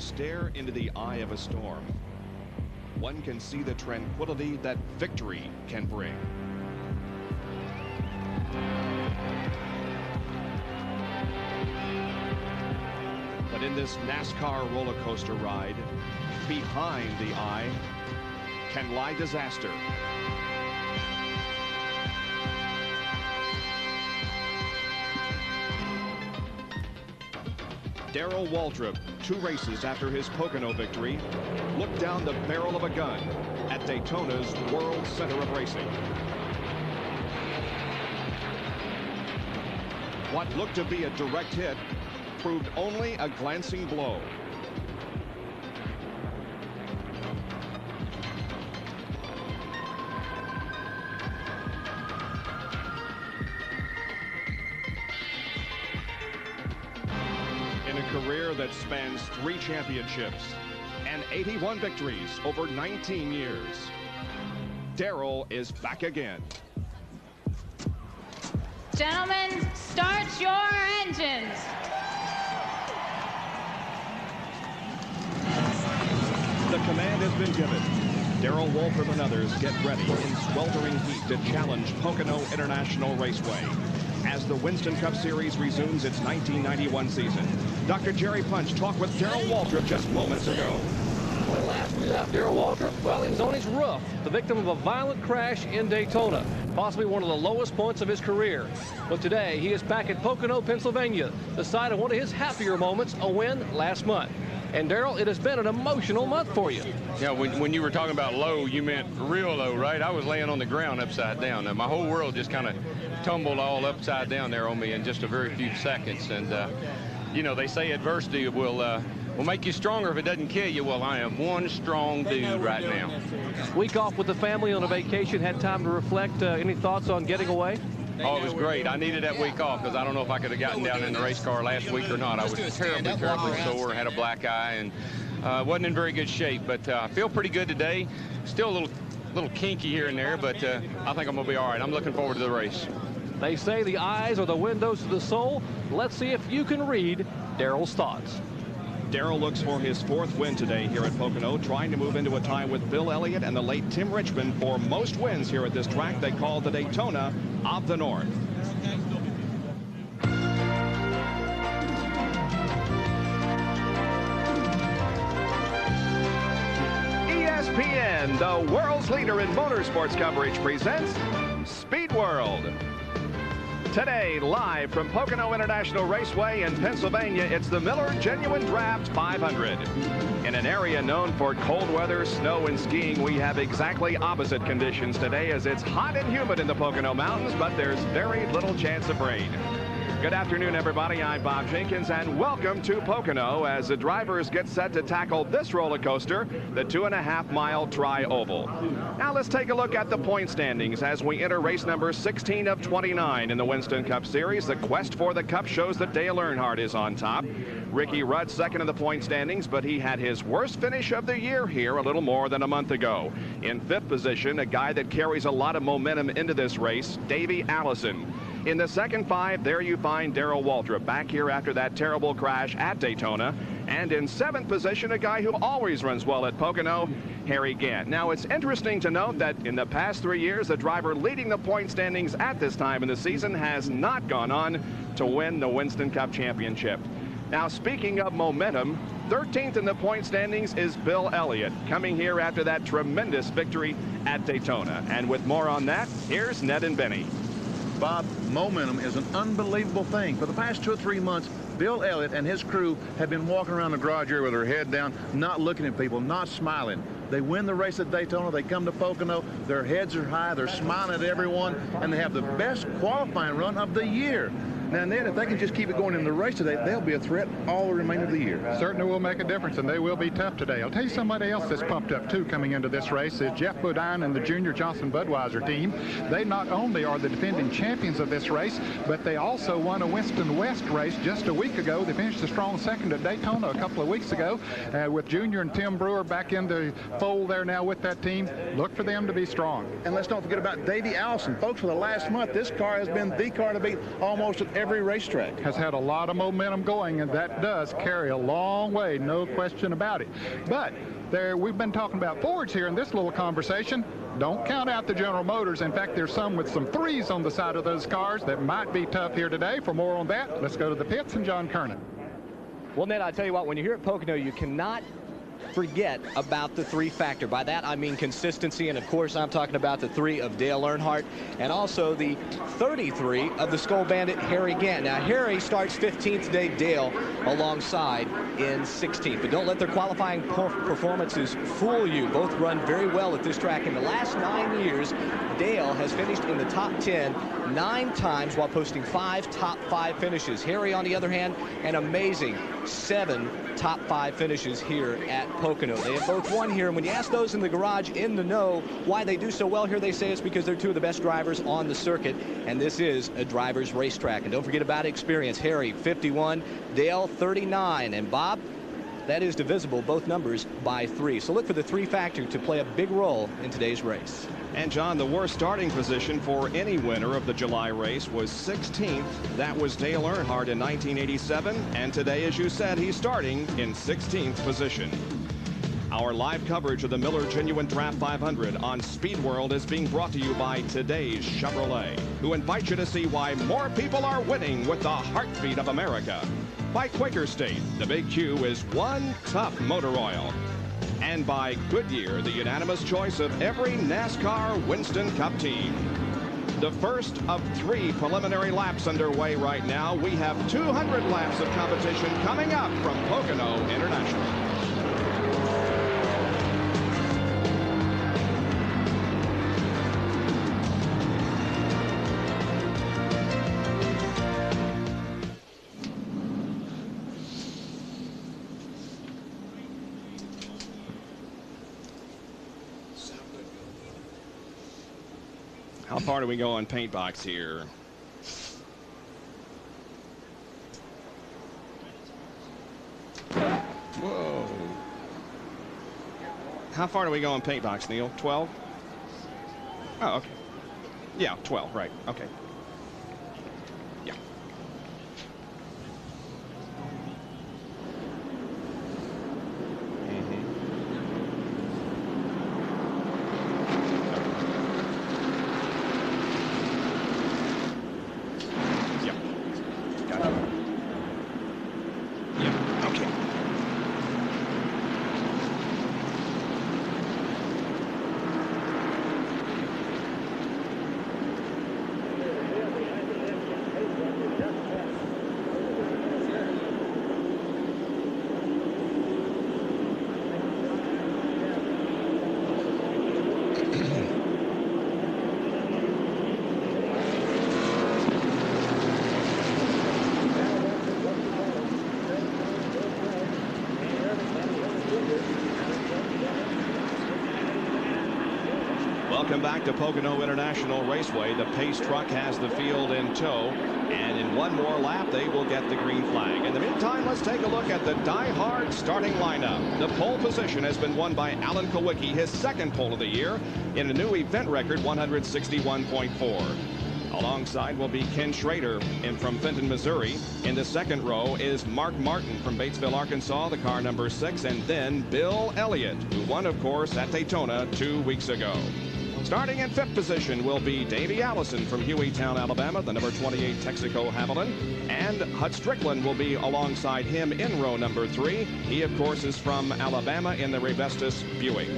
stare into the eye of a storm, one can see the tranquility that victory can bring. But in this NASCAR roller coaster ride, behind the eye can lie disaster. Darrell Waltrip, 2 races after his Pocono victory, looked down the barrel of a gun at Daytona's World Center of Racing. What looked to be a direct hit proved only a glancing blow. In a career that spans 3 championships and 81 victories over 19 years, Darrell is back again. Gentlemen, start your engines. The command has been given. Darrell Waltrip and others get ready in sweltering heat to challenge Pocono International Raceway as the Winston Cup Series resumes its 1991 season. Dr. Jerry Punch talked with Darrell Waltrip just moments ago. Well, last we left Darrell Waltrip, well, he was on his roof, the victim of a violent crash in Daytona, possibly one of the lowest points of his career. But today, he is back at Pocono, Pennsylvania, the site of one of his happier moments, a win last month. And Darrell, it has been an emotional month for you. Yeah, when you were talking about low, you meant real low, right? I was laying on the ground upside down. And my whole world just kind of tumbled all upside down there on me in just a very few seconds. And, you know, they say adversity will make you stronger if it doesn't kill you. Well, I am one strong dude right now. Week off with the family on a vacation, had time to reflect. Any thoughts on getting away? Oh, it was great. I needed that week off because I don't know if I could have gotten down in the race car last week or not. I was terribly sore, had a black eye, and wasn't in very good shape. But I feel pretty good today. Still a little kinky here and there, but I think I'm going to be all right. I'm looking forward to the race. They say the eyes are the windows to the soul. Let's see if you can read Darrell's thoughts. Darrell looks for his 4th win today here at Pocono, trying to move into a tie with Bill Elliott and the late Tim Richmond for most wins here at this track they call the Daytona of the North. ESPN, the world's leader in motorsports coverage, presents Speed World. Today, live from Pocono International Raceway in Pennsylvania, it's the Miller Genuine Draft 500. In an area known for cold weather, snow, and skiing, we have exactly opposite conditions today as it's hot and humid in the Pocono Mountains, but there's very little chance of rain. Good afternoon, everybody. I'm Bob Jenkins, and welcome to Pocono as the drivers get set to tackle this roller coaster, the 2.5-mile tri-oval. Now let's take a look at the point standings as we enter race number 16 of 29 in the Winston Cup Series. The quest for the Cup shows that Dale Earnhardt is on top. Ricky Rudd second in the point standings, but he had his worst finish of the year here a little more than a month ago. In 5th position, a guy that carries a lot of momentum into this race, Davey Allison. In the second 5, there you find Darrell Waltrip back here after that terrible crash at Daytona. And in 7th position, a guy who always runs well at Pocono, Harry Gant. Now, it's interesting to note that in the past 3 years, the driver leading the point standings at this time in the season has not gone on to win the Winston Cup Championship. Now, speaking of momentum, 13th in the point standings is Bill Elliott, coming here after that tremendous victory at Daytona. And with more on that, here's Ned and Benny. Bob, momentum is an unbelievable thing. For the past 2 or 3 months, Bill Elliott and his crew have been walking around the garage area with their head down, not looking at people, not smiling. They win the race at Daytona, they come to Pocono, their heads are high, they're smiling at everyone, and they have the best qualifying run of the year. Now, Ned, if they can just keep it going in the race today, they'll be a threat all the remainder of the year. Certainly will make a difference, and they will be tough today. I'll tell you somebody else that's pumped up, too, coming into this race is Jeff Bodine and the Junior Johnson Budweiser team. They not only are the defending champions of this race, but they also won a Winston West race just a week ago. They finished a strong second at Daytona a couple of weeks ago with Junior and Tim Brewer back in the fold there now with that team. Look for them to be strong. And let's don't forget about Davey Allison. Folks, for the last month, this car has been the car to beat almost at every racetrack. Has had a lot of momentum going, and that does carry a long way, no question about it. But we've been talking about Fords here in this little conversation. Don't count out the General Motors. In fact, there's some with some 3s on the side of those cars that might be tough here today. For more on that, let's go to the pits and John Kernan. Well, Ned, I tell you what, when you're here at Pocono, you cannot forget about the 3 factor. By that, I mean consistency, and of course, I'm talking about the 3 of Dale Earnhardt, and also the 33 of the Skull Bandit, Harry Gant. Now, Harry starts 15th today, Dale alongside in 16th. But don't let their qualifying performances fool you. Both run very well at this track. In the last 9 years, Dale has finished in the top 10 9 times while posting 5 top 5 finishes. Harry, on the other hand, an amazing 7 top 5 finishes here at Pocono. They have both won here, and when you ask those in the garage in the know why they do so well here, they say it's because they're 2 of the best drivers on the circuit, and this is a driver's racetrack. And don't forget about experience. Harry, 51, Dale, 39, and Bob, that is divisible, both numbers, by 3. So look for the 3 factor to play a big role in today's race. And John, the worst starting position for any winner of the July race was 16th. That was Dale Earnhardt in 1987. And today, as you said, he's starting in 16th position. Our live coverage of the Miller Genuine Draft 500 on Speed World is being brought to you by Today's Chevrolet, who invite you to see why more people are winning with the heartbeat of America. By Quaker State, the Big Q is one tough motor oil. And by Goodyear, the unanimous choice of every NASCAR Winston Cup team. The first of 3 preliminary laps underway right now. We have 200 laps of competition coming up from Pocono International. How far do we go on paint box here? Whoa. How far do we go on paint box, Neil? 12? Oh, okay. Yeah, 12, right. Okay. Yeah. Welcome back to Pocono International Raceway. The pace truck has the field in tow, and in one more lap they will get the green flag. In the meantime, let's take a look at the die-hard starting lineup. The pole position has been won by Alan Kowicki, his 2nd pole of the year, in a new event record 161.4. Alongside will be Ken Schrader from Fenton, Missouri. In the 2nd row is Mark Martin from Batesville, Arkansas, the car number 6, and then Bill Elliott, who won, of course, at Daytona 2 weeks ago. Starting in 5th position will be Davey Allison from Hueytown, Alabama, the number 28 Texaco Haviland. And Hut Strickland will be alongside him in row number 3. He, of course, is from Alabama in the Revestus Buick.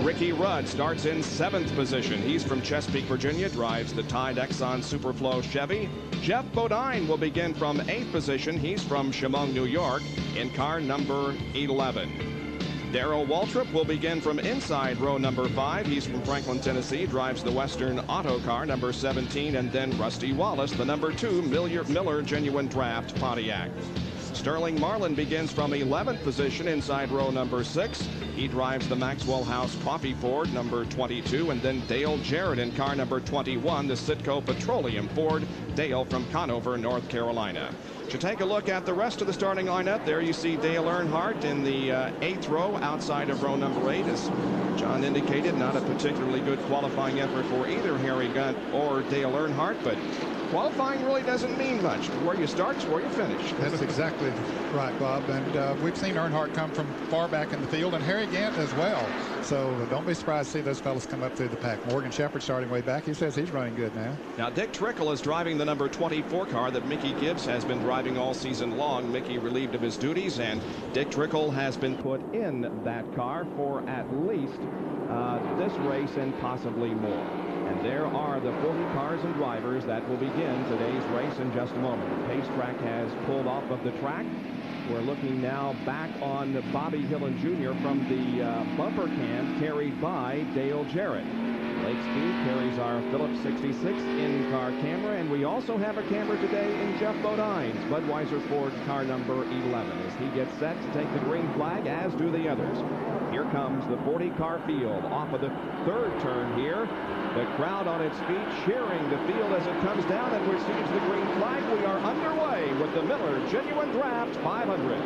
Ricky Rudd starts in 7th position. He's from Chesapeake, Virginia, drives the Tide Exxon Superflow Chevy. Jeff Bodine will begin from 8th position. He's from Chemung, New York, in car number 11. Darrell Waltrip will begin from inside row number 5. He's from Franklin, Tennessee, drives the Western Auto car number 17, and then Rusty Wallace, the number 2 Miller Genuine Draft Pontiac. Sterling Marlin begins from 11th position inside row number 6. He drives the Maxwell House Coffee Ford, number 22, and then Dale Jarrett in car number 21, the Citgo Petroleum Ford. Dale from Conover, North Carolina. To take a look at the rest of the starting lineup, there you see Dale Earnhardt in the 8th row outside of row number 8. As John indicated, not a particularly good qualifying effort for either Harry Gant or Dale Earnhardt, but qualifying really doesn't mean much. Where you start is where you finish. That's exactly right, Bob. And we've seen Earnhardt come from far back in the field, and Harry Gant as well. So don't be surprised to see those fellas come up through the pack. Morgan Shepherd starting way back. He says he's running good now. Now, Dick Trickle is driving the number 24 car that Mickey Gibbs has been driving all season long. Mickey relieved of his duties, and Dick Trickle has been put in that car for at least this race and possibly more. And there are the 40 cars and drivers that will begin today's race in just a moment. The pace track has pulled off of the track. We're looking now back on Bobby Hillin Jr. from the bumper cam carried by Dale Jarrett. Lake Speed carries our Phillips 66 in-car camera, and we also have a camera today in Jeff Bodine's Budweiser Ford car number 11 as he gets set to take the green flag, as do the others. Here comes the 40-car field off of the 3rd turn here. The crowd on its feet cheering the field as it comes down and receives the green flag. We are underway with the Miller Genuine Draft 500.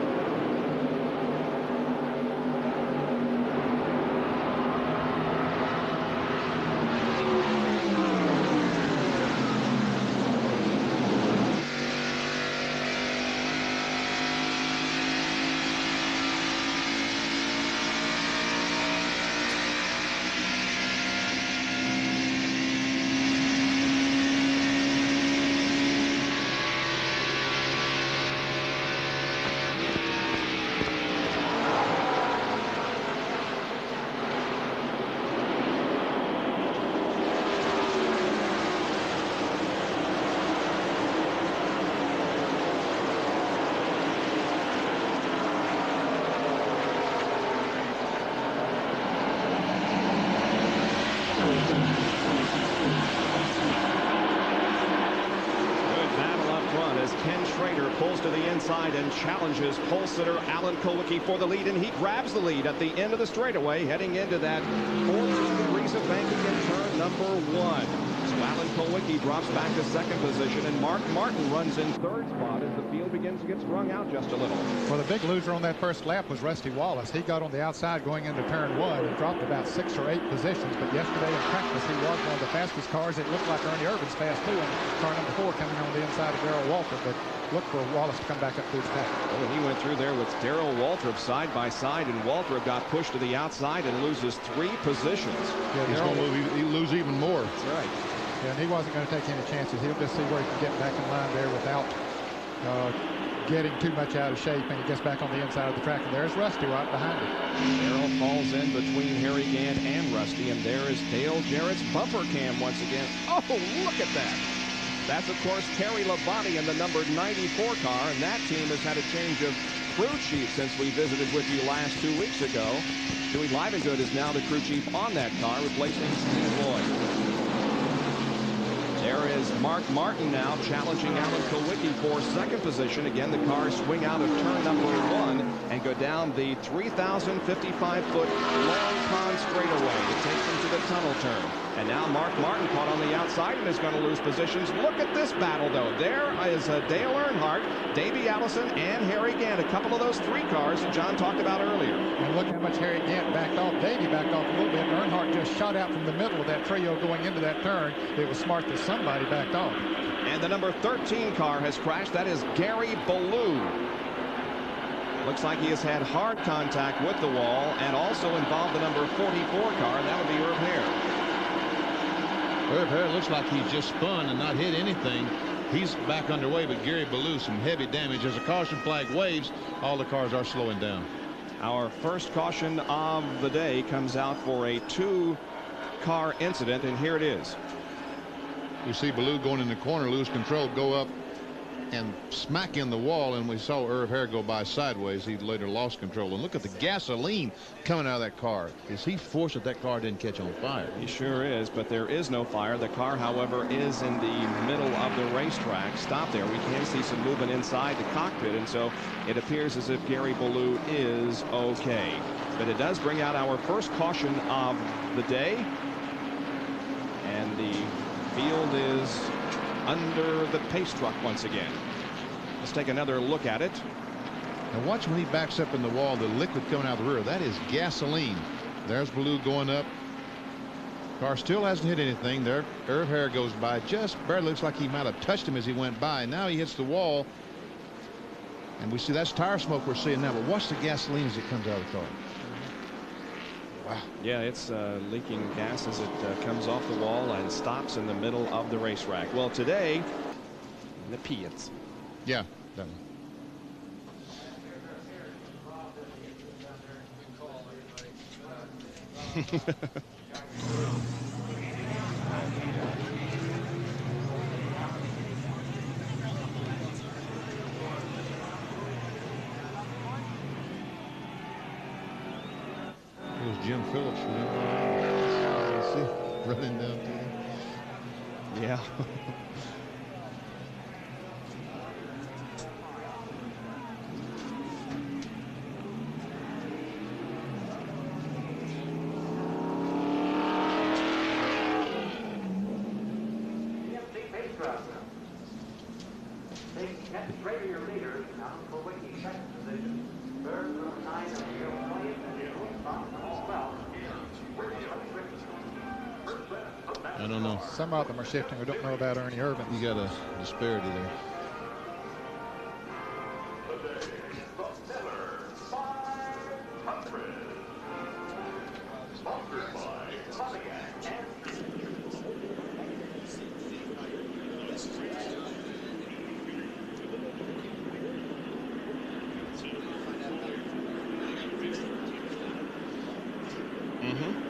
Pulls to the inside and challenges pole sitter Alan Kulwicki for the lead, and he grabs the lead at the end of the straightaway, heading into that 14 degrees of banking in turn number 1. So Alan Kulwicki drops back to 2nd position, and Mark Martin runs in 3rd spot as the field begins to get strung out just a little. Well, the big loser on that first lap was Rusty Wallace. He got on the outside going into turn 1 and dropped about 6 or 8 positions, but yesterday in practice he was one of the fastest cars. It looked like Ernie Irvin's fast too, and car number 4 coming on the inside of Darrell Walter, but look for Wallace to come back up through the pack. Oh, he went through there with Darrell Waltrip side by side, and Waltrip got pushed to the outside and loses 3 positions. Yeah, he's going to lose even more. That's right. Yeah, and he wasn't going to take any chances. He'll just see where he can get back in line there without getting too much out of shape, and he gets back on the inside of the track, and there's Rusty right behind him. Darrell falls in between Harry Gant and Rusty, and there is Dale Jarrett's bumper cam once again. Oh, look at that. That's, of course, Terry Labonte in the number 94 car, and that team has had a change of crew chief since we visited with you last 2 weeks ago. Dewey Livengood is now the crew chief on that car, replacing Steve Lloyd. There is Mark Martin now challenging Alan Kulwicki for 2nd position. Again, the cars swing out of turn number 1 and go down the 3,055-foot long pond straightaway. It takes them to the tunnel turn. And now Mark Martin caught on the outside and is going to lose positions. Look at this battle, though. There is Dale Earnhardt, Davey Allison, and Harry Gant. A couple of those 3 cars that John talked about earlier. And look how much Harry Gant backed off. Davey backed off a little bit. Earnhardt just shot out from the middle of that trio going into that turn. It was smart that somebody backed off. And the number 13 car has crashed. That is Gary Ballou. Looks like he has had hard contact with the wall and also involved the number 44 car, and that would be Herb Hare. Herb Hare looks like he's just spun and not hit anything. He's back underway, but Gary Ballou, some heavy damage. As a caution flag waves, all the cars are slowing down. Our first caution of the day comes out for a 2-car incident, and here it is. You see Ballou going in the corner, lose control, go up and smack in the wall, and we saw Herb Hare go by sideways. He later lost control. And look at the gasoline coming out of that car. Is he forced that car didn't catch on fire? He sure is, but there is no fire. The car, however, is in the middle of the racetrack. Stop there. We can see some movement inside the cockpit, and so it appears as if Gary Ballou is okay. But it does bring out our first caution of the day. And the field is under the pace truck once again. Let's take another look at it. Now watch when he backs up in the wall, the liquid coming out the rear. That is gasoline. There's Ballou going up. Car still hasn't hit anything. There, Irv Hare goes by. Just barely looks like he might have touched him as he went by. Now he hits the wall. And we see that's tire smoke we're seeing now. But watch the gasoline as it comes out of the car. Wow. Yeah, it's leaking gas as it comes off the wall and stops in the middle of the racetrack. Well, today, the Piats. Yeah, that one. There's Jim Phillips from see running down to him. Yeah. I don't know. Some of them are shifting. We don't know about Ernie Irvin. You got a disparity there.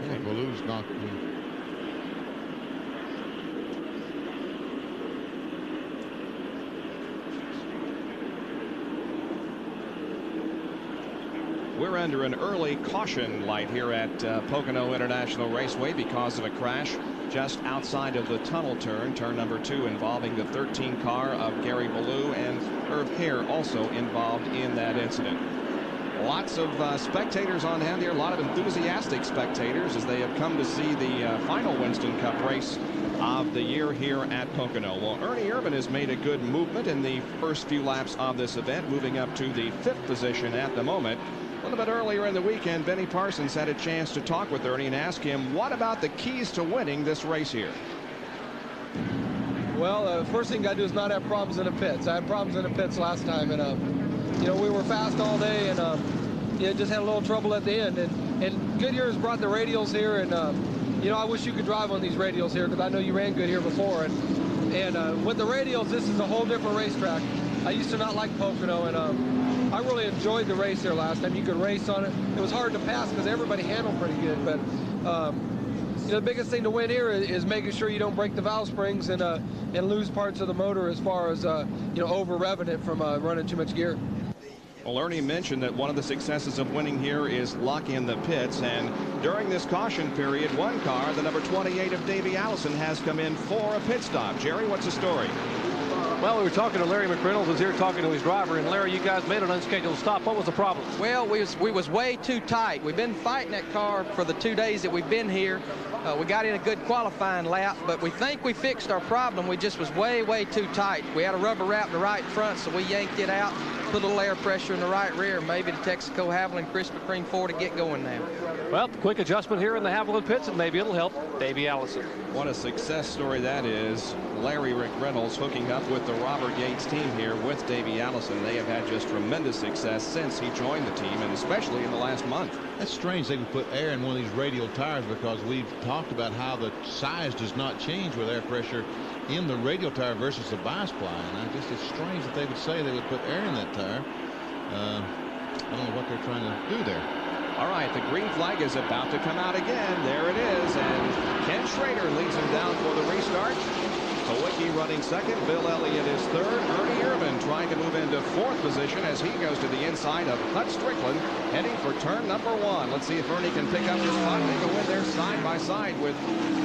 Yeah, Ballou's knocked in. We're under an early caution light here at Pocono International Raceway because of a crash just outside of the tunnel turn number 2, involving the 13 car of Gary Ballou, and Irv Hare also involved in that incident. Lots of spectators on hand here, a lot of enthusiastic spectators as they have come to see the final Winston Cup race of the year here at Pocono. Well, Ernie Irvin has made a good movement in the first few laps of this event, moving up to the 5th position at the moment. A little bit earlier in the weekend, Benny Parsons had a chance to talk with Ernie and ask him what about the keys to winning this race here. Well, first thing you got to do is not have problems in the pits. I had problems in the pits last time, and you know, we were fast all day, and just had a little trouble at the end. And Goodyear's brought the radials here, and you know, I wish you could drive on these radials here because I know you ran good here before. And with the radials, this is a whole different racetrack. I used to not like Pocono, and I really enjoyed the race here last time. You could race on it. It was hard to pass because everybody handled pretty good. But you know, the biggest thing to win here is making sure you don't break the valve springs and lose parts of the motor as far as you know, over revving it from running too much gear. Well, Ernie mentioned that one of the successes of winning here is luck in the pits, and during this caution period, one car, the number 28 of Davey Allison, has come in for a pit stop. Jerry, what's the story? Well, we were talking to Larry McReynolds, who's here talking to his driver, and Larry, you guys made an unscheduled stop. What was the problem? Well, we was way too tight. We've been fighting that car for the 2 days that we've been here. We got in a good qualifying lap, but we think we fixed our problem. We just was way too tight. We had a rubber wrap in the right front, so we yanked it out, put a little air pressure in the right rear. Maybe the Texaco Haviland Krispy Kreme 4 to get going now. Well, quick adjustment here in the Haviland pits, and maybe it'll help Davey Allison. What a success story that is. Larry McReynolds hooking up with the Robert Yates team here with Davey Allison. They have had just tremendous success since he joined the team, and especially in the last month. That's strange they would put air in one of these radial tires, because we've talked about how the size does not change with air pressure in the radial tire versus the bias ply. And it's strange that they would say they would put air in that tire. I don't know what they're trying to do there. All right, the green flag is about to come out again. There it is, and Ken Schrader leads him down for the restart. Kowicki running second, Bill Elliott is third. Ernie Irvin trying to move into 4th position as he goes to the inside of Hut Strickland, heading for turn number 1. Let's see if Ernie can pick up his spot. They go in there side by side with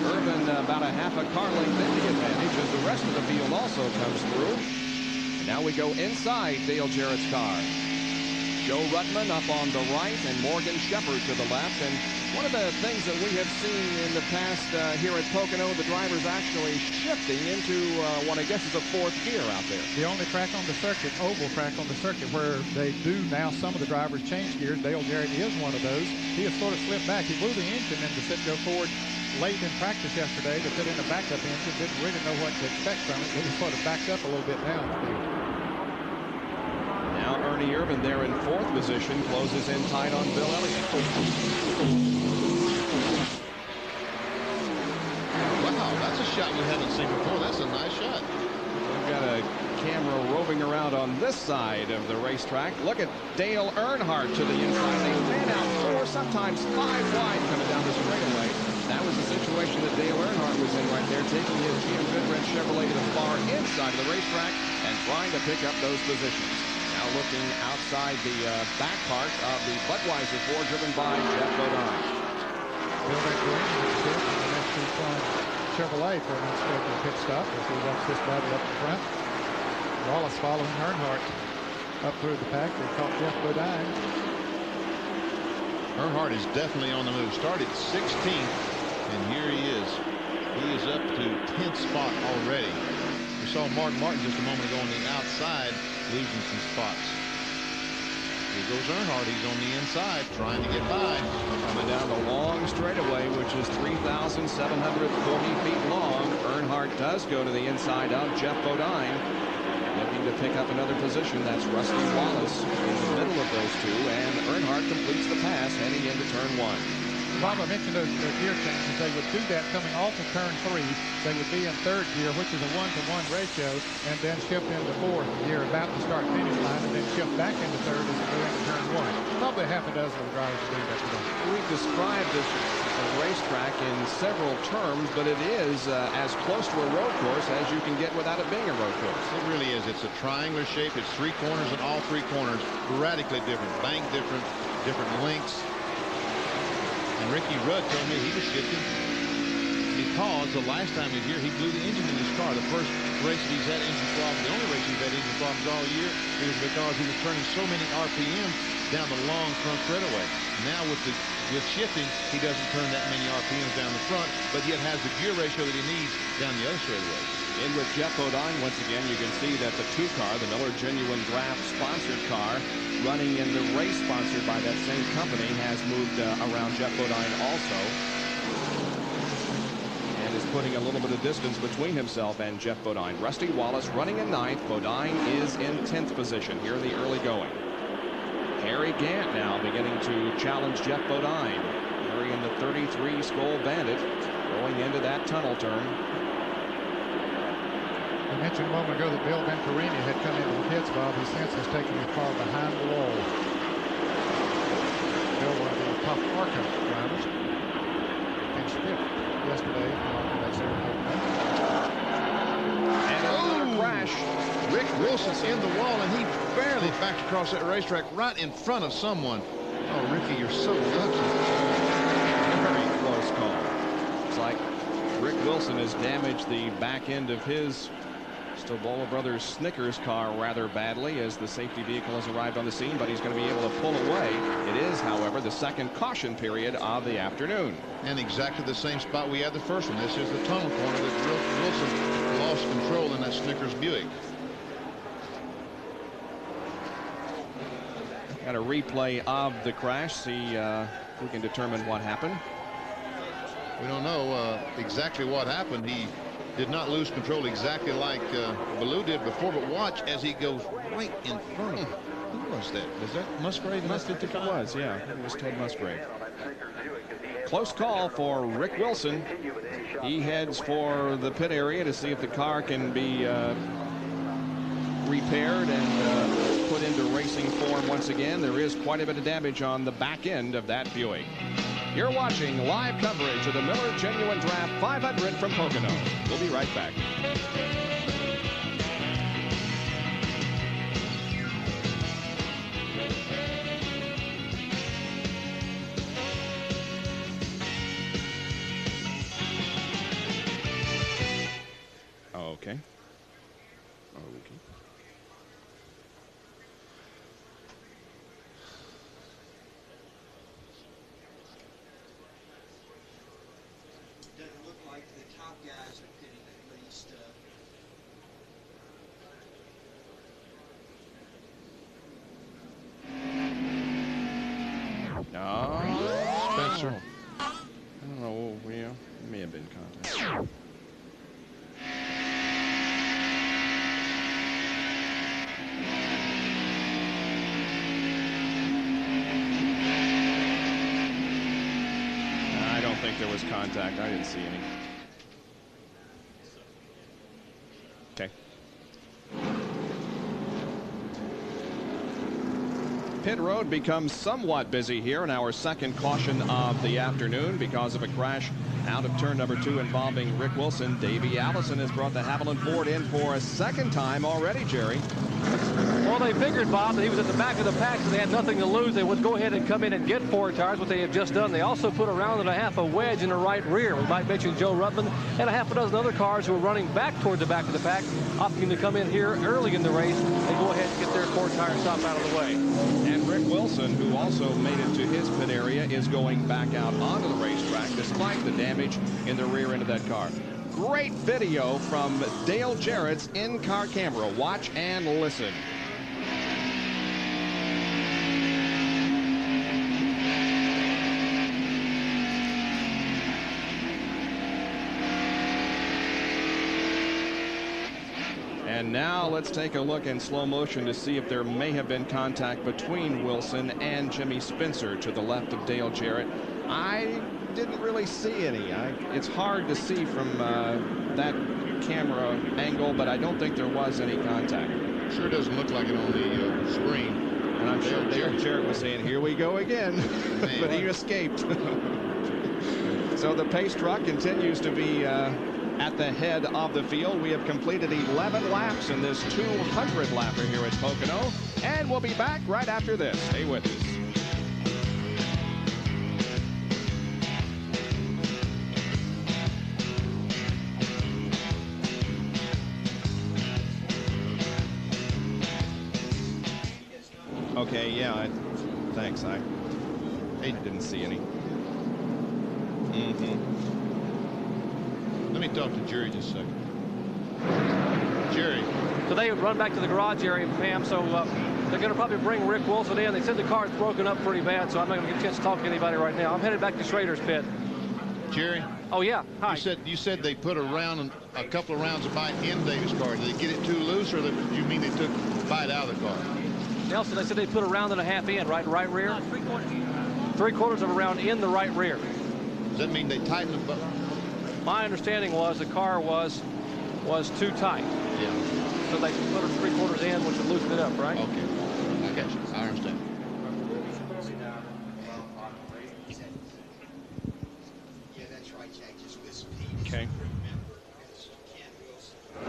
Irvin about a half a car length in the advantage as the rest of the field also comes through. And now we go inside Dale Jarrett's car. Joe Rutman up on the right and Morgan Shepherd to the left. And one of the things that we have seen in the past here at Pocono, the drivers actually shifting into what I guess is a fourth gear out there. The only track on the circuit, oval track on the circuit, where they do now some of the drivers change gears. Dale Jarrett is one of those. He has sort of slipped back. He blew the engine in to go forward late in practice yesterday to put in a backup engine. Didn't really know what to expect from it, but he sort of backed up a little bit now in the field. Now Ernie Irvin there in fourth position, closes in tight on Bill Elliott. Wow, that's a shot we haven't seen before. That's a nice shot. We've got a camera roving around on this side of the racetrack. Look at Dale Earnhardt to the inside. They fan out 4, sometimes 5 wide coming down the straightaway. That was the situation that Dale Earnhardt was in right there, taking his GM Goodwrench Chevrolet to the far inside of the racetrack and trying to pick up those positions. Now looking outside the back part of the Budweiser 4, driven by Jeff Bodine. Bill McGreen in the next Chevrolet for an unscheduled pit stop as he watched this battle up in front. Wallace following Earnhardt up through the pack. They caught Jeff Bodine. Earnhardt is definitely on the move. Started 16th, and here he is. He is up to 10th spot already. We saw Mark Martin just a moment ago on the outside, losing some spots. Here goes Earnhardt. He's on the inside, trying to get by. Coming down the long straightaway, which is 3,740 feet long. Earnhardt does go to the inside of Jeff Bodine. Looking to pick up another position. That's Rusty Wallace in the middle of those two, and Earnhardt completes the pass heading into turn 1. Bob, I mentioned those gear changes. They would do that coming off of turn 3. They would be in third gear, which is a 1-to-1 ratio, and then shift into fourth gear about to start finish line, and then shift back into third as they go into turn 1. Probably half a dozen of the drivers do that today. We've described this racetrack in several terms, but it is as close to a road course as you can get without it being a road course. It really is. It's a triangular shape. It's 3 corners, and all 3 corners radically different, bank different, different lengths. And Ricky Rudd told me he was shifting because the last time he was here, he blew the engine in his car. The first race that he's had engine problems, the only race he's had engine problems all year, it was because he was turning so many RPMs down the long front straightaway. Now with shifting, he doesn't turn that many RPMs down the front, but yet has the gear ratio that he needs down the other straightaway. In with Jeff Bodine once again, you can see that the 2 car, the Miller Genuine Draft sponsored car, running in the race sponsored by that same company, has moved around Jeff Bodine also, and is putting a little bit of distance between himself and Jeff Bodine. Rusty Wallace running in 9th. Bodine is in 10th position here in the early going. Harry Gant now beginning to challenge Jeff Bodine. Harry in the 33 Skoal Bandit going into that tunnel turn. I mentioned a moment ago that Bill Venturini had come into the pits, Bob. He since has taken his car behind the wall. Bill, one of the top ARCA drivers, finished 5th yesterday. And another crash. Rick Wilson's in the wall, and he barely backed across that racetrack right in front of someone. Oh, Ricky, you're so lucky. Very close call. It's like Rick Wilson has damaged the back end of his Stobola Brothers Snickers car rather badly as the safety vehicle has arrived on the scene, but he's going to be able to pull away. It is, however, the second caution period of the afternoon. And exactly the same spot we had the first one. This is the tunnel corner that Wilson lost control in that Snickers Buick. Got a replay of the crash, see if we can determine what happened. We don't know exactly what happened. He did not lose control exactly like Ballou did before, but watch as he goes right in front of him. Who was that? Was that Musgrave? I think it was, yeah. It was Ted Musgrave. Close call for Rick Wilson. He heads for the pit area to see if the car can be repaired and put into racing form once again. There is quite a bit of damage on the back end of that Buick. You're watching live coverage of the Miller Genuine Draft 500 from Pocono. We'll be right back. Okay. there was contact. I didn't see any. Okay. Pit road becomes somewhat busy here in our second caution of the afternoon because of a crash out of turn number 2 involving Rick Wilson. Davey Allison has brought the Haviland Ford in for a second time already, Jerry. Well, they figured, Bob, that he was at the back of the pack, so they had nothing to lose. They would go ahead and come in and get 4 tires, what they have just done. They also put a round and a half of wedge in the right rear. We might mention Joe Rutland and a half a dozen other cars who are running back toward the back of the pack, opting to come in here early in the race and go ahead and get their 4 tire stop out of the way. And Rick Wilson, who also made it to his pit area, is going back out onto the racetrack despite the damage in the rear end of that car. Great video from Dale Jarrett's in-car camera. Watch and listen. And now let's take a look in slow motion to see if there may have been contact between Wilson and Jimmy Spencer to the left of Dale Jarrett. I didn't really see any. It's hard to see from that camera angle, but I don't think there was any contact. Sure doesn't look like it on the screen. And I'm sure Dale Jarrett was saying, here we go again. But he escaped. So the pace truck continues to be at the head of the field. We have completed 11 laps in this 200 lapper here at Pocono, and we'll be back right after this. Stay with us. Okay, yeah, thanks. I didn't see any. Let me talk to Jerry just a second. Jerry. So they would run back to the garage area, Pam, so they're going to probably bring Rick Wilson in. They said the car's broken up pretty bad, so I'm not going to get a chance to talk to anybody right now. I'm headed back to Schrader's pit. Jerry? Oh, yeah. Hi. You said they put a couple of rounds of bite in Davis' car. Did they get it too loose, or do you mean they took bite out of the car? Nelson, they said they put a round and a half in, right rear? 3/4 of a round in the right rear. Does that mean they tightened the boat? My understanding was the car was too tight. Yeah. So they put it 3/4 in, which would loosen it up, right? Okay. I got you. I understand. Okay.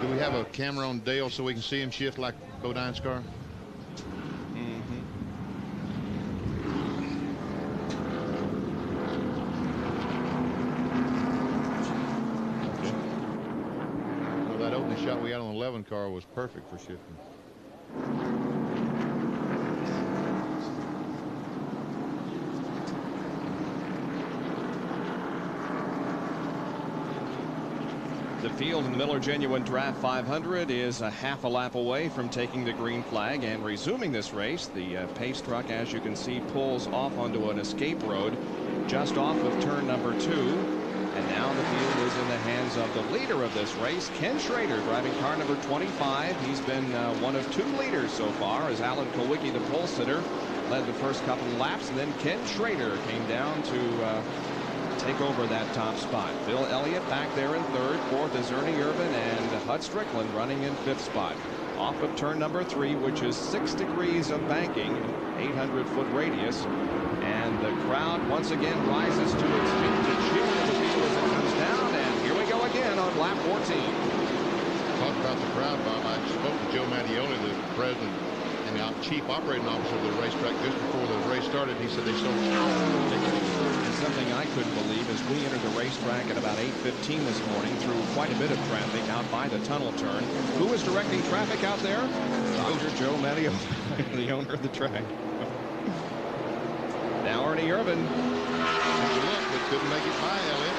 Do we have a camera on Dale so we can see him shift like Bodine's car? That opening shot we had on the 11 car was perfect for shifting. The field in the Miller Genuine Draft 500 is a half a lap away from taking the green flag and resuming this race. The pace truck, as you can see, pulls off onto an escape road just off of turn number 2. And now the field is in the hands of the leader of this race, Ken Schrader, driving car number 25. He's been one of 2 leaders so far, as Alan Kowicki, the pole sitter, led the first couple of laps, and then Ken Schrader came down to take over that top spot. Bill Elliott back there in 3rd. 4th is Ernie Irvin, and Hud Strickland running in 5th spot. Off of turn number 3, which is 6 degrees of banking, 800-foot radius, and the crowd once again rises to its feet to cheer the field as it comes down, and here we go again on lap 14. Talk about the crowd, Bob. I spoke to Joe Mattioli, the president and the chief operating officer of the racetrack, just before the race started. He said they sold tickets. And something I couldn't believe is we entered the racetrack at about 8:15 this morning through quite a bit of traffic out by the tunnel turn. Who was directing traffic out there? Dr. Joe Mattioli, the owner of the track. Now Ernie Irvin. Look, but couldn't make it by Elliott.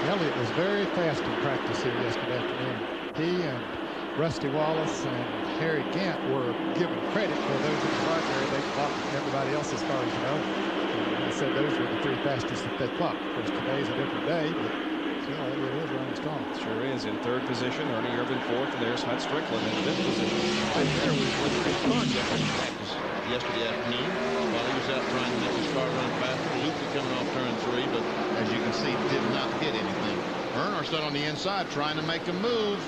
Elliott was very fast in practice here yesterday afternoon. He and Rusty Wallace and Harry Gant were given credit for those in the garage area. They clocked everybody else's cars, you know. And I said those were the 3 fastest that they clocked. Of course, today's a different day, but still, it is running strong. Sure is. In 3rd position, Ernie Irvin 4th, and there's Hud Strickland in 5th position. Right there was Chris Conn practice yesterday afternoon while he was was out trying to make his car run faster. Luca coming off turn 3, but as you can see, did not hit anything. Earnhardt stood on the inside trying to make a move.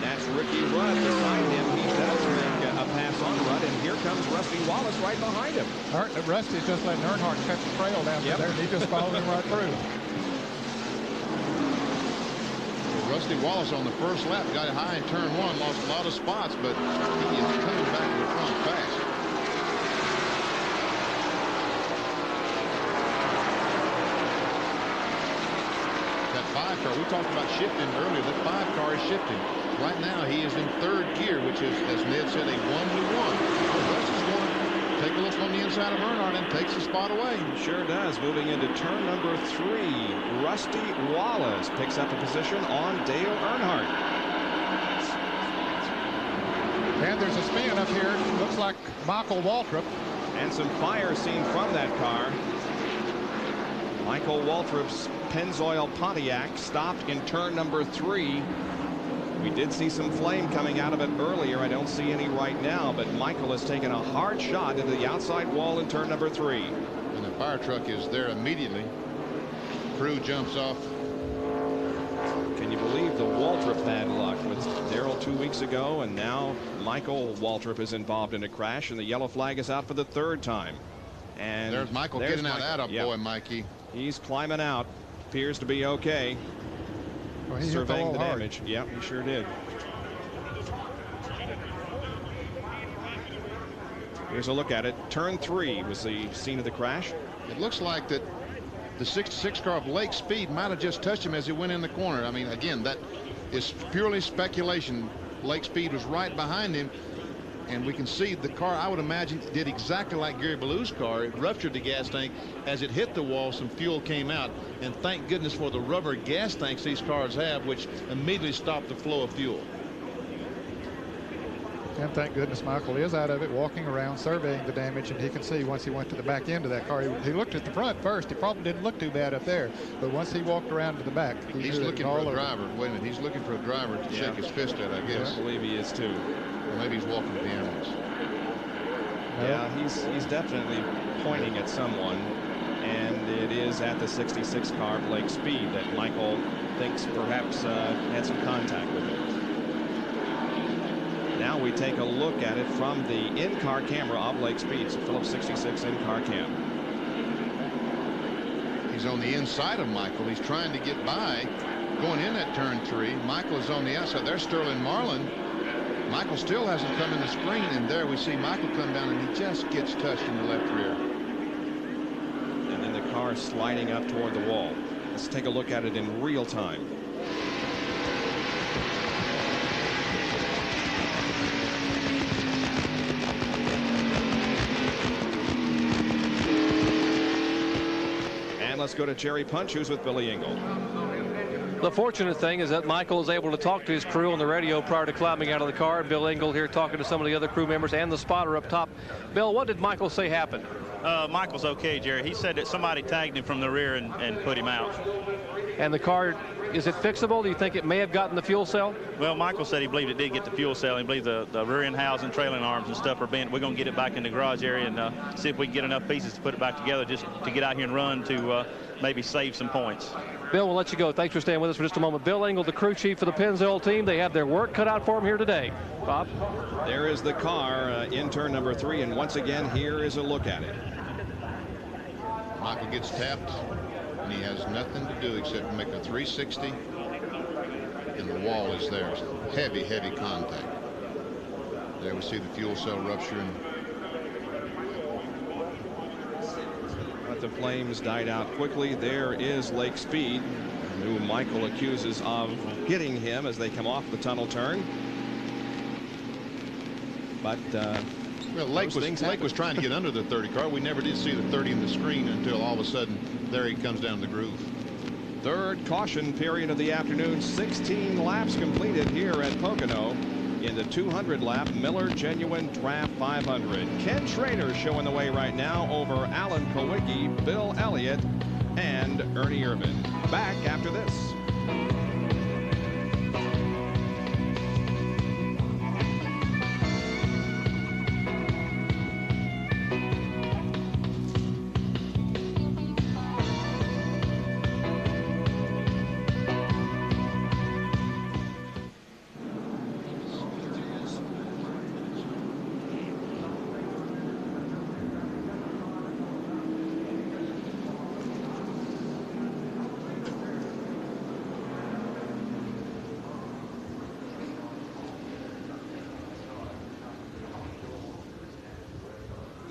That's Ricky Rudd beside him. He does make a pass on Rudd, and here comes Rusty Wallace right behind him. Rusty's just letting Earnhardt cut the trail down there, and he just followed him right through. Rusty Wallace on the first lap got it high in turn 1, lost a lot of spots, but he is coming back to the front fast. That 5 car, we talked about shifting earlier, that 5 car is shifting. Right now he is in 3rd gear, which is, as Ned said, a 1-1. Rusty's going to take a look on the inside of Earnhardt and takes the spot away. He sure does. Moving into turn number 3, Rusty Wallace picks up a position on Dale Earnhardt. And there's a spin up here. Looks like Michael Waltrip. And some fire seen from that car. Michael Waltrip's Pennzoil Pontiac stopped in turn number 3. We did see some flame coming out of it earlier. I don't see any right now, but Michael has taken a hard shot into the outside wall in turn number 3. And the fire truck is there immediately. Crew jumps off. Can you believe the Waltrip bad luck with Darrell 2 weeks ago, and now Michael Waltrip is involved in a crash, and the yellow flag is out for the 3rd time. And there's Michael getting out of boy, Mikey. He's climbing out. Appears to be okay. Well, he surveying the damage. Hard. Yeah, he sure did. Here's a look at it. Turn 3 was the scene of the crash. It looks like that the 66 car of Lake Speed might have just touched him as he went in the corner. I mean, again, that is purely speculation. Lake Speed was right behind him, and we can see the car, I would imagine, did exactly like Gary Ballou's car. It ruptured the gas tank. As it hit the wall, some fuel came out, and thank goodness for the rubber gas tanks these cars have, which immediately stopped the flow of fuel. And thank goodness Michael is out of it, walking around, surveying the damage, and he can see once he went to the back end of that car. He looked at the front first. He probably didn't look too bad up there, but once he walked around to the back, he's looking for a driver. Wait a minute, he's looking for a driver to shake his fist at, I guess. I believe he is too. Or maybe he's walking to the ambulance. Yeah, he's definitely pointing at someone, and it is at the 66 car Blake Speed that Michael thinks perhaps had some contact with it. Now we take a look at it from the in-car camera of Lake Speed. So Phillips 66 in-car cam. He's on the inside of Michael. He's trying to get by, going in at turn 3. Michael is on the outside. There's Sterling Marlin. Michael still hasn't come in the screen, and there we see Michael come down, and he just gets touched in the left rear. And then the car sliding up toward the wall. Let's take a look at it in real time. Let's go to Jerry Punch, who's with Billy Engel. The fortunate thing is that Michael is able to talk to his crew on the radio prior to climbing out of the car. Bill Engel here talking to some of the other crew members and the spotter up top. Bill, what did Michael say happened? Michael's okay, Jerry. He said that somebody tagged him from the rear and put him out. And the car, is it fixable? Do you think it may have gotten the fuel cell? Well, Michael said he believed it did get the fuel cell. He believed the rear end housing, trailing arms and stuff are bent. We're going to get it back in the garage area and see if we can get enough pieces to put it back together just to get out here and run to maybe save some points. Bill, we'll let you go. Thanks for staying with us for just a moment. Bill Engel, the crew chief for the Pennzoil team. They have their work cut out for them here today. Bob? There is the car in turn number 3, and once again, here is a look at it. Michael gets tapped, and he has nothing to do except make a 360, and the wall is there. So heavy, heavy contact. There we see the fuel cell rupturing. But the flames died out quickly. There is Lake Speed, who Michael accuses of hitting him as they come off the tunnel turn. But well, Lake was trying to get under the 30 car. We never did see the 30 in the screen until all of a sudden there he comes down the groove. Third caution period of the afternoon. 16 laps completed here at Pocono in the 200 lap Miller Genuine Draft 500. Ken Schrader showing the way right now over Alan Kowicki, Bill Elliott, and Ernie Irvan. Back after this.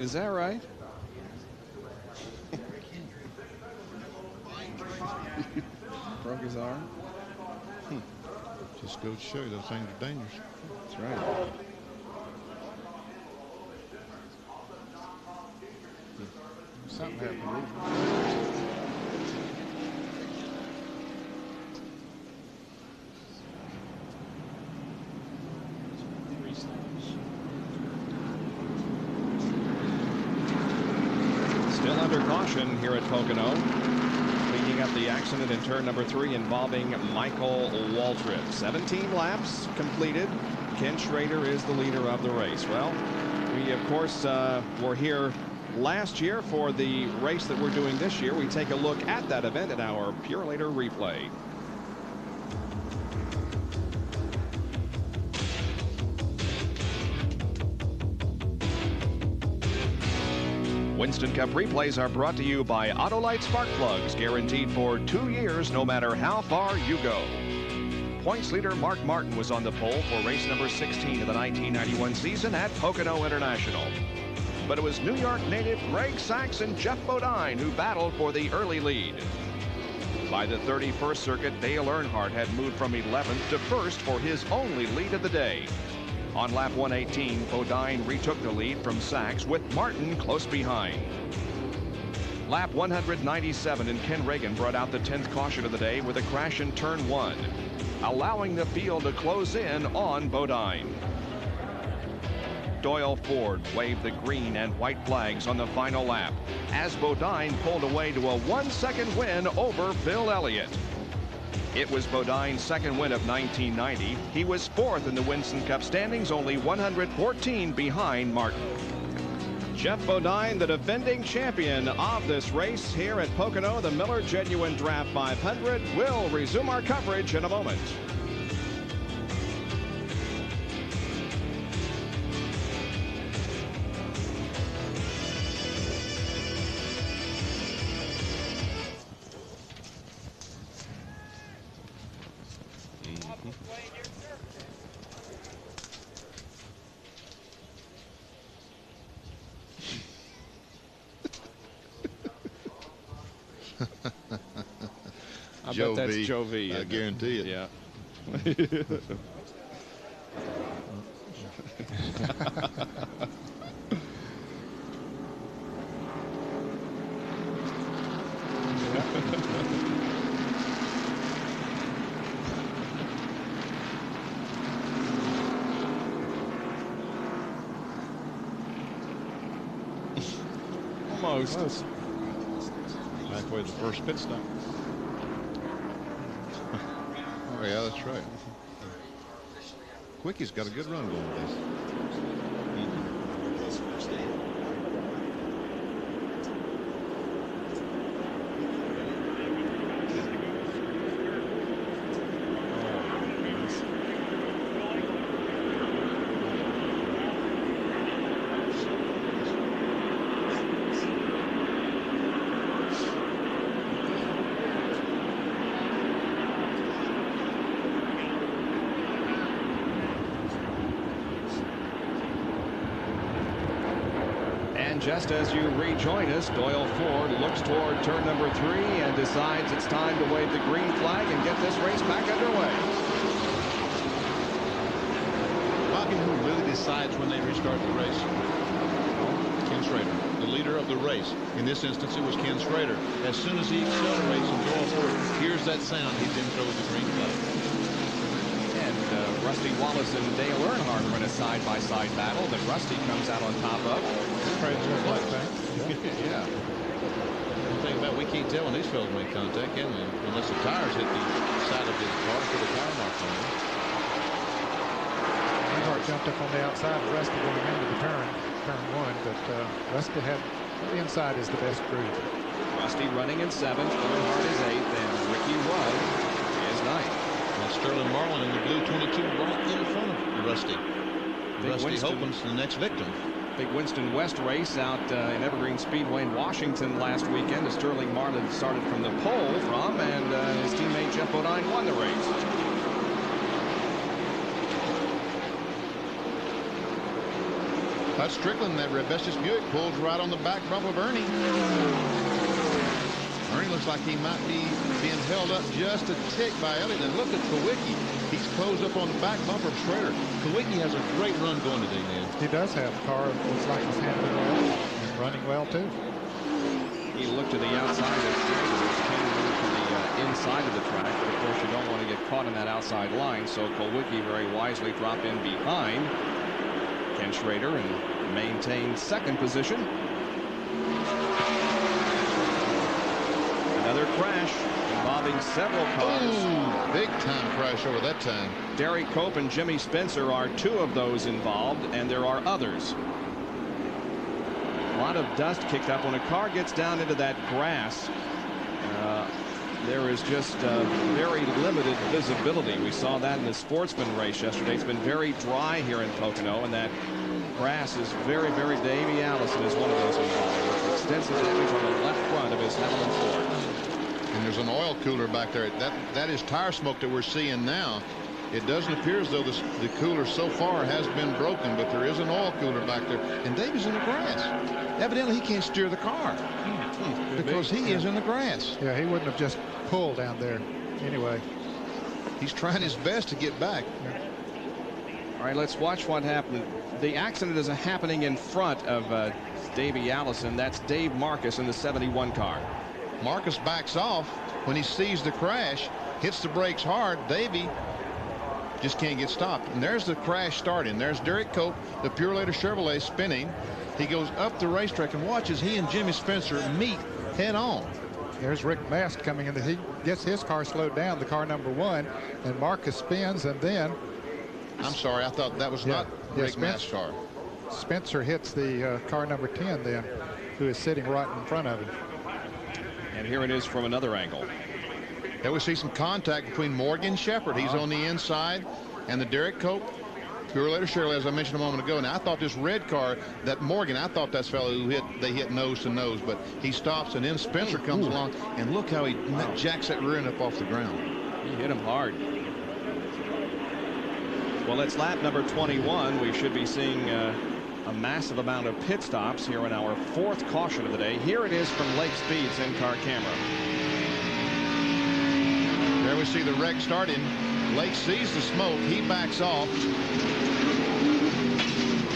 Is that right? Broke his arm. Just goes to show you those things are dangerous. That's right. Something happened. Still under caution here at Pocono. Cleaning up the accident in turn number 3 involving Michael Waltrip. 17 laps completed. Ken Schrader is the leader of the race. Well, we of course were here last year for the race that we're doing this year. We take a look at that event in our Pure Later replay. Winston Cup replays are brought to you by Autolite Spark Plugs, guaranteed for 2 years no matter how far you go. Points leader Mark Martin was on the pole for race number 16 of the 1991 season at Pocono International. But it was New York native Greg Sachs and Jeff Bodine who battled for the early lead. By the 31st circuit, Dale Earnhardt had moved from 11th to 1st for his only lead of the day. On lap 118, Bodine retook the lead from Sachs with Martin close behind. Lap 197 and Ken Reagan brought out the 10th caution of the day with a crash in turn 1, allowing the field to close in on Bodine. Doyle Ford waved the green and white flags on the final lap as Bodine pulled away to a 1-second win over Bill Elliott. It was Bodine's second win of 1990. He was 4th in the Winston Cup standings, only 114 behind Martin. Jeff Bodine, the defending champion of this race here at Pocono, the Miller Genuine Draft 500. We'll resume our coverage in a moment. I bet that's Joe V. I guarantee it. Yeah. Almost. Halfway the first pit stop. Oh, yeah, that's right. Quickie's got a good run going with this. Just as you rejoin us, Doyle Ford looks toward turn number 3 and decides it's time to wave the green flag and get this race back underway. Bobby, who really decides when they restart the race? Ken Schrader, the leader of the race. In this instance, it was Ken Schrader. As soon as he accelerates and Doyle Ford hears that sound, he then throws the green flag. Rusty Wallace and Dale Earnhardt run a side-by-side battle that Rusty comes out on top of. Yeah. The thing about, we can't tell when these fellas make contact, can we? Unless the tires hit the side of his car for the tire mark on him. Earnhardt jumped up on the outside of Rusty going into the turn 1, but Rusty had the inside is the best groove. Rusty running in 7th, Earnhardt is 8th, and Ricky Rudd is 9th. Sterling Marlin in the blue 22 right in front of Rusty. Rusty Winston, Hoban's the next victim. Big Winston West race out in Evergreen Speedway in Washington last weekend. As Sterling Marlin started from the pole from, and his teammate Jeff Bodine won the race. Bud Strickland, that Rebestis Buick, pulls right on the back bump of Ernie. Ernie looks like he might be being held up just a tick by Elliott. And look at Kowicki. He's closed up on the back bumper of Schrader. Kowicki has a great run going today, man. He does have a car. Looks like he's handling well and running well, too. He looked to the outside of Schrader, which came over to the inside of the track. But, of course, you don't want to get caught in that outside line. So Kowicki very wisely dropped in behind Ken Schrader and maintained second position. Another crash involving several cars. Ooh, big time crash over that time. Derek Cope and Jimmy Spencer are two of those involved, and there are others. A lot of dust kicked up when a car gets down into that grass. There is just very limited visibility. We saw that in the Sportsman race yesterday. It's been very dry here in Pocono, and that grass is very, very. Davey Allison is one of those involved with extensive damage on the left front of his Helen Ford. And there's an oil cooler back there. That is tire smoke that we're seeing now. It doesn't appear as though the cooler so far has been broken, but there is an oil cooler back there. And Davey's in the grass. Evidently, he can't steer the car because he is in the grass. Yeah, he wouldn't have just pulled down there anyway. He's trying his best to get back. Yeah. All right, let's watch what happened. The accident is happening in front of Davey Allison. That's Dave Marcus in the 71 car. Marcus backs off when he sees the crash, hits the brakes hard. Davey just can't get stopped. And there's the crash starting. There's Derek Cope, the Purelator Chevrolet, spinning. He goes up the racetrack and watches he and Jimmy Spencer meet head on. There's Rick Mast coming in. He gets his car slowed down, the car number 1, and Marcus spins, and then... I'm sorry, I thought that was not Rick Mast's car. Spencer hits the car number 10 then, who is sitting right in front of him. And here it is from another angle. There we see some contact between Morgan and Shepard. He's on the inside, and the Derek Cope Purelator Chevrolet, as I mentioned a moment ago. Now I thought this red car, that Morgan, I thought that's fellow who they hit nose to nose, but he stops, and then Spencer comes along, and look how he jacks that rear end up off the ground. He hit him hard. Well, it's lap number 21. We should be seeing a massive amount of pit stops here in our 4th caution of the day. Here it is from Lake Speed's in-car camera. There we see the wreck starting. Lake sees the smoke. He backs off.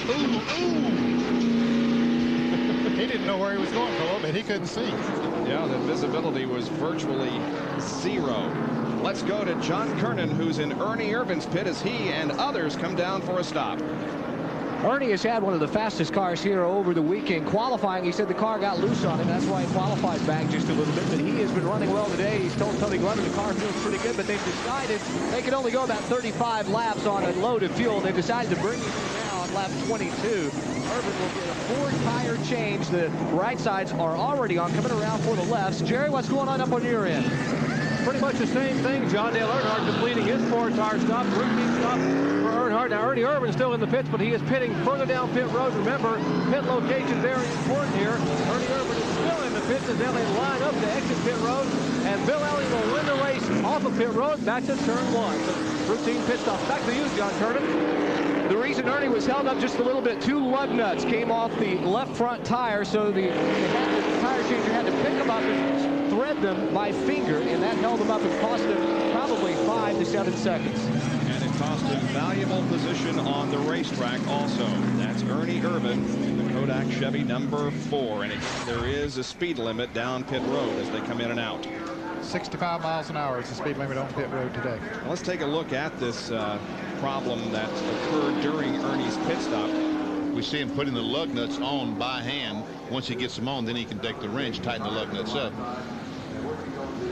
Ooh, ooh. He didn't know where he was going for a little bit. He couldn't see. Yeah, the visibility was virtually zero. Let's go to John Kernan, who's in Ernie Irvin's pit as he and others come down for a stop. Ernie has had one of the fastest cars here over the weekend. Qualifying, he said the car got loose on him. That's why he qualified back just a little bit. But he has been running well today. He's told Tony Glover the car feels pretty good, but they've decided they can only go about 35 laps on a load of fuel. They've decided to bring him down on lap 22. Irvin will get a 4-tire change. The right sides are already on, coming around for the lefts. Jerry, what's going on up on your end? Pretty much the same thing. John Dale Earnhardt completing his 4-tire stop, routine stop for Earnhardt. Now Ernie Irvin's still in the pits, but he is pitting further down pit road. Remember, pit location very important here. Ernie Irvin is still in the pits as they line up to exit pit road, and Bill Elliott will win the race off of pit road back to turn 1. So, routine pit stop. Back to you, John Kernan. The reason Ernie was held up just a little bit, 2 lug nuts came off the left front tire, so the tire changer had to pick them up and thread them by finger, and that held them up and cost him probably 5 to 7 seconds. And it cost him valuable position on the racetrack also. That's Ernie Irvin in the Kodak Chevy number 4. And there is a speed limit down pit road as they come in and out. 65 miles an hour is the speed limit on pit road today. Well, let's take a look at this problem that occurred during Ernie's pit stop. We see him putting the lug nuts on by hand. Once he gets them on, then he can take the wrench, tighten the lug nuts up.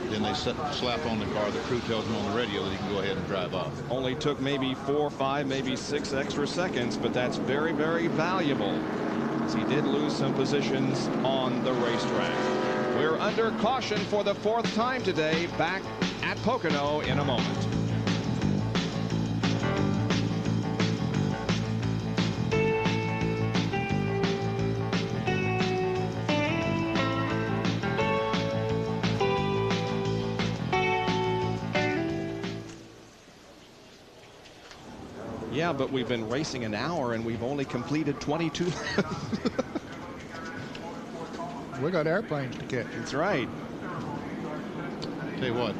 Then they slap on the car. The crew tells him on the radio that he can go ahead and drive off. Only took maybe 4, 5, maybe 6 extra seconds, but that's very, very valuable, as he did lose some positions on the racetrack. We're under caution for the 4th time today, back at Pocono in a moment. Yeah, but we've been racing an hour and we've only completed 22. We got airplanes to catch. That's right. Tell you what.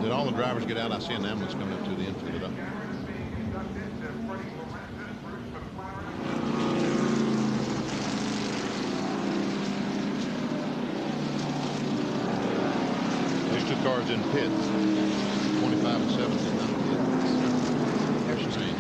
Did all the drivers get out? I see an ambulance coming up to the infield. There's 2 cars in pits, 25 and 17. There's some change.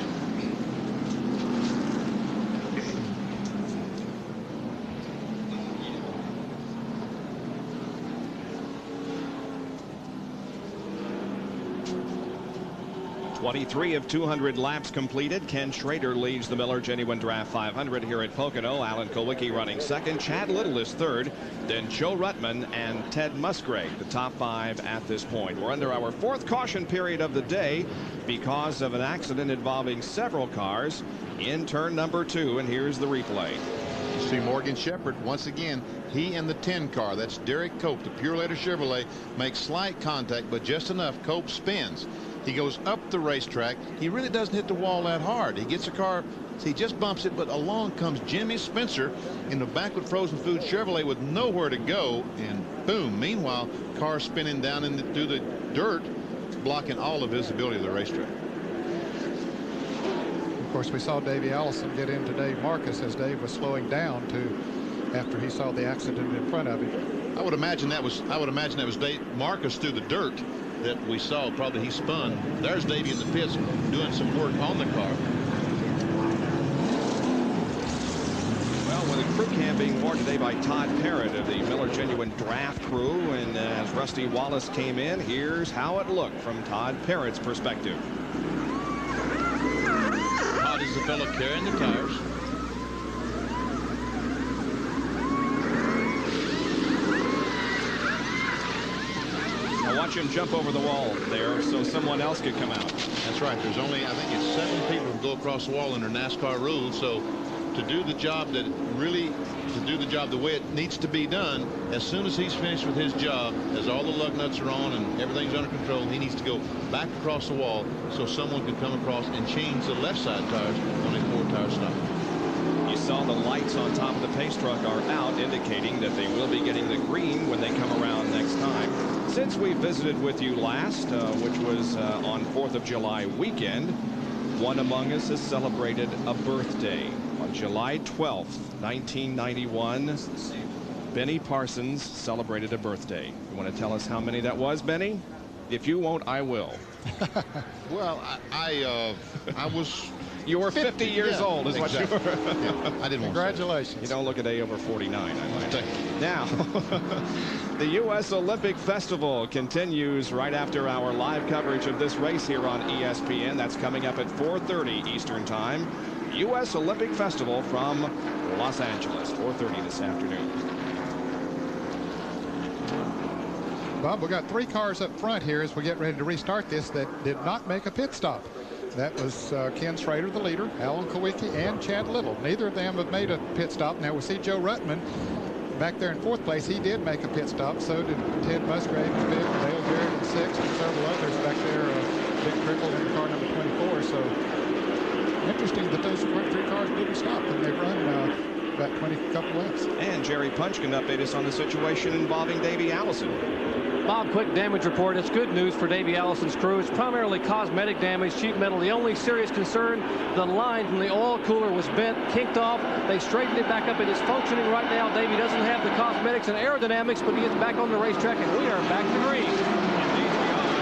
Three of 200 laps completed. Ken Schrader leads the Miller Genuine Draft 500 here at Pocono. Alan Kulwicki running second. Chad Little is third. Then Joe Ruttman and Ted Musgrave, the top 5 at this point. We're under our 4th caution period of the day because of an accident involving several cars in turn number 2. And here's the replay. You see Morgan Shepherd once again. He and the 10 car, that's Derek Cope, the Pure Leather Chevrolet, make slight contact, but just enough. Cope spins. He goes up the racetrack. He really doesn't hit the wall that hard. He gets a car, he just bumps it, but along comes Jimmy Spencer in the backward frozen food Chevrolet with nowhere to go, and boom. Meanwhile, car spinning down through the dirt, blocking all the visibility of the racetrack. Of course, we saw Davey Allison get into Dave Marcus as Dave was slowing down after he saw the accident in front of him. I would imagine that was Dave Marcus through the dirt that we saw. Probably he spun. There's Davey in the pits doing some work on the car. Well, with a crew cam being worn today by Todd Parrott of the Miller Genuine Draft crew, and as Rusty Wallace came in, here's how it looked from Todd Parrott's perspective. Todd is the fellow carrying the tires. Watch him jump over the wall there so someone else could come out. That's right. There's only, I think it's 7 people who go across the wall under NASCAR rules. So to do the job the way it needs to be done, as soon as he's finished with his job, as all the lug nuts are on and everything's under control, he needs to go back across the wall so someone can come across and change the left side tires on a 4-tire stop. You saw the lights on top of the pace truck are out, indicating that they will be getting the green when they come around next time. Since we visited with you last, which was on 4th of July weekend, one among us has celebrated a birthday. On July 12th, 1991, Benny Parsons celebrated a birthday. You want to tell us how many that was, Benny? If you won't, I will. Well, I was... You were 50 years old is what you were. Yeah, I didn't. Congratulations. You don't look a day over 49, I might. Now, the U.S. Olympic Festival continues right after our live coverage of this race here on ESPN. That's coming up at 4:30 Eastern Time. U.S. Olympic Festival from Los Angeles, 4:30 this afternoon. Bob, we got 3 cars up front here as we get ready to restart this that did not make a pit stop. That was Ken Schrader, the leader, Alan Kulwicki, and Chad Little. Neither of them have made a pit stop. Now we see Joe Ruttman back there in 4th place. He did make a pit stop. So did Ted Musgrave in 5th, Dale Jarrett in 6th, and several others back there. Dick Trickle in car number 24. So interesting that those 3 cars didn't stop, and they've run about 20 couple laps. And Jerry Punch can update us on the situation involving Davey Allison. Bob, quick damage report. It's good news for Davey Allison's crew. It's primarily cosmetic damage, sheet metal. The only serious concern, the line from the oil cooler was bent, kinked off. They straightened it back up. It is functioning right now. Davey doesn't have the cosmetics and aerodynamics, but he is back on the racetrack, and we are back to green. Indeed we are.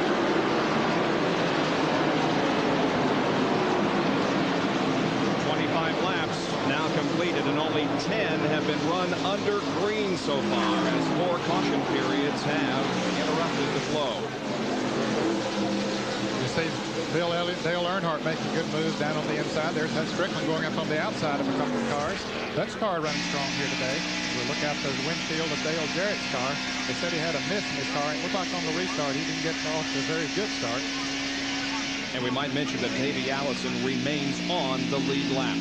25 laps now completed, and only 10 have been run under green so far, as 4 caution periods have interrupted the flow. You see Bill Elliott, Dale Earnhardt making good moves down on the inside. There's Hud Strickland going up on the outside of a couple of cars. Dutch car running strong here today. We're look out the windshield of Dale Jarrett's car. They said he had a miss in his car. It looked like on the restart he didn't get off to a very good start. And we might mention that Davey Allison remains on the lead lap.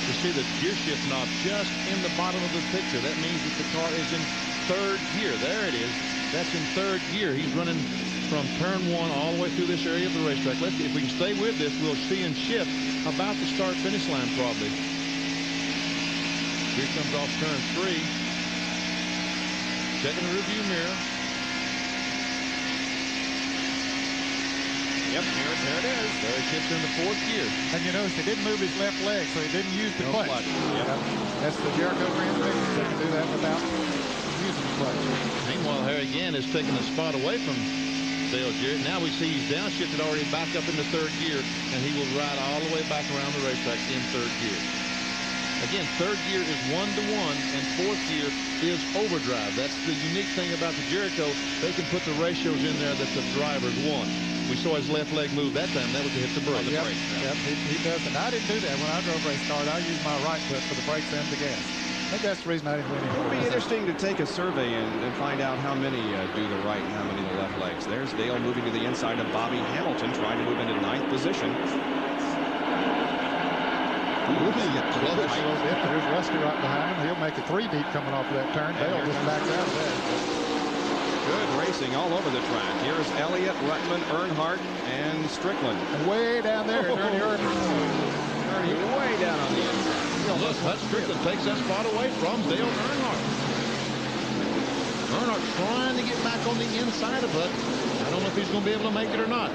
You see the gear shift knob just in the bottom of the picture. That means that the car is in third gear. There it is. That's in third gear. He's running from turn 1 all the way through this area of the racetrack. Let's see if we can stay with this. We'll see him shift about the start-finish line probably. Here comes off turn 3. Checking the review mirror. Yep, there it is. There he shifts into fourth gear. And you notice he didn't move his left leg, so he didn't use the clutch. Yep. That's the Jericho transmission. They can do that without using the clutch. Meanwhile, Harry again is taking a spot away from Dale Jarrett. Now we see he's downshifted already back up into third gear, and he will ride all the way back around the racetrack in third gear. Again, third gear is 1-to-1, and fourth gear is overdrive. That's the unique thing about the Jericho. They can put the ratios in there that the drivers want. We saw his left leg move that time. That was to hit the brake. Yep, he does. And I didn't do that when I drove race cars. I used my right foot for the brakes and the gas. I think that's the reason I didn't win any. It'll be interesting to take a survey and find out how many do the right and how many the left legs. There's Dale moving to the inside of Bobby Hamilton, trying to move into 9th position. Close. There's Rusty right behind him. He'll make a 3 deep coming off of that turn. Dale just backed out of that. Good racing all over the track. Here's Elliott, Rutman, Earnhardt, and Strickland. And way down there is Ernie Irvin. Ernie way down on the inside. Look, Hut Strickland takes that spot away from Dale Earnhardt. Earnhardt trying to get back on the inside of Hut. I don't know if he's going to be able to make it or not.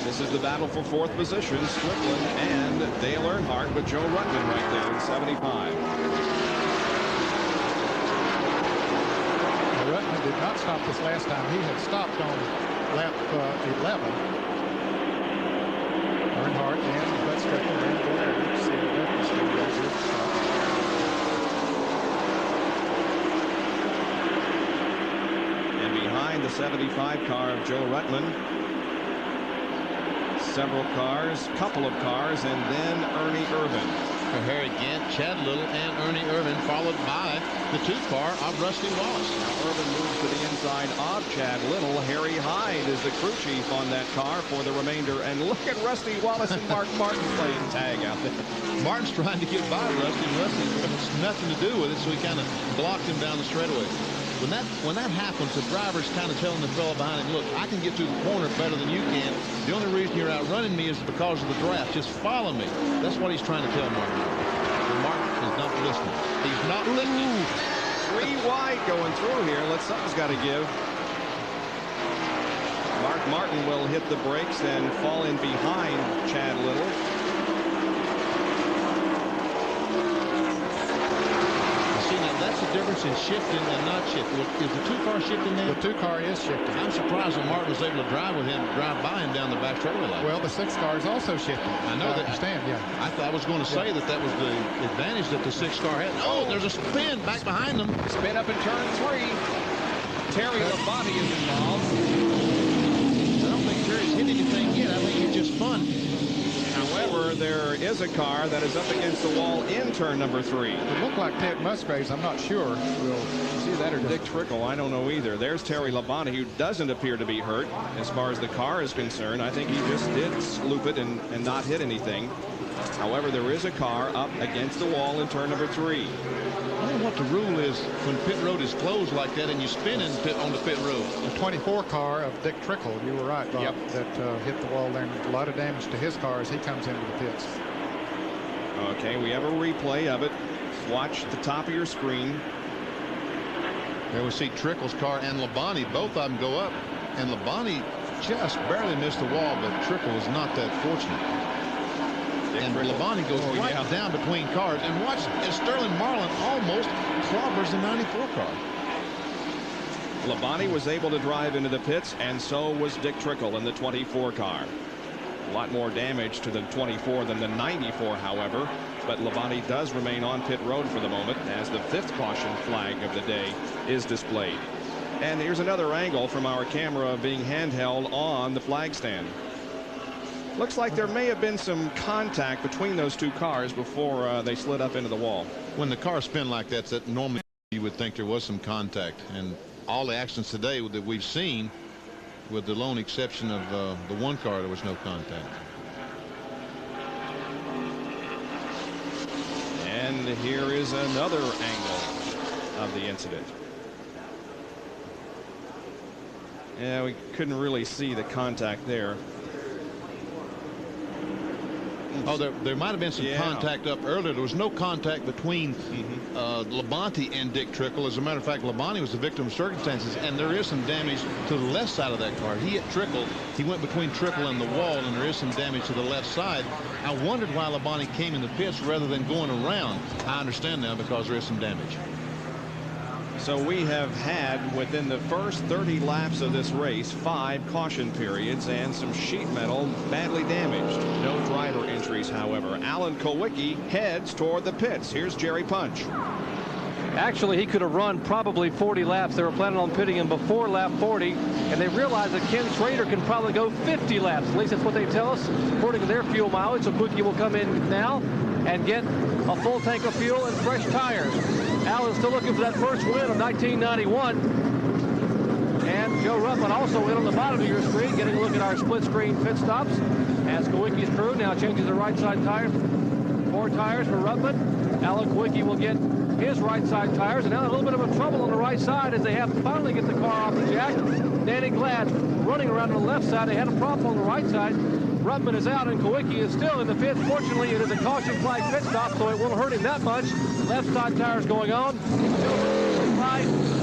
This is the battle for 4th position. Strickland and Dale Earnhardt with Joe Rutman right there in 75. Rutman did not stop this last time. He had stopped on lap 11. Earnhardt and Bud Strickland ran there. You see the Rutman still right here. And behind the 75 car of Joe Rutman, several cars, couple of cars, and then Ernie Irvin. Harry Gant, Chad Little, and Ernie Irvin, followed by the 2-car of Rusty Wallace. Now Irvin moves to the inside of Chad Little. Harry Hyde is the crew chief on that car for the remainder. And look at Rusty Wallace and Mark Martin playing tag out there. Martin's trying to get by Rusty, and Rusty has nothing to do with it, so he kind of blocked him down the straightaway. When that happens, the driver's kind of telling the fellow behind him, look, I can get through the corner better than you can. The only reason you're outrunning me is because of the draft. Just follow me. That's what he's trying to tell Martin. And Martin is not listening. He's not listening. 3 wide going through here. Something's got to give. Mark Martin will hit the brakes and fall in behind Chad Little. That's the difference in shifting and not shifting. Is the 2-car shifting now? The 2-car is shifting. I'm surprised that Martin was able to drive by him down the back straightaway line. Well, the 6-car is also shifting. I know that. I understand, yeah. I was going to say that was the advantage that the 6-car had. Oh, there's a spin back behind them. Spin up in turn 3. Terry Labonte is involved. I don't think Terry's hit anything yet. I think it's just fun. However, there is a car that is up against the wall in turn number 3. It looked like Ted Musgraves. I'm not sure. We'll see that or Dick Trickle. I don't know either. There's Terry Labonte, who doesn't appear to be hurt as far as the car is concerned. I think he just did sloop it and not hit anything. However, there is a car up against the wall in turn number 3. I don't know what the rule is when pit road is closed like that and you spin on the pit road. The 24 car of Dick Trickle, you were right, Bob, that hit the wall there. And a lot of damage to his car as he comes into the pits. Okay, we have a replay of it. Watch the top of your screen. There we see Trickle's car and Labonte, both of them go up. And Labonte just barely missed the wall, but Trickle was not that fortunate. And Labonte goes down between cars. And watch as Sterling Marlin almost clobbers the 94 car. Labonte was able to drive into the pits, and so was Dick Trickle in the 24 car. A lot more damage to the 24 than the 94, however. But Labonte does remain on pit road for the moment as the 5th caution flag of the day is displayed. And here's another angle from our camera being handheld on the flag stand. Looks like there may have been some contact between those 2 cars before they slid up into the wall. when the cars spin like that normally you would think there was some contact, and all the accidents today that we've seen, with the lone exception of the one car, there was no contact. And here is another angle of the incident. Yeah, we couldn't really see the contact there. Oh, there might have been some contact up earlier. There was no contact between Labonte and Dick Trickle. As a matter of fact, Labonte was the victim of circumstances, and there is some damage to the left side of that car. He hit Trickle. He went between Trickle and the wall, and there is some damage to the left side. I wondered why Labonte came in the pits rather than going around. I understand now, because there is some damage. So we have had, within the first 30 laps of this race, 5 caution periods and some sheet metal badly damaged. No driver injuries, however. Alan Kulwicki heads toward the pits. Here's Jerry Punch. Actually, he could have run probably 40 laps. They were planning on pitting him before lap 40, and they realized that Ken Schrader can probably go 50 laps. At least that's what they tell us, according to their fuel mileage. So Kulwicki will come in now and get a full tank of fuel and fresh tires. Alan's still looking for that first win of 1991. And Joe Ruttman also in on the bottom of your screen, getting a look at our split screen pit stops as Kulwicki's crew now changes the right side tires. 4 tires for Ruttman. Alan Kulwicki will get his right side tires, and now a little bit of a trouble on the right side as they have to finally get the car off the jack. Danny Glad running around on the left side. They had a problem on the right side. Ruttman is out, and Kulwicki is still in the pits. Fortunately, it is a caution flag pit stop, so it won't hurt him that much. Left side tires going on.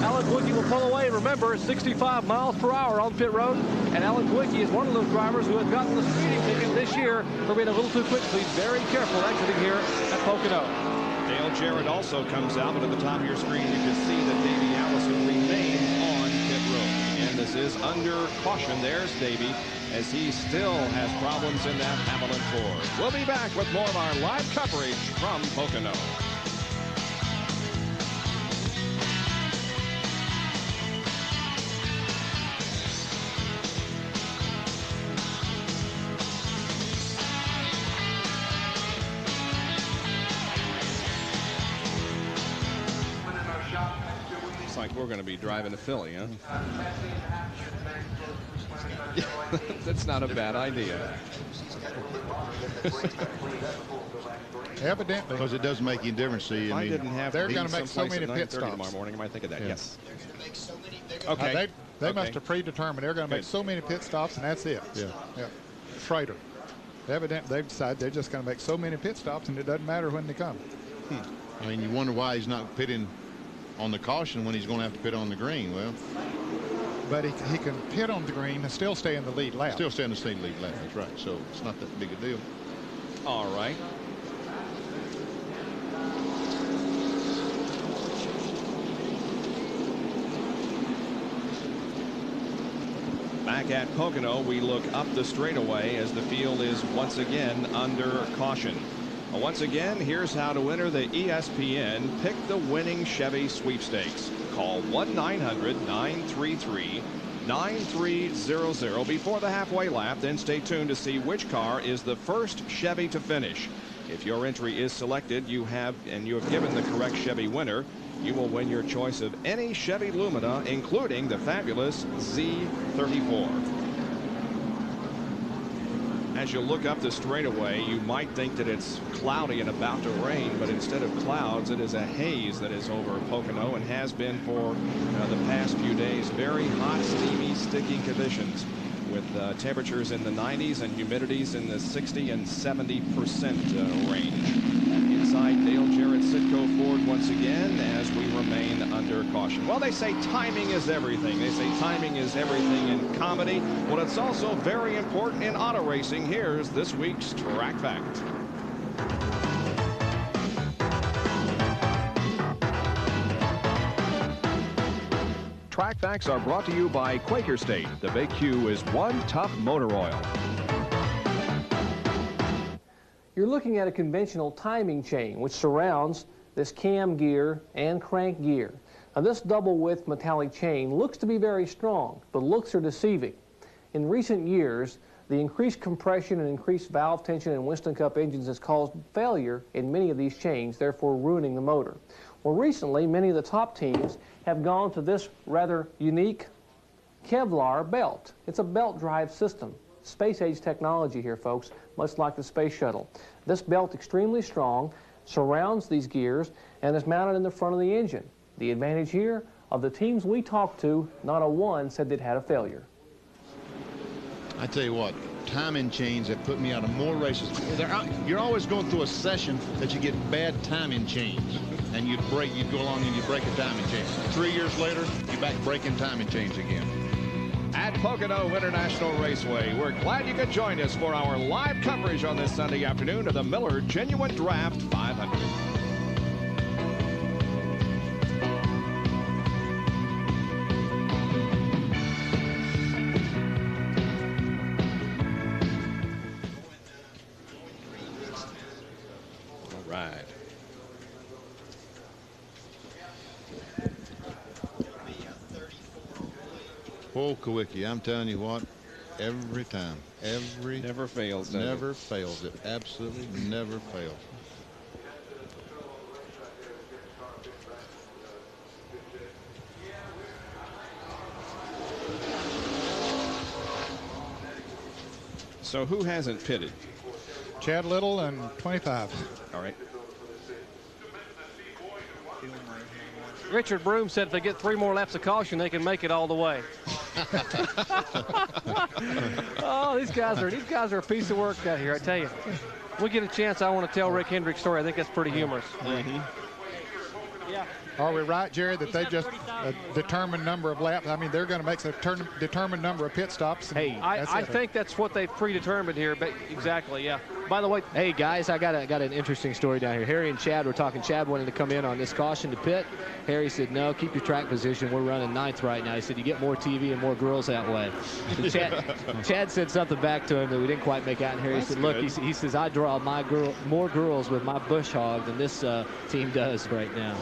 Alan Kulwicki will pull away. Remember, 65 miles per hour on pit road, and Alan Kulwicki is one of those drivers who has gotten the speeding ticket this year for being a little too quick. So he's very careful exiting here at Pocono. Dale Jarrett also comes out, but at the top of your screen you can see that Davey Allison remains on pit road. And this is under caution. There's Davey, as he still has problems in that Havoline Ford. We'll be back with more of our live coverage from Pocono. Like we're going to be driving to Philly, huh? That's not a bad idea. Evidently, because it does make any difference. See, I mean, didn't have they're going to make so many pit stops tomorrow morning. I might think of that. Yeah. Yes. Okay. They must have predetermined they're going to make so many pit stops, and that's it. Yeah. Schrader. Evidently, they've decided they're just going to make so many pit stops, and it doesn't matter when they come. I mean, you wonder why he's not pitting on the caution when he's going to have to pit on the green. Well, but he can pit on the green and still stay in the lead lap. Still stay in the same lead lap. That's right. So it's not that big a deal. All right. Back at Pocono, we look up the straightaway as the field is once again under caution. Once again, here's how to enter the ESPN Pick the Winning Chevy Sweepstakes. Call 1-900-933-9300 before the halfway lap, then stay tuned to see which car is the first Chevy to finish. If your entry is selected, you have given the correct Chevy winner, you will win your choice of any Chevy Lumina, including the fabulous Z34. As you look up the straightaway, you might think that it's cloudy and about to rain, but instead of clouds, it is a haze that is over Pocono and has been for the past few days. Very hot, steamy, sticky conditions with temperatures in the 90s and humidities in the 60 and 70% range. Inside Dale Jarrett Sitco Ford once again as we remain under caution. Well, they say timing is everything. They say timing is everything in comedy. Well, it's also very important in auto racing. Here's this week's Track Fact. Track Facts are brought to you by Quaker State. The Big Q is one tough motor oil. You're looking at a conventional timing chain which surrounds this cam gear and crank gear. Now, this double width metallic chain looks to be very strong, but looks are deceiving. In recent years, The increased compression and increased valve tension in Winston Cup engines has caused failure in many of these chains, therefore ruining the motor. Well, recently, many of the top teams have gone to this rather unique Kevlar belt. It's a belt drive system. Space-age technology here, folks, much like the space shuttle. This belt, extremely strong, surrounds these gears and is mounted in the front of the engine. The advantage here, of the teams we talked to, not a one said they'd had a failure. I tell you what, timing chains have put me out of more races. You're always going through a session that you get bad timing chains, and you go along and you break a timing chain. 3 years later, you're back breaking timing chains again. At Pocono International Raceway, we're glad you could join us for our live coverage on this Sunday afternoon of the Miller Genuine Draft 500. Oh, Kawicki, I'm telling you what, every time, never fails. Never fails. It absolutely never fails. So who hasn't pitted? Chad Little and 25. All right. Richard Broom said if they get 3 more laps of caution, they can make it all the way. Oh, these guys are a piece of work out here, I tell you. We get a chance, I want to tell Rick Hendrick's story. I think that's pretty humorous. Mm-hmm. Yeah. Are we right, Jerry, that they just a determined number of laps? I mean, they're going to make a determined number of pit stops. Hey, I think that's what they've predetermined here. But exactly, yeah. By the way, hey guys, I got an interesting story down here. Harry and Chad were talking. Chad wanted to come in on this caution to pit. Harry said, "No, keep your track position. We're running 9th right now." He said, "You get more TV and more girls that way." Chad said something back to him that we didn't quite make out. And Harry said, "Look," he says, "I draw more girls with my bush hog than this team does right now."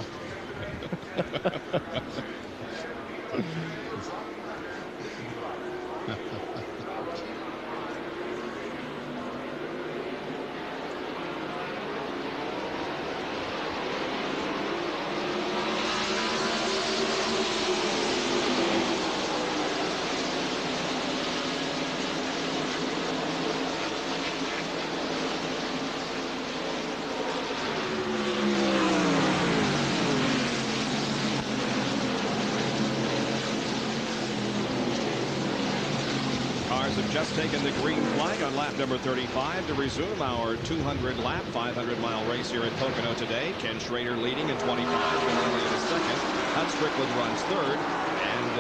Just taken the green flag on lap number 35 to resume our 200-lap, 500-mile race here at Pocono today. Ken Schrader leading in 25, Bill Elliott is second. Hut Strickland runs third, and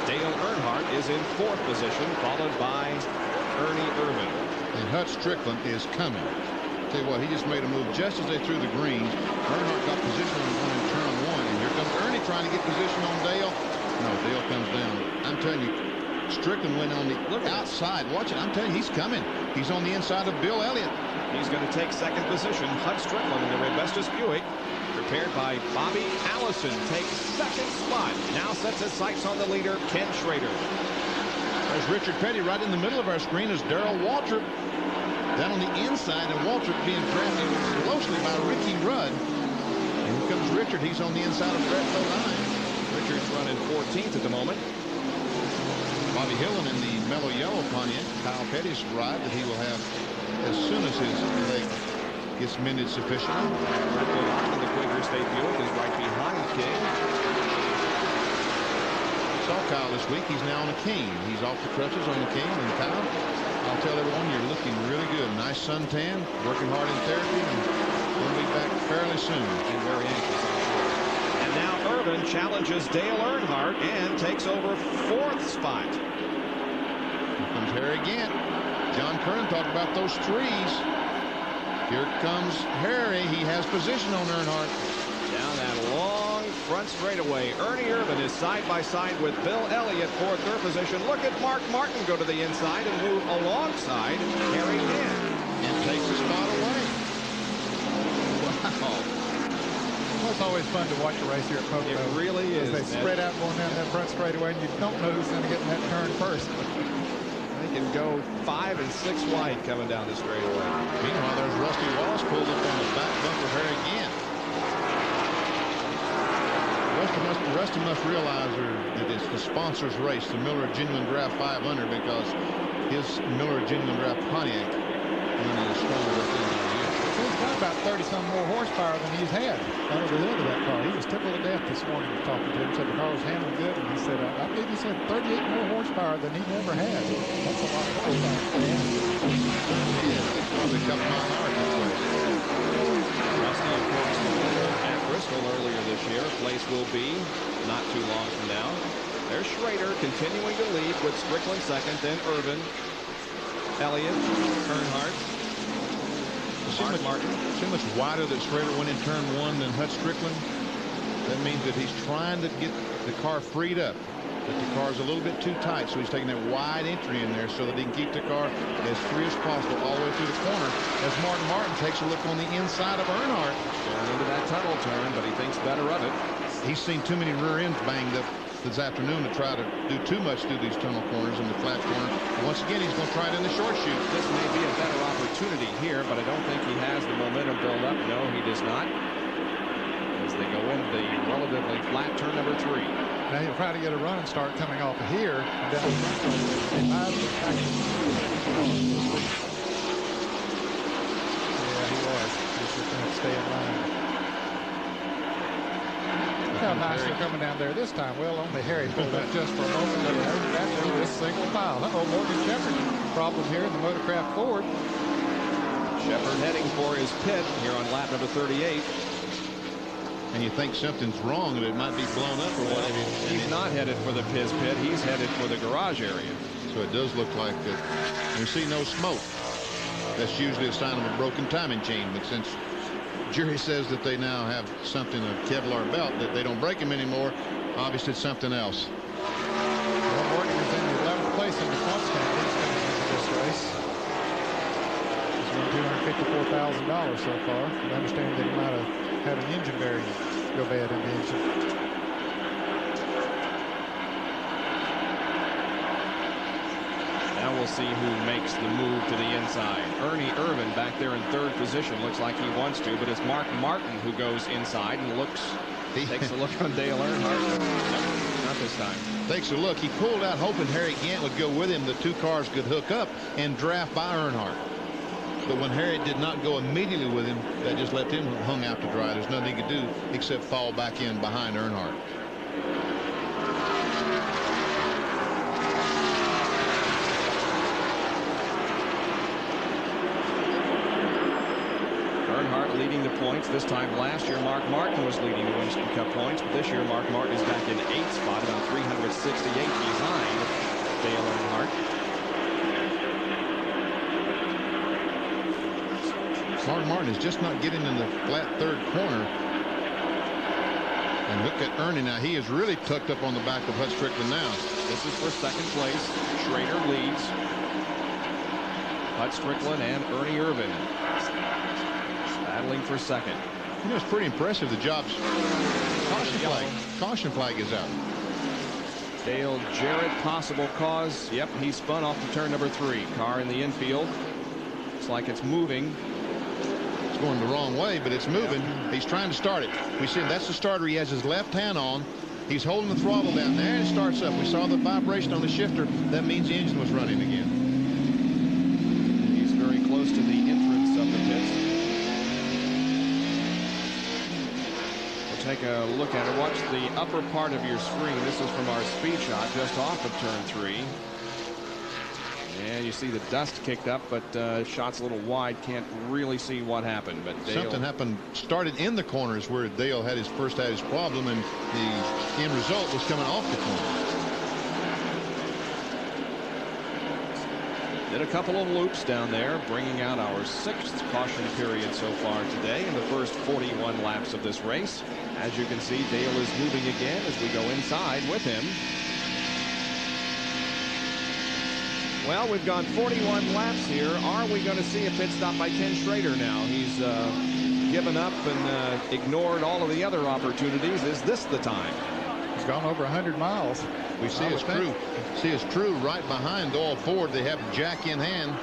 Dale Earnhardt is in 4th position, followed by Ernie Irvan. And Hut Strickland is coming. Tell you what, he just made a move just as they threw the greens. Earnhardt got position on turn 1, and here comes Ernie trying to get position on Dale. No, Dale comes down. I'm telling you, Strickland went on the outside. Watch it. I'm telling you, he's coming. He's on the inside of Bill Elliott. He's going to take 2nd position. Hut Strickland in the Rebestos Buick, prepared by Bobby Allison, takes 2nd spot. Now sets his sights on the leader, Ken Schrader. There's Richard Petty right in the middle of our screen is Darrell Waltrip down on the inside, and Waltrip being drafted closely by Ricky Rudd. And here comes Richard. He's on the inside of Brett Bodine. Richard's running 14th at the moment. Bobby Hillin in the mellow yellow Pontiac. Kyle Petty's ride that he will have as soon as his leg gets mended sufficiently. The Quaker State Buick is right behind King. Saw Kyle this week. He's now on a cane. He's off the crutches on the cane. And Kyle, I'll tell everyone, you're looking really good. Nice suntan, working hard in therapy, and we'll be back fairly soon. And very anxious. And now Irvin challenges Dale Earnhardt and takes over 4th spot. Here comes Harry again. John Curran talked about those threes. Here comes Harry. He has position on Earnhardt. Down that long front straightaway. Ernie Irvin is side by side with Bill Elliott for 3rd position. Look at Mark Martin go to the inside and move alongside Harry Gant. And takes the spot away. Wow. Well, it's always fun to watch a race here at Pocono. It really is. They spread out going down that front straightaway, and you don't know who's going to get in that turn first. I think can go 5 and 6 wide coming down the straightaway. Meanwhile, there's Rusty Wallace pulled up on the back bumper here again. Rusty must realize that it's the sponsor's race, the Miller Genuine Draft 500, because his Miller Genuine Draft Pontiac running is stronger than the year. He's got about 30-some more horsepower than he's had under the hood of that car. He was tickled to death this morning talking to him. Said the car was handling good, and he said, I believe he said 38 more horsepower than he ever had. That's a lot of horsepower. Yeah, probably a couple mile an hour this place. Rusty, of course, at Bristol earlier this year. Place will be not too long from now. There's Schrader continuing to lead with Strickland second, then Irvin, Elliott, Earnhardt, Martin. See much wider that Schrader went in turn 1 than Hut Strickland. That means that he's trying to get the car freed up. But the car's a little bit too tight, so he's taking that wide entry in there so that he can keep the car as free as possible all the way through the corner. As Martin takes a look on the inside of Earnhardt. Going into that tunnel turn, but he thinks better of it. He's seen too many rear ends banged up this afternoon to try to do too much through these tunnel corners and the flat corner. And once again, he's going to try it in the short chute. This may be a better opportunity here, but I don't think he has the momentum build up. No, he does not. As they go into the relatively flat turn number 3. Now he'll try to get a running start coming off of here. And down yeah, he was. He's just going to stay in line. How nice they're coming down there this time. Well, only Harry pulled up just for a moment. But back there with single file. Morgan Shepherd. Problem here in the Motorcraft Ford. Shepherd heading for his pit here on lap number 38. And you think something's wrong, that it might be blown up or what? He's not headed for his pit. He's headed for the garage area. So it does look like that. We see no smoke. That's usually a sign of a broken timing chain. But since Jerry says that they now have something, a Kevlar belt, that they don't break them anymore, obviously it's something else. Well, Morgan is in the 11th place in the points count. He's coming into this race. He's won $254,000 so far. I understand that he might have had an engine bearing go bad in the engine. Now we'll see who makes the move to the inside. Ernie Irvin back there in 3rd position. Looks like he wants to, but it's Mark Martin who goes inside and takes a look on Dale Earnhardt. No, not this time. Takes a look. He pulled out hoping Harry Gant would go with him. The two cars could hook up and draft by Earnhardt. But when Harry did not go immediately with him, that just left him hung out to dry. There's nothing he could do except fall back in behind Earnhardt. Earnhardt leading the points. This time last year, Mark Martin was leading the Winston Cup points. But this year, Mark Martin is back in 8th spot, about 368 behind Dale Earnhardt. Mark Martin is just not getting in the flat 3rd corner. And look at Ernie now. He is really tucked up on the back of Hut Strickland now. This is for 2nd place. Schrader leads. Hut Strickland and Ernie Irvin battling for 2nd. You know, it's pretty impressive, the jobs. Caution flag is out. Dale Jarrett, possible cause. Yep, he spun off to turn number 3. Car in the infield. Looks like it's moving. It's going the wrong way, but it's moving. He's trying to start it. We see that's the starter. He has his left hand on. He's holding the throttle down there, and it starts up. We saw the vibration on the shifter. That means the engine was running again. He's very close to the entrance of the pits. We'll take a look at it. Watch the upper part of your screen. This is from our speed shot just off of turn 3. And you see the dust kicked up, but shot's a little wide. Can't really see what happened. But Dale, something happened. Started in the corners where Dale had his problem, and the end result was coming off the corner. Did a couple of loops down there, bringing out our 6th caution period so far today in the first 41 laps of this race. As you can see, Dale is moving again as we go inside with him. Well, we've gone 41 laps here. Are we going to see a pit stop by Ken Schrader now? He's given up and ignored all of the other opportunities. Is this the time? He's gone over 100 miles. We see his crew. See his crew right behind Doyle Ford. They have jack in hand.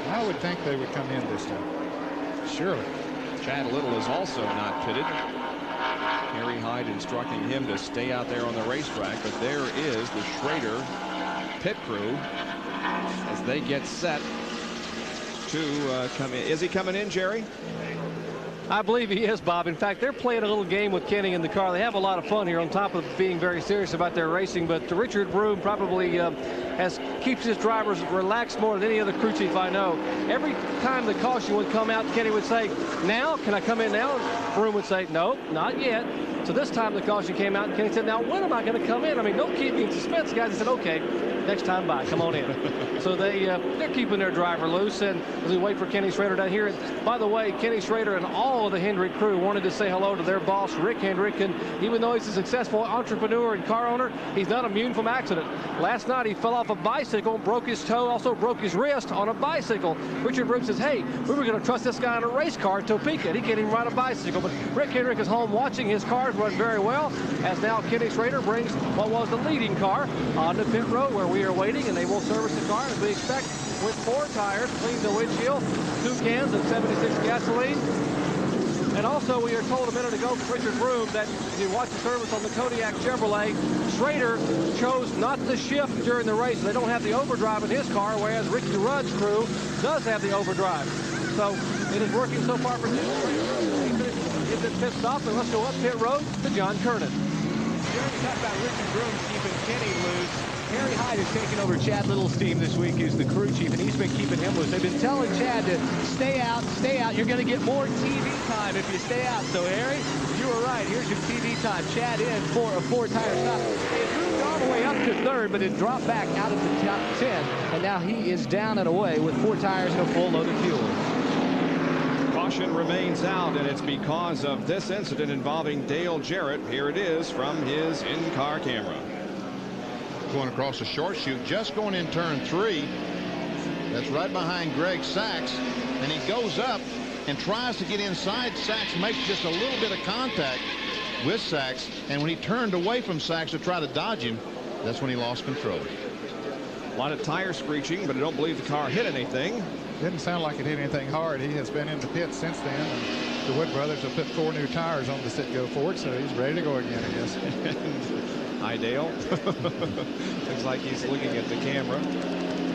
I would think they would come in this time. Surely. Chad Little is also not pitted. Harry Hyde instructing him to stay out there on the racetrack, but there is the Schrader pit crew as they get set to come in. Is he coming in, Jerry? I believe he is, Bob. In fact, they're playing a little game with Kenny in the car. They have a lot of fun here on top of being very serious about their racing. But Richard Broom probably keeps his drivers relaxed more than any other crew chief I know. Every time the caution would come out, Kenny would say, "Now, can I come in now?" And Broom would say, "No, not yet." So this time the caution came out, and Kenny said, "Now, when am I going to come in? I mean, don't keep me in suspense, guys." He said, "Okay, next time by, come on in." So they're keeping their driver loose, and as we wait for Kenny Schrader down here. And by the way, Kenny Schrader and all of the Hendrick crew wanted to say hello to their boss, Rick Hendrick, and even though he's a successful entrepreneur and car owner, he's not immune from accident. Last night he fell off a bicycle, broke his toe, also broke his wrist on a bicycle. Richard Broom says, "Hey, we were going to trust this guy in a race car in Topeka, and he can't even ride a bicycle." But Rick Hendrick is home watching his cars run very well, as now Kenny Schrader brings what was the leading car on the pit road where we are waiting, and they will service the car as we expect with 4 tires, clean the windshield, 2 cans of 76 gasoline. And also, we are told a minute ago from Richard Broom that if you watch the service on the Kodiak Chevrolet, Schrader chose not to shift during the race. They don't have the overdrive in his car, whereas Ricky Rudd's crew does have the overdrive. So it is working so far for Kenny Schrader. He's at pit stop, and let's go up pit road to John Kernan. Jerry talked about Richard Broom keeping Kenny loose. Harry Hyde has taken over Chad Little's team this week as the crew chief, and he's been keeping him loose. They've been telling Chad to stay out, stay out. You're going to get more TV time if you stay out. So, Harry, you were right. Here's your TV time. Chad in for a 4-tire stop. It moved all the way up to 3rd, but it dropped back out of the top 10, and now he is down and away with 4 tires and a full load of fuel. Caution remains out, and it's because of this incident involving Dale Jarrett. Here it is from his in-car camera. Going across a short chute, just going in turn 3. That's right behind Greg Sachs, and he goes up and tries to get inside. Sachs makes just a little bit of contact with Sachs, and when he turned away from Sachs to try to dodge him, that's when he lost control. A lot of tire screeching, but I don't believe the car hit anything. Didn't sound like it hit anything hard. He has been in the pit since then. And the Wood brothers have put 4 new tires on the sit-go Ford, so he's ready to go again, I guess. Hi, Dale. Looks like he's looking at the camera.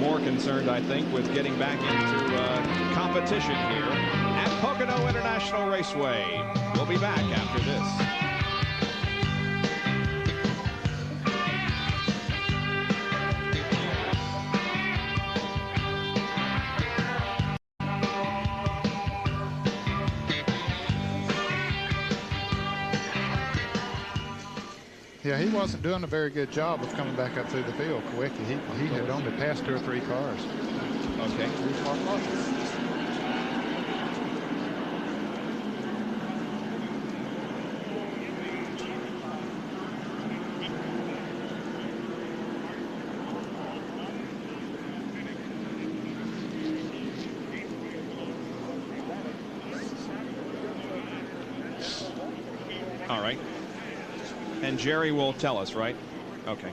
More concerned, I think, with getting back into competition here at Pocono International Raceway. We'll be back after this. Yeah, he wasn't doing a very good job of coming back up through the field quick. He had only passed 2 or 3 cars. Okay. All right. And Jerry will tell us, right? Okay. Okay.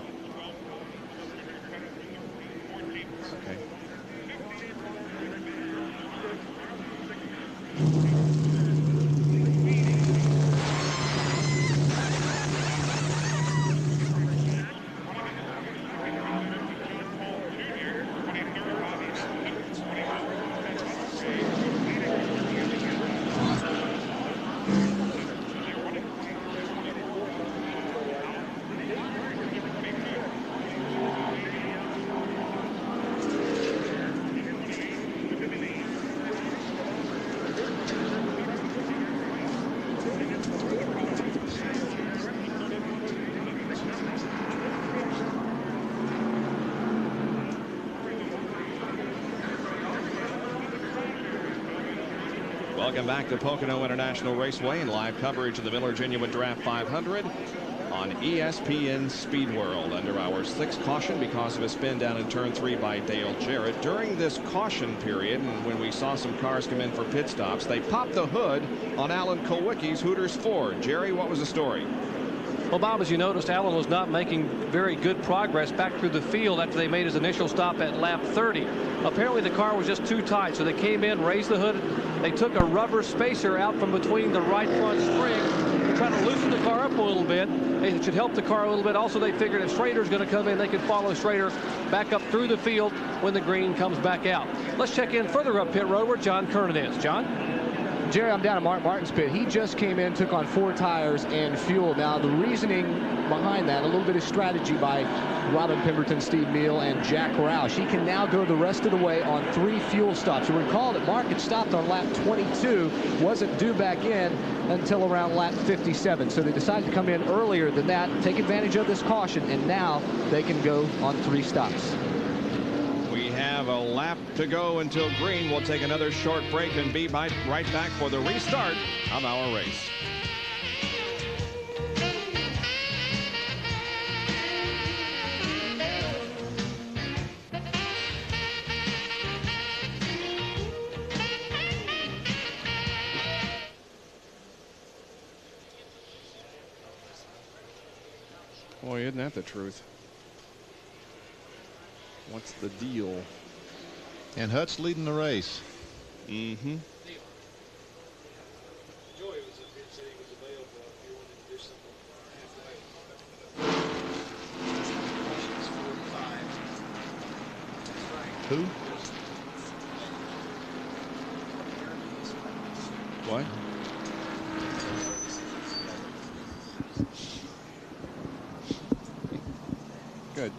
Welcome back to Pocono International Raceway and live coverage of the Miller Genuine Draft 500 on ESPN Speed World. Under our 6th caution because of a spin down in turn 3 by Dale Jarrett. During this caution period, and when we saw some cars come in for pit stops, they popped the hood on Alan Kulwicki's Hooters Ford. Jerry, what was the story? Well, Bob, as you noticed, Allen was not making very good progress back through the field after they made his initial stop at lap 30. Apparently the car was just too tight, so they came in, raised the hood. They took a rubber spacer out from between the right front spring to try to loosen the car up a little bit. It should help the car a little bit. Also, they figured if Schrader's going to come in, they could follow Schrader back up through the field when the green comes back out. Let's check in further up pit road where John Kernan is. John? Jerry, I'm down at Mark Martin's pit. He just came in, took on 4 tires and fuel. Now, the reasoning behind that, a little bit of strategy by Robin Pemberton, Steve Neal, and Jack Roush. He can now go the rest of the way on 3 fuel stops. You recall that Mark had stopped on lap 22, wasn't due back in until around lap 57. So they decided to come in earlier than that, take advantage of this caution, and now they can go on 3 stops. We have a lap to go until green. We'll take another short break and be right back for the restart of our race. Boy, isn't that the truth? What's the deal? And Hut's leading the race. Mm-hmm. Who? What? Good.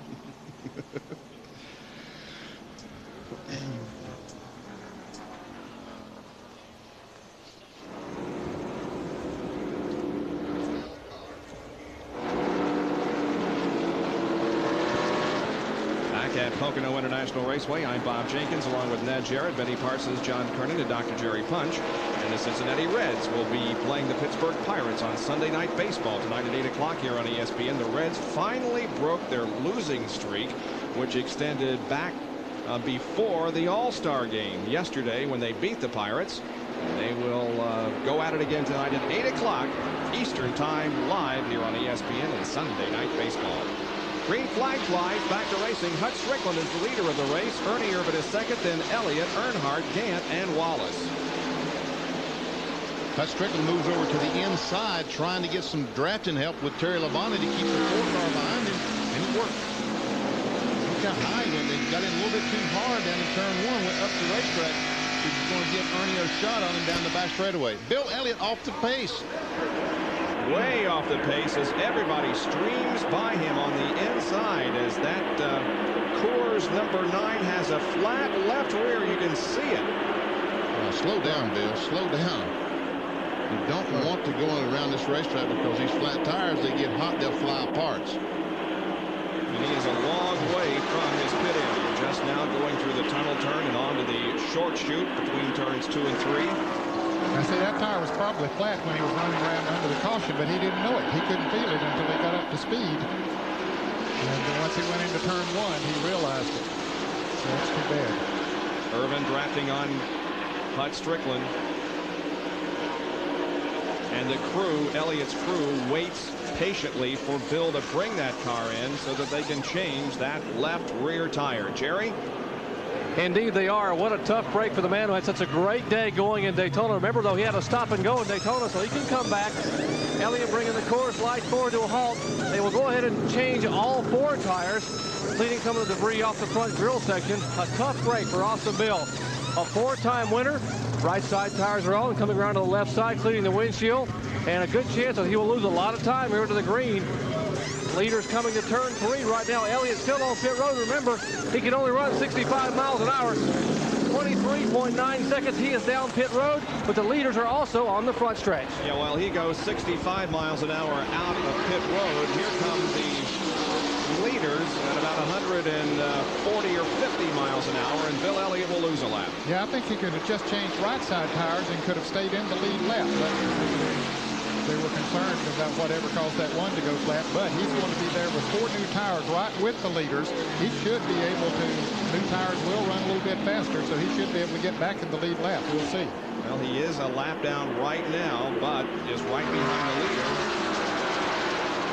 At Pocono International Raceway, I'm Bob Jenkins, along with Ned Jarrett, Benny Parsons, John Kernan, and Dr. Jerry Punch. And the Cincinnati Reds will be playing the Pittsburgh Pirates on Sunday Night Baseball tonight at 8 o'clock here on ESPN. The Reds finally broke their losing streak, which extended back before the All-Star game yesterday when they beat the Pirates. And they will go at it again tonight at 8 o'clock Eastern Time, live here on ESPN and Sunday Night Baseball. Green flag flies, back to racing. Hut Strickland is the leader of the race. Ernie Irvin is second, then Elliott, Earnhardt, Gant, and Wallace. Hut Strickland moves over to the inside, trying to get some drafting help with Terry Labonte to keep the 4-car behind him, and it worked. Look how high when they got in a little bit too hard down in turn 1, went up the racetrack. He's going to give Ernie a shot on him down the back straightaway. Bill Elliott off the pace. Way off the pace as everybody streams by him on the inside as that Coors number 9 has a flat left rear. You can see it. Slow down, Bill. Slow down. You don't want to go around this racetrack because these flat tires, they get hot, they'll fly apart. And he is a long way from his pit area. Just now going through the tunnel turn and onto the short chute between turns 2 and 3. I say that tire was probably flat when he was running around under the caution, but he didn't know it. He couldn't feel it until he got up to speed. And once he went into turn 1, he realized it. So that's too bad. Irvin drafting on Hut Strickland. And the crew, Elliott's crew, waits patiently for Bill to bring that car in so that they can change that left rear tire. Jerry? Indeed they are. What a tough break for the man who had such a great day going in Daytona. Remember, though, he had to stop and go in Daytona, so he can come back. Elliott bringing the Coors Light forward to a halt. They will go ahead and change all 4 tires, cleaning some of the debris off the front grill section. A tough break for Austin Bill. A 4-time winner. Right side tires are on, coming around to the left side, cleaning the windshield. And a good chance that he will lose a lot of time here to the green. Leaders coming to turn 3 right now. Elliott still on pit road. Remember, he can only run 65 miles an hour. 23.9 seconds. He is down pit road, but the leaders are also on the front stretch. Yeah, well, he goes 65 miles an hour out of pit road. Here come the leaders at about 140 or 50 miles an hour, and Bill Elliott will lose a lap. Yeah, I think he could have just changed right side tires and could have stayed in the lead lap. But they were concerned about whatever caused that one to go flat, but he's going to be there with 4 new tires right with the leaders. He should be able to, new tires will run a little bit faster, so he should be able to get back in the lead lap. We'll see. Well, he is a lap down right now, but is right behind the leader.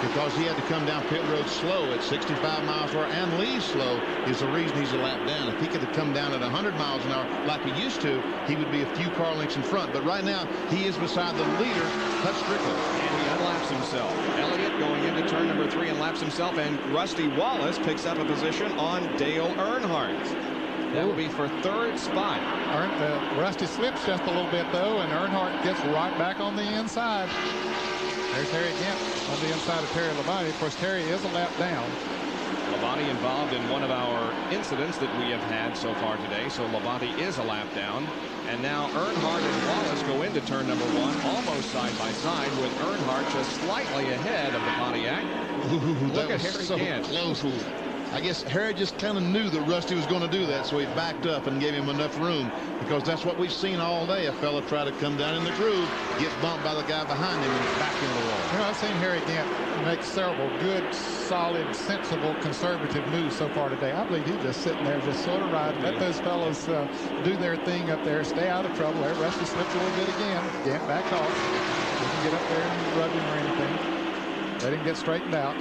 because he had to come down pit road slow at 65 miles per hour and leave slow is the reason he's a lap down. If he could have come down at 100 miles an hour like he used to, he would be a few car lengths in front. But right now, he is beside the leader, Hut Strickland. And he unlaps himself. Elliott going into turn number 3 and laps himself, and Rusty Wallace picks up a position on Dale Earnhardt. That will be for 3rd spot. Rusty slips just a little bit, though, and Earnhardt gets right back on the inside. There's Terry Gant on the inside of Terry Labonte. Of course, Terry is a lap down. Labonte involved in one of our incidents that we have had so far today, so Labonte is a lap down. And now Earnhardt and Wallace go into turn number 1, almost side by side, with Earnhardt just slightly ahead of the Pontiac. Look at Harry Gant. Close. I guess Harry just kind of knew that Rusty was going to do that, so he backed up and gave him enough room, because that's what we've seen all day. A fella try to come down in the groove, get bumped by the guy behind him, and back into the wall. You know, I've seen Harry Gant make several good, solid, sensible, conservative moves so far today. I believe he's just sitting there, just sort of riding. Let those fellows do their thing up there, stay out of trouble. There, Rusty slipped a little bit again. Gant backed off. Didn't get up there and rub him or anything. Let him get straightened out.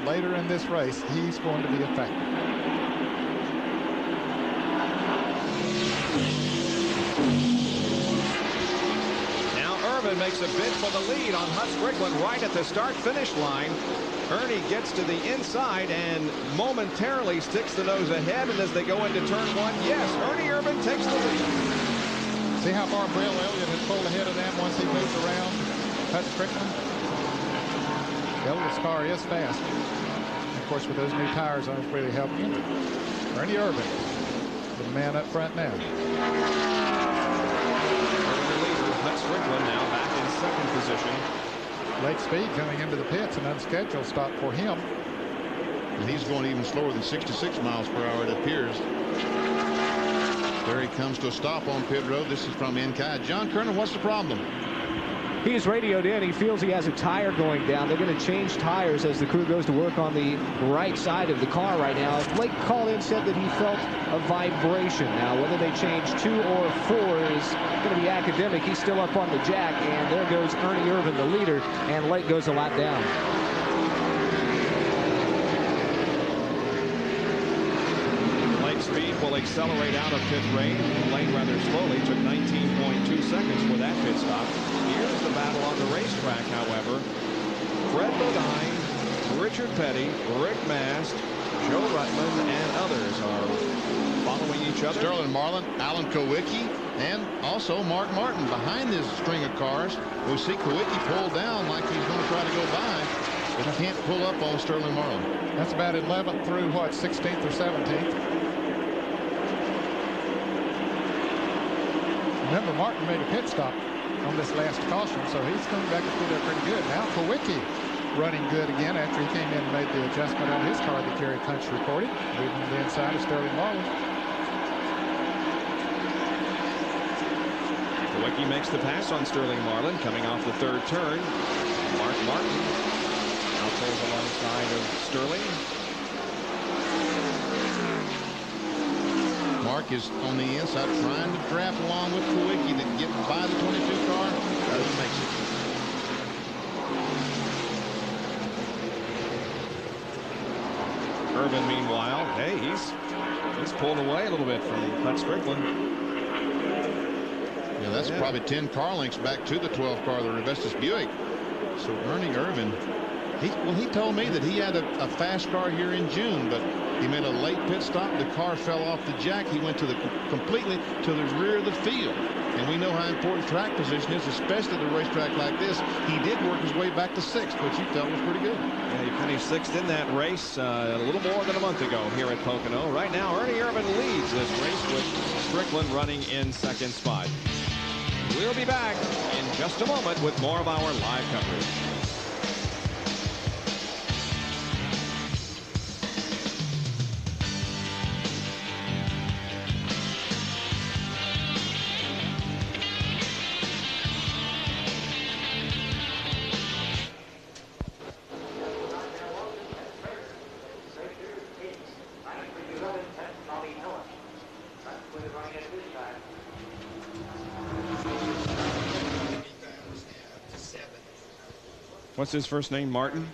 Later in this race, he's going to be a factor. Now Irvin makes a bid for the lead on Hut Strickland right at the start-finish line. Ernie gets to the inside and momentarily sticks the nose ahead, and as they go into turn 1, yes, Ernie Irvin takes the lead. See how far Bill Elliott has pulled ahead of them once he moves around Hut Strickland? Elliott's car is fast. Of course, with those new tires, that's really helped him. Ernie Irvin, the man up front now. Hut Strickland now back in 2nd position. Late speed coming into the pits, an unscheduled stop for him. And he's going even slower than 66 miles per hour, it appears. There he comes to a stop on pit road. This is from Inkai. John Kernan, what's the problem? He's radioed in. He feels he has a tire going down. They're going to change tires as the crew goes to work on the right side of the car right now. Blake called in, said that he felt a vibration. Now, whether they change 2 or 4 is going to be academic. He's still up on the jack, and there goes Ernie Irvin, the leader, and Lake goes a lap down. Lake speed will accelerate out of pit lane rather slowly. Took 19.2 seconds for that pit stop. Here's the battle on the racetrack, however. Fred Bodine, Richard Petty, Rick Mast, Joe Rutland, and others are following each other. Sterling Marlin, Alan Kowicki, and also Mark Martin behind this string of cars. We see Kowicki pull down like he's going to try to go by, but can't pull up on Sterling Marlin. That's about 11th through, what, 16th or 17th? Remember, Martin made a pit stop on this last caution, so he's coming back and through there pretty good. Now Kowicki running good again after he came in and made the adjustment on his car that Jerry Kunch reported. Moving to the inside of Sterling Marlin. Kowicki makes the pass on Sterling Marlin coming off the 3rd turn. Mark Martin now pulls alongside of Sterling. Mark is on the inside trying to draft along with Kowicki to get by the 22 car. Doesn't make it. Irvin, meanwhile, hey, he's pulling away a little bit from Hut Strickland. Yeah, that's probably 10 car lengths back to the 12 car, the Revestis Buick. So Ernie Irvin, he told me that he had a fast car here in June, but he made a late pit stop. The car fell off the jack. He went to completely to the rear of the field. And we know how important track position is, especially at a racetrack like this. He did work his way back to 6th, which he felt was pretty good. Yeah, he finished 6th in that race a little more than a month ago here at Pocono. Right now, Ernie Irvin leads this race with Strickland running in 2nd spot. We'll be back in just a moment with more of our live coverage. What's his first name? Martin?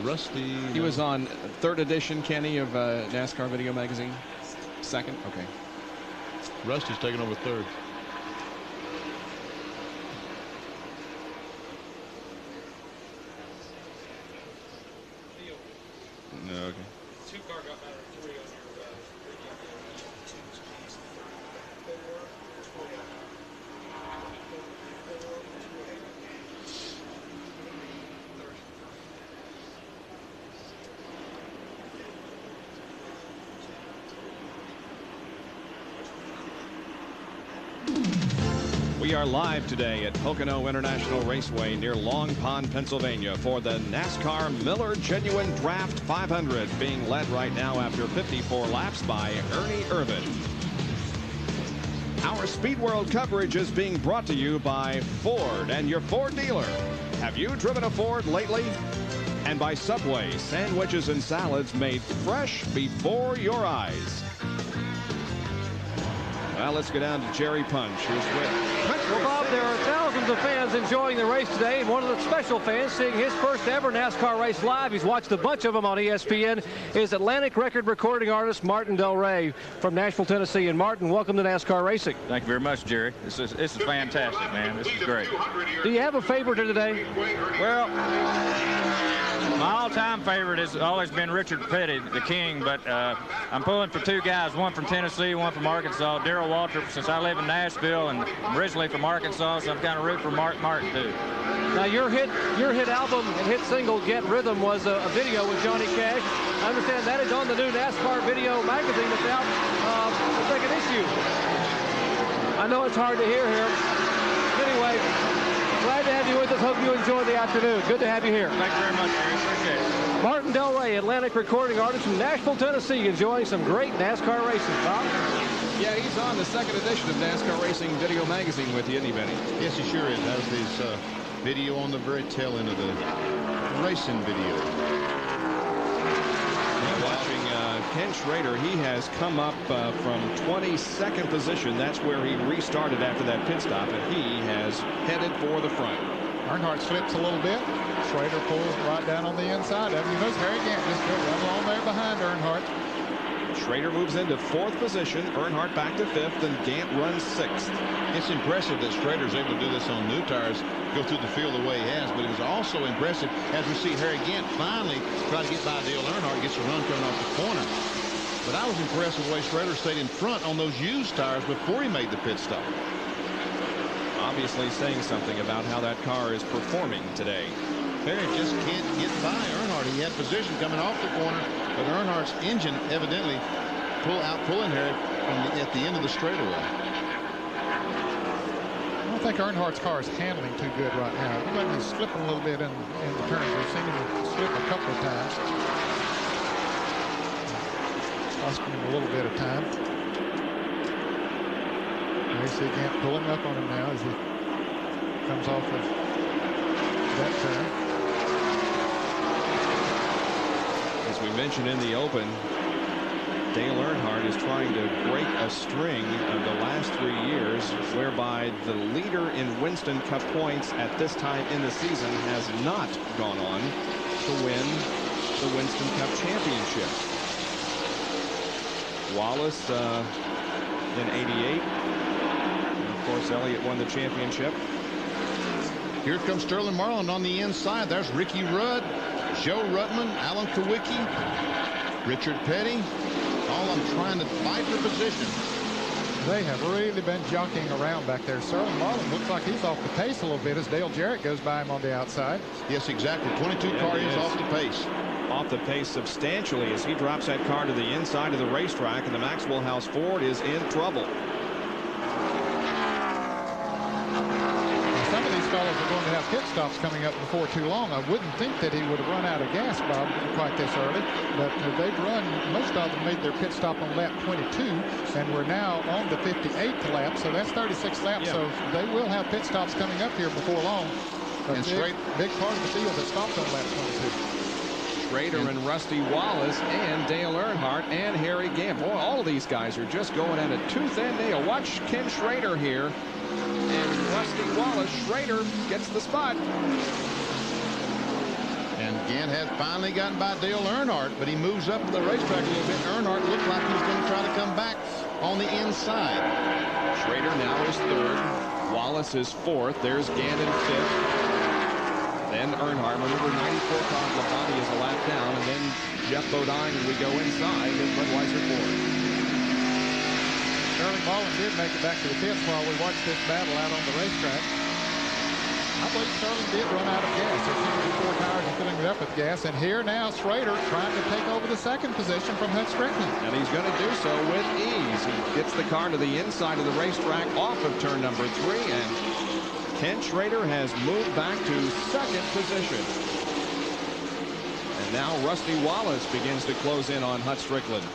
Rusty? He was on 3rd edition, Kenny, of NASCAR Video Magazine. 2nd? Okay. Rusty's taking over 3rd. No, okay. 2-car got better than 3 on your We are live today at Pocono International Raceway near Long Pond, Pennsylvania for the NASCAR Miller Genuine Draft 500, being led right now after 54 laps by Ernie Irvan. Our Speed World coverage is being brought to you by Ford and your Ford dealer. Have you driven a Ford lately? And by Subway, sandwiches and salads made fresh before your eyes. Well, let's go down to Jerry Punch, who's with. Well, Bob, there are thousands of fans enjoying the race today, and one of the special fans seeing his first ever NASCAR race live. He's watched a bunch of them on ESPN. Is Atlantic record recording artist Martin Del Rey from Nashville, Tennessee. And Martin, welcome to NASCAR racing. Thank you very much, Jerry. This is fantastic, man. This is great. Do you have a favorite today? Well, my all-time favorite has always been Richard Petty, the king, but I'm pulling for 2 guys, one from Tennessee, one from Arkansas. Darrell Waltrip, since I live in Nashville and I'm originally from Arkansas, so I'm kind of rooting for Mark Martin too. Now your hit album and hit single Get Rhythm was a video with Johnny Cash. I understand that is on the new NASCAR Video Magazine that's out the 2nd issue. I know it's hard to hear here. Anyway, glad to have you with us. Hope you enjoy the afternoon. Good to have you here. Thank you very much, Jerry. Appreciate it. Martin Del Rey, Atlantic recording artist from Nashville, Tennessee, enjoying some great NASCAR racing. Bob? Yeah, he's on the 2nd edition of NASCAR Racing Video Magazine with you, isn't he, Benny? Yes, he sure is. Has his video on the very tail end of the racing video. Watching Ken Schrader, he has come up from 22nd position. That's where he restarted after that pit stop, and he has headed for the front. Earnhardt slips a little bit. Schrader pulls right down on the inside of him. You notice Harry Gant just goes right along there behind Earnhardt. Schrader moves into 4th position. Earnhardt back to 5th, and Gant runs 6th. It's impressive that Schrader's able to do this on new tires, go through the field the way he has, but it was also impressive as we see Harry Gant finally try to get by Dale Earnhardt, gets a run coming off the corner. But I was impressed with the way Schrader stayed in front on those used tires before he made the pit stop. Obviously saying something about how that car is performing today. Harry just can't get by Earnhardt. He had position coming off the corner, but Earnhardt's engine evidently pulling Harry at the end of the straightaway. I don't think Earnhardt's car is handling too good right now. He might be slipping a little bit in the turns. We've seen him slip a couple of times. Costing him a little bit of time. You see Gant pulling up on him now as he comes off of that turn. As we mentioned in the open, Dale Earnhardt is trying to break a string of the last 3 years whereby the leader in Winston Cup points at this time in the season has not gone on to win the Winston Cup championship. Wallace in '88. Of course, Elliott won the championship. Here comes Sterling Marlin on the inside. There's Ricky Rudd, Joe Ruttman, Alan Kawicki, Richard Petty, all of them trying to fight for position. They have really been jockeying around back there. Sterling Marlin looks like he's off the pace a little bit as Dale Jarrett goes by him on the outside. Yes, exactly. 22 car is off the pace. Off the pace substantially as he drops that car to the inside of the racetrack, and the Maxwell House Ford is in trouble. Some of these fellows are going to have pit stops coming up before too long. I wouldn't think that he would have run out of gas, Bob, quite this early. But they've run, most of them made their pit stop on lap 22, and we're now on the 58th lap, so that's 36 laps. Yeah. So they will have pit stops coming up here before long. A big part of the field that stopped on lap 22. Schrader and Rusty Wallace and Dale Earnhardt and Harry Gant. Boy, all of these guys are just going at it tooth and nail. Watch Ken Schrader here. And Rusty Wallace. Schrader gets the spot. And And Gant has finally gotten by Dale Earnhardt, but he moves up the racetrack a little bit. Earnhardt looked like he was going to try to come back on the inside. Schrader now is third. Wallace is fourth. There's Gant in fifth. Then Earnhardt. Remember, 94 car Labonte is a lap down. And then Jeff Bodine, we go inside, and Budweiser fourth. Sterling Marlin did make it back to the pits while we watched this battle out on the racetrack. I believe Sterling did run out of gas. There seemed to be 4 tires and filling it up with gas. And here now, Schrader trying to take over the second position from Hut Strickland. And he's going to do so with ease. He gets the car to the inside of the racetrack off of turn number 3. And Ken Schrader has moved back to second position. And now Rusty Wallace begins to close in on Hut Strickland.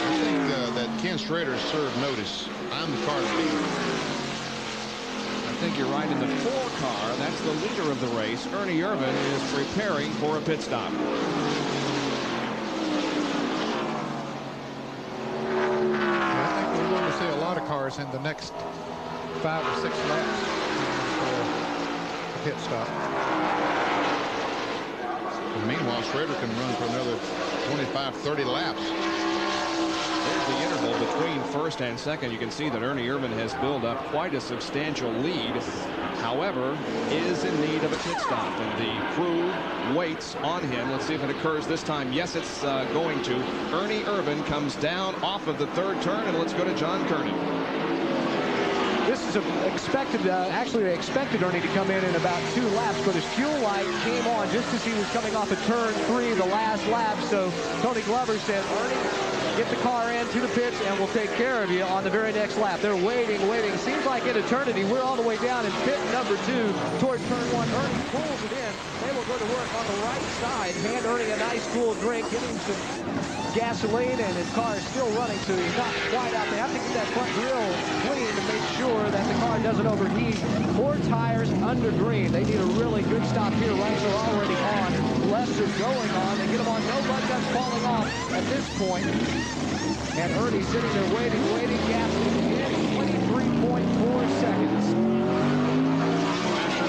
I think that Ken Schrader served notice. I'm the car to beat. I think you're right. In the 4 car, that's the leader of the race. Ernie Irvan is preparing for a pit stop. I think we're going to see a lot of cars in the next 5 or 6 laps for a pit stop. And meanwhile, Schrader can run for another 25, 30 laps. There's the interval between first and second. You can see that Ernie Irvan has built up quite a substantial lead. However, is in need of a pit stop, and the crew waits on him. Let's see if it occurs this time. Yes, it's going to. Ernie Irvan comes down off of the 3rd turn, and let's go to John Kernan. This is expected, actually they expected Ernie to come in about 2 laps, but his fuel light came on just as he was coming off of turn 3, the last lap. So Tony Glover said, Ernie, get the car into the pits and we'll take care of you on the very next lap. They're waiting. Seems like an eternity. We're all the way down in pit number 2 toward turn 1. Ernie pulls it in. They will go to work on the right side. Hand Ernie a nice cool drink, getting some gasoline, and his car is still running, so he's not quite out. They have to get that front grill clean to make sure that the car doesn't overheat. 4 tires under green. They need a really good stop here. Lights are already on. Lefts are going on. They get them on. No mud guts falling off at this point. And Ernie sitting there waiting. Gasoline in 23.4 seconds.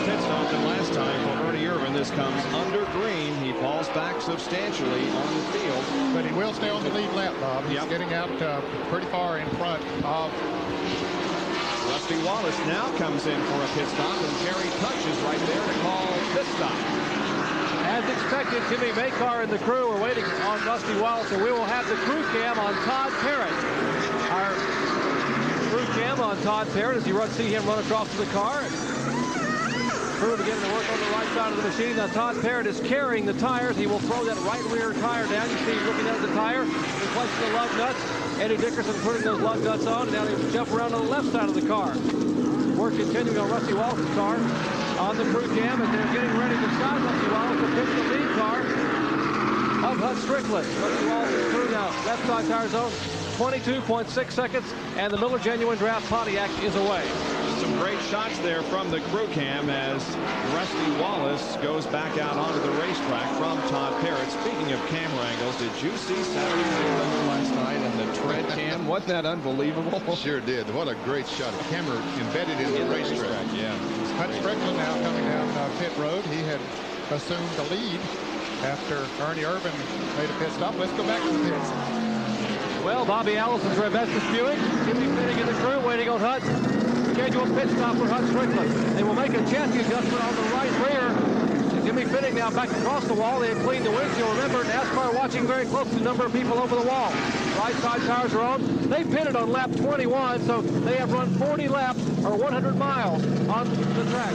Pit stop than last time for Ernie Irvan. This comes under green. He falls back substantially on the field. But he will stay on the lead lap, Bob. He's getting out pretty far in front of Rusty Wallace now comes in for a pit stop, and Terry Touch is right there to call pit stop. As expected, Timmy Makar and the crew are waiting on Rusty Wallace, and we will have the crew cam on Todd Parrott. Our crew cam on Todd Parrott as you see him run across to the car. Crew beginning to work on the right side of the machine. Now Todd Parrott is carrying the tires. He will throw that right rear tire down. You see him looking at the tire, replacing the lug nuts. Eddie Dickerson putting those lug nuts on, and now they jump around to the left side of the car. Work continuing on Rusty Wallace's car on the crew cam as they're getting ready to stop Rusty Wallace to pitch the lead car of Hut Strickland. Rusty Wallace's crew now, left side tire zone, 22.6 seconds, and the Miller Genuine Draft Pontiac is away. Some great shots there from the crew cam as Rusty Wallace goes back out onto the racetrack from Todd Parrott. Speaking of camera angles, did you see Saturday Night last night and the tread cam? Wasn't that unbelievable? Sure did. What a great shot. The camera embedded in the racetrack. Yeah. Hut Strickland now coming down pit road. He had assumed the lead after Ernie Irvan made a pit stop. Let's go back to the pits. Well, Bobby Allison's Rebecca Buick. Jimmy Finning and the crew waiting on Hut. Scheduled pit stop for Hut Strickland. They will make a chassis adjustment on the right rear. Jimmy Finning now back across the wall. They have cleaned the windshield. Remember, NASCAR watching very closely the number of people over the wall. Right side tires are on. They pitted on lap 21, so they have run 40 laps or 100 miles on the track.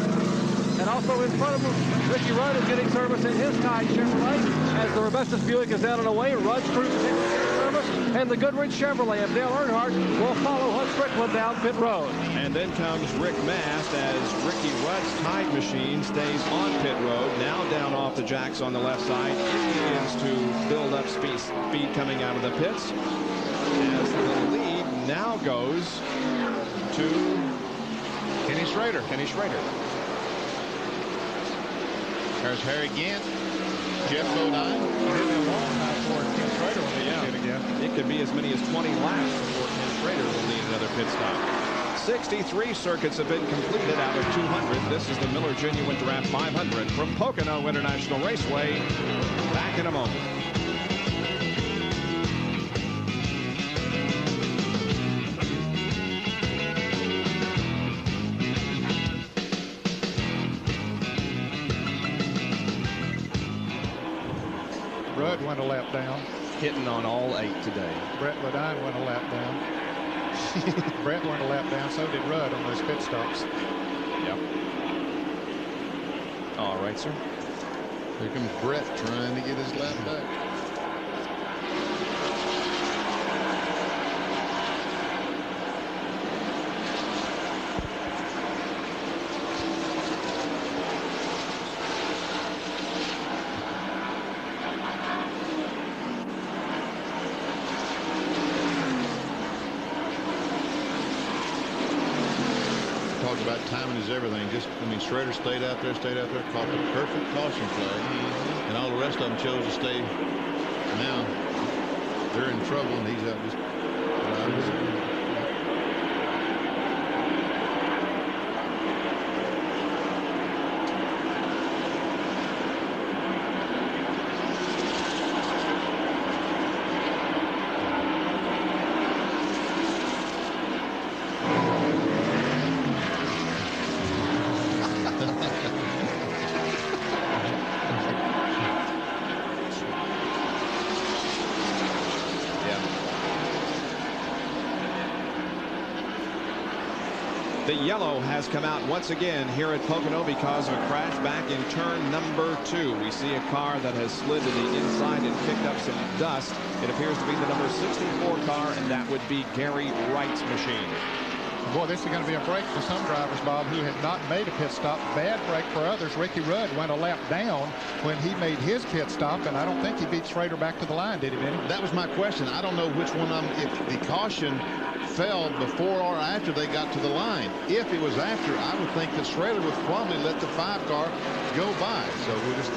And also in front of them, Ricky Rudd is getting service in his Tide Chevrolet as the Rebecca Buick is down and away. Rudd's crew continues to get service, and the Goodrich Chevrolet of Dale Earnhardt will follow Hut Strickland down pit road. And then comes Rick Mast as Ricky Rudd's Tide machine stays on pit road. Now down off the jacks on the left side. It begins to build up speed coming out of the pits. As the lead now goes to Kenny Schrader. There's Harry Gant, Jeff Bodine. It could be as many as 20 laps before Ken Schrader will need another pit stop. 63 circuits have been completed out of 200. This is the Miller Genuine Draft 500 from Pocono International Raceway. Back in a moment. Rudd went a lap down. Hitting on all 8 today. Brett Ledine went a lap down. Brett went a lap down. So did Rudd on those pit stops. Yep. All right, sir. Here comes Brett trying to get his lap back. About timing is everything. Schrader stayed out there, caught the perfect caution flag, and all the rest of them chose to stay. Now they're in trouble, and he's out just driving. The yellow has come out once again here at Pocono because of a crash back in turn number 2. We see a car that has slid to the inside and kicked up some dust. It appears to be the number 64 car, and that would be Gary Wright's machine. Boy, this is going to be a break for some drivers, Bob, who had not made a pit stop. Bad break for others. Ricky Rudd went a lap down when he made his pit stop, and I don't think he beat Schrader back to the line, did he, Benny? That was my question. I don't know which one if the caution fell before or after they got to the line. If it was after, I would think that Schrader would probably let the 5 car go by. So we're just...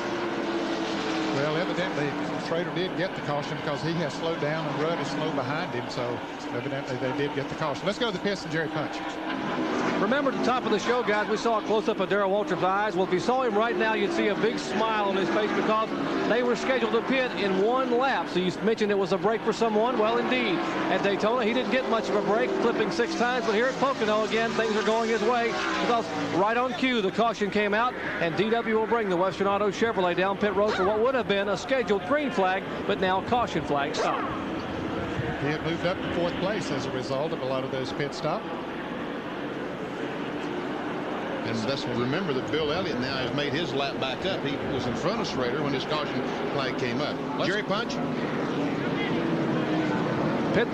Well, evidently, Schrader did get the caution because he has slowed down and Rudd is slow behind him. So evidently they did get the caution. Let's go to the pits and Jerry Punch. Remember at the top of the show, guys, we saw a close-up of Darrell Waltrip's eyes. Well, if you saw him right now, you'd see a big smile on his face because they were scheduled to pit in 1 lap. So you mentioned it was a break for someone. Well, indeed. At Daytona, he didn't get much of a break, flipping 6 times. But here at Pocono, again, things are going his way because right on cue, the caution came out, and DW will bring the Western Auto Chevrolet down pit road for what would have been a scheduled green flag, but now caution flag stop. He had moved up to 4th place as a result of a lot of those pit stops. And let's remember that Bill Elliott now has made his lap back up. He was in front of Schrader when his caution flag came up. Jerry Punch. Pit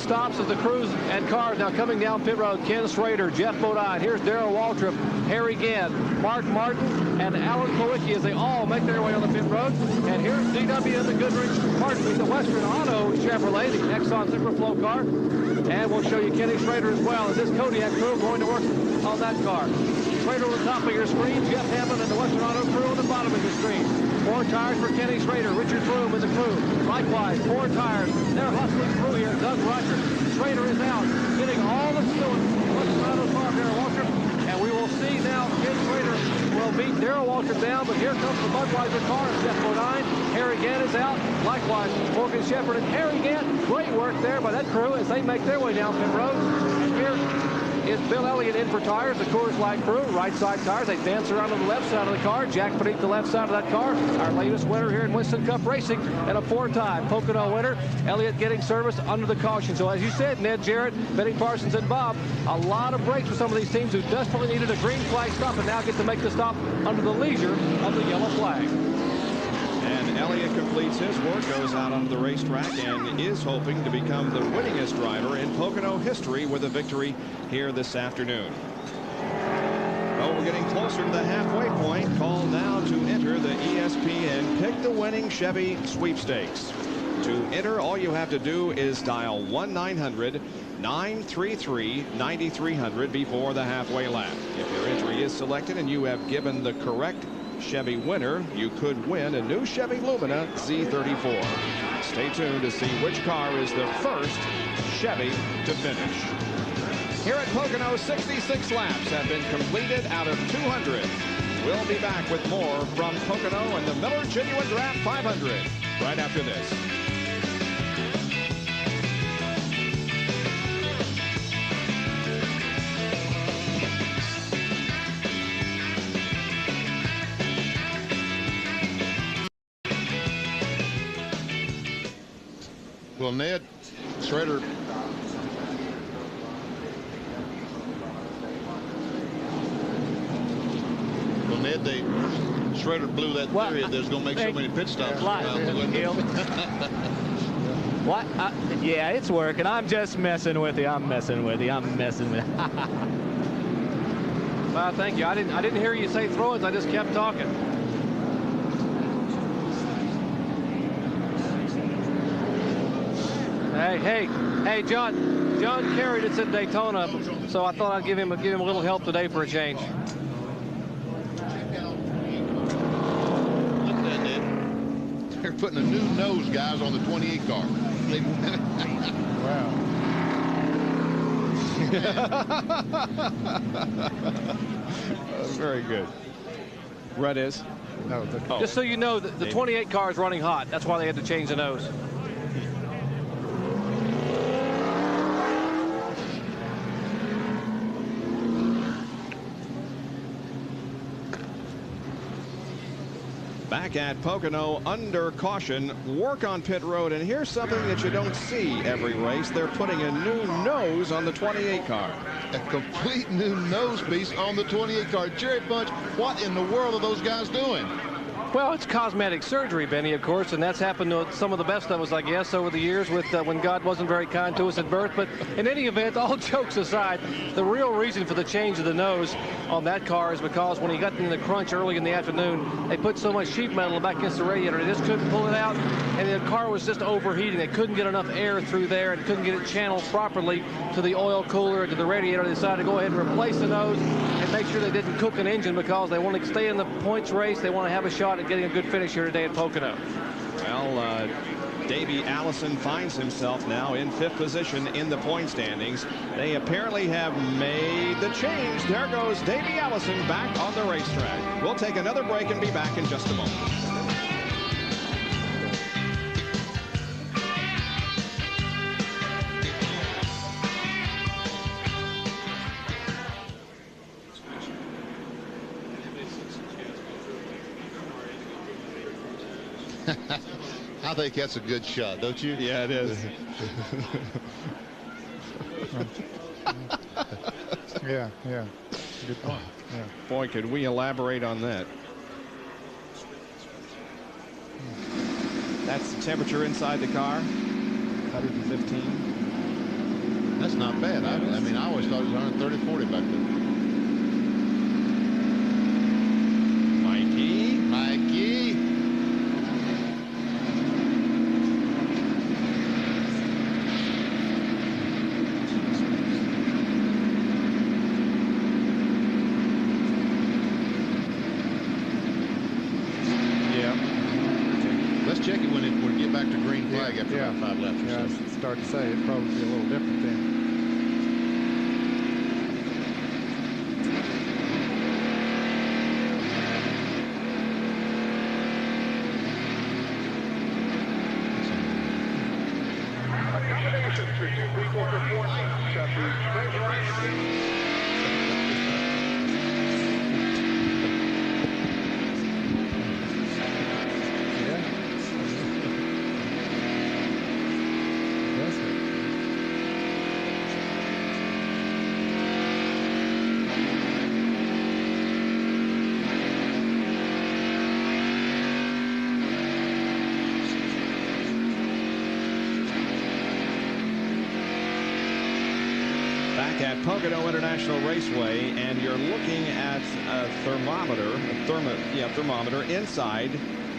stops as the crews and cars now coming down pit road. Ken Schrader, Jeff Bodine. Here's Darrell Waltrip, Harry Gann, Mark Martin, and Alan Kowicki as they all make their way on the pit road. And here's DW and the Goodrich, pardon me, the Western Auto Chevrolet, the Exxon Superflow car. And we'll show you Kenny Schrader as well as this Kodiak crew going to work on that car. Schrader on the top of your screen, Jeff Hammond and the Western Auto crew on the bottom of your screen. 4 tires for Kenny Schrader, Richard Froome and the crew. Likewise, 4 tires. They're hustling through here. Doug Roger. Schrader is out, getting all the fluid. Western Auto car, Darrell Waltrip. And we will see now Ken Schrader will beat Darrell Waltrip down, but here comes the Budweiser car. Jeff Bodine. Harry Gann is out. Likewise, Morgan Shepherd and Harry Gann. Great work there by that crew as they make their way down pit road. And here is Bill Elliott in for tires, the Coors Light crew, right side tires. They dance around on the left side of the car. Jack beneath the left side of that car. Our latest winner here in Winston Cup Racing and a 4-time Pocono winner. Elliott getting service under the caution. So as you said, Ned Jarrett, Benny Parsons, and Bob, a lot of breaks for some of these teams who desperately needed a green flag stop and now get to make the stop under the leisure of the yellow flag. And Elliott completes his work, goes out onto the racetrack, and is hoping to become the winningest driver in Pocono history with a victory here this afternoon. Well, we're getting closer to the halfway point. Call now to enter the ESPN Pick the Winning Chevy Sweepstakes. To enter, all you have to do is dial 1-900-933-9300 before the halfway lap. If your entry is selected and you have given the correct Chevy winner, you could win a new Chevy Lumina Z34. Stay tuned to see which car is the first Chevy to finish. Here at Pocono, 66 laps have been completed out of 200. We'll be back with more from Pocono and the Miller Genuine Draft 500 right after this. Well, Ned, Schrader. Well, Ned, Schrader blew that theory that there's going to make so many pit stops. What? Yeah, it's working. I'm just messing with you. I'm messing with you. Well, thank you. I didn't hear you say throw-ins. I just kept talking. Hey, John carried us at Daytona, so I thought I'd give him a little help today for a change. Look at that, Ned. They're putting a new nose, guys, on the 28 car. Wow. Very good. Red is? No. Just so you know, the 28 car is running hot. That's why they had to change the nose. Back at Pocono, under caution, work on pit road, and here's something that you don't see every race. They're putting a new nose on the 28 car. A complete new nose piece on the 28 car. Jerry Bunch, what in the world are those guys doing? Well, it's cosmetic surgery, Benny, of course, and that's happened to some of the best of us, I guess, over the years with when God wasn't very kind to us at birth. But in any event, all jokes aside, the real reason for the change of the nose on that car is because when he got in the crunch early in the afternoon, they put so much sheet metal back against the radiator, they just couldn't pull it out, and the car was just overheating. They couldn't get enough air through there and couldn't get it channeled properly to the oil cooler and to the radiator. They decided to go ahead and replace the nose and make sure they didn't cook an engine because they want to stay in the points race. They want to have a shot at getting a good finish here today at Pocono. Well, Davey Allison finds himself now in 5th position in the point standings. They apparently have made the change. There goes Davey Allison back on the racetrack. We'll take another break and be back in just a moment. I think that's a good shot, don't you? Yeah, it is. Yeah. Good point. Yeah. Boy, could we elaborate on that. That's the temperature inside the car, 115. That's not bad. I mean, I always thought it was 130, 40 back then. Mikey. Check it when we get back to green flag after about 5 laps or so. I start to say it'd probably be a little different then. Accommodations for 2 people report. At Pocono International Raceway, and you're looking at a thermometer inside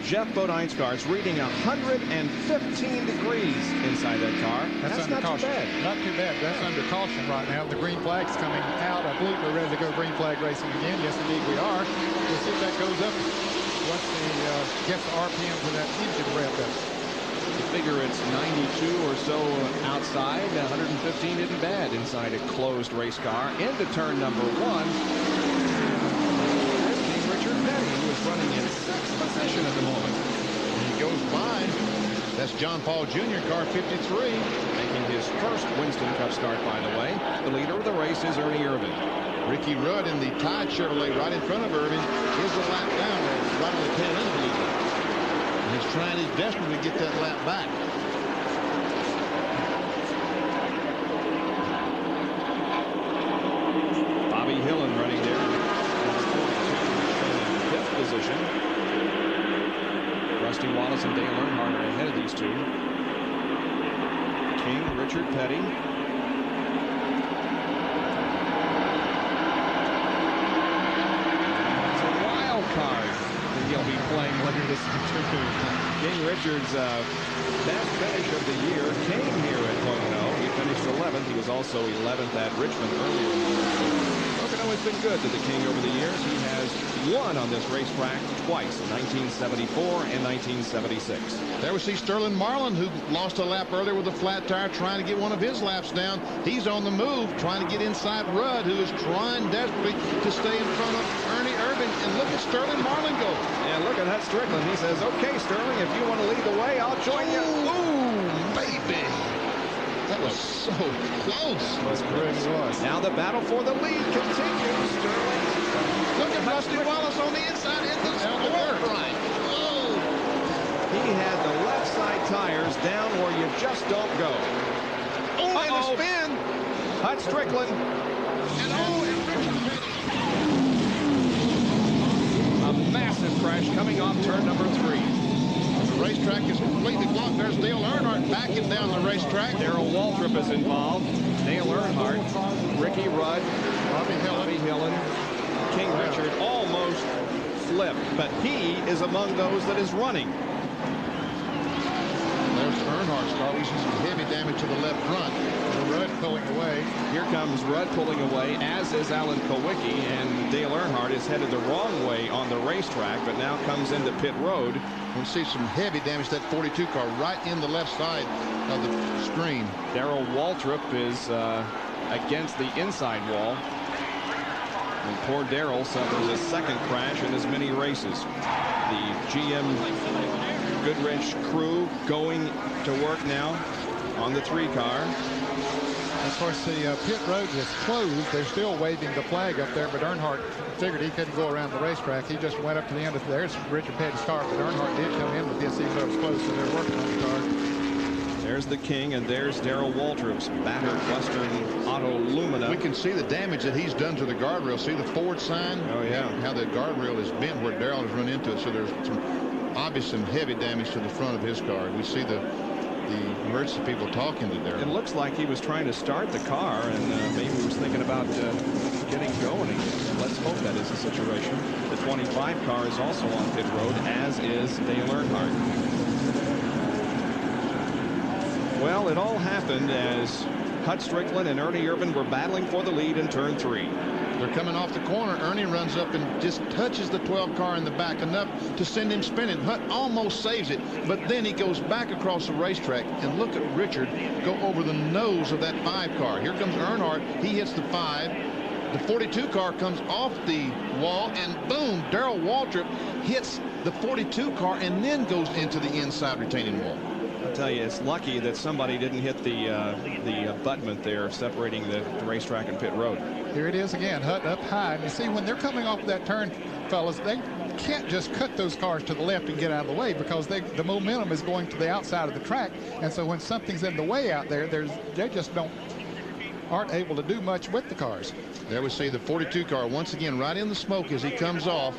Jeff Bodine's car. It's reading 115 degrees inside that car. That's not caution. too bad. Not too bad. That's under caution right now. The green flag's coming out. I believe we're ready to go green flag racing again. Yes, indeed we are. We'll see if that goes up once he gets the RPMs of that engine revved up. You figure it's 92 or so outside. 115 isn't bad inside a closed race car. Into turn number 1. King Richard Petty, who is running in 6th position at the moment. And he goes by. That's John Paul Jr., car 53. Making his first Winston Cup start, by the way. The leader of the race is Ernie Irvin. Ricky Rudd in the Tide Chevrolet right in front of Irvin is a lap down, right on the tail end of the lead. And he's trying his best to get that lap back. Bobby Hillen running there in 5th position. Rusty Wallace and Dale Earnhardt are ahead of these two. King, Richard Petty. It's a wild card that he'll be playing later this afternoon. King Richard's best finish of the year came here at Pocono. He finished 11th. He was also 11th at Richmond earlier. Pocono has been good to the King over the years. He has won on this racetrack twice, 1974 and 1976. There we see Sterling Marlin, who lost a lap earlier with a flat tire, trying to get one of his laps down. He's on the move, trying to get inside Rudd, who is trying desperately to stay in front of Ernie Irvin. And look at Sterling Marlin go. And look at that Strickland. He says, "Okay, Sterling, if you want to lead the way, I'll join you." Ooh, baby. That was so close. Now the battle for the lead continues. Sterling. Look at Rusty Wallace on the inside in the fourth right. Whoa. He had the left side tires down where you just don't go. Oh, and a spin. Hut Strickland. And a massive crash coming off turn number 3. The racetrack is completely blocked. There's Dale Earnhardt backing down the racetrack. Darrell Waltrip is involved. Dale Earnhardt, Ricky Rudd, Bobby Hillen, King Richard almost flipped, but he is among those that is running. There's Earnhardt's car. We see some heavy damage to the left front. Rudd pulling away. Here comes Rudd pulling away, as is Alan Kowicki, and Dale Earnhardt is headed the wrong way on the racetrack, but now comes into pit road. We see some heavy damage to that 42 car right in the left side of the screen. Darrell Waltrip is against the inside wall. And poor Darrell suffers a second crash in as many races. The GM Goodrich crew going to work now on the 3 car. Of course, the pit road was closed. They're still waving the flag up there, but Earnhardt figured he couldn't go around the racetrack. He just went up to the end of there's Richard Petty's car, but Earnhardt did come in with this even though it was closed, so they're working on the car. There's the King, and there's Darrell Waltrip's battered Western Auto Lumina. We can see the damage that he's done to the guardrail. See the forward sign? Oh, yeah. How the guardrail is bent where Darrell has run into it. So there's some obvious and heavy damage to the front of his car. We see the emergency people talking to Darrell. It looks like he was trying to start the car, and maybe he was thinking about getting going again. Let's hope that is the situation. The 25 car is also on pit road, as is Dale Earnhardt. Well, it all happened as Hut Strickland and Ernie Irvin were battling for the lead in turn 3. They're coming off the corner. Ernie runs up and just touches the 12 car in the back enough to send him spinning. Hut almost saves it, but then he goes back across the racetrack, and look at Richard go over the nose of that 5 car. Here comes Earnhardt. He hits the 5. The 42 car comes off the wall, and boom, Darrell Waltrip hits the 42 car and then goes into the inside retaining wall. I'll tell you, it's lucky that somebody didn't hit the abutment there separating the racetrack and pit road. Here it is again, Hut up high. And you see, when they're coming off that turn, fellas, they can't just cut those cars to the left and get out of the way because the momentum is going to the outside of the track. And so when something's in the way out there, they just aren't able to do much with the cars. There we see the 42 car once again right in the smoke as he comes off.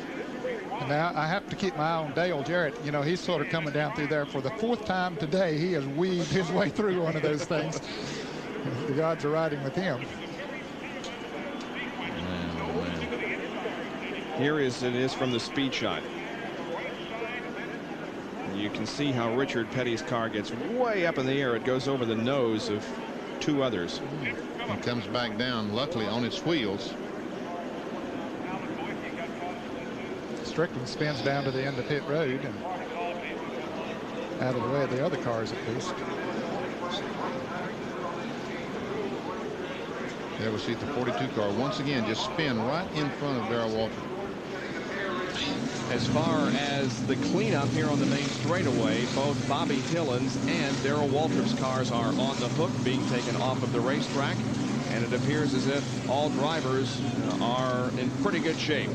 Now, I have to keep my eye on Dale Jarrett. You know, he's sort of coming down through there for the 4th time today. He has weaved his way through one of those things. The gods are riding with him. Here it is from the speed shot. You can see how Richard Petty's car gets way up in the air. It goes over the nose of 2 others. And comes back down, luckily, on its wheels. Strickland spins down to the end of pit road and out of the way of the other cars at least. There we see the 42 car once again just spin right in front of Darrell Waltrip. As far as the cleanup here on the main straightaway, both Bobby Hillens and Darrell Waltrip's cars are on the hook, being taken off of the racetrack, and it appears as if all drivers are in pretty good shape.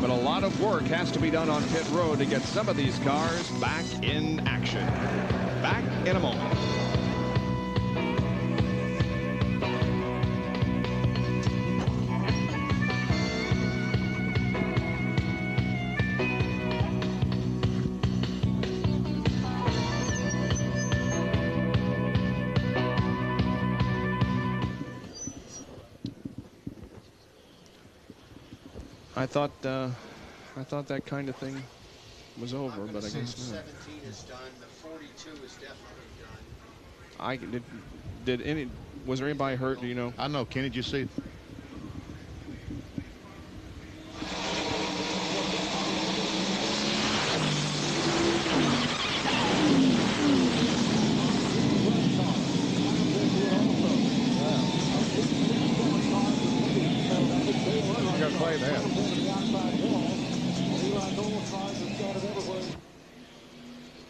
But a lot of work has to be done on pit road to get some of these cars back in action. Back in a moment. I thought that kind of thing was over, but I guess not. 17 is done. The 42 is definitely done. Was there anybody hurt? Do you know? I know. Kenny, did you see? I'm gonna play that.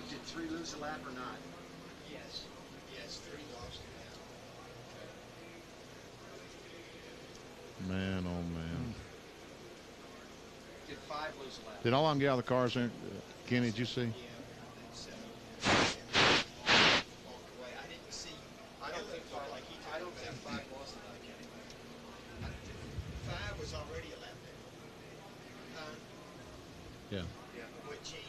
Did 3 lose a lap or not? Yes. Yes, 3 lost a lap. Man, oh man. Did 5 lose a lap? Did all of them get out of the cars there? Kenny, did you see? I didn't see. I don't think 5 lost a lap. 5 was already a lap there. Yeah. With Gene.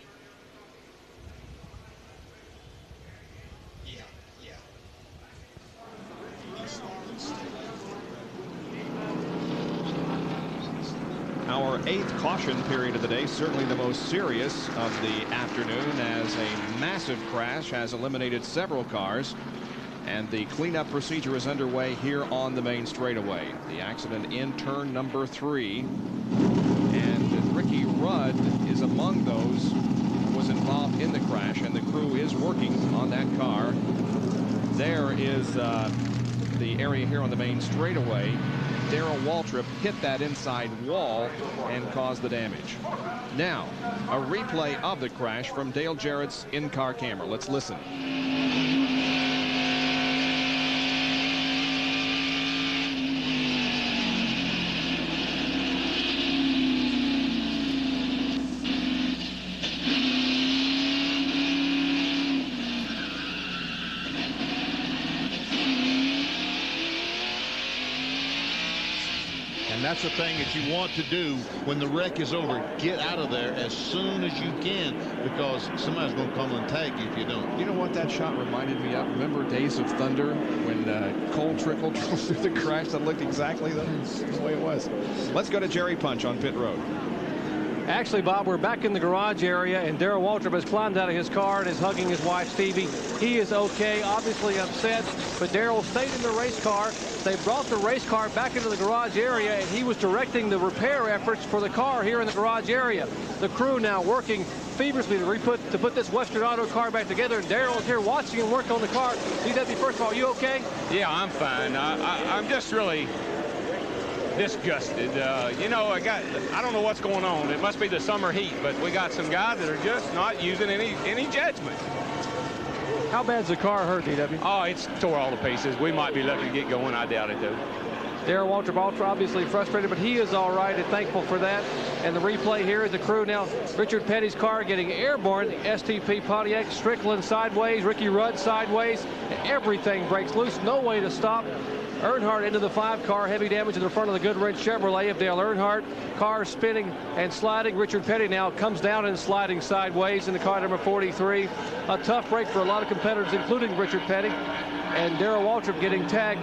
Yeah. Our 8th caution period of the day, certainly the most serious of the afternoon, as a massive crash has eliminated several cars, and the cleanup procedure is underway here on the main straightaway. The accident in turn number 3, and Ricky Rudd is among those who was involved in the crash, and the crew is working on that car. There is the area here on the main straightaway. Darrell Waltrip hit that inside wall and caused the damage. Now, a replay of the crash from Dale Jarrett's in-car camera. Let's listen. And that's the thing that you want to do when the wreck is over. Get out of there as soon as you can, because somebody's going to come and tag you if you don't. You know what that shot reminded me of? Remember Days of Thunder when Cole Trickle drove through the crash? That looked exactly the way it was. Let's go to Jerry Punch on pit road. Actually, Bob, we're back in the garage area, and Darrell Waltrip has climbed out of his car and is hugging his wife, Stevie. He is okay, obviously upset, but Darrell stayed in the race car. They brought the race car back into the garage area, and he was directing the repair efforts for the car here in the garage area. The crew now working feverishly to put this Western Auto car back together, and Darrell is here watching him work on the car. DW, first of all, you okay? Yeah, I'm fine. I'm just really disgusted. You know, I don't know what's going on. It must be the summer heat, but we got some guys that are just not using any judgment. How bad's the car hurt, DW? Oh, it's tore all to pieces. We might be lucky to get going. I doubt it, though. Darrell Waltrip obviously frustrated, but he is all right and thankful for that. And the replay here is the crew now. Richard Petty's car getting airborne. The STP Pontiac, Strickland sideways, Ricky Rudd sideways. Everything breaks loose. No way to stop. Earnhardt into the 5 car, heavy damage in the front of the Goodwrench Chevrolet of Dale Earnhardt. Car spinning and sliding. Richard Petty now comes down and sliding sideways in the car number 43. A tough break for a lot of competitors, including Richard Petty. And Darrell Waltrip getting tagged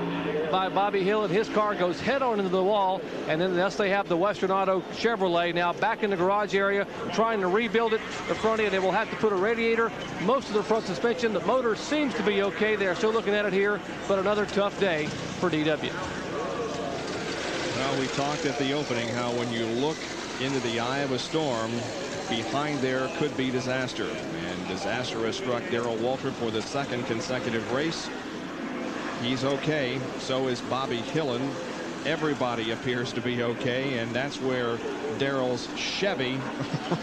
by Bobby Hill, and his car goes head-on into the wall. And then thus they have the Western Auto Chevrolet now back in the garage area trying to rebuild it. The front end, they will have to put a radiator, most of the front suspension. The motor seems to be okay. They're still looking at it here, but another tough day for DW. Well, we talked at the opening how when you look into the eye of a storm, behind there could be disaster. And disaster has struck Darrell Waltrip for the second consecutive race. He's okay. So is Bobby Hillen. Everybody appears to be okay, and that's where Darrell's Chevy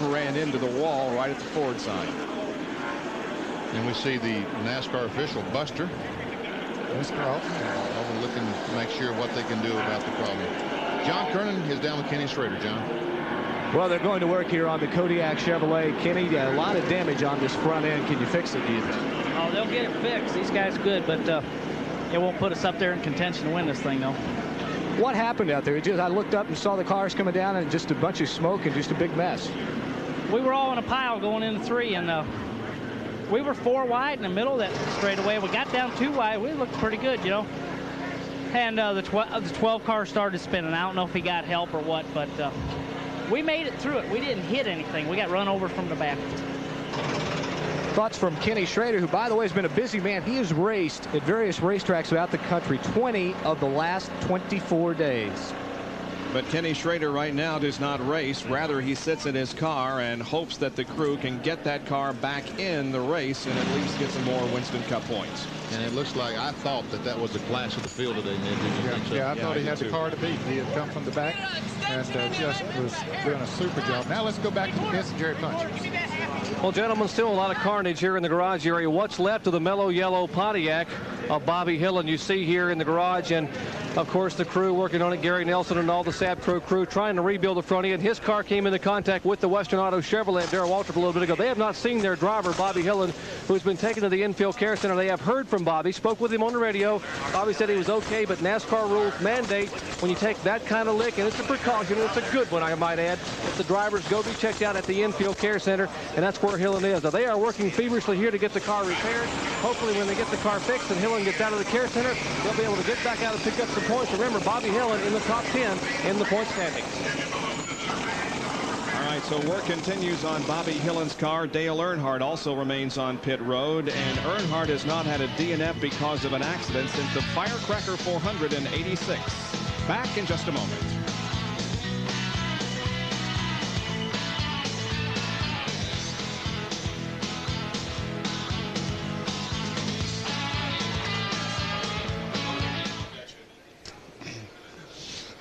ran into the wall right at the Ford side. And we see the NASCAR official, Buster, overlooking to make sure what they can do about the problem. John Kernan is down with Kenny Schrader. John. Well, they're going to work here on the Kodiak Chevrolet. Kenny, a lot of damage on this front end. Can you fix it, do you think? Oh, they'll get it fixed. These guys are good, but it won't put us up there in contention to win this thing, though. What happened out there? I looked up and saw the cars coming down and just a bunch of smoke and just a big mess. We were all in a pile going into 3, and we were 4 wide in the middle of that straightaway. We got down 2 wide. We looked pretty good, you know. And the 12 car started spinning. I don't know if he got help or what, but we made it through it. We didn't hit anything. We got run over from the back. Thoughts from Kenny Schrader, who, by the way, has been a busy man. He has raced at various racetracks throughout the country 20 of the last 24 days. But Kenny Schrader right now does not race. Rather, he sits in his car and hopes that the crew can get that car back in the race and at least get some more Winston Cup points. And it looks like, I thought that was the class of the field today, Ned. Did you think so? Yeah, I thought he had the car to beat. He had come from the back and just was doing a super job. Now let's go back to this Jerry Punch. Well, gentlemen, still a lot of carnage here in the garage area. What's left of the mellow yellow Pontiac of Bobby Hillen you see here in the garage, and of course the crew working on it, Gary Nelson and all the Sabco crew trying to rebuild the front end. His car came into contact with the Western Auto Chevrolet, Darrell Waltrip, a little bit ago. They have not seen their driver, Bobby Hillen, who's been taken to the infield care center. They have heard from Bobby, spoke with him on the radio. Bobby said he was okay, but NASCAR rules mandate when you take that kind of lick, and it's a precaution, it's a good one, I might add, if the drivers go be checked out at the infield care center, and that's where Hillen is. Now, they are working feverishly here to get the car repaired. Hopefully, when they get the car fixed and Hillen gets out of the care center, they'll be able to get back out and pick up some points. Remember, Bobby Hillen in the top 10 in the point standings. All right, so work continues on Bobby Hillen's car. Dale Earnhardt also remains on pit road, and Earnhardt has not had a DNF because of an accident since the Firecracker 486. Back in just a moment.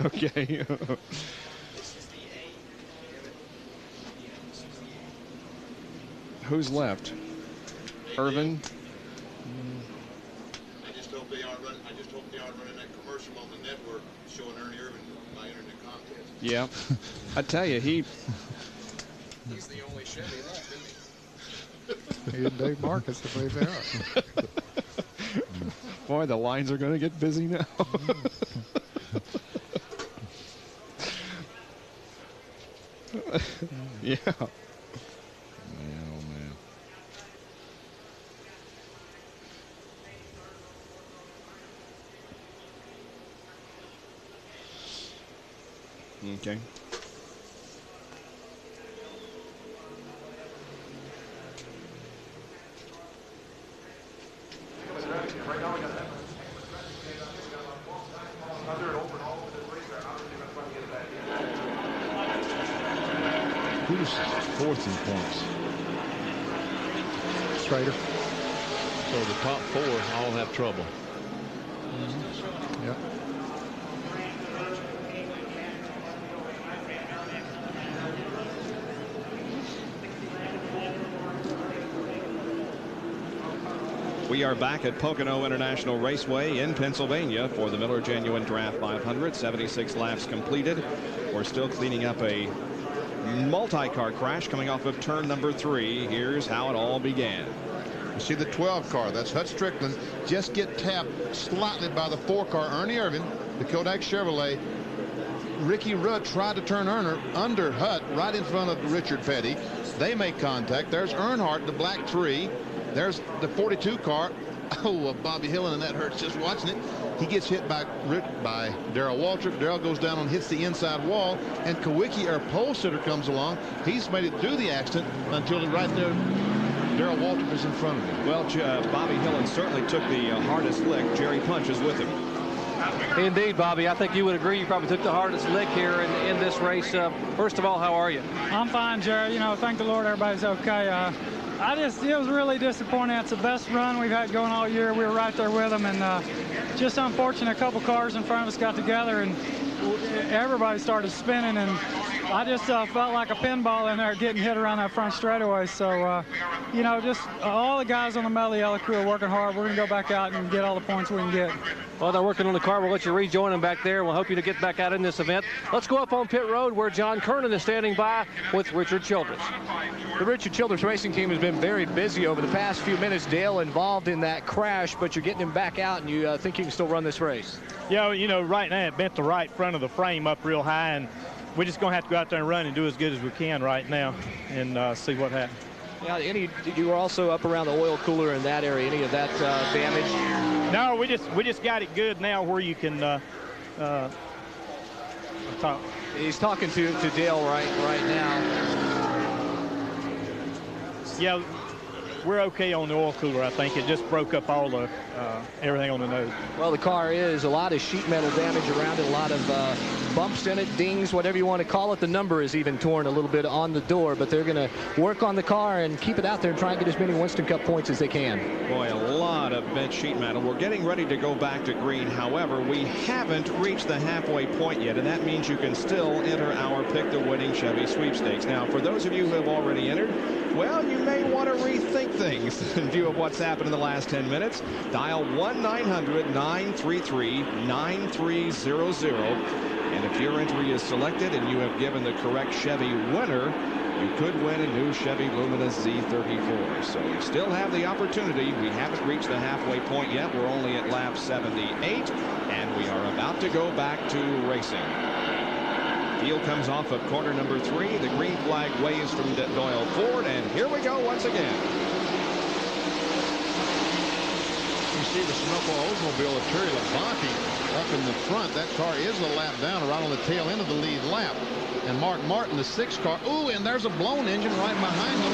Okay. Who's left? Irvin. I just hope they aren't running that commercial on the network showing Ernie Irvin by entering the contest. Yeah. I tell you, he's the only Chevy left, isn't He and Dave Marcus, I believe they are. Boy, the lines are going to get busy now. Yeah. Man, oh man. Okay. Who's fourth in points? Schrader. So the top 4 all have trouble. Yep. We are back at Pocono International Raceway in Pennsylvania for the Miller Genuine Draft 500. 76 laps completed. We're still cleaning up a multi-car crash coming off of turn number 3. Here's how it all began. You see the 12 car, that's Hut Strickland, just get tapped slightly by the 4 car, Ernie Irvin, the Kodak Chevrolet. Ricky Rudd tried to turn under Hut right in front of Richard Petty. They make contact. There's Earnhardt, the black 3. There's the 42 car. Oh, Bobby Hillen, and that hurts just watching it. He gets hit by Darrell Waltrip. Darrell goes down and hits the inside wall, and Kawicki, our pole sitter, comes along. He's made it through the accident until right there Darrell Waltrip is in front of him. Well, Bobby Hillen certainly took the hardest lick. Jerry Punch is with him. Indeed, Bobby. I think you would agree. You probably took the hardest lick here in this race. First of all, how are you? I'm fine, Jerry. You know, thank the Lord everybody's okay. It was really disappointing. It's the best run we've had going all year. We were right there with them, and just unfortunate a couple cars in front of us got together and everybody started spinning, and I just felt like a pinball in there getting hit around that front straightaway. So, you know, just all the guys on the Melly Yellow crew are working hard. We're going to go back out and get all the points we can get. Well, they're working on the car. We'll let you rejoin them back there. We'll hope you to get back out in this event. Let's go up on pit road where John Kernan is standing by with Richard Childress. The Richard Childress racing team has been very busy over the past few minutes. Dale involved in that crash, but you're getting him back out, and you think you can still run this race? Yeah, you know, right now it bent the right front of the frame up real high, and we're just going to have to go out there and run and do as good as we can right now and see what happens. Yeah, you were also up around the oil cooler in that area. Any of that damage? No, we just got it good now where you can talk. He's talking to Dale right now. Yeah, we're okay on the oil cooler. I think it just broke up all the everything on the nose. Well, the car is a lot of sheet metal damage around it, a lot of bumps in it, dings, whatever you want to call it. The number is even torn a little bit on the door, but they're going to work on the car and keep it out there and try and get as many Winston Cup points as they can. Boy, a lot of bent sheet metal. We're getting ready to go back to green. However, we haven't reached the halfway point yet, and that means you can still enter our Pick the Winning Chevy sweepstakes. Now, for those of you who have already entered, well, you may want to rethink things in view of what's happened in the last 10 minutes. Dial 1-900-933-9300. And if your entry is selected and you have given the correct Chevy winner, you could win a new Chevy Lumina Z34. So you still have the opportunity. We haven't reached the halfway point yet. We're only at lap 78, and we are about to go back to racing. Field comes off of corner number 3. The green flag waves from Doyle Ford, and here we go once again. You see the Sunoco Oldsmobile of Terry Labonte up in the front. That car is a lap down, right on the tail end of the lead lap. And Mark Martin, the 6 car. Ooh, and there's a blown engine right behind him.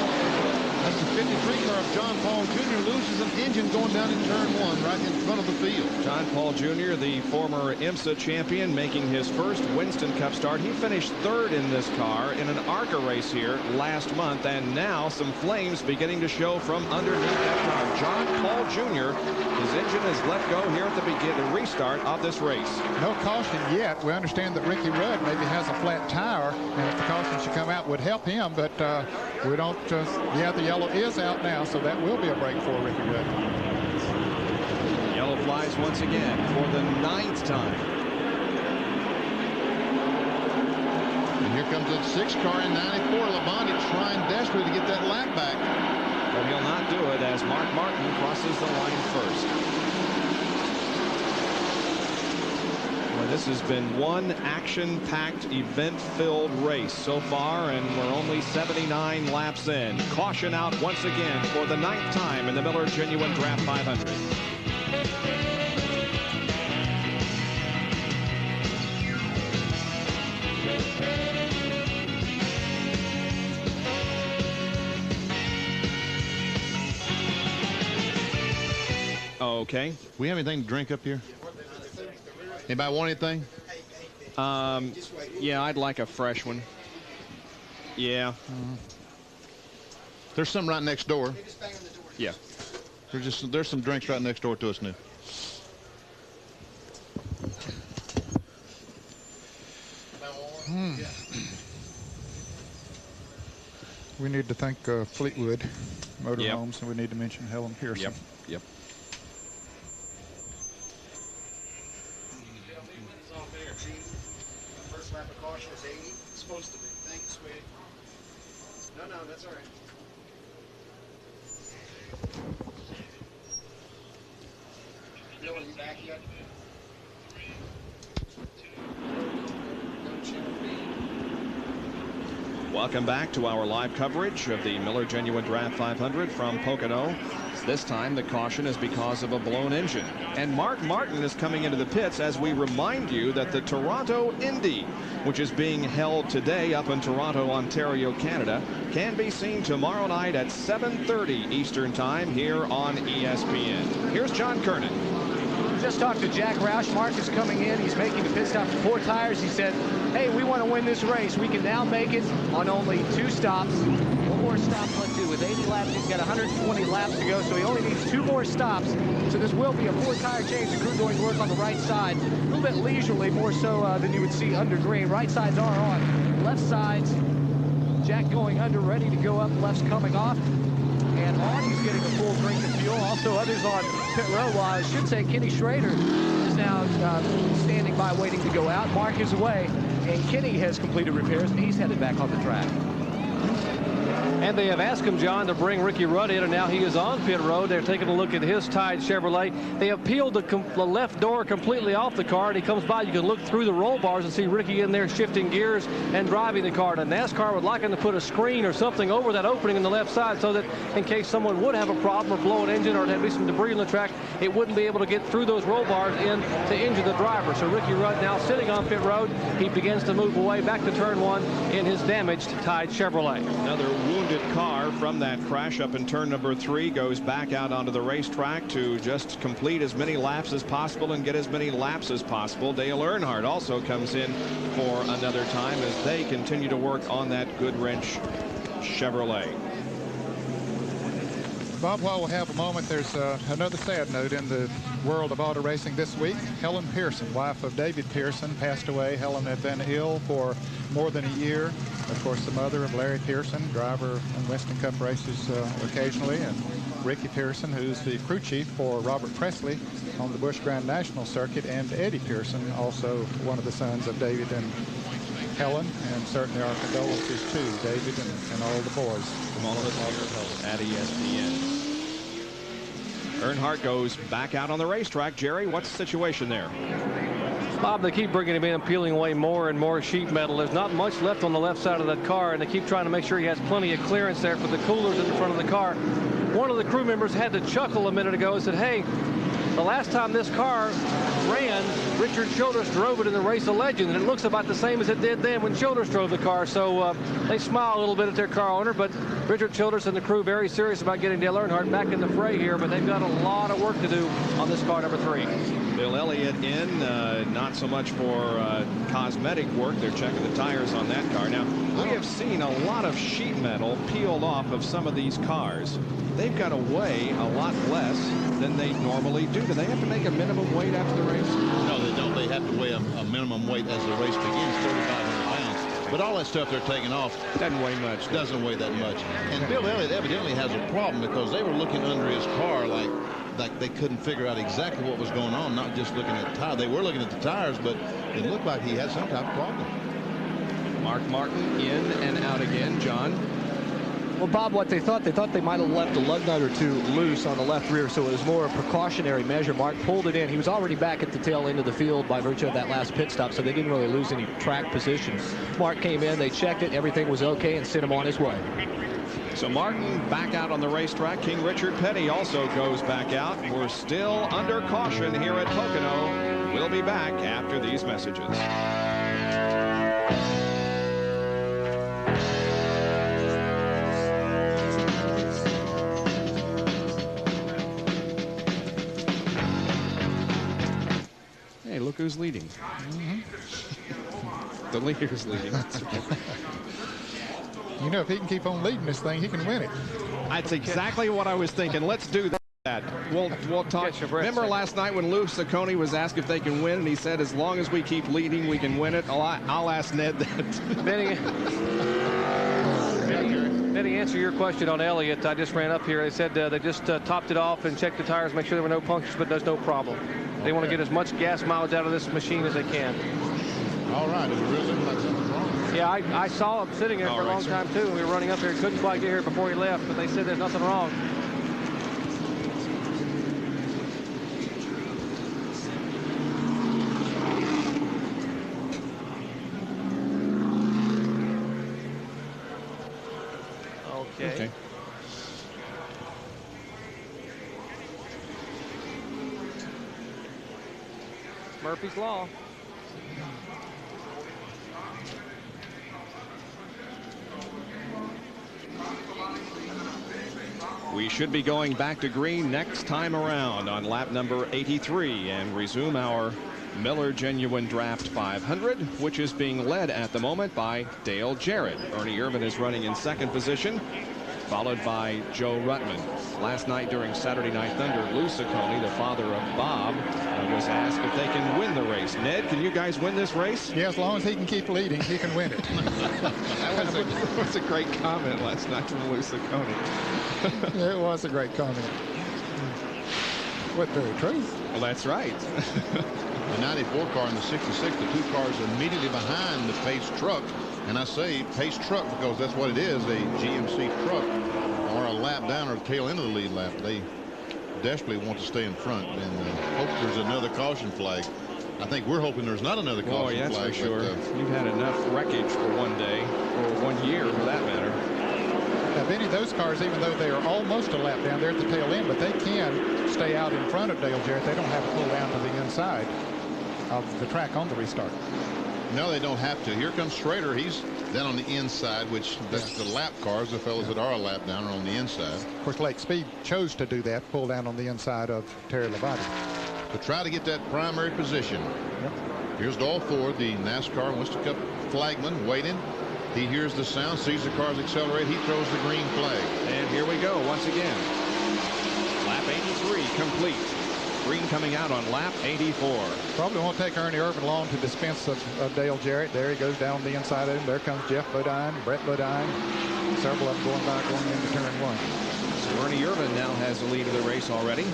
That's the 53 car of John Paul Jr. loses an engine going down in turn 1 right in front of the field. John Paul Jr., the former IMSA champion, making his first Winston Cup start. He finished 3rd in this car in an ARCA race here last month, and now some flames beginning to show from underneath that car. John Paul Jr., his engine is let go here at the restart of this race. No caution yet. We understand that Ricky Rudd maybe has a flat tire, and if the caution should come out, would help him, but we don't yeah, the yellow is out now, so that will be a break for Ricky Rudd. Yellow flies once again for the 9th time. And here comes the 6 car in 94. Labonte trying desperately to get that lap back. But he'll not do it as Mark Martin crosses the line first. Well, this has been one action-packed, event-filled race so far, and we're only 79 laps in. Caution out once again for the 9th time in the Miller Genuine Draft 500. Okay. We have anything to drink up here? Anybody want anything? Yeah, I'd like a fresh one. Yeah. There's some right next door. Yeah. There's some drinks right next door to us now. We need to thank Fleetwood Motorhomes, and we need to mention Helen Pearson. Yep. First lap of caution is 80. It's supposed to be. Thanks, sweetie. No, that's all right. Bill, are you back yet? Welcome back to our live coverage of the Miller Genuine Draft 500 from Pocono. This time the caution is because of a blown engine. And Mark Martin is coming into the pits as we remind you that the Toronto Indy, which is being held today up in Toronto, Ontario, Canada, can be seen tomorrow night at 7:30 Eastern Time here on ESPN. Here's John Kernan. just talked to Jack Roush. Mark is coming in. He's making the pit stop for 4 tires. He said, hey, we want to win this race. We can now make it on only 2 stops. 1 more stop left to do. With 80 laps, he's got 120 laps to go, so he only needs 2 more stops. So this will be a 4-tire change. The crew doing work on the right side. A little bit leisurely, more so than you would see under green. Right sides are on. Left sides, Jack going under, ready to go up. Left's coming off. And on, he's getting a full drink of fuel. Also, others on pit row. I should say Kenny Schrader is now standing by waiting to go out. Mark is away, and Kenny has completed repairs, and he's headed back on the track. And they have asked him, John, to bring Ricky Rudd in, and now he is on pit road. They're taking a look at his Tide Chevrolet. They have peeled the left door completely off the car, and he comes by. You can look through the roll bars and see Ricky in there shifting gears and driving the car. And NASCAR would like him to put a screen or something over that opening in the left side so that in case someone would have a problem or blow an engine or there'd be some debris on the track, it wouldn't be able to get through those roll bars in to injure the driver. So Ricky Rudd now sitting on pit road. He begins to move away back to turn 1 in his damaged Tide Chevrolet. Another wounded car from that crash up in turn number 3 goes back out onto the racetrack to just complete as many laps as possible and get as many laps as possible. Dale Earnhardt also comes in for another time as they continue to work on that Goodwrench Chevrolet. Bob, while we'll have a moment, there's another sad note in the world of auto racing this week. Helen Pearson, wife of David Pearson, passed away. Helen had been ill for more than a year. Of course, the mother of Larry Pearson, driver in Winston Cup races occasionally, and Ricky Pearson, who's the crew chief for Robert Presley on the Busch Grand National Circuit, and Eddie Pearson, also one of the sons of David and Helen, and certainly our condolences to David and all the boys. From all of us here at ESPN. Earnhardt goes back out on the racetrack. Jerry, what's the situation there? Bob, they keep bringing him in and peeling away more and more sheet metal. There's not much left on the left side of that car, and they keep trying to make sure he has plenty of clearance there for the coolers in the front of the car. One of the crew members had to chuckle a minute ago and said, hey, the last time this car ran, Richard Childress drove it in the Race of Legends, and it looks about the same as it did then when Childress drove the car. So they smile a little bit at their car owner, but Richard Childress and the crew very serious about getting Dale Earnhardt back in the fray here, but they've got a lot of work to do on this car number 3. Bill Elliott in, not so much for cosmetic work. They're checking the tires on that car. Now, we have seen a lot of sheet metal peeled off of some of these cars. They've got to weigh a lot less than they normally do. Do they have to make a minimum weight after the race? No, they don't. They have to weigh a minimum weight as the race begins, 3,500 pounds. But all that stuff they're taking off doesn't weigh much. Doesn't weigh that much. And Bill Elliott evidently has a problem because they were looking under his car like they couldn't figure out exactly what was going on, not just looking at the tire. They were looking at the tires, but it looked like he had some type of problem. Mark Martin in and out again. John? Well, Bob, what they thought they might have left a lug nut or 2 loose on the left rear, so it was more a precautionary measure. Mark pulled it in. He was already back at the tail end of the field by virtue of that last pit stop, so they didn't really lose any track position. Mark came in, they checked it, everything was okay, and sent him on his way. So Martin back out on the racetrack. King Richard Petty also goes back out. We're still under caution here at Pocono. We'll be back after these messages. Hey, look who's leading. The leader's leading. You know, if he can keep on leading this thing, he can win it. That's exactly what I was thinking. Let's do that. We'll talk. Remember last night when Lou Ciccone was asked if they can win, and he said, as long as we keep leading, we can win it. I'll ask Ned that. Benny, answer your question on Elliott. I just ran up here. They said they just topped it off and checked the tires, make sure there were no punctures, but there's no problem. They want to get as much gas mileage out of this machine as they can. All right. Is it really like something's wrong? Yeah, I saw him sitting there for a long time, too. We were running up here. Couldn't quite get here before he left, but they said there's nothing wrong. Okay. Murphy's Law. We should be going back to green next time around on lap number 83 and resume our Miller Genuine Draft 500, which is being led at the moment by Dale Jarrett. Ernie Irvan is running in second position, followed by Joe Ruttman. Last night during Saturday Night Thunder, Lou Ciccone, the father of Bob, was asked if they can win the race. Ned, can you guys win this race? Yeah, as long as he can keep leading, he can win it. That was a great comment last night from Lou Ciccone. It was a great comment. What, very true? Well, that's right. The 94 car and the 66, the two cars immediately behind the Pace truck. And I say Pace truck because that's what it is, a GMC truck, or a lap down or tail end of the lead lap. They desperately want to stay in front and hope there's another caution flag. I think we're hoping there's not another caution that's flag. For sure. But, you've had enough wreckage for one day, or 1 year for that matter. Now, Benny, those cars, even though they are almost a lap down, they're at the tail end, but they can stay out in front of Dale Jarrett. They don't have to pull down to the inside of the track on the restart. No, they don't have to. Here comes Schrader. He's then on the inside, which that's the lap cars. The fellows that are a lap down are on the inside. Of course, Lake Speed chose to do that, pull down on the inside of Terry Labate. To try to get that primary position. Yep. Here's Dole Ford, the NASCAR Winston Cup flagman, waiting. He hears the sound, sees the cars accelerate. He throws the green flag. And here we go once again. Lap 83 complete. Green coming out on lap 84. Probably won't take Ernie Irvan long to dispense of Dale Jarrett. There he goes down the inside of him. There comes Jeff Bodine, Brett Bodine. Several of them going by going into turn one. So Ernie Irvan now has the lead of the race already.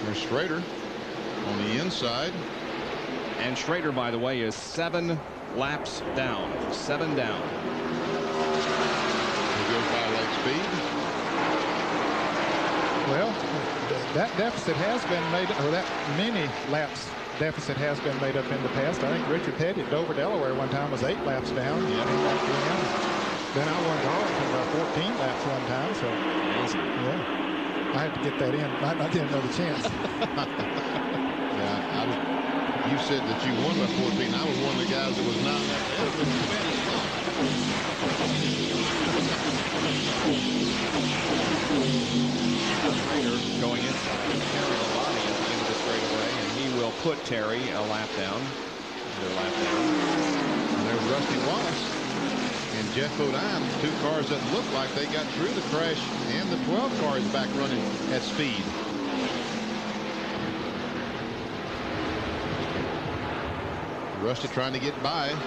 There's Schrader on the inside. And Schrader, by the way, is 7 laps down. 7 down. He goes by Lake Speed. Well, that deficit has been made, or that many laps deficit has been made up in the past. I think Richard Petty at Dover, Delaware one time was 8 laps down. Yeah. Then I won Darlington by 14 laps one time. So, amazing. Yeah. I had to get that in. I didn't know the chance. Yeah, you said that you won by 14. I was one of the guys that was not. Schrader going inside Terry Labate at the end of the straightaway, and he will put Terry a lap down. Another lap down. And there's Rusty Wallace and Jeff Bodine, 2 cars that look like they got through the crash, and the 12 car is back running at speed. Rusty trying to get by Dale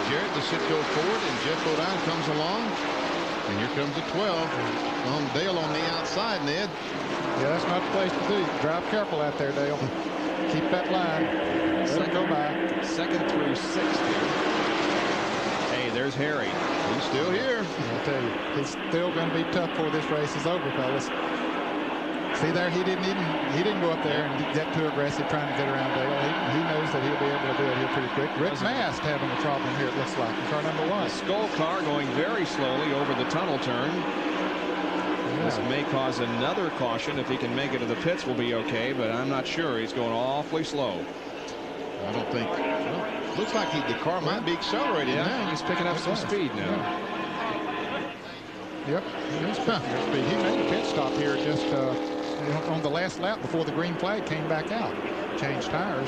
Jarrett, the Citgo Ford, and Jeff Bodine comes along. And here comes the 12 on Dale on the outside, Ned. Yeah, that's not the place to be. Drive careful out there, Dale. Keep that line. Let him go by. 2nd through 6th here. Hey, there's Harry. He's still here. I'll tell you, he's still going to be tough before this race is over, fellas. See there, he didn't go up there and get too aggressive trying to get around Dale. He knows that he'll be able to do it here pretty quick. Rick Mast having a problem here, it looks like, in car number 1. The Skull car going very slowly over the tunnel turn. Yeah. This may cause another caution. If he can make it to the pits, will be okay, but I'm not sure. He's going awfully slow. I don't think. Well, looks like the car might be accelerating now. He's picking up some speed now. Yep. He made a pit stop here just on the last lap before the green flag came back out. Changed tires.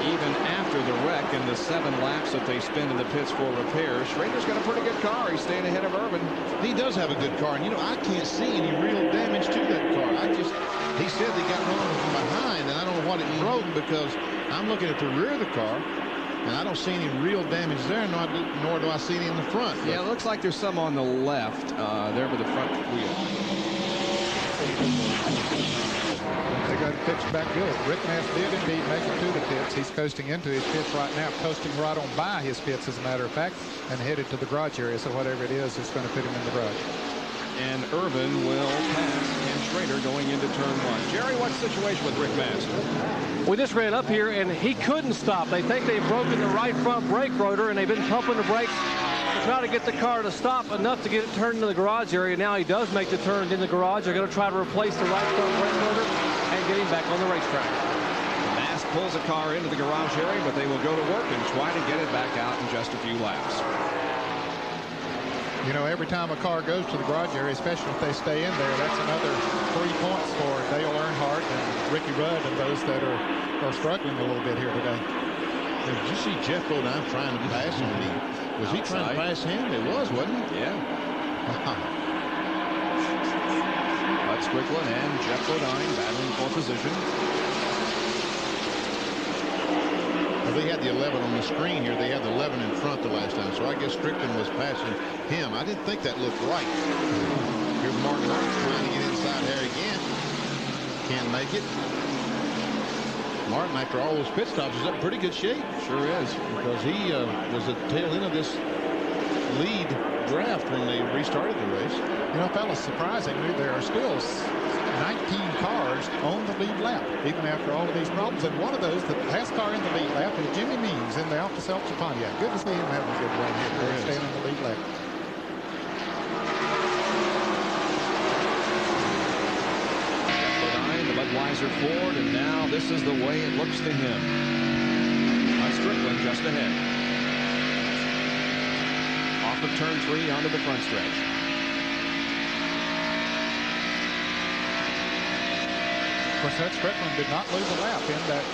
Even after the wreck and the 7 laps that they spend in the pits for repairs, Schrader's got a pretty good car. He's staying ahead of Irvan. He does have a good car, and I can't see any real damage to that car. He said they got run over from behind, and I don't know what it broke because I'm looking at the rear of the car, and I don't see any real damage there, nor do I see any in the front. Yeah, it looks like there's some on the left there with the front wheel. They got it fixed back good. Rick Mast did indeed make it to the pits. He's coasting into his pits right now, coasting right on by his pits, as a matter of fact, and headed to the garage area. So whatever it is, it's going to put him in the garage. And Irvan will pass Ken Schrader going into turn 1. Jerry, what's the situation with Rick Mast? We just ran up here, and he couldn't stop. They think they've broken the right front brake rotor, and they've been pumping the brakes to try to get the car to stop enough to get it turned into the garage area. Now he does make the turn in the garage. They're going to try to replace the right front brake rotor and get him back on the racetrack. Mast pulls a car into the garage area, but they will go to work and try to get it back out in just a few laps. You know, every time a car goes to the garage area, especially if they stay in there, that's another 3 points for Dale Earnhardt and Ricky Rudd and those that are struggling a little bit here today. Did you see Jeff Bodine trying to pass him? Was he trying to pass him? It was, wasn't it? Yeah. Bud Strickland and Jeff Bodine battling for position. They had the 11 on the screen here. They had the 11 in front the last time, so I guess Strickland was passing him. I didn't think that looked right. Here's Martin trying to get inside there again. Can't make it. Martin, after all those pit stops, is up in pretty good shape. Sure is. Because he was at the tail end of this lead draft when they restarted the race. You know, fellas, surprisingly, there are still 19 cars on the lead lap, even after all of these problems. And one of those, the last car in the lead lap, is Jimmy Means in the Alka Seltzer Pontiac. Good to see him having a good run here. Staying in the lead lap. The Budweiser Ford, and now this is the way it looks to him. Strickland just ahead. Off of turn 3 onto the front stretch. Of course, that Strickland did not lose a lap in that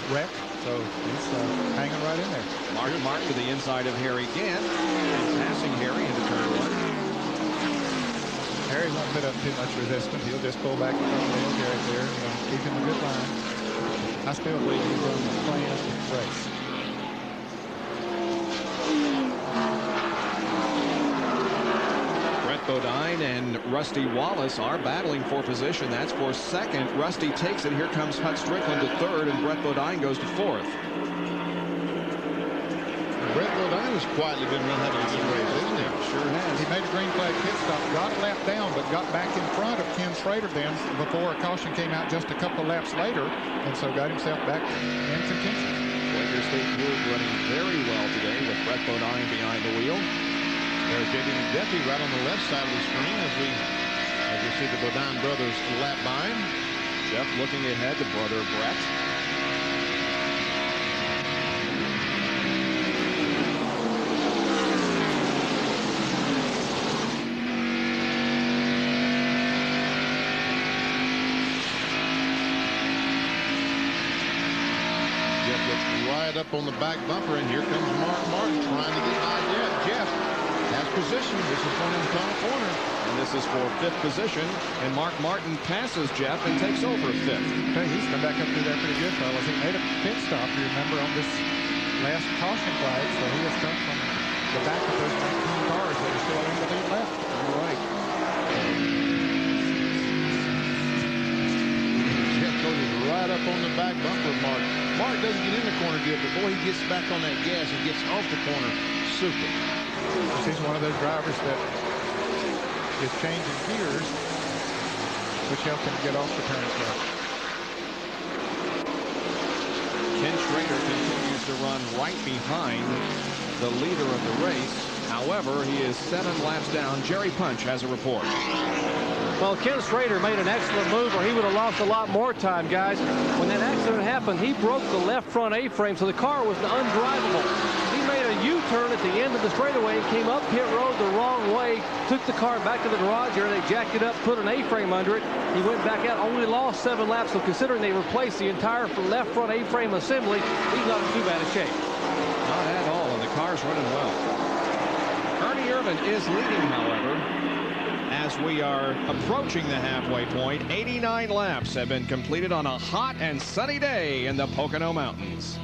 wreck, so he's hanging right in there. Martin to the inside of Harry Gant, passing Harry into turn 1. Harry won't put up too much resistance. He'll just pull back and Garrett there, keep him a good line. I still believe he's on the planned race. Brett Bodine and Rusty Wallace are battling for position. That's for second. Rusty takes it. Here comes Hut Strickland to third, and Brett Bodine goes to fourth. Brett Bodine has quietly been having a good race, isn't he? Sure has. He made a green flag pit stop, got a lap down, but got back in front of Ken Schrader then before a caution came out just a couple of laps later, and so got himself back in contention. Quaker State Group running very well today with Brett Bodine behind the wheel. There's J.D. McDuffie right on the left side of the screen as we see the Bodine brothers lap by him. Jeff looking ahead to brother Brett. Up on the back bumper, and here comes Mark Martin trying to get an idea. Jeff has position. This is going into the corner, and this is for 5th position. And Mark Martin passes Jeff and takes over 5th. Okay, he's come back up through there pretty good, fellas. He made a pit stop, you remember, on this last caution flag, so he has come from the back of those 19 cars that are still in the lead left. All right. Jeff goes right up on the back bumper of Mark. Mark doesn't get in the corner good, but boy, he gets back on that gas and gets off the corner. Super. He's one of those drivers that is changing gears, which helps him get off the turns well. Ken Schrader continues to run right behind the leader of the race. However, he is 7 laps down. Jerry Punch has a report. Well, Ken Schrader made an excellent move, or he would have lost a lot more time, guys. When that accident happened, he broke the left front A-frame, so the car was undrivable. He made a U-turn at the end of the straightaway and came up pit road the wrong way, took the car back to the garage area. They jacked it up, put an A-frame under it. He went back out, only lost 7 laps, so considering they replaced the entire left front A-frame assembly, he's not in too bad a shape. Not at all, and the car's running well. Ernie Irvan is leading, however. As we are approaching the halfway point, 89 laps have been completed on a hot and sunny day in the Pocono Mountains.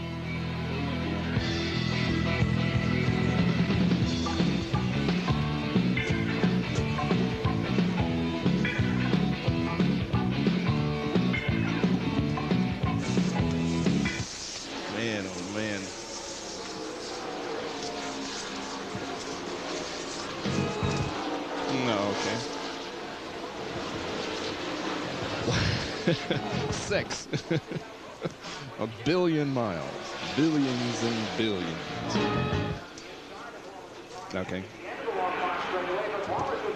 Man, oh man. No, okay. 6. A billion miles. Billions and billions. Okay.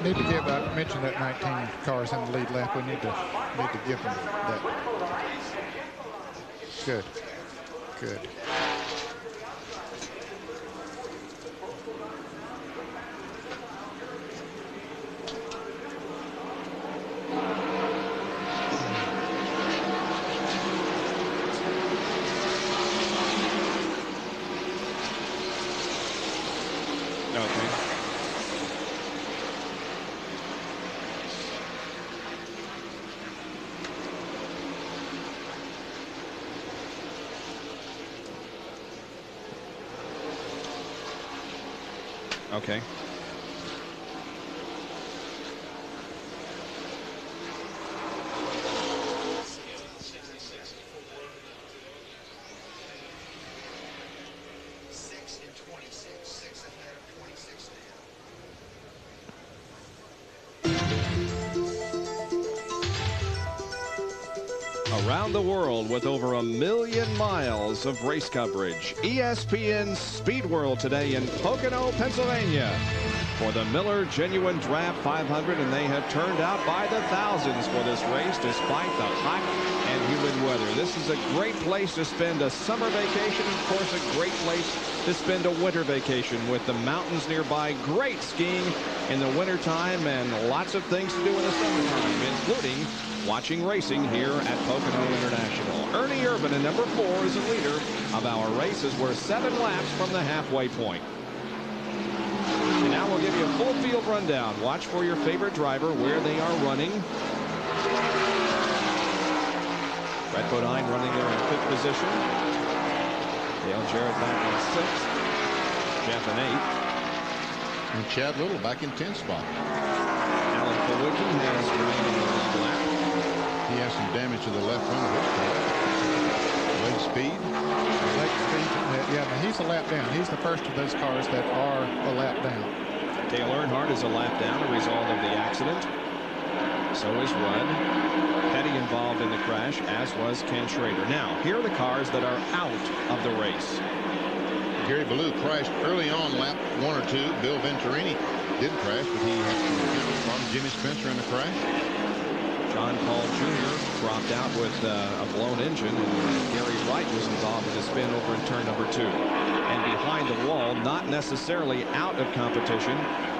Need to give, I mentioned that 19 cars in the lead lap. We need to give them that. Good. Good. Okay. Around the world with over 1 million miles of race coverage. ESPN Speed World today in Pocono, Pennsylvania for the Miller Genuine Draft 500, and they have turned out by the thousands for this race despite the hot and humid weather. This is a great place to spend a summer vacation, of course a great place to spend a winter vacation with the mountains nearby, great skiing in the wintertime, and lots of things to do in the summertime, including watching racing here at Pocono International. Ernie Irvan in number 4 is the leader of our races. We're 7 laps from the halfway point. And now we'll give you a full field rundown. Watch for your favorite driver, where they are running. Brett Bodine running there in 5th position. Dale Jarrett back in 6th. Jeff in 8th. And Chad Little back in 10th spot. Alan Kowicki has remained in the lead lap. He has some damage to the left front of his car. Leg speed. Yeah, now he's a lap down. He's the first of those cars that are a lap down. Dale Earnhardt is a lap down, a result of the accident. So is Rudd. Petty involved in the crash, as was Ken Schrader. Now, here are the cars that are out of the race. Gary Ballou crashed early on lap 1 or 2. Bill Venturini didn't crash, but he had some mechanical problems. Jimmy Spencer in the crash. John Paul Jr. dropped out with a blown engine, and Gary Wright was involved with a spin over in turn number 2. And behind the wall, not necessarily out of competition,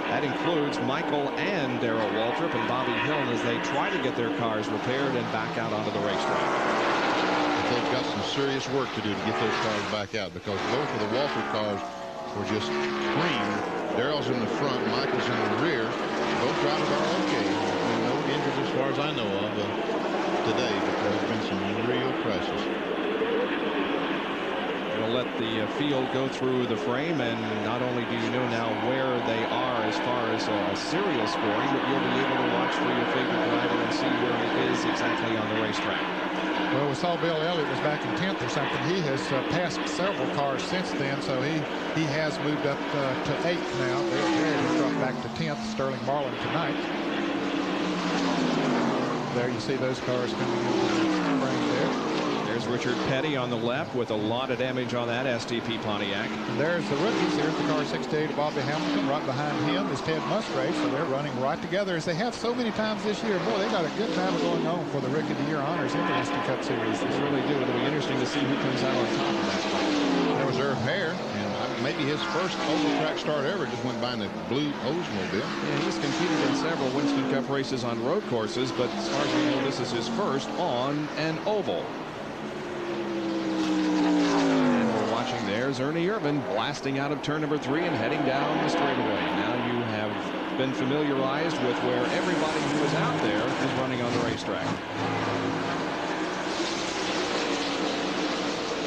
that includes Michael and Darrell Waltrip and Bobby Hill as they try to get their cars repaired and back out onto the racetrack. They've got some serious work to do to get those cars back out, because both of the Waltrip cars were just cream. Darrell's in the front, Michael's in the rear. Both drivers are okay. No injuries as far as I know of today, but there's been some real crashes. We'll let the field go through the frame, and not only do you know now where they are as far as serial scoring, but you'll be able to watch for your favorite driver and see where it is exactly on the racetrack. Well, we saw Bill Elliott was back in 10th or something. He has passed several cars since then, so he has moved up to 8th now. There he dropped back to 10th. Sterling Marlin tonight. There you see those cars coming in the frame there. There's Richard Petty on the left with a lot of damage on that STP Pontiac. And there's the rookies. Here's the car 68, Bobby Hamilton. Right behind him is Ted Musgrave. So they're running right together as they have so many times this year. Boy, they got a good battle going on for the Rookie of the Year honors in the Winston Cup Series. They really do. It'll be interesting to see who comes out on top of that. There was Irv Hare, and maybe his first oval track start ever, just went by in the blue Oldsmobile. Yeah, he's competed in several Winston Cup races on road courses, but as far as we know, this is his first on an oval. There's Ernie Irvan blasting out of turn number 3 and heading down the straightaway. Now you have been familiarized with where everybody who is out there is running on the racetrack.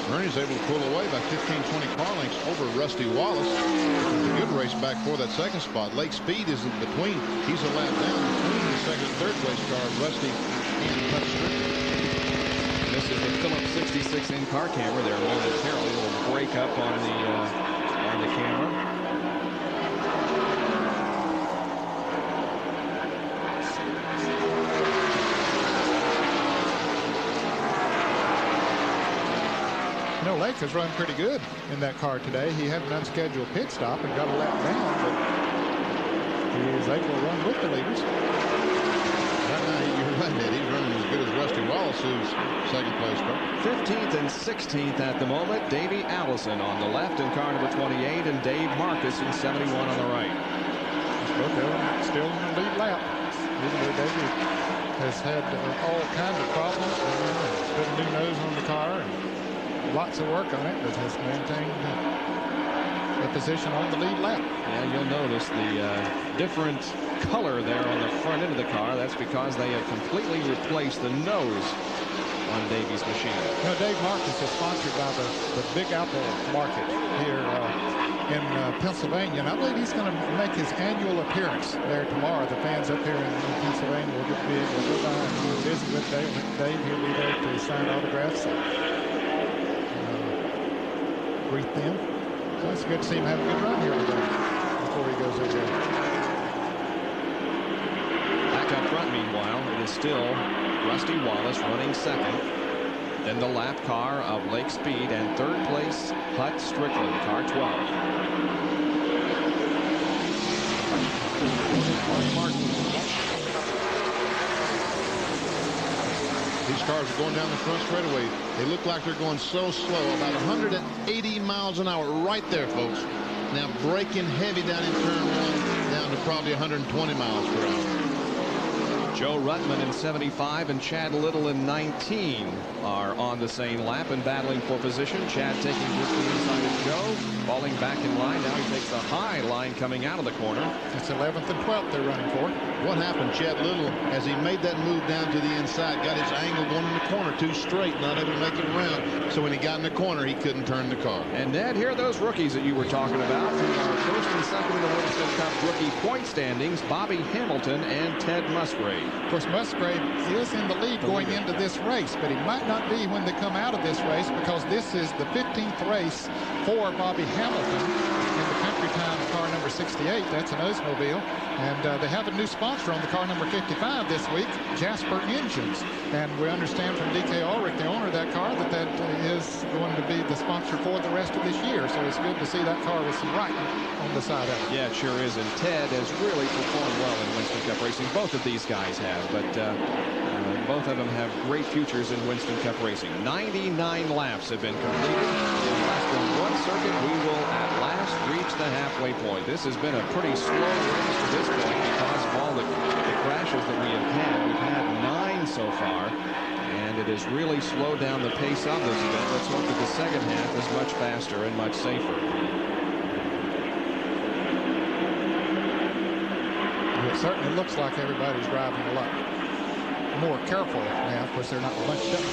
Ernie's able to pull away by 15-20 car lengths over Rusty Wallace. It was a good race back for that second spot. Lake Speed is in between. He's a lap down between the second and third place car, Rusty and Cut Strickland. This is the Phillips 66 in-car camera there momentarily. A little break up on the camera. You know, Lake has run pretty good in that car today. He had an unscheduled pit stop and got a lap down, but he is able to run with the leaders. Right now, you're right, Ned. He's running as good as Rusty Wallace, who's second place car. 15th and 16th at the moment. Davey Allison on the left in car number 28, and Dave Marcus in 71 on the right. Still in the lead lap. Even though Davey has had all kinds of problems, put a new nose on the car and lots of work on it, but has maintained the position on the lead lap. Yeah, you'll notice the different color there on the front end of the car. That's because they have completely replaced the nose on Davey's machine. You know, Dave Marcus is sponsored by the Big Apple Market here in Pennsylvania, and I believe he's going to make his annual appearance there tomorrow. The fans up here in Pennsylvania will be able to go by and visit with Dave. He'll be there to sign autographs and greet them. So it's good to see him have a good run here today before he goes over there. Back up front, meanwhile, it is still Rusty Wallace running second. Then the lap car of Lake Speed, and third place Hut Strickland, car 12. These cars are going down the front straightaway. They look like they're going so slow, about 180 miles an hour right there, folks. Now braking heavy down in turn one, down to probably 120 miles per hour. Joe Ruttman in 75 and Chad Little in 19 are on the same lap and battling for position. Chad taking just the inside of Joe, falling back in line. Now he takes the high line coming out of the corner. It's 11th and 12th they're running for. What happened, Chad Little, as he made that move down to the inside, got his angle going in the corner too straight, not able to make it around. So when he got in the corner, he couldn't turn the car. And Ned, here are those rookies that you were talking about from our first and second in the Winston Cup rookie point standings: Bobby Hamilton and Ted Musgrave. Of course, Musgrave is in the lead going into this race, but he might not be when they come out of this race, because this is the 15th race for Bobby Hamilton in the Country Time car number 68. That's an Oldsmobile. And they have a new sponsor on the car number 55 this week, Jasper Engines. And we understand from D.K. Ulrich, the owner of that car, that is going to be the sponsor for the rest of this year. So it's good to see that car with some writing on the side of it. Yeah, it sure is. And Ted has really performed well in Winston Cup racing. Both of these guys have, but both of them have great futures in Winston Cup racing. 99 laps have been completed. In less than one circuit, we will at last reach the halfway point. This has been a pretty slow race to this point because of all the crashes that we have had. We've had 9 so far, and it has really slowed down the pace of this event. Let's hope that the second half is much faster and much safer. It certainly looks like everybody's driving a lot more careful now. Of course, they're not bunched up. Here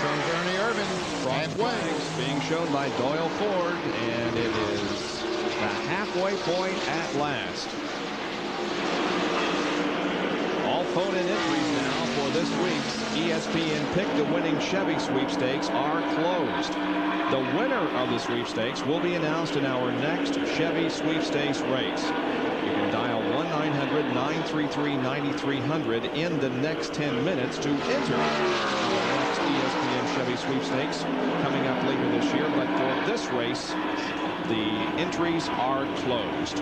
comes Ernie Irvin. Halfway being shown by Doyle Ford, and it is the halfway point at last. All phone-in entries now for this week's ESPN Pick the Winning Chevy Sweepstakes are closed. The winner of the sweepstakes will be announced in our next Chevy Sweepstakes race. You can dial 1-900-933-9300 in the next 10 minutes to enter the next ESPN Chevy Sweepstakes coming up later this year. But for this race, the entries are closed.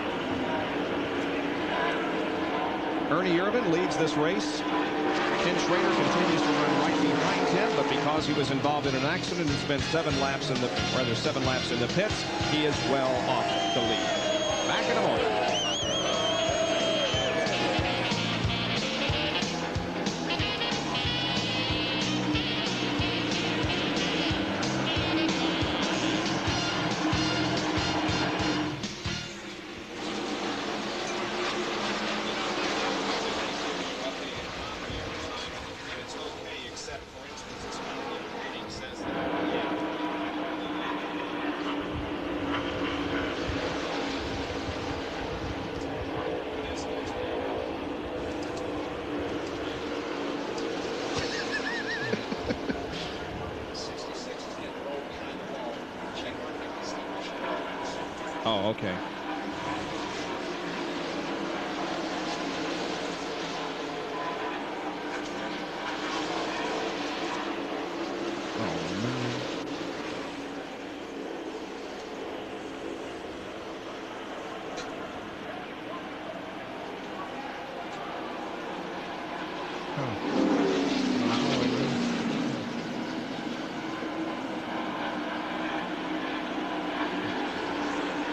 Ernie Irvin leads this race. Ken Schrader continues to run right behind him, but because he was involved in an accident and spent 7 laps in the pits, he is well off the lead. Back in a moment. Oh, okay.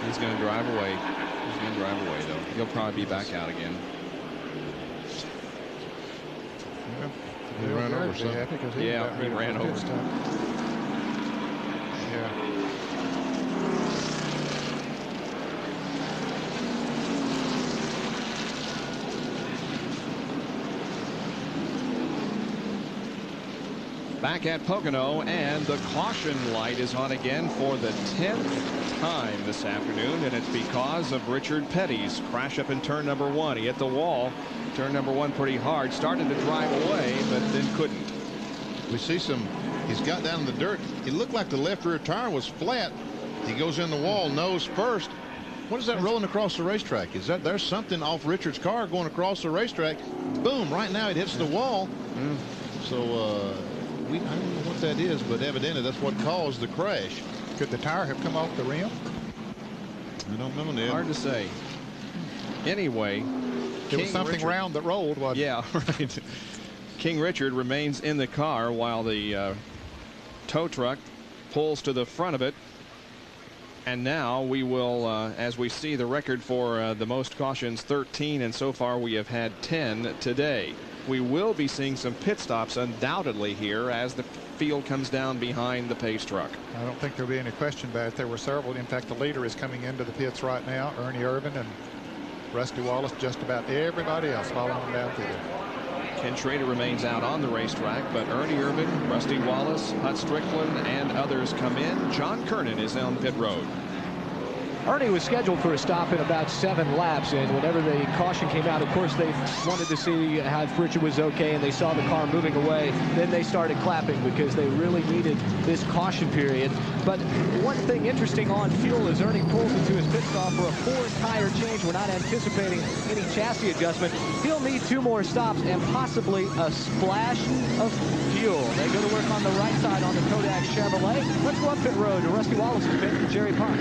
He's going to drive away. He's going to drive away, though. He'll probably be back out again. Yeah, he ran over something. Yeah, he ran over. Yeah. Back at Pocono, and the caution light is on again for the 10th time this afternoon, and it's because of Richard Petty's crash up in turn number 1. He hit the wall, turn number 1 pretty hard, started to drive away, but then couldn't. We see he's got down in the dirt. It looked like the left rear tire was flat. He goes in the wall nose first. What is that rolling across the racetrack? There's something off Richard's car going across the racetrack? Boom, right now it hits the wall. So I don't know what that is, but evidently that's what caused the crash. Could the tire have come off the rim? I don't know, Ned. Hard to say. Anyway, it was something round that rolled, wasn't it? Yeah, right. King Richard remains in the car while the tow truck pulls to the front of it. And now we will, as we see the record for the most cautions, 13, and so far we have had 10 today. We will be seeing some pit stops undoubtedly here as the field comes down behind the pace truck. I don't think there'll be any question about it. There were several. In fact, the leader is coming into the pits right now. Ernie Irvin and Rusty Wallace, just about everybody else following them down through there. Ken Schrader remains out on the racetrack, but Ernie Irvin, Rusty Wallace, Hut Strickland, and others come in. John Kernan is on pit road. Ernie was scheduled for a stop in about 7 laps, and whenever the caution came out, of course, they wanted to see how Richard was okay, and they saw the car moving away. Then they started clapping because they really needed this caution period. But one thing interesting on fuel is Ernie pulls into his pit stop for a 4-tire change. We're not anticipating any chassis adjustment. He'll need 2 more stops and possibly a splash of fuel. They go to work on the right side on the Kodak Chevrolet. Let's go up pit road to Rusty Wallace's pit and Jerry Park.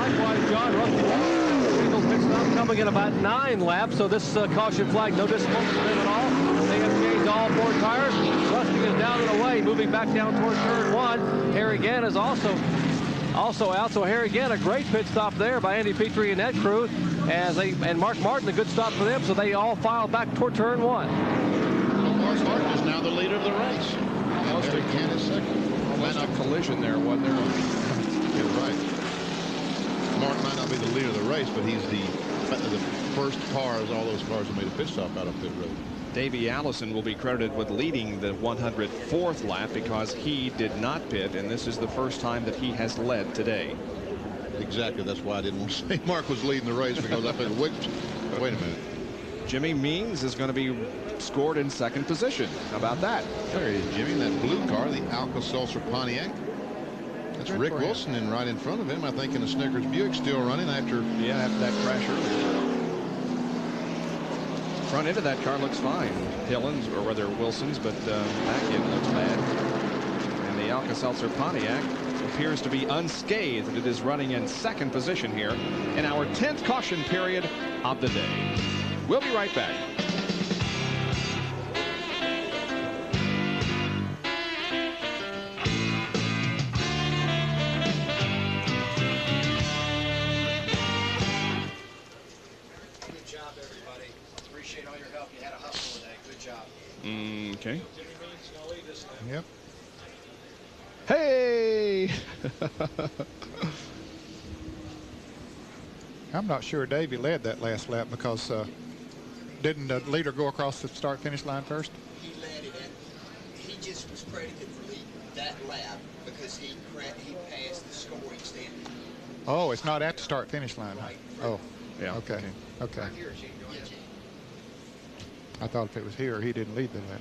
Likewise, John, Rusty Wallace single pit stop coming in about 9 laps, so this caution flag, no disappointment for them at all. They have changed all 4 tires. Rusty is down and away, moving back down towards turn 1. Harry Gann is also out, so Harry Gann, a great pit stop there by Andy Petrie and that crew, and Mark Martin, a good stop for them, so they all file back toward turn 1. Mark Martin is now the leader of the race. Harry Gann is second. Almost a collision there, wasn't there? You're right. Martin might not be the leader of the race, but he's the first cars, all those cars that made a pit stop out of pit road. Davey Allison will be credited with leading the 104th lap because he did not pit, and this is the first time that he has led today. Exactly. That's why I didn't want to say Mark was leading the race, because I figured, wait a minute. Jimmy Means is going to be scored in 2nd position. How about that? There he is, Jimmy, in that blue car, the Alka-Seltzer Pontiac. That's Rick Wilson in right in front of him, I think, in a Snickers Buick, still running after that crash earlier. Front end of that car looks fine. Hillen's, or rather Wilson's, but back end looks bad. And the Alka-Seltzer Pontiac appears to be unscathed. It is running in 2nd position here in our 10th caution period of the day. We'll be right back. Okay. Yep. Hey! I'm not sure Davey led that last lap because didn't the leader go across the start-finish line first? He led it, and he just was credited for leading that lap because he passed the scoring standard. Oh, it's not at the start-finish line. Right. Oh, yeah. Okay. Okay. Right here, I thought if it was here, he didn't lead the lap.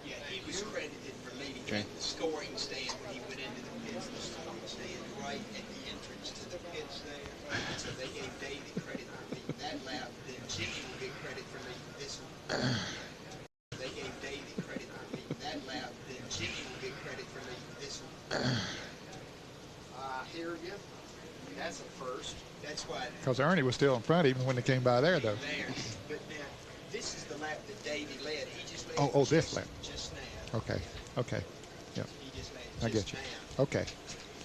Yeah, he was credited for leading the scoring stand when he went into the pits. The scoring stand right at the entrance to the pits there. So they gave Davey credit for leading that lap. Then Jimmy will get credit for leading this one. They gave Davey credit for leading that lap. Then Jimmy will get credit for leading this one. Here again. That's a first. That's why. Because Ernie was still in front even when they came by there, though. But now, this is the lap that Davey led. He just led. Oh, this lap. Just now. Okay. Okay. Yep. He just led I get you. Okay.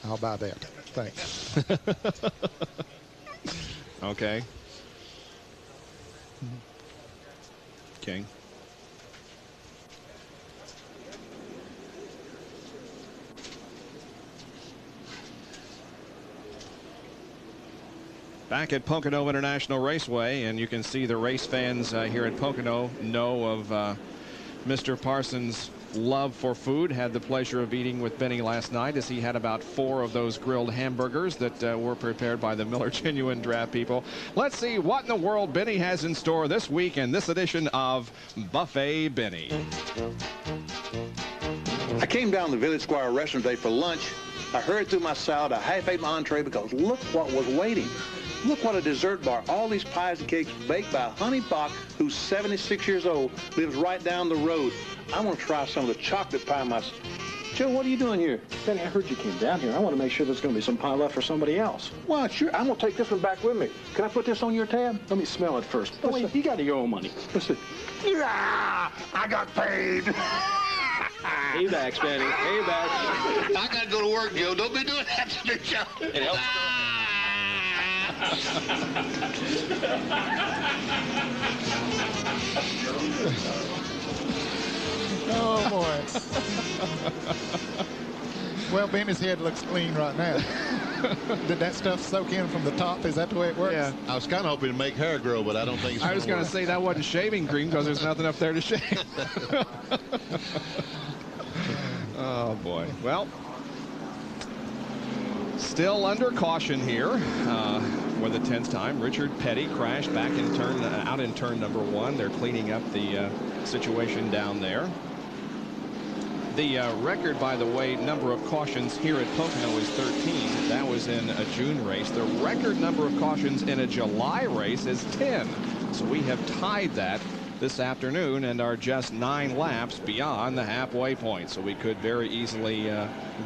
I'll buy that. Thanks. Okay. King. Back at Pocono International Raceway, and you can see the race fans here at Pocono know of Mr. Parsons' love for food. Had the pleasure of eating with Benny last night as he had about 4 of those grilled hamburgers that were prepared by the Miller Genuine Draft people. Let's see what in the world Benny has in store this week in this edition of Buffet Benny. I came down to Village Square restaurant today for lunch. I hurried through my salad. I half ate my entree because look what was waiting. Look what a dessert bar. All these pies and cakes baked by Honey Bach, who's 76 years old, lives right down the road. I want to try some of the chocolate pie myself. Joe, what are you doing here? Benny, I heard you came down here. I want to make sure there's going to be some pie left for somebody else. Well, sure. I'm going to take this one back with me. Can I put this on your tab? Let me smell it first. Oh, wait, you got your own money. Listen. Yeah, I got paid. Paybacks, Benny. Paybacks. I got to go to work, Joe. Don't be doing that to me, Joe. It helps. Oh, boy. Well, Benny's head looks clean right now. Did that stuff soak in from the top? Is that the way it works? Yeah. I was kind of hoping to make hair grow, but I don't think it's I was going to say that wasn't shaving cream because there's nothing up there to shave. Oh, boy. Well, still under caution here for the 10th time. Richard Petty crashed back in out in turn number 1. They're cleaning up the situation down there. The record, by the way, number of cautions here at Pocono is 13. That was in a June race. The record number of cautions in a July race is 10. So we have tied that this afternoon and are just 9 laps beyond the halfway point. So we could very easily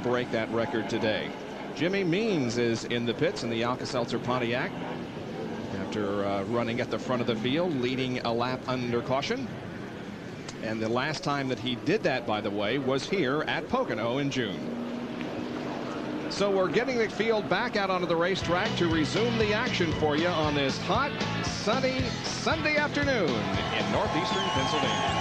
break that record today. Jimmy Means is in the pits in the Alka-Seltzer Pontiac after running at the front of the field, leading a lap under caution. And the last time that he did that, by the way, was here at Pocono in June. So we're getting the field back out onto the racetrack to resume the action for you on this hot, sunny Sunday afternoon in northeastern Pennsylvania.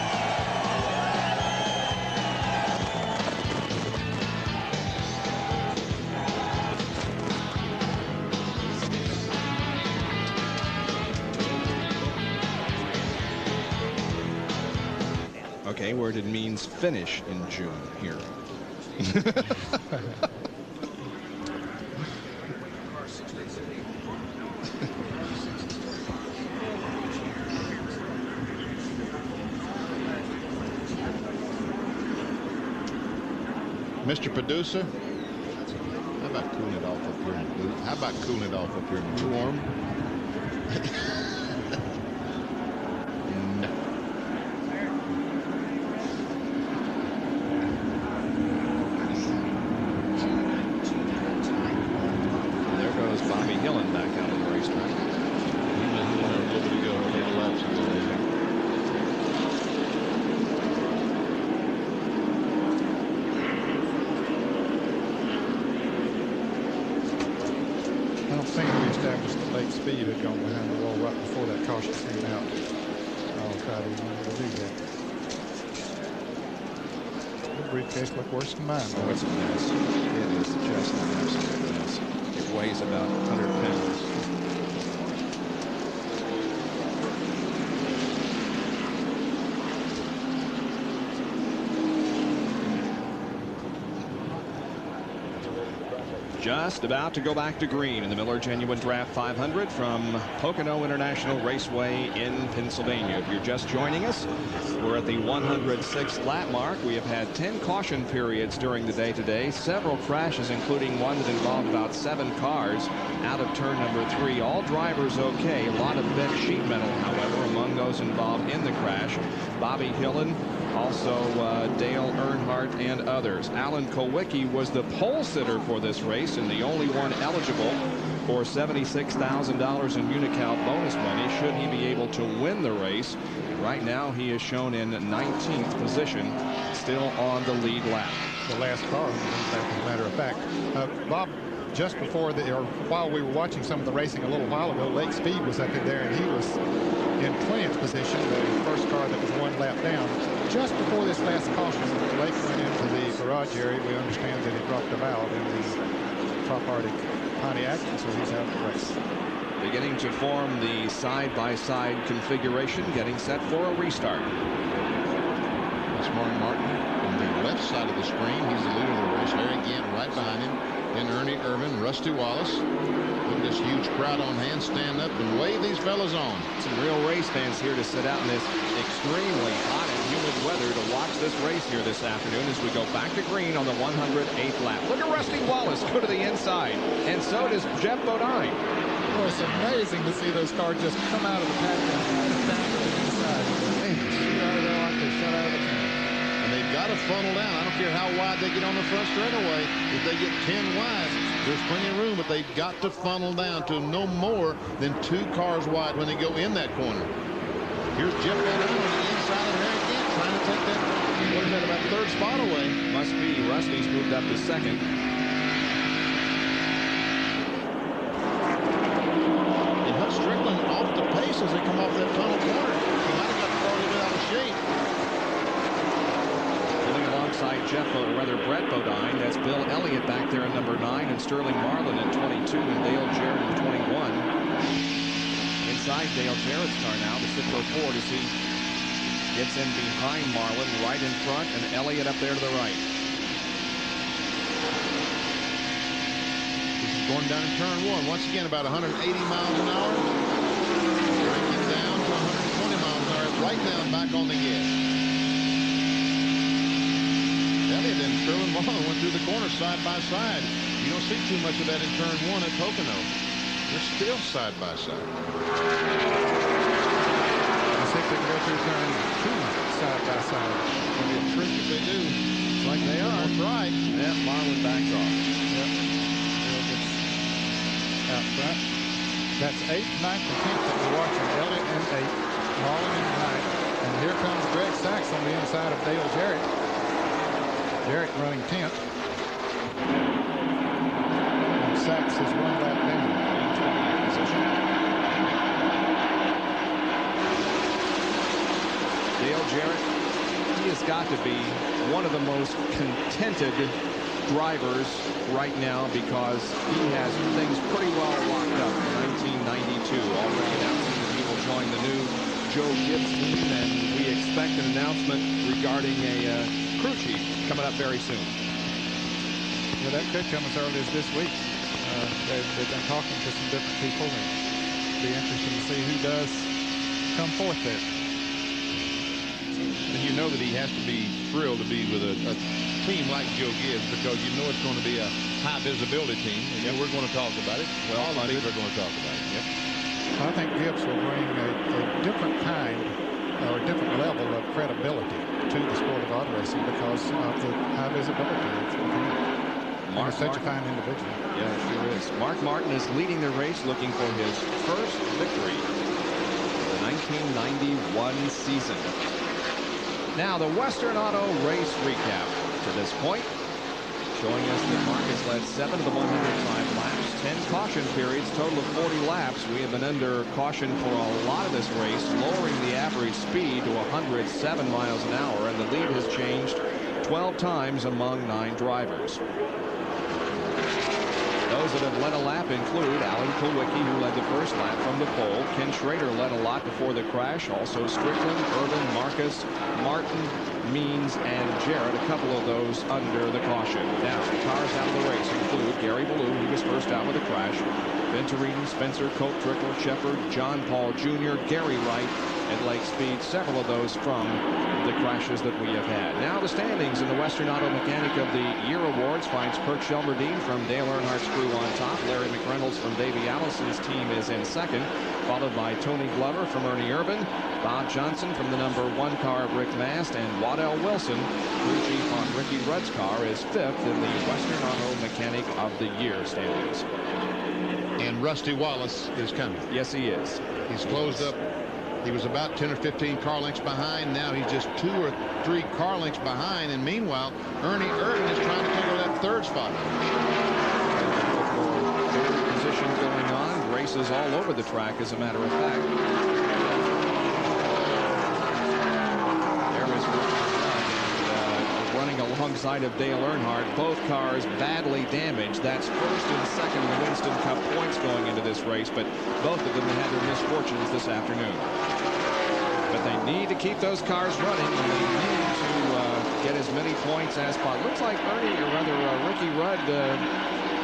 Okay, where did Means finish in June here? Mr. Producer, how about cooling it off up here in the booth? How about cooling it off up here in the booth? Warm. Briefcase look worse than mine. Oh, it's a mess. It is just an absolute mess. It weighs about 100 pounds. Just about to go back to green in the Miller Genuine Draft 500 from Pocono International Raceway in Pennsylvania. If you're just joining us, we're at the 106th lap mark. We have had 10 caution periods during the day today. Several crashes, including one that involved about 7 cars out of turn number 3. All drivers okay. A lot of bent sheet metal, however, among those involved in the crash. Bobby Hillen, also Dale Earnhardt and others. Alan Kowicki was the pole sitter for this race and the only one eligible for $76,000 in Unicalt bonus money should he be able to win the race. Right now he is shown in 19th position, still on the lead lap. the last car, as a matter of fact. Bob, just before or while we were watching some of the racing a little while ago, Lake Speed was up in there, and he was in 20th position, the first car that was 1 lap down. Just before this last caution, Lake went into the garage area. We understand that he dropped a valve in the top Arctic Pontiac, so he's out of the race. Beginning to form the side-by-side configuration, getting set for a restart. That's Mark Martin on the left side of the screen. He's the leader of the race. Harry Gant right behind him. Then Ernie Irvin, Rusty Wallace. Look at this huge crowd on hand. Stand up and wave these fellas on. Some real race fans here to sit out in this extremely hot and humid weather to watch this race here this afternoon as we go back to green on the 108th lap. Look at Rusty Wallace go to the inside, and so does Jeff Bodine. Oh, it's amazing to see those cars just come out of the pack and down to the inside. Man, shoot out of there like they shut out of the can. And they've got to funnel down. I don't care how wide they get on the front straightaway. If they get 10 wide, there's plenty of room, but they've got to funnel down to no more than 2 cars wide when they go in that corner. Here's Jeff Bodine on the inside of Harry Gant trying to take that, what is that, about 3rd spot away. Must be Rusty's moved up to 2nd. Strickland off the pace as they come off that tunnel corner. He might have got the car a little bit out of shape. Pulling alongside Brett Bodine. That's Bill Elliott back there in number 9, and Sterling Marlin in 22, and Dale Jarrett in 21. Inside Dale Jarrett's car now, the Citro Ford, as he gets in behind Marlin, right in front, and Elliott up there to the right. Going down in turn 1. Once again, about 180 miles an hour. Breaking down to 120 miles an hour. Right down back on the gas. Elliott and Sterling Marlin went through the corner side by side. You don't see too much of that in turn 1 at Pocono. They're still side by side. I think they can go through turn 2 side by side. It'll be a trick if they do. It's like they are. That's right. Yeah, Marlin backs off. Yep. Out front. That's 8th, 9th, and 10th that we're watching. Elliott in 8th, Marlin in 9th. And here comes Greg Sachs on the inside of Dale Jarrett. Jarrett running 10th. And Sachs is 1 lap down. In 20th position. Dale Jarrett, he has got to be one of the most contented drivers right now because he has things pretty well locked up in 1992. Already announcing that he will join the new Joe Gibbs team, and we expect an announcement regarding a crew chief coming up very soon. Well, that could come as early as this week. They've been talking to some different people, and it'll be interesting to see who does come forth there. And you know that he has to be thrilled to be with a team like Joe Gibbs, because you know it's going to be a high visibility team, and you know we're going to talk about it. Well, all the people are going to talk about it. Yep. I think Gibbs will bring a different kind or a different level of credibility to the sport of auto racing because of the high visibility of him. He's such a fine individual. Yeah, sure is. Mark Martin is leading the race, looking for his first victory of the 1991 season. Now the Western Auto race recap to this point, showing us that Marcus led 7 of the 105 laps, 10 caution periods, total of 40 laps. We have been under caution for a lot of this race, lowering the average speed to 107 miles an hour, and the lead has changed 12 times among 9 drivers. Those that have led a lap include Alan Kulwicki, who led the first lap from the pole. Ken Schrader led a lot before the crash. Also Strickland, Irvin, Marcus, Martin, Means, and Jarrett, a couple of those under the caution. Now, the cars out of the race include Gary Ballou, who was first out with a crash, Venturini, Spencer, Colt, Trickle, Shepard, John Paul Jr., Gary Wright, and Lake Speed, several of those from the crashes that we have had. Now the standings in the Western Auto Mechanic of the Year Awards finds Kurt Shelmerdine from Dale Earnhardt's crew on top. Larry McReynolds from Davey Allison's team is in second, followed by Tony Glover from Ernie Irvin, Bob Johnson from the number 1 car of Rick Mast, and Waddell Wilson, crew chief on Ricky Rudd's car, is 5th in the Western Auto Mechanic of the Year standings. And Rusty Wallace is coming. Yes, he is. He's closed up He was about 10 or 15 car lengths behind. Now he's just 2 or 3 car lengths behind. And meanwhile, Ernie Irvin is trying to take over that 3rd spot. Third position going on. Races all over the track, as a matter of fact. There is running alongside of Dale Earnhardt. Both cars badly damaged. That's first and second in the Winston Cup points going into this race, but both of them had their misfortunes this afternoon. But they need to keep those cars running, and they need to get as many points as possible. Looks like Ricky Rudd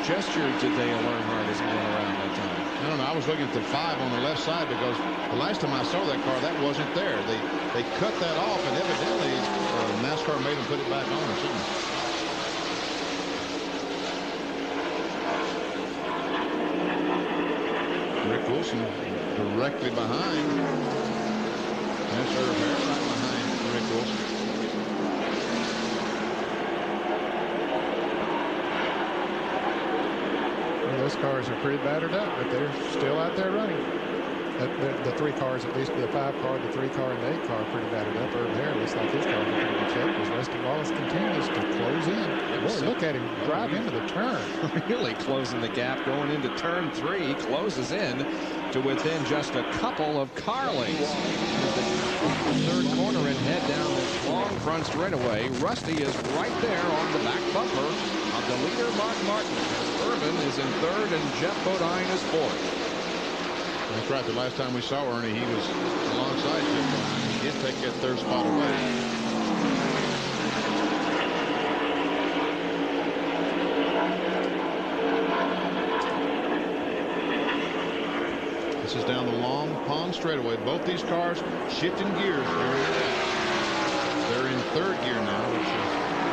gestured to Dale Earnhardt as he went around that time. I don't know. I was looking at the 5 on the left side because the last time I saw that car, that wasn't there. They cut that off, and evidently NASCAR made them put it back on or something. Rick Wilson directly behind. That's Irv Harris right behind Rick Wilson. Those cars are pretty battered up, but they're still out there running. The 3 cars, at least the 5 car, the 3 car, and the 8 car are pretty battered up. Irv Harris looks like his car is in pretty good shape as Rusty Wallace continues to close in. Boy, look at him drive into the turn. Really closing the gap going into turn 3. He closes in to within just a couple of car lengths. The 3rd corner and head down this long front straightaway. Rusty is right there on the back bumper of the leader, Mark Martin. Irvin is in 3rd and Jeff Bodine is 4th. That's right. The last time we saw Ernie, he was alongside Jeff Bodine. He did take that 3rd spot away. This is down the long pond straightaway. Both these cars shifting gears during the day. They're in 3rd gear now, which is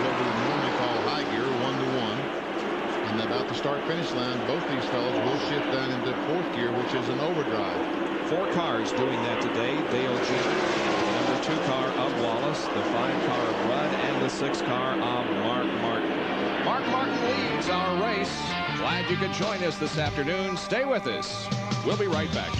what we would normally call high gear, 1-to-1. And about the start-finish line, both these fellows will shift down into 4th gear, which is an overdrive. 4 cars doing that today. Dale Jr., the number 2 car of Wallace, the 5 car of Rudd, and the 6 car of Mark Martin. Mark Martin leads our race. Glad you could join us this afternoon. Stay with us. We'll be right back.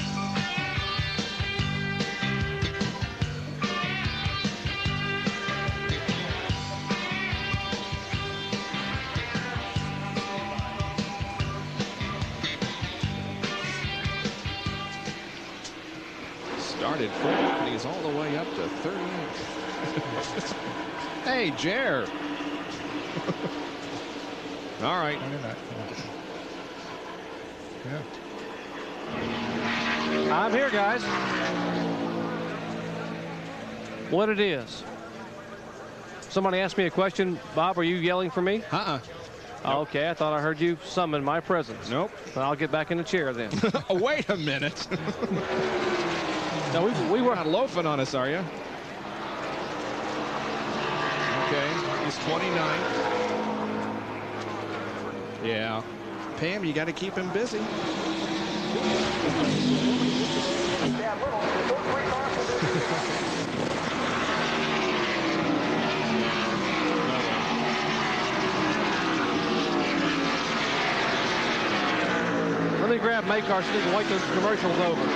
Started 4th, and he's all the way up to 38th. Hey, Jer. All right. Yeah. I'm here, guys. What it is? Somebody asked me a question. Bob, are you yelling for me? Nope. Okay, I thought I heard you summon my presence. Nope. Well, I'll get back in the chair then. Oh, wait a minute. No, we were not loafing on us, are you? Okay, he's 29. Yeah. Pam, you got to keep him busy. Let me grab Maycar so we can wait till the commercial's over.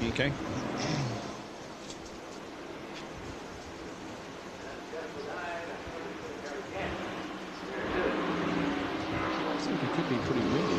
Okay. Looks like it could be pretty windy.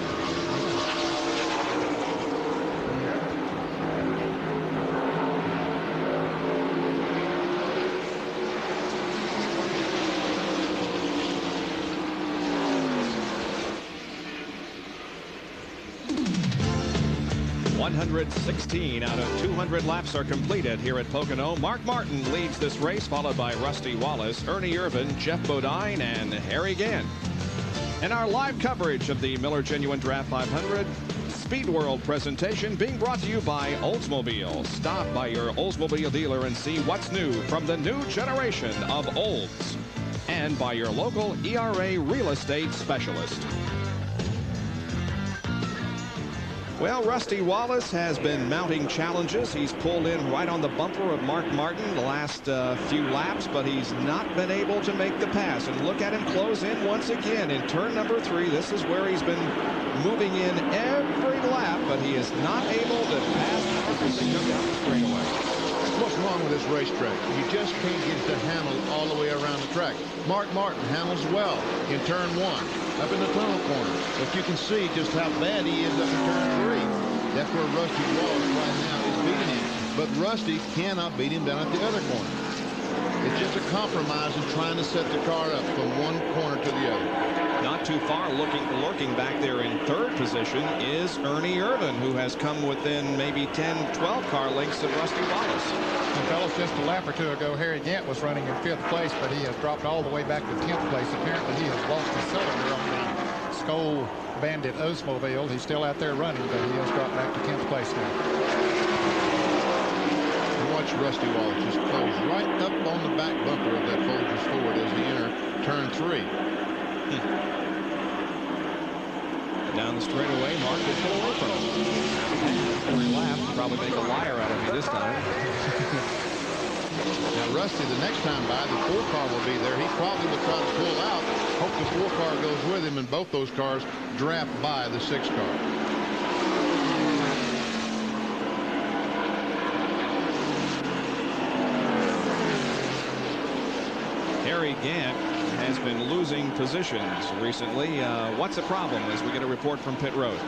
116 out of 200 laps are completed here at Pocono. Mark Martin leads this race, followed by Rusty Wallace, Ernie Irvin, Jeff Bodine, and Harry Gant. And our live coverage of the Miller Genuine Draft 500 Speed World presentation being brought to you by Oldsmobile. Stop by your Oldsmobile dealer and see what's new from the new generation of Olds. and by your local ERA real estate specialist. Well, Rusty Wallace has been mounting challenges. He's pulled in right on the bumper of Mark Martin the last few laps, but he's not been able to make the pass. And look at him close in once again in turn number 3. This is where he's been moving in every lap, but he is not able to pass Mark as they come down the straightaway. What's wrong with this racetrack? You just can't get to handle all the way around the track. Mark Martin handles well in turn 1, up in the tunnel corner. But you can see just how bad he is up in turn 3. That's where Rusty Wallace right now is beating him. But Rusty cannot beat him down at the other corner. It's just a compromise in trying to set the car up from one corner to the other. Not too far, lurking back there in 3rd position is Ernie Irvin, who has come within maybe 10, 12 car lengths of Rusty Wallace. And fellas, just a lap or two ago, Harry Gant was running in 5th place, but he has dropped all the way back to 10th place. Apparently, he has lost his cylinder on the Skoal Bandit Oldsmobile. He's still out there running, but he has dropped back to 10th place now. Watch Rusty Wallace just close right up on the back bumper of that Folgers Ford as he enter turn 3. Down the straightaway, Mark will pull away from him. Every lap, probably make a liar out of me this time. Now, Rusty, the next time by, the 4 car will be there. He probably will try to pull out. Hope the 4 car goes with him, and both those cars draft by the 6 car. Harry Gant has been losing positions recently. What's the problem as we get a report from pit road?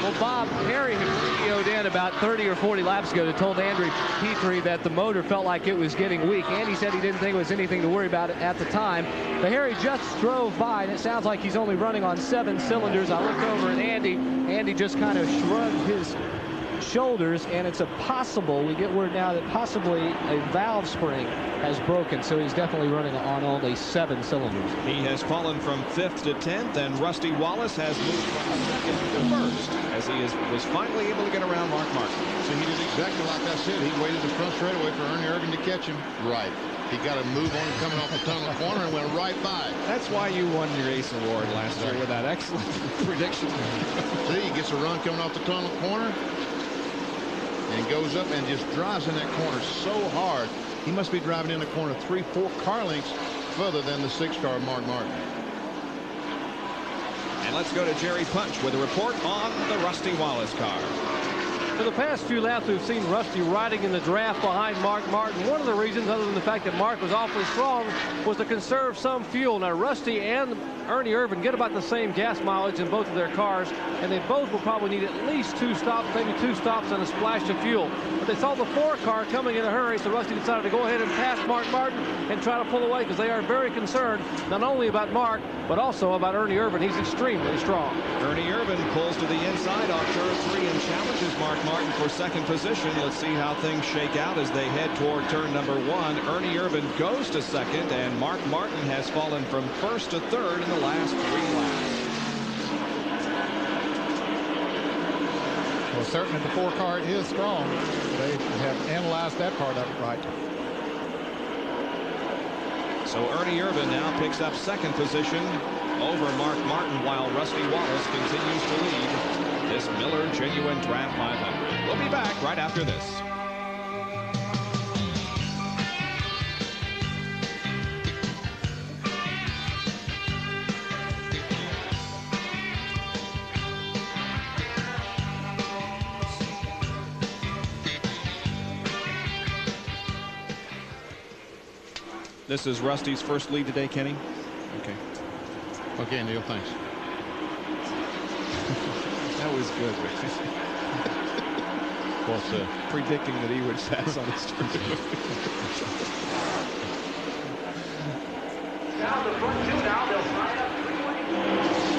Well, Bob, Harry had radioed in about 30 or 40 laps ago to told Andrew Petrie that the motor felt like it was getting weak. Andy said he didn't think it was anything to worry about at the time. But Harry just drove by, and it sounds like he's only running on 7 cylinders. I looked over at Andy just kind of shrugged his shoulders, and it's a possible, we get word now that possibly a valve spring has broken, so he's definitely running on only 7 cylinders. He has fallen from 5th to 10th, and Rusty Wallace has moved from 2nd to 1st as he was finally able to get around Mark Martin. So he did exactly like I said. He waited the front straightaway for Ernie Irvin to catch him. Right. He got a move on him coming off the tunnel corner and went right by. That's why you won your Ace Award last year with that excellent prediction. See, he gets a run coming off the tunnel corner and goes up and just drives in that corner so hard. He must be driving in the corner 3-4 car lengths further than the 6 car Mark Martin. And let's go to Jerry Punch with a report on the Rusty Wallace car. For the past few laps, we've seen Rusty riding in the draft behind Mark Martin. One of the reasons, other than the fact that Mark was awfully strong, was to conserve some fuel. Now, Rusty and Ernie Irvin get about the same gas mileage in both of their cars, and they both will probably need at least 2 stops, maybe 2 stops and a splash of fuel. But they saw the 4 car coming in a hurry, so Rusty decided to go ahead and pass Mark Martin and try to pull away, because they are very concerned not only about Mark, but also about Ernie Irvin. He's extremely strong. Ernie Irvin pulls to the inside on turn 3 and challenges Mark Martin for 2nd position. Let's see how things shake out as they head toward turn number 1. Ernie Irvin goes to 2nd, and Mark Martin has fallen from 1st to 3rd in the last 3 laps. Well, certainly the 4 car is strong. They have analyzed that part of it right. So Ernie Irvin now picks up 2nd position over Mark Martin, while Rusty Wallace continues to lead this Miller Genuine Draft 500. We'll be back right after this. This is Rusty's first lead today, Kenny. Okay. Okay, Neil, thanks. That was good. What's predicting that he would pass on his turn. Down the front 2 now. They'll line up 3-way.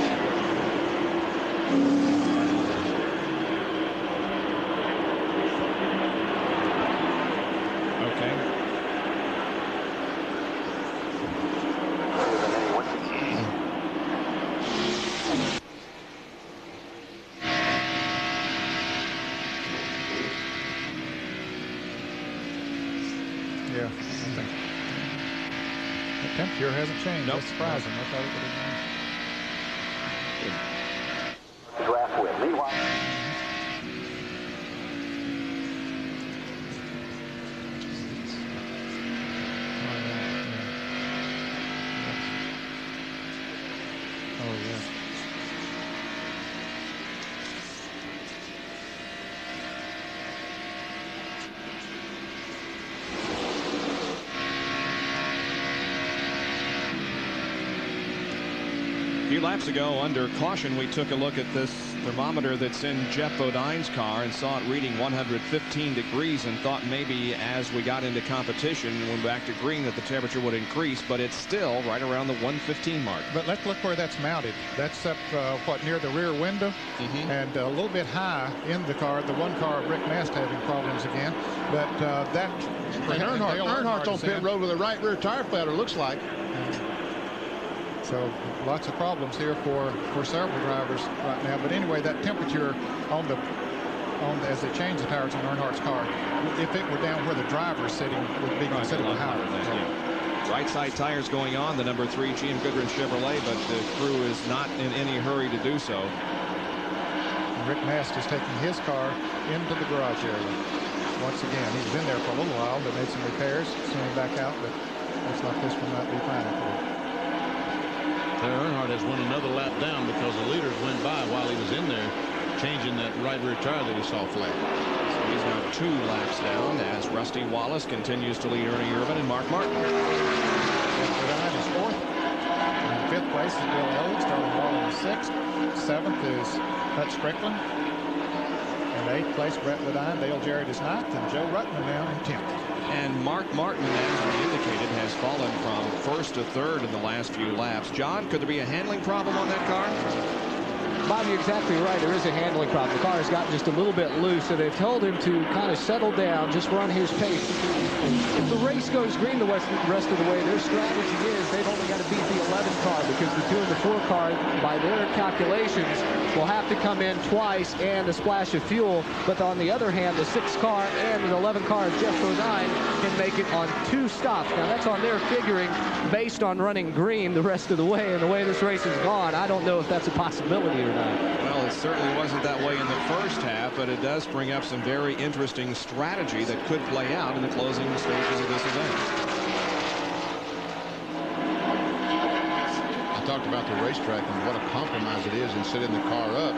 temperature hasn't changed. Nope. That's surprising. I thought it would have changed. Draft win. Meanwhile. Oh, yeah. A few laps ago, under caution, we took a look at this thermometer that's in Jeff Bodine's car and saw it reading 115 degrees and thought maybe as we got into competition and went back to green that the temperature would increase, but it's still right around the 115 mark. But let's look where that's mounted. That's up, what, near the rear window, and a little bit high in the car. The one car, Rick Mast, having problems again. But that... Earnhardt's on pit road with a right rear tire flatter, looks like. So lots of problems here for several drivers right now. But anyway, that temperature on the as they change the tires on Earnhardt's car, if it were down where the driver is sitting, would be considerably higher. Right side tires going on, the number 3 GM Goodrich Chevrolet, but the crew is not in any hurry to do so. And Rick Mast is taking his car into the garage area. Once again, he's been there for a little while, but made some repairs, sent him back out, but looks like this one might be fine for him. Earnhardt has won another lap down because the leaders went by while he was in there changing that right rear tire that he saw flat. So he's now 2 laps down as Rusty Wallace continues to lead Ernie Irvin and Mark Martin. Bodine is 4th. In 5th place is Bill Elliott, starting Wall in 6th. 7th is Hutch Strickland. In 8th place, Brett Bodine. Dale Jarrett is 9th, and Joe Ruttman now in 10th. And Mark Martin, as we indicated, has fallen from 1st to 3rd in the last few laps. John, could there be a handling problem on that car? Bob, you're exactly right. There is a handling problem. The car has gotten just a little bit loose, so they've told him to kind of settle down, just run his pace. If the race goes green the rest of the way, their strategy is they've only got to beat the 11 car because the 2 and the 4 car, by their calculations, will have to come in twice and a splash of fuel. But on the other hand, the 6 car and the 11 car of Jeff Bodine can make it on 2 stops. Now, that's on their figuring based on running green the rest of the way. And the way this race has gone, I don't know if that's a possibility or not. Well, it certainly wasn't that way in the first half, but it does bring up some very interesting strategy that could play out in the closing stages of this event. I talked about the racetrack and what a compromise it is in setting the car up.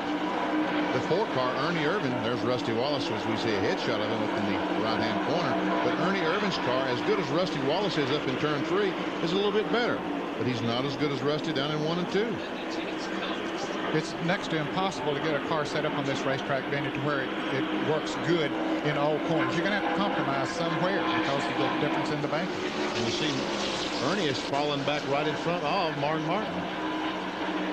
The 4 car, Ernie Irvin, there's Rusty Wallace as we see a headshot of him up in the right-hand corner. But Ernie Irvin's car, as good as Rusty Wallace is up in turn 3, is a little bit better. But he's not as good as Rusty down in 1 and 2. It's next to impossible to get a car set up on this racetrack, Benny, to where it works good in all corners. You're going to have to compromise somewhere because of the difference in the banking. And you see Ernie is falling back right in front of Martin Martin.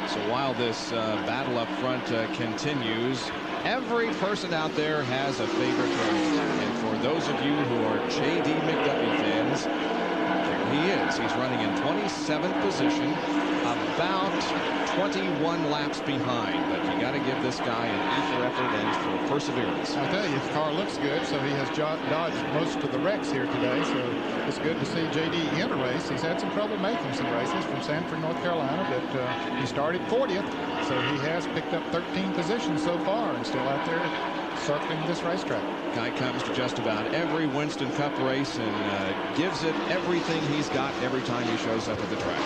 So while this battle up front continues, every person out there has a favorite race. And for those of you who are J.D. McDuffie fans, here he is. He's running in 27th position, about 21 laps behind, but you got to give this guy an E for effort and for perseverance. I'll tell you, his car looks good, so he has dodged most of the wrecks here today, so it's good to see J.D. in a race. He's had some trouble making some races from Sanford, North Carolina, but he started 40th, so he has picked up 13 positions so far and still out there circling this racetrack. Guy comes to just about every Winston Cup race and gives it everything he's got every time he shows up at the track.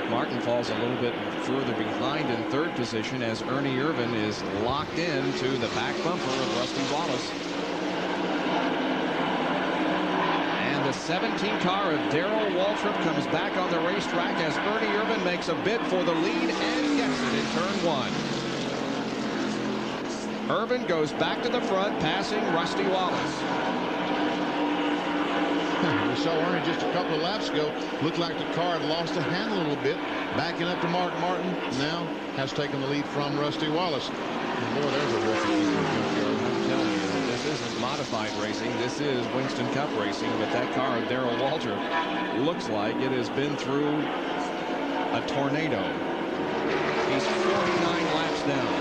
Martin falls a little bit further behind in 3rd position as Ernie Irvin is locked into the back bumper of Rusty Wallace. And the 17 car of Darrell Waltrip comes back on the racetrack as Ernie Irvin makes a bid for the lead and gets it in turn 1. Irvin goes back to the front, passing Rusty Wallace. We saw Ernie just a couple of laps ago. Looked like the car had lost a handle a little bit. Backing up to Mark Martin. Now has taken the lead from Rusty Wallace. And boy, there's a record. I'm telling you, this isn't modified racing. This is Winston Cup racing. But that car of Darrell Waltrip looks like it has been through a tornado. He's 49 laps down.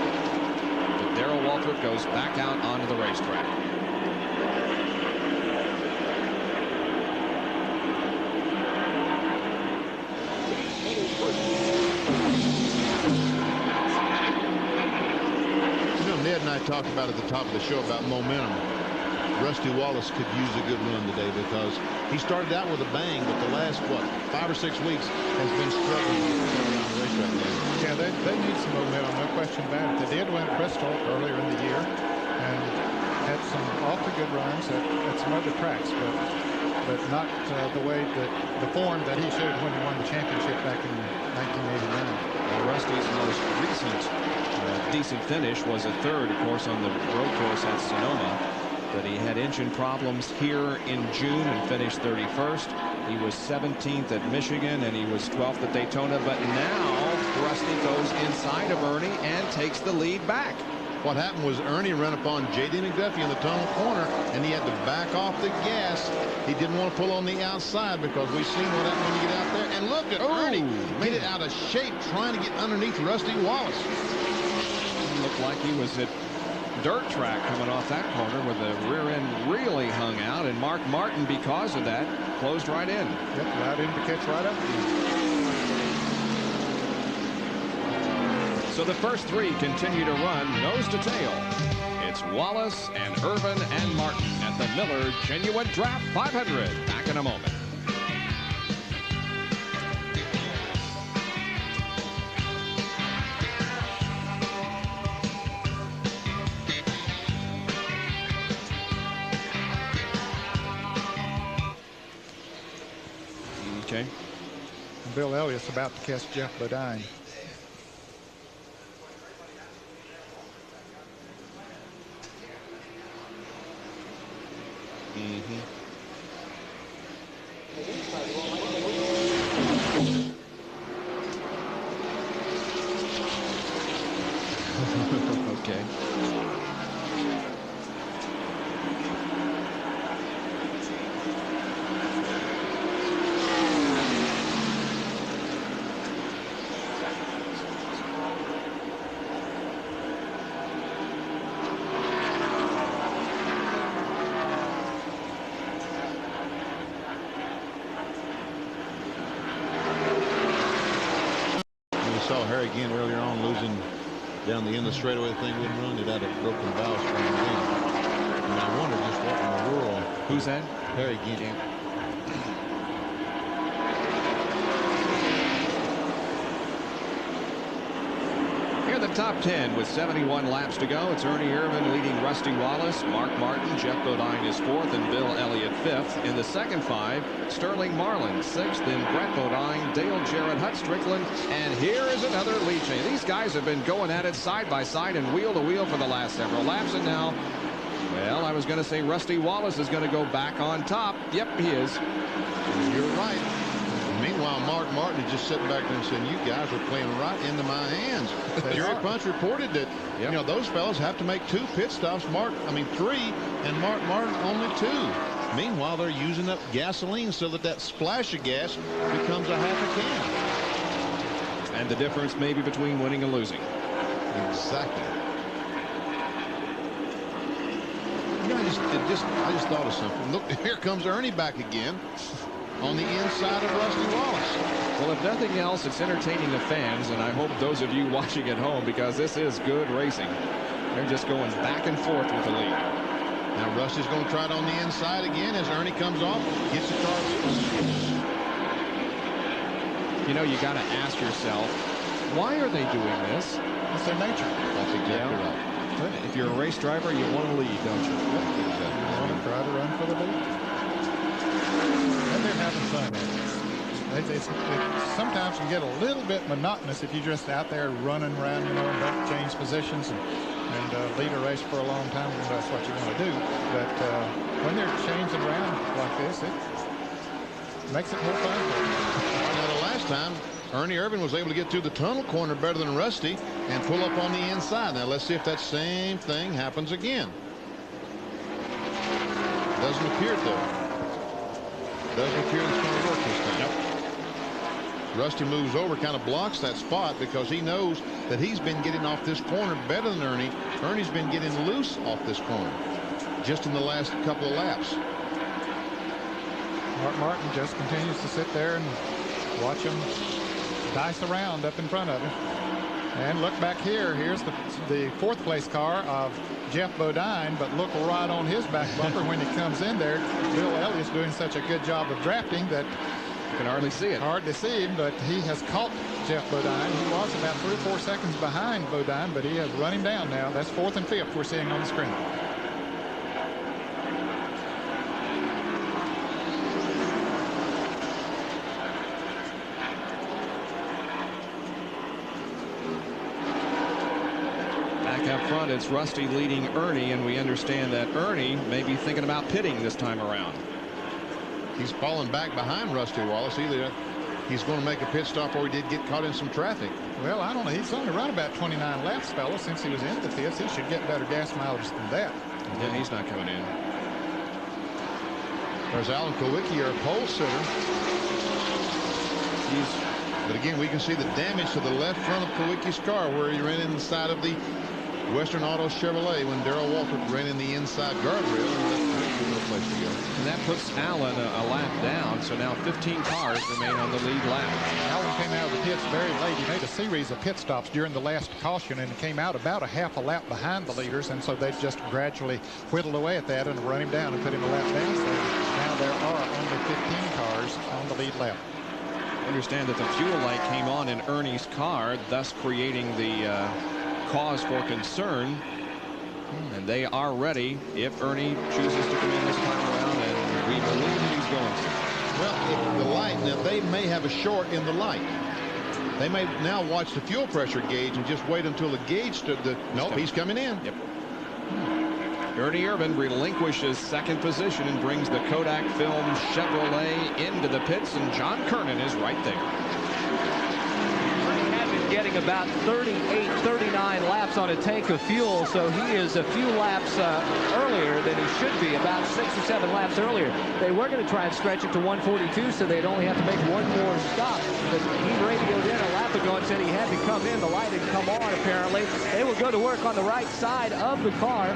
But Darrell Waltrip goes back out onto the racetrack. talked about at the top of the show about momentum. Rusty Wallace could use a good run today because he started out with a bang, but the last, 5 or 6 weeks has been struggling to get around the racetrack now. Yeah, they need some momentum, no question about it. They did win at Bristol earlier in the year and had some awfully good runs at some other tracks, but not the way that the form that he showed when he won the championship back in 1989. Well, Rusty's most recent decent finish was a third, of course, on the road course at Sonoma. But he had engine problems here in June and finished 31st. He was 17th at Michigan and he was 12th at Daytona. But now Rusty goes inside of Ernie and takes the lead back. What happened was Ernie ran upon J.D. McDuffie in the tunnel corner, and he had to back off the gas. He didn't want to pull on the outside because we've seen what happens when you get out there. And look at Ernie made it out of shape trying to get underneath Rusty Wallace. It looked like he was at dirt track coming off that corner with the rear end really hung out, and Mark Martin, because of that, closed right in. Yep, right in to catch right up. So the first three continue to run nose to tail. It's Wallace and Irvin and Martin at the Miller Genuine Draft 500. Back in a moment. Okay. Bill Elliott's about to catch Jeff Bodine. Okay. Again earlier on, losing down the end of the straightaway, the thing wouldn't run. It had a broken valve spring again. And I wonder just what in the world. Who's that? Harry Ginn. Here are the top 10 with 71 laps to go. It's Ernie Irvin leading Rusty Wallace, Mark Martin, Jeff Bodine is 4th, and Bill Elliott 5th. In the second 5, Sterling Marlin 6th, then Brett Bodine, Dale Jarrett, Hut Strickland, and here is another lead change. These guys have been going at it side by side and wheel to wheel for the last several laps, and now, well, I was going to say Rusty Wallace is going to go back on top. Yep, he is. You're right. Meanwhile, Mark Martin is just sitting back there and saying, you guys are playing right into my hands. Jerry Punch reported that, you know, those fellas have to make 2 pit stops. 3, and Mark Martin only 2. Meanwhile, they're using up gasoline so that splash of gas becomes a half a can. And the difference maybe between winning and losing. Exactly. You know, I just thought of something. Look, here comes Ernie back again. On the inside of Rusty Wallace. Well, if nothing else, it's entertaining the fans, and I hope those of you watching at home, because this is good racing. They're just going back and forth with the lead. Now Rusty's going to try it on the inside again as Ernie comes off, gets the car loose. You know, you got to ask yourself, why are they doing this? It's their nature. That's exactly right. If you're a race driver, you want to lead, don't you? Exactly. You want to try to run for the lead. And they're having fun. Sometimes can get a little bit monotonous if you're just out there running around, you know, and don't change positions and lead a race for a long time. And that's what you want to do. But when they're changing around like this, it makes it more fun for them. Now, the last time, Ernie Irvin was able to get through the tunnel corner better than Rusty and pull up on the inside. Now, let's see if that same thing happens again. Doesn't appear though. Doesn't appear it's going to work this time. Nope. Rusty moves over, kind of blocks that spot because he knows that he's been getting off this corner better than Ernie. Ernie's been getting loose off this corner just in the last couple of laps. Mark Martin just continues to sit there and watch him dice around up in front of him. And look back here. Here's the fourth place car of Jeff Bodine, but look right on his back bumper when he comes in there. Bill Elliott's doing such a good job of drafting that you can hardly see it. Hard to see him, but he has caught Jeff Bodine. He was about 3 or 4 seconds behind Bodine, but he has run him down now. That's 4th and 5th we're seeing on the screen. Up front, it's Rusty leading Ernie, and we understand that Ernie may be thinking about pitting this time around. He's falling back behind Rusty Wallace. Either he's going to make a pit stop or he did get caught in some traffic. Well, I don't know. He's only run about 29 laps, fellas, since he was in the pits. He should get better gas mileage than that. And then he's not coming in. There's Alan Kowicki, our pole sitter. But again, we can see the damage to the left front of Kowicki's car where he ran inside of the Western Auto Chevrolet when Darrell Waltrip ran in the inside guardrail, and that's no place to go. And that puts Allen a lap down, so now 15 cars remain on the lead lap. Allen came out of the pits very late. He made a series of pit stops during the last caution and came out about a half a lap behind the leaders, and so they've just gradually whittled away at that and run him down and put him a lap down. So now there are only 15 cars on the lead lap. I understand that the fuel light came on in Ernie's car, thus creating the cause for concern. And they are ready if Ernie chooses to come in this time around, and we believe he's going to. Well, if the light, now they may have a short in the light. They may now watch the fuel pressure gauge and just wait until the gauge nope, he's coming in. Yep. Ernie Irvan relinquishes second position and brings the Kodak Film Chevrolet into the pits, and John Kernan is right there. Ernie had been getting about 38, 39 laps on a tank of fuel, so he is a few laps earlier than he should be, about 6 or 7 laps earlier. They were going to try and stretch it to 142, so they'd only have to make one more stop. But he radioed in a lap ago and said he had to come in. The light had come on, apparently. They will go to work on the right side of the car.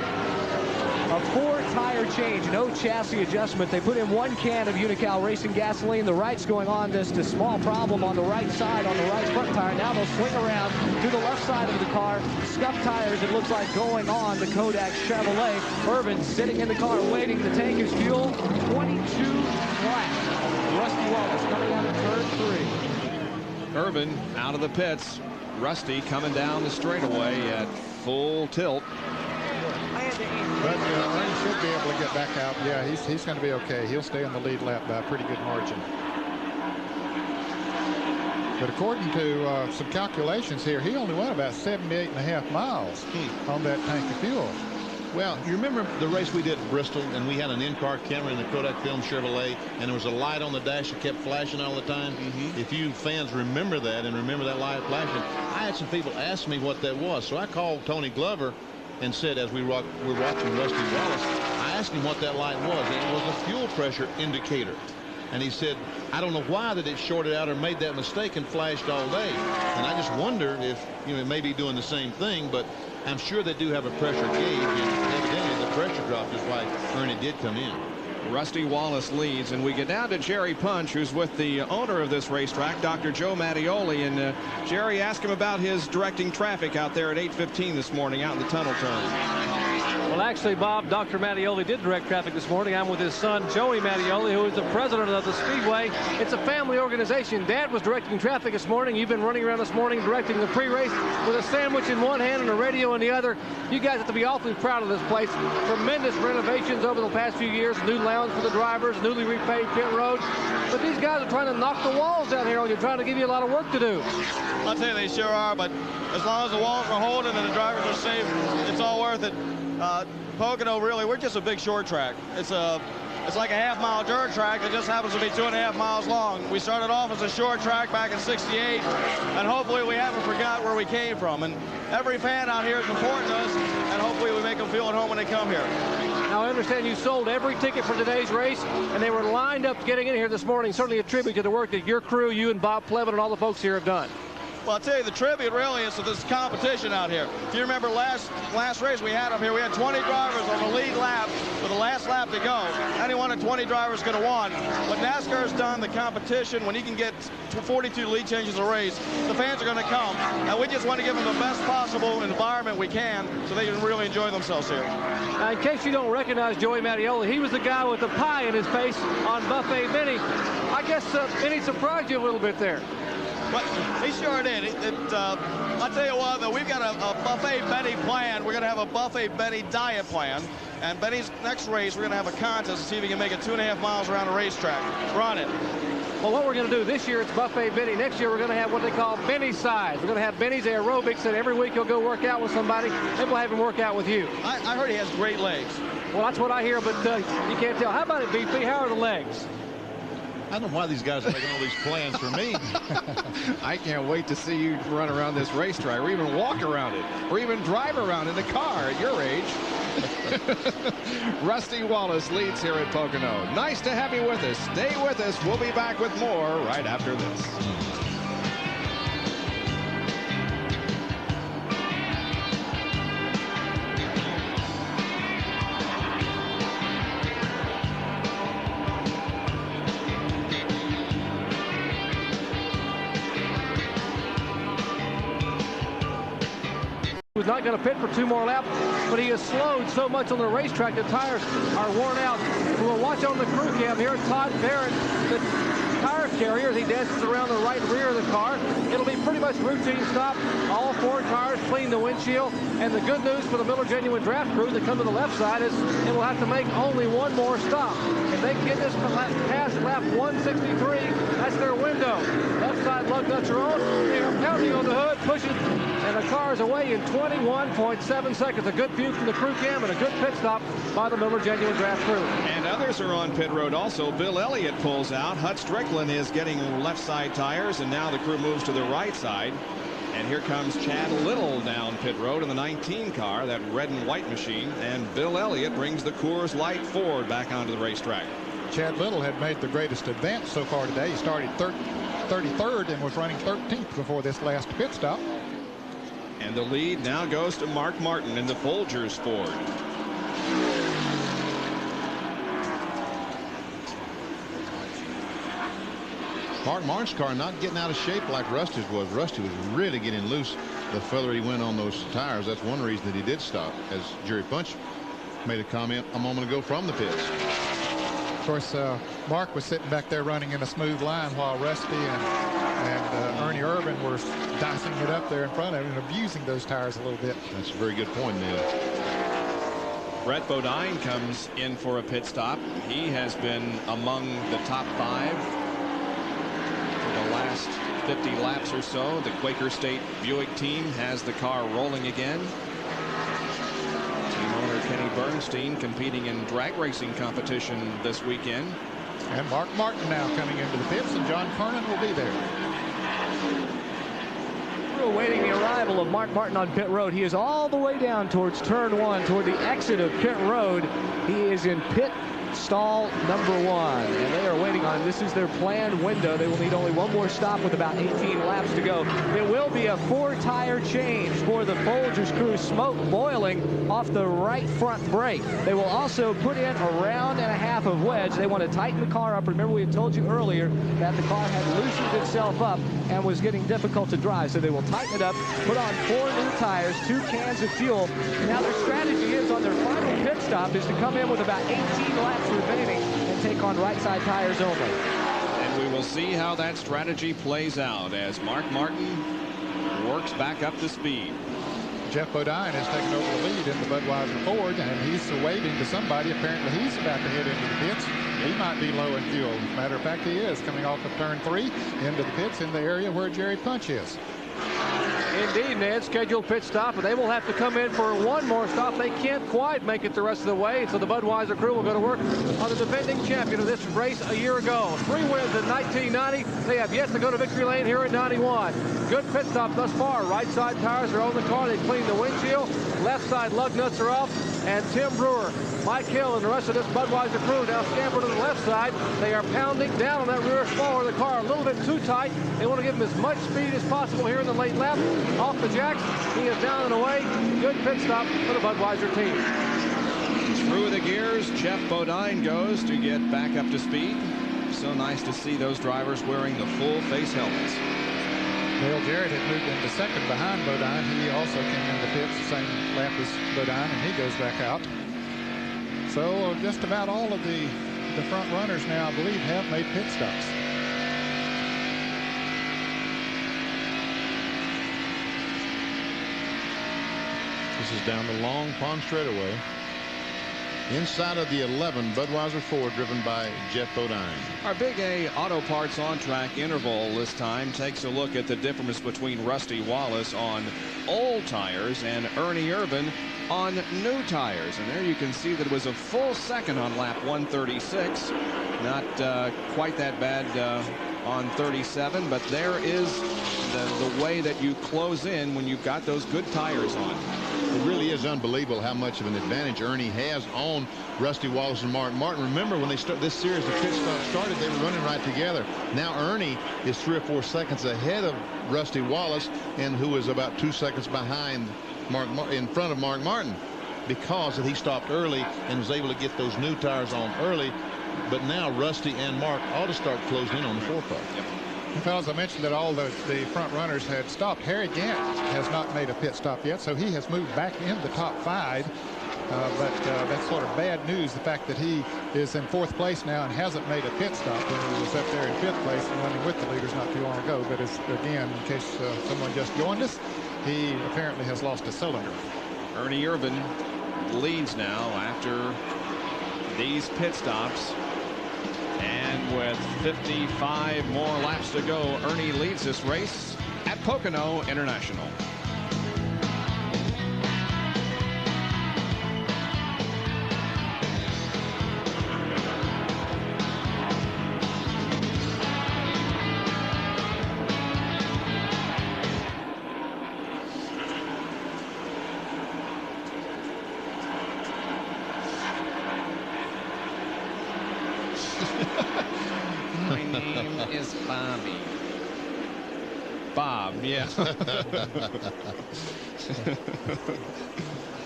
A 4-tire change, no chassis adjustment. They put in 1 can of Unocal Racing gasoline. The right's going on, just a small problem on the right side on the right front tire. Now they'll swing around to the left side of the car. Scuffed tires, it looks like, going on the Kodak Chevrolet. Irvan sitting in the car waiting. The tank is fuel. 22 laps. Rusty Wallace coming out of turn 3. Irvan out of the pits. Rusty coming down the straightaway at full tilt. But Ernie should be able to get back out. Yeah, he's going to be okay. He'll stay in the lead lap by a pretty good margin. But according to some calculations here, he only went about 78.5 miles on that tank of fuel. Well, you remember the race we did at Bristol, and we had an in-car camera in the Kodak Film Chevrolet, and there was a light on the dash that kept flashing all the time? If you fans remember that and remember that light flashing, I had some people ask me what that was. So I called Tony Glover and said, as we were watching Rusty Wallace, I asked him what that light was. It was a fuel pressure indicator. And he said, I don't know why that it shorted out or made that mistake and flashed all day. And I just wonder if, it may be doing the same thing, but I'm sure they do have a pressure gauge, and evidently the pressure dropped is why Ernie did come in. Rusty Wallace leads, and we get down to Jerry Punch, who's with the owner of this racetrack, Dr. Joe Mattioli. And Jerry, asked him about his directing traffic out there at 8:15 this morning out in the tunnel turn. Well, actually, Bob, Dr. Mattioli did direct traffic this morning. I'm with his son, Joey Mattioli, who is the president of the Speedway. It's a family organization. Dad was directing traffic this morning. You've been running around this morning directing the pre-race with a sandwich in one hand and a radio in the other. You guys have to be awfully proud of this place. Tremendous renovations over the past few years. New lounge for the drivers, newly repaved pit road. But these guys are trying to knock the walls down here on you, trying to give you a lot of work to do. I'll tell you, they sure are, but as long as the walls are holding and the drivers are safe, it's all worth it. Pocono, really, we're just a big short track. It's like a half-mile dirt track that just happens to be 2.5 miles long. We started off as a short track back in '68, and hopefully we haven't forgot where we came from. And every fan out here is important to us, and hopefully we make them feel at home when they come here. Now, I understand you sold every ticket for today's race, and they were lined up getting in here this morning. Certainly a tribute to the work that your crew, you and Bob Plevin and all the folks here have done. Well, I'll tell you, the tribute really is to this competition out here. If you remember last race we had up here, we had 20 drivers on the lead lap with the last lap to go. Any one of 20 drivers could have won. What NASCAR's done, the competition, when you can get 42 lead changes a race, the fans are going to come. And we just want to give them the best possible environment we can so they can really enjoy themselves here. Now, in case you don't recognize Joey Mattioli, he was the guy with the pie in his face on Buffet Benny. I guess Benny surprised you a little bit there. But he sure did. I'll tell you what, though, we've got a Buffet Benny plan. We're going to have a Buffet Benny diet plan. And Benny's next race, we're going to have a contest to see if he can make it 2.5 miles around the racetrack. Run it. Well, what we're going to do this year, it's Buffet Benny. Next year, we're going to have what they call Benny size. We're going to have Benny's aerobics, and every week he'll go work out with somebody. Maybe we'll have him work out with you. I heard he has great legs. Well, that's what I hear, but you can't tell. How about it, BP? How are the legs? I don't know why these guys are making all these plans for me. I can't wait to see you run around this racetrack, or even walk around it, or even drive around in a car at your age. Rusty Wallace leads here at Pocono. Nice to have you with us. Stay with us. We'll be back with more right after this. Was not going to pit for 2 more laps, but he has slowed so much on the racetrack the tires are worn out. We'll watch on the crew cam here Todd Barrett, the tire carrier, as he dances around the right rear of the car. It'll be pretty much routine stop. All 4 tires clean the windshield. And the good news for the Miller Genuine Draft crew that come to the left side is it will have to make only 1 more stop. If they can get this past lap 163, that's their window. Left side lug nuts are on. They are pounding on the hood, pushing, and the car is away in 21.7 seconds. A good view from the crew cam and a good pit stop by the Miller Genuine Draft crew. And others are on pit road also. Bill Elliott pulls out. Hut Strickland is getting left side tires, and now the crew moves to the right side. And here comes Chad Little down pit road in the 19 car, that red and white machine. And Bill Elliott brings the Coors Light Ford back onto the racetrack. Chad Little had made the greatest advance so far today. He started 33rd and was running 13th before this last pit stop. And the lead now goes to Mark Martin in the Folgers Ford. Mark Martin's car not getting out of shape like Rusty's was. Rusty was really getting loose the further he went on those tires. That's one reason that he did stop, as Jerry Punch made a comment a moment ago from the pits. Of course, Mark was sitting back there running in a smooth line while Rusty and Ernie Irvin were dicing it up there in front of him and abusing those tires a little bit. That's a very good point, Ned. Brett Bodine comes in for a pit stop. He has been among the top 5 for the last 50 laps or so. The Quaker State Buick team has the car rolling again. Team owner Kenny Bernstein competing in drag racing competition this weekend. And Mark Martin now coming into the pits, and John Kernan will be there. We're awaiting the arrival of Mark Martin on pit road. He is all the way down towards turn 1, toward the exit of pit road. He is in pit stall number 1, and they are waiting on, this is their planned window. They will need only 1 more stop with about 18 laps to go. It will be a 4-tire change for the Folgers crew, smoke boiling off the right front brake. They will also put in a round and a half of wedge. They want to tighten the car up. Remember, we had told you earlier that the car had loosened itself up and was getting difficult to drive, so they will tighten it up, put on 4 new tires, 2 cans of fuel. Now their strategy is on their final pit stop is to come in with about 18 laps remaining and take on right side tires only. And we will see how that strategy plays out as Mark Martin works back up to speed. Jeff Bodine has taken over the lead in the Budweiser Ford, and he's waving to somebody. Apparently he's about to head into the pits. He might be low in fuel. As a matter of fact, he is coming off of turn 3 into the pits in the area where Jerry Punch is. Indeed, Ned, scheduled pit stop, but they will have to come in for 1 more stop. They can't quite make it the rest of the way, so the Budweiser crew will go to work on the defending champion of this race a year ago. 3 wins in 1990. They have yet to go to victory lane here in 91. Good pit stop thus far. Right side tires are on the car. They cleaned the windshield. Left side lug nuts are off. And Tim Brewer, Mike Hill, and the rest of this Budweiser crew now scamper to the left side. They are pounding down on that rear spoiler. The car a little bit too tight. They want to give him as much speed as possible here in the late lap. Off the jacks. He is down and away. Good pit stop for the Budweiser team. Through the gears, Jeff Bodine goes to get back up to speed. So nice to see those drivers wearing the full face helmets. Dale Jarrett had moved into second behind Bodine. He also came into pits the same lap as Bodine, and he goes back out. So just about all of the front runners now, I believe, have made pit stops. This is down the Long Pond straightaway. Inside of the 11 Budweiser 4, driven by Jeff Bodine. Our Big A Auto Parts on-track interval this time takes a look at the difference between Rusty Wallace on old tires and Ernie Irvan on new tires. And there you can see that it was a full second on lap 136. Not quite that bad on 37, but there is the way that you close in when you've got those good tires on. It really is unbelievable how much of an advantage Ernie has on Rusty Wallace and Martin. Remember when they start this series, the pit stop started, they were running right together. Now Ernie is 3 or 4 seconds ahead of Rusty Wallace, and who is about 2 seconds behind in front of Mark Martin, because he stopped early and was able to get those new tires on early. But now Rusty and Mark ought to start closing in on the 4 car. Yep. Fellas, I mentioned that all the front runners had stopped. Harry Gant has not made a pit stop yet, so he has moved back in the top 5. But that's sort of bad news, the fact that he is in 4th place now and hasn't made a pit stop. And he was up there in 5th place and running with the leaders not too long ago. But again, in case someone just joined us, he apparently has lost a cylinder. Ernie Irvan leads now after these pit stops. And with 55 more laps to go, Ernie leads this race at Pocono International. My name is Bobby. Bob, yeah.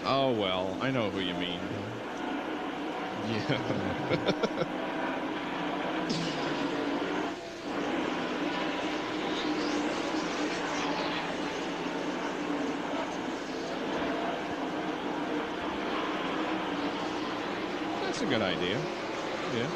Oh, well, I know who you mean. Yeah. That's a good idea. Yeah.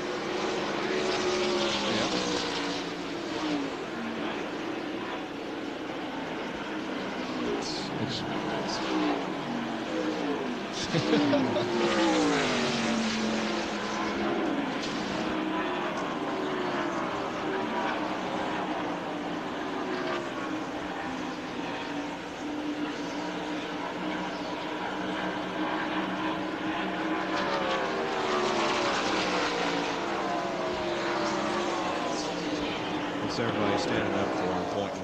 What's everybody standing up for and pointing?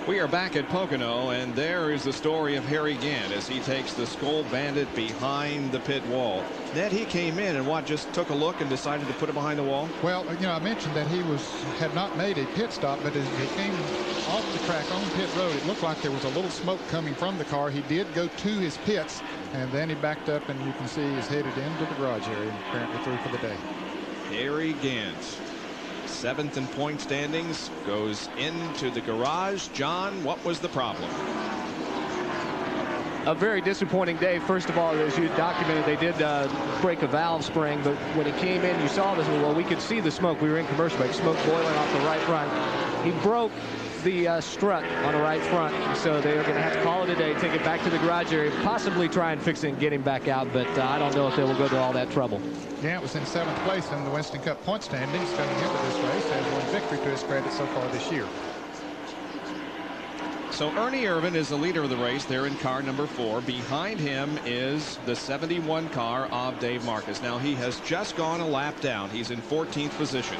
We are back at Pocono, and there is the story of Harry Gant as he takes the Skull Bandit behind the pit wall. Ned, he came in and just took a look and decided to put it behind the wall? Well, I mentioned that he had not made a pit stop, but as he came off the track on pit road, it looked like there was a little smoke coming from the car. He did go to his pits, and then he backed up, and you can see he's headed into the garage area, and apparently through for the day. Harry Gant, 7th in point standings, goes into the garage. John, what was the problem? A very disappointing day. First of all, as you documented, they did break a valve spring, but when he came in, you saw this. Well, we could see the smoke. We were in commercial break. Smoke boiling off the right front. He broke the strut on the right front, so they are going to have to call it a day, take it back to the garage area, possibly try and fix it and get him back out, but I don't know if they will go to all that trouble. Gant was in 7th place in the Winston Cup point standings coming into this race, has one victory to his credit so far this year. So Ernie Irvin is the leader of the race there in car number 4. Behind him is the 71 car of Dave Marcus. Now he has just gone a lap down. He's in 14th position.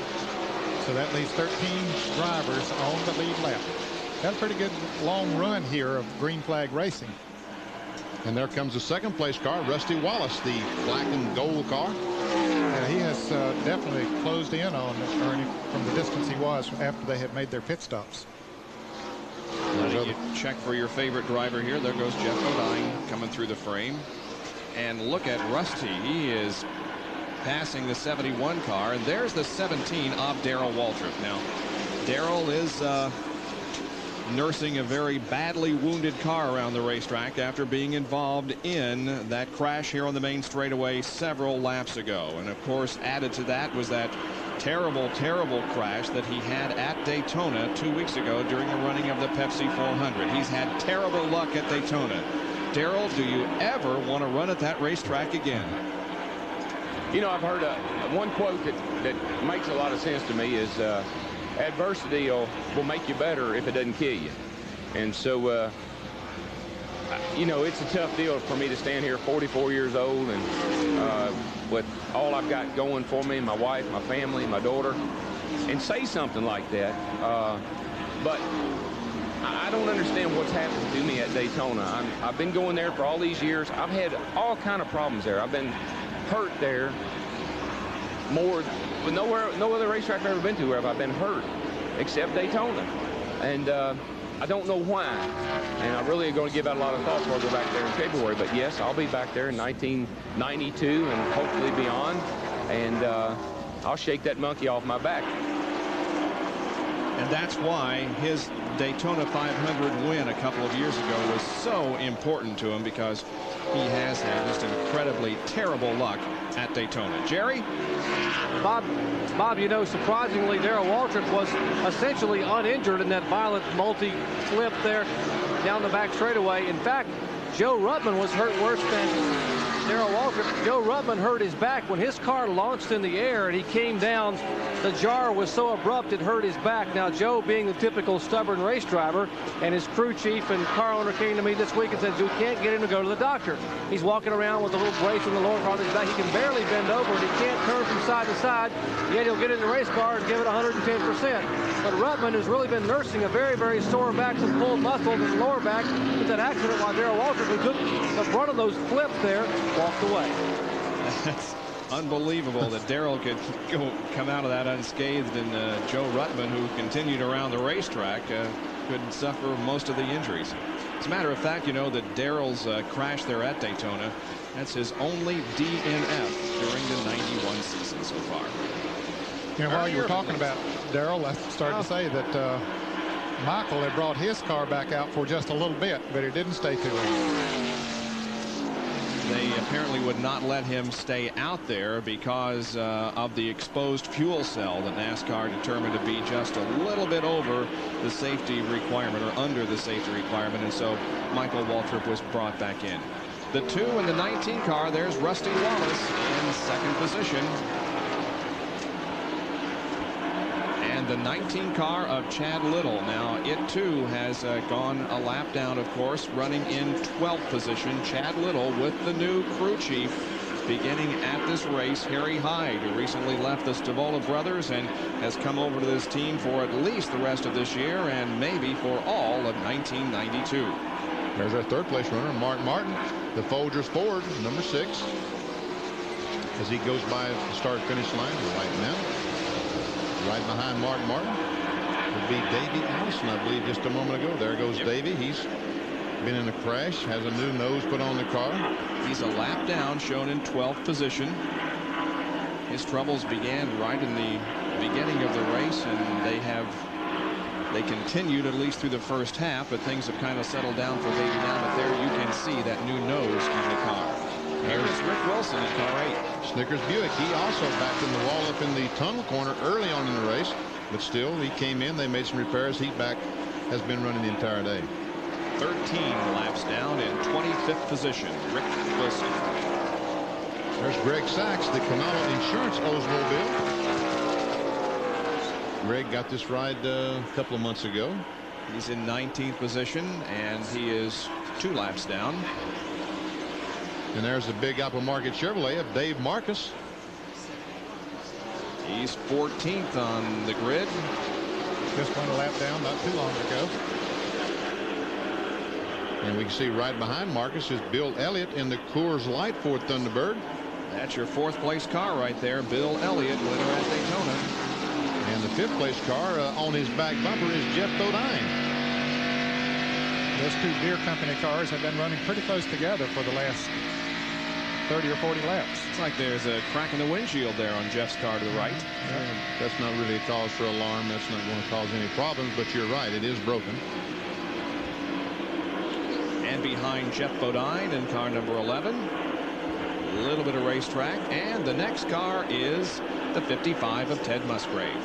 So that leaves 13 drivers on the lead lap. Got a pretty good long run here of green flag racing. And there comes the second place car, Rusty Wallace, the black and gold car. Yeah, he has definitely closed in on Ernie from the distance he was after they had made their pit stops. Letting you check for your favorite driver here. There goes Jeff Bodine coming through the frame. And look at Rusty. He is passing the 71 car. And there's the 17 of Darrell Waltrip. Now, Darrell is nursing a very badly wounded car around the racetrack after being involved in that crash here on the main straightaway several laps ago. And of course, added to that was that terrible crash that he had at Daytona 2 weeks ago during the running of the Pepsi 400. He's had terrible luck at Daytona. Darrell, do you ever want to run at that racetrack again? You know, I've heard one quote that makes a lot of sense to me is adversity will make you better if it doesn't kill you. And so, you know, it's a tough deal for me to stand here 44 years old and with all I've got going for me, my wife, my family, my daughter, and say something like that. But I don't understand what's happened to me at Daytona. I've been going there for all these years. I've had all kind of problems there. I've been hurt there more, but no other racetrack I've ever been to where have I been hurt except Daytona. And I don't know why. And I really am going to give out a lot of thought before I go back there in February. But yes, I'll be back there in 1992 and hopefully beyond. And I'll shake that monkey off my back. And that's why his Daytona 500 win a couple of years ago was so important to him, because he has had just incredibly terrible luck at Daytona. Jerry? Bob, you know, surprisingly, Darrell Waltrip was essentially uninjured in that violent multi-flip there down the back straightaway. In fact, Joe Ruttman was hurt worse than Darrell Waltrip. Joe Ruttman hurt his back when his car launched in the air and he came down. The jar was so abrupt it hurt his back. Now, Joe, being the typical stubborn race driver, and his crew chief and car owner came to me this week and said, we can't get him to go to the doctor. He's walking around with a little brace in the lower part of his back. He can barely bend over and he can't turn from side to side. Yet he'll get in the race car and give it 110%. But Ruttman has really been nursing a very sore back, some pulled muscles in the lower back with that accident, while Darrell Waltrip, who took the brunt of those flips there, walked away. That's unbelievable that Darrell could come out of that unscathed, and Joe Ruttman, who continued around the racetrack, couldn't suffer most of the injuries. As a matter of fact, you know that Darrell's crash there at Daytona, that's his only DNF during the 91 season so far. You know, while you were talking about Darrell, I started to say that Michael had brought his car back out for just a little bit, but it didn't stay too long. They apparently would not let him stay out there because of the exposed fuel cell that NASCAR determined to be just a little bit over the safety requirement, or under the safety requirement, and so Michael Waltrip was brought back in. The 2 in the 19 car, there's Rusty Wallace in second position. And the 19 car of Chad Little. Now, it too has gone a lap down, of course, running in 12th position. Chad Little with the new crew chief beginning at this race, Harry Hyde, who recently left the Stavola brothers and has come over to this team for at least the rest of this year and maybe for all of 1992. There's our third place runner, Mark Martin, the Folgers Ford, number 6. As he goes by the start-finish line right now. Right behind Mark Martin would be Davey Allison, I believe, just a moment ago. There goes Davey. He's been in a crash, has a new nose put on the car. He's a lap down, shown in 12th position. His troubles began right in the beginning of the race, and they continued at least through the first half, but things have kind of settled down for Davey now. But there you can see that new nose on the car. Here's Rick Wilson in car 8. Snickers Buick, he also backed in the wall up in the tunnel corner early on in the race, but still he came in, they made some repairs. Heat back has been running the entire day. 13 laps down in 25th position, Rick Wilson. There's Greg Sachs, the Canalo Insurance Oldsmobile. Greg got this ride a couple of months ago. He's in 19th position, and he is 2 laps down. And there's the Big Apple Market Chevrolet of Dave Marcus. He's 14th on the grid. Just went a lap down not too long ago. And we can see right behind Marcus is Bill Elliott in the Coors Light Ford Thunderbird. That's your 4th place car right there. Bill Elliott, winner at Daytona. And the 5th place car on his back bumper is Jeff Bodine. Those 2 Deere Company cars have been running pretty close together for the last 30 or 40 laps. It's like there's a crack in the windshield there on Jeff's car to the right. That's not really a cause for alarm. That's not going to cause any problems, but you're right, it is broken. And behind Jeff Bodine in car number 11. A little bit of racetrack, and the next car is the 55 of Ted Musgrave.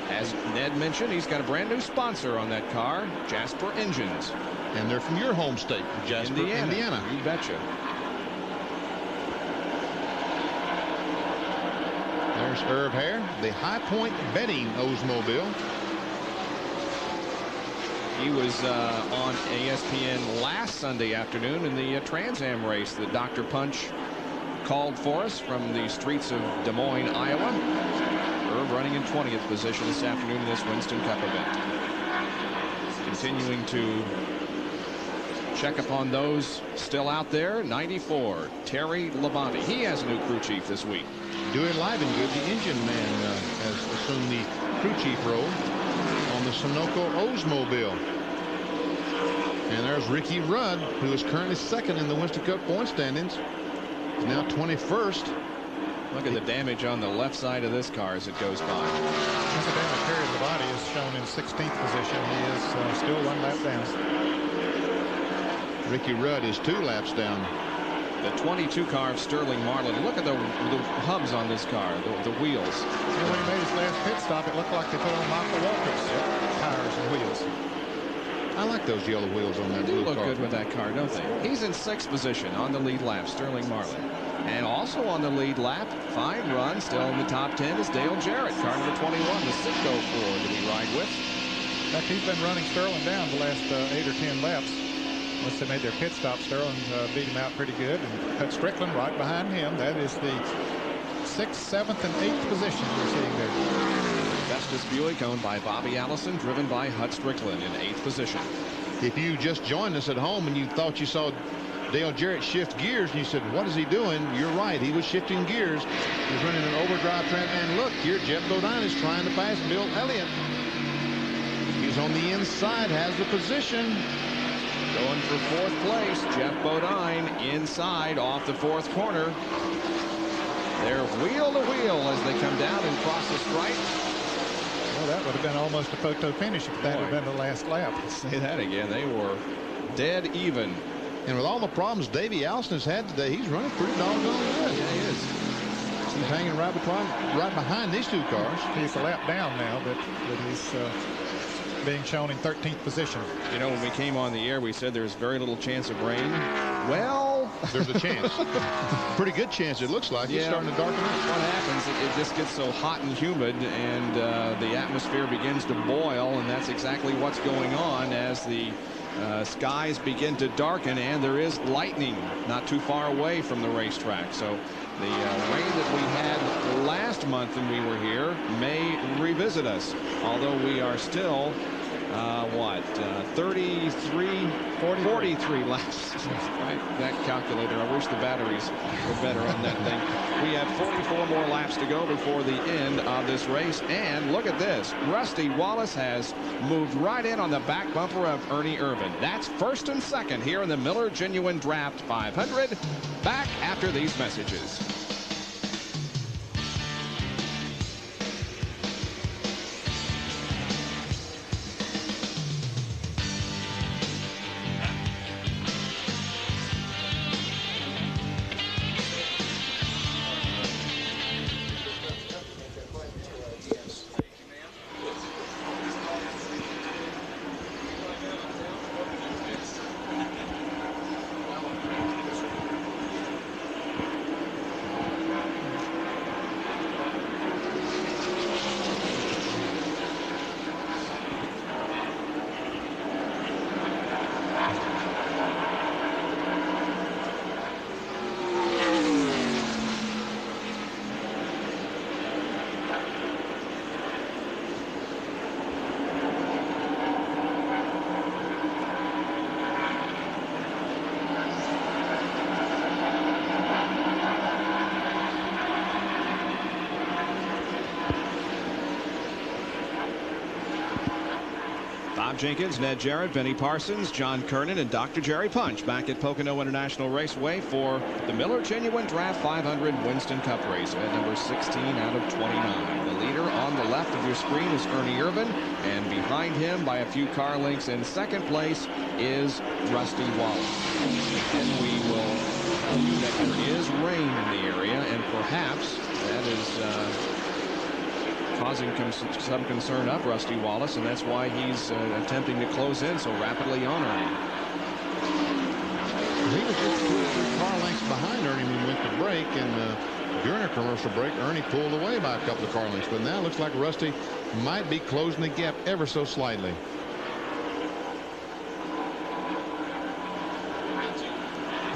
As Ned mentioned, he's got a brand new sponsor on that car, Jasper Engines. And they're from your home state, Jasper, Indiana. You betcha. There's Irv Hare, the High Point Betting Oldsmobile. He was on ESPN last Sunday afternoon in the Trans Am race that Dr. Punch called for us from the streets of Des Moines, Iowa. Irv running in 20th position this afternoon in this Winston Cup event. Continuing to check upon those still out there. 94, Terry Labonte. He has a new crew chief this week. Dewey Livengood, the engine man, has assumed the crew chief role on the Sunoco Oldsmobile. And there's Ricky Rudd, who is currently 2nd in the Winston Cup point standings. He's now 21st. Look at the damage on the left side of this car as it goes by. Incidentally, Terry Labonte is shown in 16th position. He is still 1 lap down. Ricky Rudd is 2 laps down. The 22 car of Sterling Marlin. Look at the hubs on this car, the wheels. And when he made his last pit stop, it looked like they put on Michael Walker's tires and wheels. I like those yellow wheels on that blue car. They look good with that car, don't they? He's in 6th position on the lead lap, Sterling Marlin. And also on the lead lap, fine run, still in the top 10 is Dale Jarrett, car number 21, the Citgo Ford that he ride with. In fact, he's been running Sterling down the last 8 or 10 laps. Once they made their pit stop, Sterling beat him out pretty good and put Strickland right behind him. That is the 6th, 7th, and 8th position you're seeing there. Festus Buick owned by Bobby Allison, driven by Hut Strickland in 8th position. If you just joined us at home and you thought you saw Dale Jarrett shift gears and you said, what is he doing? You're right. He was shifting gears. He's running an overdrive track. And look, here Jeff Bodine is trying to pass Bill Elliott. He's on the inside, has the position. Going for 4th place, Jeff Bodine inside off the 4th corner. They're wheel to wheel as they come down and cross the stripe. Well, that would have been almost a photo finish if that had been the last lap. Say that again. They were dead even. And with all the problems Davey Allison has had today, he's running pretty doggone good. Yeah, he is. He's hanging right behind these 2 cars. He's a lap down now, but he's being shown in 13th position. You know, when we came on the air, we said there's very little chance of rain. Well, there's a chance. Pretty good chance, it looks like. It's starting to darken up. What happens, it just gets so hot and humid, and the atmosphere begins to boil, and that's exactly what's going on as the skies begin to darken, and there is lightning not too far away from the racetrack. So the rain that we had last month when we were here may revisit us, although we are still 43 laps. That calculator, I wish the batteries were better on that thing. We have 44 more laps to go before the end of this race. And look at this. Rusty Wallace has moved right in on the back bumper of Ernie Irvin. That's 1st and 2nd here in the Miller Genuine Draft 500. Back after these messages. Bob Jenkins, Ned Jarrett, Vinnie Parsons, John Kernan, and Dr. Jerry Punch back at Pocono International Raceway for the Miller Genuine Draft 500 Winston Cup race, event number 16 out of 29. The leader on the left of your screen is Ernie Irvin, and behind him by a few car lengths in second place is Rusty Wallace. And we will tell you that there is rain in the area, and perhaps that is causing some concern of Rusty Wallace, and that's why he's attempting to close in so rapidly on Ernie. He was just 2 or 3 car lengths behind Ernie when we went to break, and during a commercial break, Ernie pulled away by a couple of car lengths, but now it looks like Rusty might be closing the gap ever so slightly.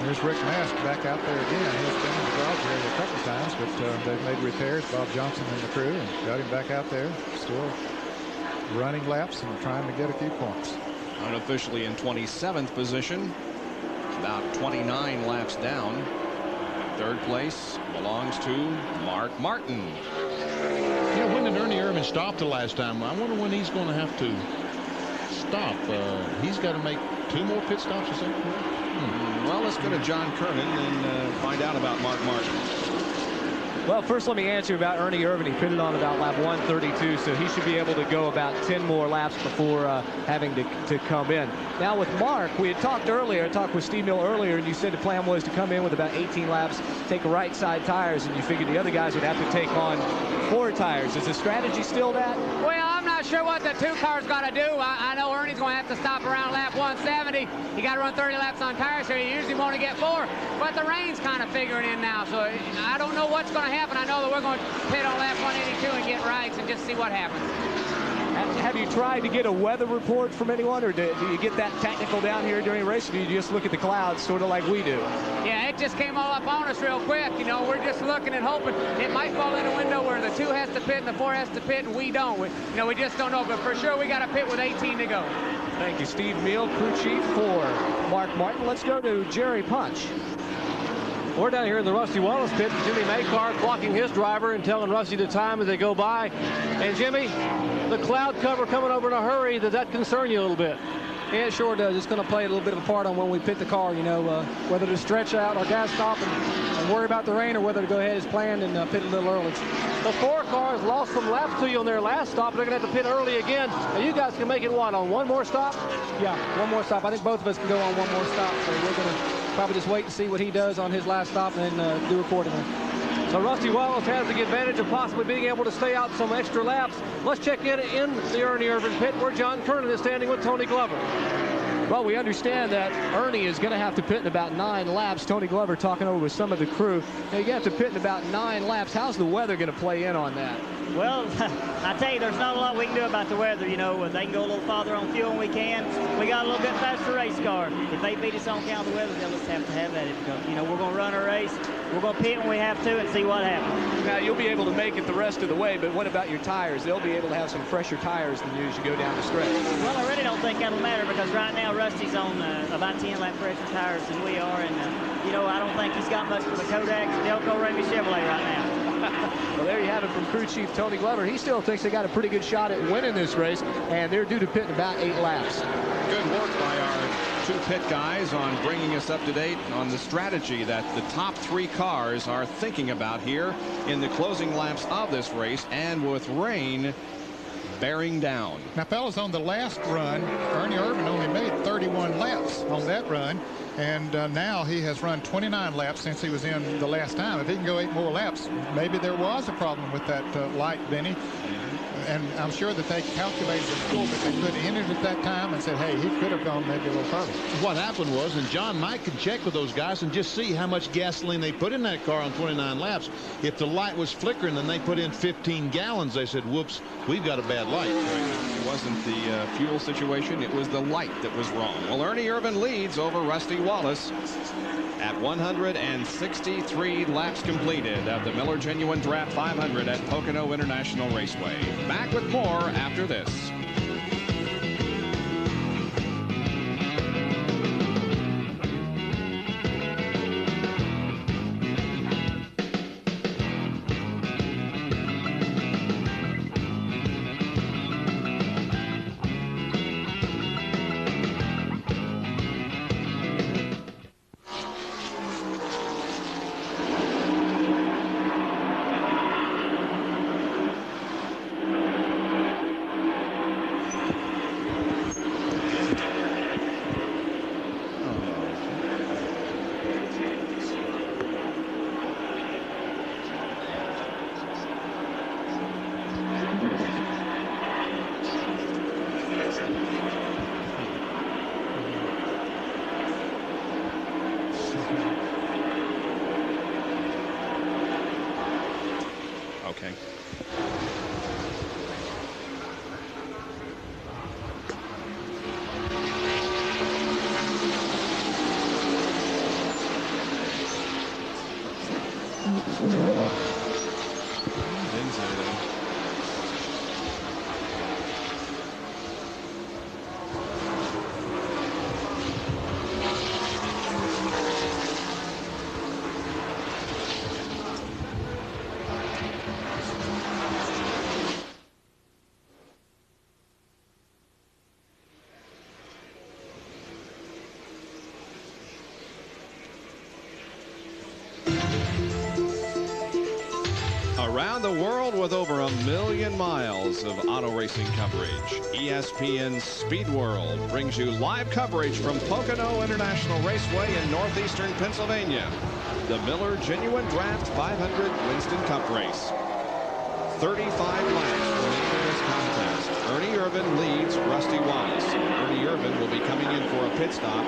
There's Rick Mask back out there again. He's been in the garage area a couple times, but they've made repairs. Bob Johnson and the crew, and got him back out there, still running laps and trying to get a few points. Unofficially in 27th position, about 29 laps down. Third place belongs to Mark Martin. Yeah, when did Ernie Irvin stop the last time? I wonder when he's going to have to stop. He's got to make 2 more pit stops or something. Well, let's go to John Kernan and find out about Mark Martin. Well, first let me answer about Ernie Irvin. He pitted on about lap 132, so he should be able to go about 10 more laps before having to come in. Now with Mark, we had talked earlier, I talked with Steve Mill earlier, and you said the plan was to come in with about 18 laps, take right side tires, and you figured the other guys would have to take on 4 tires. Is the strategy still that? Well, I'm not sure what the 2 cars got to do. I know Ernie's going to have to stop around lap 170. You got to run 30 laps on tires, so you usually want to get 4. But the rain's kind of figuring in now, so I don't know what's going to happen. I know that we're going to pit on lap 182 and get rights and just see what happens. Have you tried to get a weather report from anyone, or do you get that technical down here during a race, or do you just look at the clouds sort of like we do? Yeah, it just came all up on us real quick. You know, we're just looking and hoping it might fall in a window where the 2 has to pit and the 4 has to pit, and we don't. We just don't know, but for sure we got to pit with 18 to go. Thank you, Steve Meal, crew chief for Mark Martin. Let's go to Jerry Punch. We're down here in the Rusty Wallace pit. Jimmy Maycar clocking his driver and telling Rusty the time as they go by. And Jimmy, the cloud cover coming over in a hurry, does that concern you a little bit? Yeah, it sure does. It's going to play a little bit of a part on when we pit the car, you know, whether to stretch out our gas stop and worry about the rain, or whether to go ahead as planned and pit a little early. The 4 cars lost some laps to you on their last stop. They're going to have to pit early again. Now you guys can make it, what, on 1 more stop? Yeah, 1 more stop. I think both of us can go on 1 more stop, so we're going to probably just wait and see what he does on his last stop and then do accordingly. So Rusty Wallace has the advantage of possibly being able to stay out some extra laps. Let's check in the Ernie Irvin pit where John Kernan is standing with Tony Glover. Well, we understand that Ernie is going to have to pit in about 9 laps. Tony Glover talking over with some of the crew. Now, you have to pit in about 9 laps. How's the weather going to play in on that? Well, I tell you, there's not a lot we can do about the weather. You know, they can go a little farther on fuel when we can. We got a little bit faster race car. If they beat us on account of the weather, they'll just have to have at it. Because, you know, we're going to run our race. We're going to pit when we have to and see what happens. Now, you'll be able to make it the rest of the way, but what about your tires? They'll be able to have some fresher tires than you as you go down the stretch. Well, I really don't think that'll matter, because right now Rusty's on about 10 lap fresher tires than we are. And, you know, I don't think he's got much for the Kodak Delco Remy Chevrolet right now. Well, there you have it from crew chief Tony Glover. He still thinks they got a pretty good shot at winning this race, and they're due to pit in about 8 laps. Good work by our 2 pit guys on bringing us up to date on the strategy that the top 3 cars are thinking about here in the closing laps of this race, and with rain bearing down. Now, fellas, on the last run, Ernie Irvin only made 31 laps on that run, and now he has run 29 laps since he was in the last time. If he can go 8 more laps, maybe there was a problem with that light, Benny. And I'm sure that they calculated the score, but they put in it at that time and said, hey, he could have gone maybe a little further. What happened was, and John Mike can check with those guys and just see how much gasoline they put in that car on 29 laps. If the light was flickering and they put in 15 gallons, they said, whoops, we've got a bad light. It wasn't the fuel situation, it was the light that was wrong. Well, Ernie Irvin leads over Rusty Wallace at 163 laps completed of the Miller Genuine Draft 500 at Pocono International Raceway. Back with more after this. Okay. Didn't say anything. Around the world with over 1 million miles of auto racing coverage, ESPN Speed World brings you live coverage from Pocono International Raceway in northeastern Pennsylvania. The Miller Genuine Draft 500 Winston Cup race. 35 laps remaining in this contest. Ernie Irvan leads Rusty Wallace. Ernie Irvan will be coming in for a pit stop.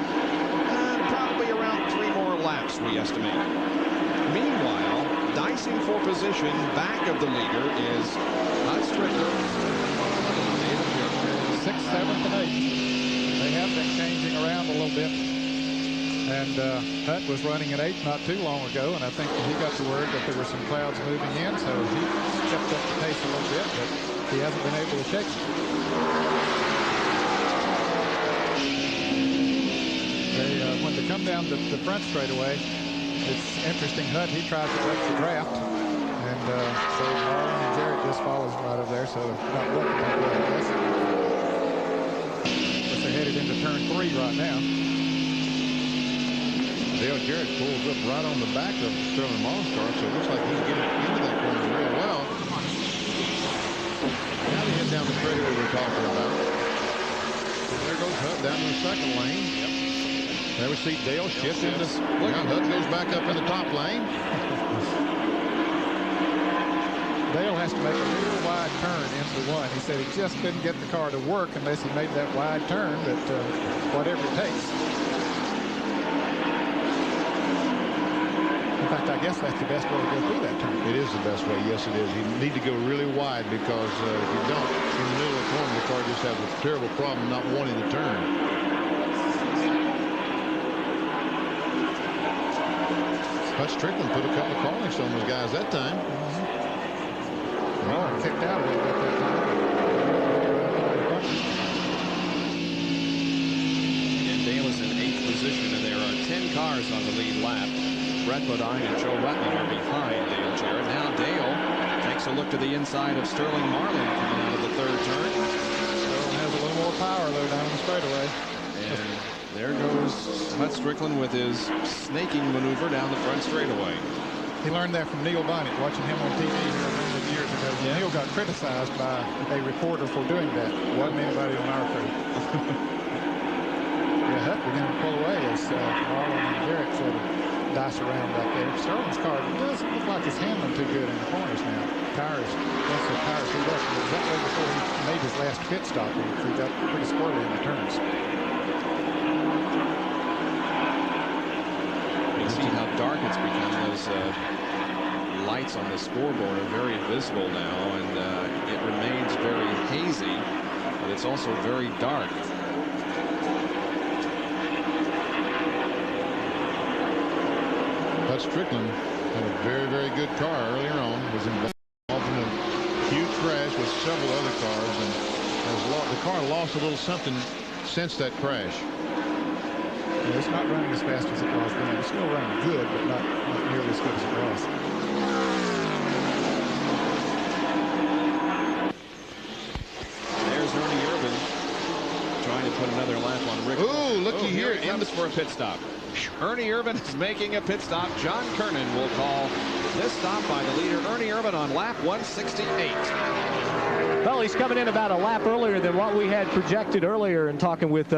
Probably around 3 more laps, we estimate. Meanwhile, dicing for position back of the leader is Hut Strickler. 6th, 7th, and 8th. They have been changing around a little bit. And Hut was running at 8th not too long ago, and I think he got the word that there were some clouds moving in, so he stepped up the pace a little bit, but he hasn't been able to shake it. When they come down the front straightaway, it's interesting. Hut, he tries to wreck the draft, and so Marlon and Jarrett just follows him right over there, so not looking that good, I guess. But they're headed into turn 3 right now. Dale Jarrett pulls up right on the back of Sterling Marlin's car, so it looks like he's getting into that corner real well. Now they head down the straightaway we're talking about. There goes Hut down in the second lane. Yep. There we see Dale shift into. Now Hut goes back up in the top lane. Dale has to make a real wide turn into 1. He said he just couldn't get the car to work unless he made that wide turn, but whatever it takes. In fact, I guess that's the best way to go through that turn. It is the best way. Yes, it is. You need to go really wide because if you don't, in the middle of the corner, the car just has a terrible problem not wanting to turn. Hut Strickland put a couple of callings on those guys that time. Oh, kicked out a little bit that time. And Dale is in 8th position, and there are 10 cars on the lead lap. Brett Bodine and Joe Rutland are behind Dale Jarrett. Now Dale takes a look to the inside of Sterling Marlin coming out of the 3rd turn. Sterling has a little more power, though, down the straightaway. And there goes Hut Strickland with his snaking maneuver down the front straightaway. He learned that from Neil Bonnet, watching him on TV here a number of years ago. Yeah. Neil got criticized by a reporter for doing that. Wasn't anybody on our crew. Yeah, Hut began to pull away as Marlon and Jarrett sort of dice around back there. Sterling's car doesn't look like it's handling too good in the corners now. Tires, once the tires heat up, it was that way before he made his last pit stop. He got pretty squirrely in the turns. See how dark it's become. Those lights on the scoreboard are very visible now, and it remains very hazy, but it's also very dark. Hut Strickland had a very, very good car earlier on. Was involved in a huge crash with several other cars, and the car lost a little something since that crash. It's not running as fast as it was then. It's still running good, but not nearly as good as it was. There's Ernie Irvan trying to put another lap on Rick. Ooh, looky here. He comes for a pit stop. Ernie Irvan is making a pit stop. John Kernan will call this stop by the leader, Ernie Irvan, on lap 168. Well, he's coming in about a lap earlier than what we had projected earlier, and talking with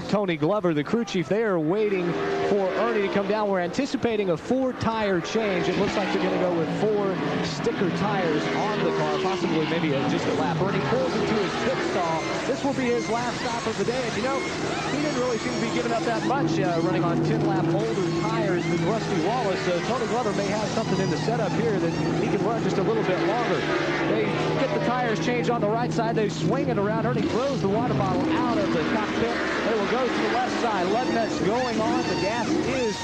Tony Glover, the crew chief. They are waiting for Ernie to come down. We're anticipating a 4-tire change. It looks like they're going to go with 4 sticker tires on the car, possibly maybe just a lap. Ernie pulls into his pit stall. This will be his last stop of the day. And, you know, he didn't really seem to be giving up that much running on 10-lap older tires with Rusty Wallace. Tony Glover may have something in the the setup here that he can run just a little bit longer. They get the tires changed on the right side. They swing it around. Ernie throws the water bottle out of the cockpit. They will go to the left side. Lug nuts going on. The gas is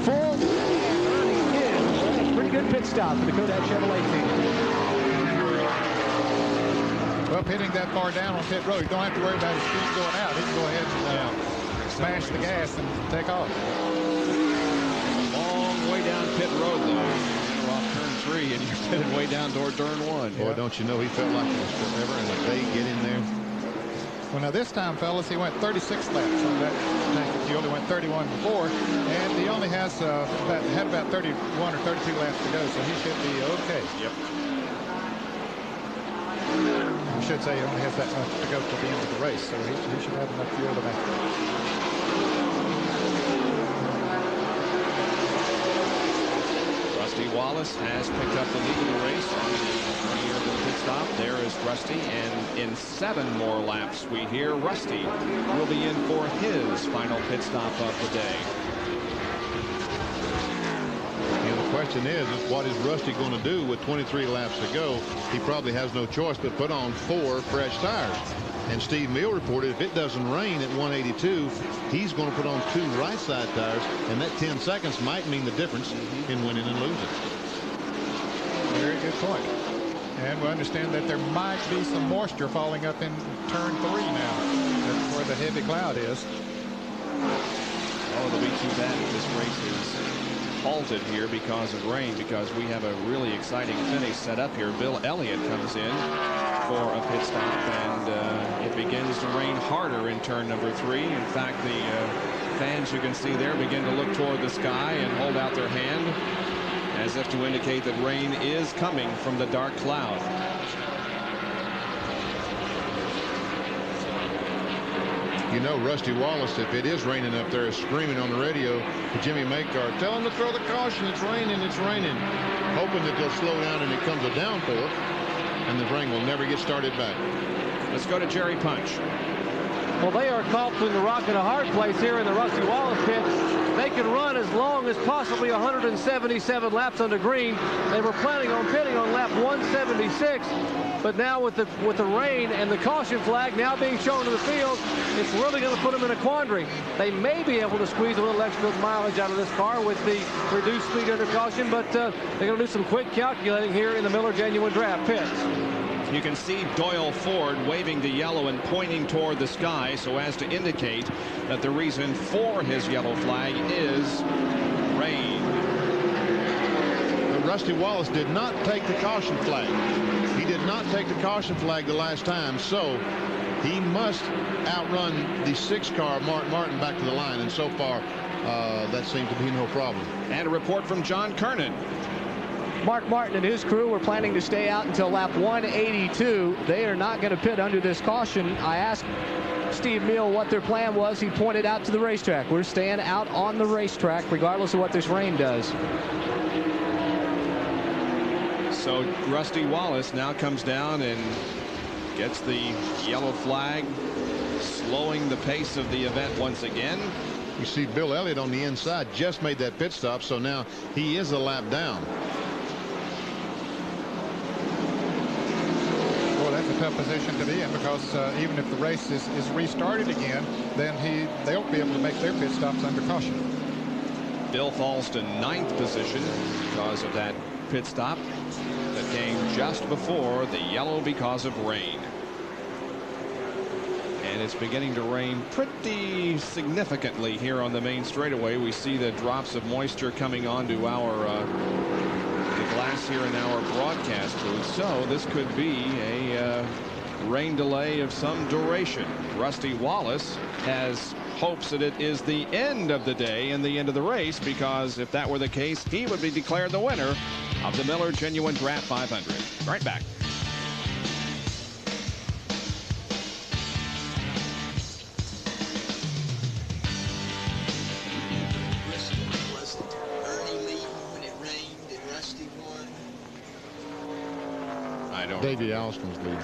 full. And Ernie is a pretty good pit stop for the Kodak Chevrolet team. Well, pitting that far down on pit road, you don't have to worry about his speed going out. He can go ahead and smash the gas and take off. Long way down pit road, though. You're off turn 3, and you're headed way down toward turn 1. Boy, don't you know he felt like it was forever and a day get in there. Well, now this time, fellas, he went 36 laps on that tank. He only went 31 before, and he only has had about 31 or 32 laps to go, so he should be okay. Yep. I should say he only has that much to go to the end of the race, so he should have enough fuel to make it. Rusty Wallace has picked up the lead in the race on the rear of the pit stop. There is Rusty, and in 7 more laps, we hear Rusty will be in for his final pit stop of the day. The question is what is Rusty going to do with 23 laps to go? He probably has no choice but put on 4 fresh tires. And Steve Mill reported if it doesn't rain at 182, he's going to put on 2 right side tires, and that 10 seconds might mean the difference in winning and losing. Very good point. And we understand that there might be some moisture falling up in turn 3 now. That's where the heavy cloud is. Oh, it'll be too bad if this race is halted here because of rain, because we have a really exciting finish set up here. Bill Elliott comes in for a pit stop, and it begins to rain harder in turn number 3. In fact, the fans you can see there begin to look toward the sky and hold out their hand as if to indicate that rain is coming from the dark cloud. You know, Rusty Wallace, if it is raining up there, is screaming on the radio to Jimmy Makar, tell him to throw the caution. It's raining, hoping that they'll slow down and it comes a downpour and the rain will never get started back. Let's go to Jerry Punch. Well, they are caught between the rock and a hard place here in the Rusty Wallace pit. They can run as long as possibly 177 laps under green. They were planning on pitting on lap 176, but now with the rain and the caution flag now being shown to the field, it's really going to put them in a quandary. They may be able to squeeze a little extra mileage out of this car with the reduced speed under caution, but they're going to do some quick calculating here in the Miller Genuine Draft pits. You can see Doyle Ford waving the yellow and pointing toward the sky so as to indicate that the reason for his yellow flag is rain. But Rusty Wallace did not take the caution flag. He did not take the caution flag the last time, so he must outrun the 6 car Mark Martin back to the line, and so far that seems to be no problem. And a report from John Kernan. Mark Martin and his crew were planning to stay out until lap 182. They are not going to pit under this caution. I asked Steve Mill what their plan was. He pointed out to the racetrack. We're staying out on the racetrack regardless of what this rain does. So Rusty Wallace now comes down and gets the yellow flag, slowing the pace of the event once again. You see Bill Elliott on the inside just made that pit stop, so now he is a lap down. That's a tough position to be in, because even if the race is restarted again, then they'll be able to make their pit stops under caution. Bill falls to 9th position because of that pit stop that came just before the yellow because of rain. And it's beginning to rain pretty significantly here on the main straightaway. We see the drops of moisture coming onto our glass here in our broadcast booth, so this could be a rain delay of some duration. Rusty Wallace has hopes that it is the end of the day and the end of the race, because if that were the case, he would be declared the winner of the Miller Genuine Draft 500. Right back. Davey Alston's lead.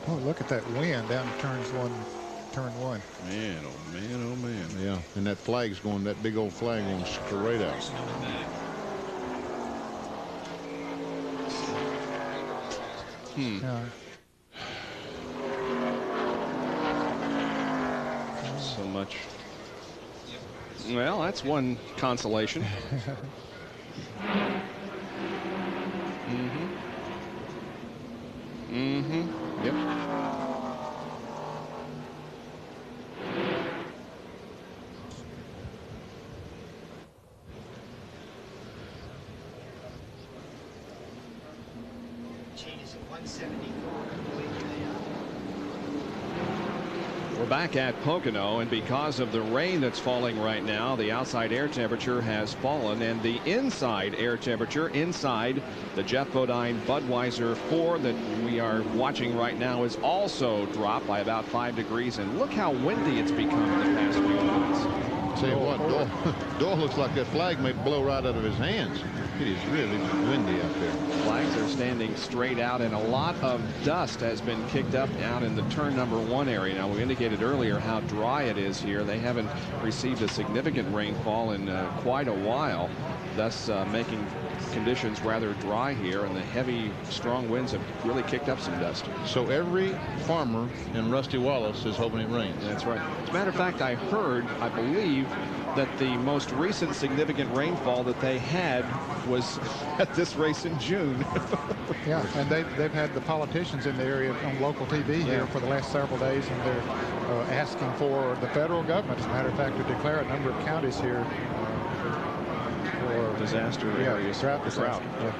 Oh, look at that wind down turns 1, turn one. Man, oh man, oh man. Yeah, and that flag's going, that big old flag going straight out. So much. Well, that's one consolation. Yep. Changes at 174. We're back at Pocono, and because of the rain that's falling right now, the outside air temperature has fallen, and the inside air temperature inside the Jeff Bodine Budweiser 4 that we are watching right now is also dropped by about 5 degrees, and look how windy it's become in the past few minutes. Tell you what, Doyle looks like that flag may blow right out of his hands. It is really windy out there. Flags are standing straight out, and a lot of dust has been kicked up out in the turn number 1 area. Now, we indicated earlier how dry it is here. They haven't received a significant rainfall in quite a while, thus making conditions rather dry here, and the heavy, strong winds have really kicked up some dust. So every farmer in Rusty Wallace is hoping it rains. That's right. As a matter of fact, I believe that the most recent significant rainfall that they had was at this race in June. Yeah, and they've had the politicians in the area on local TV here for the last several days, and they're asking for the federal government, as a matter of fact, to declare a number of counties here for disaster areas. Drought. Yeah.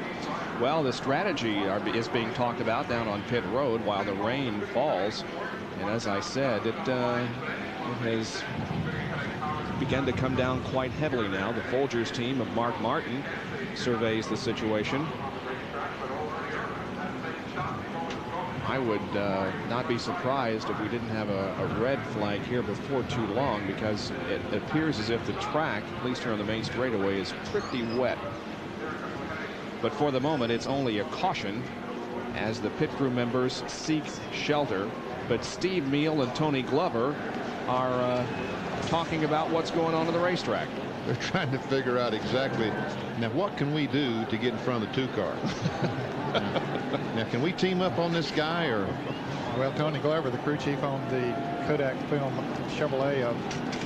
Well, the strategy is being talked about down on pit road while the rain falls, and as I said, it has begun to come down quite heavily now. The Folgers team of Mark Martin surveys the situation. I would not be surprised if we didn't have a red flag here before too long, because it appears as if the track, at least here on the main straightaway, is pretty wet. But for the moment, it's only a caution as the pit crew members seek shelter. But Steve Meal and Tony Glover are talking about what's going on the racetrack. They're trying to figure out exactly, now what can we do to get in front of the 2 car? Now, can we team up on this guy, or? Well, Tony Glover, the crew chief on the Kodak film Chevrolet of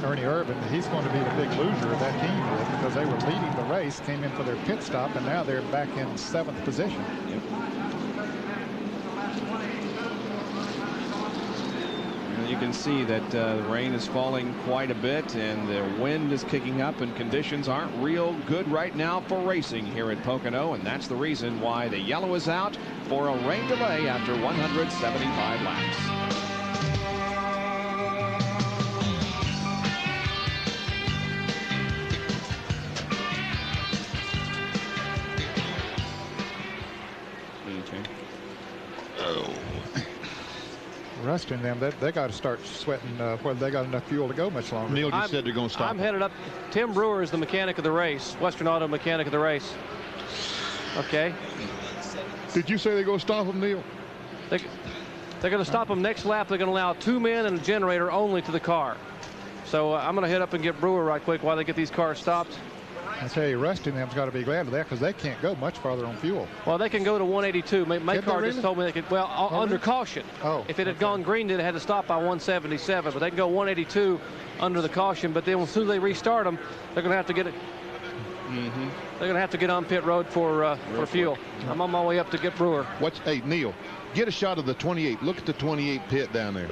Ernie Irvin, he's going to be the big loser of that team because they were leading the race, came in for their pit stop, and now they're back in 7th position. Yep. You can see that the rain is falling quite a bit, and the wind is kicking up, and conditions aren't real good right now for racing here at Pocono, and that's the reason why the yellow is out for a rain delay after 175 laps. Rusty and them, they got to start sweating whether they got enough fuel to go much longer. Neil just said they're going to stop. I'm headed up. Tim Brewer is the mechanic of the race, Western Auto mechanic of the race. Okay. Did you say they're going to stop them, Neil? They're going to stop them next lap. They're going to allow 2 men and a generator only to the car. So I'm going to head up and get Brewer right quick while they get these cars stopped. I tell you, Rusty and them's got to be glad of that, because they can't go much farther on fuel. Well, they can go to 182. My car really? just told me they could. Well, under caution. Oh. If it had gone green, they'd had to stop by 177. But they can go 182 under the caution. But then as soon as they restart them, they're going to have to get it. They're going to have to get on pit road for fuel. I'm on my way up to get Brewer. Hey, Neil, get a shot of the 28. Look at the 28 pit down there.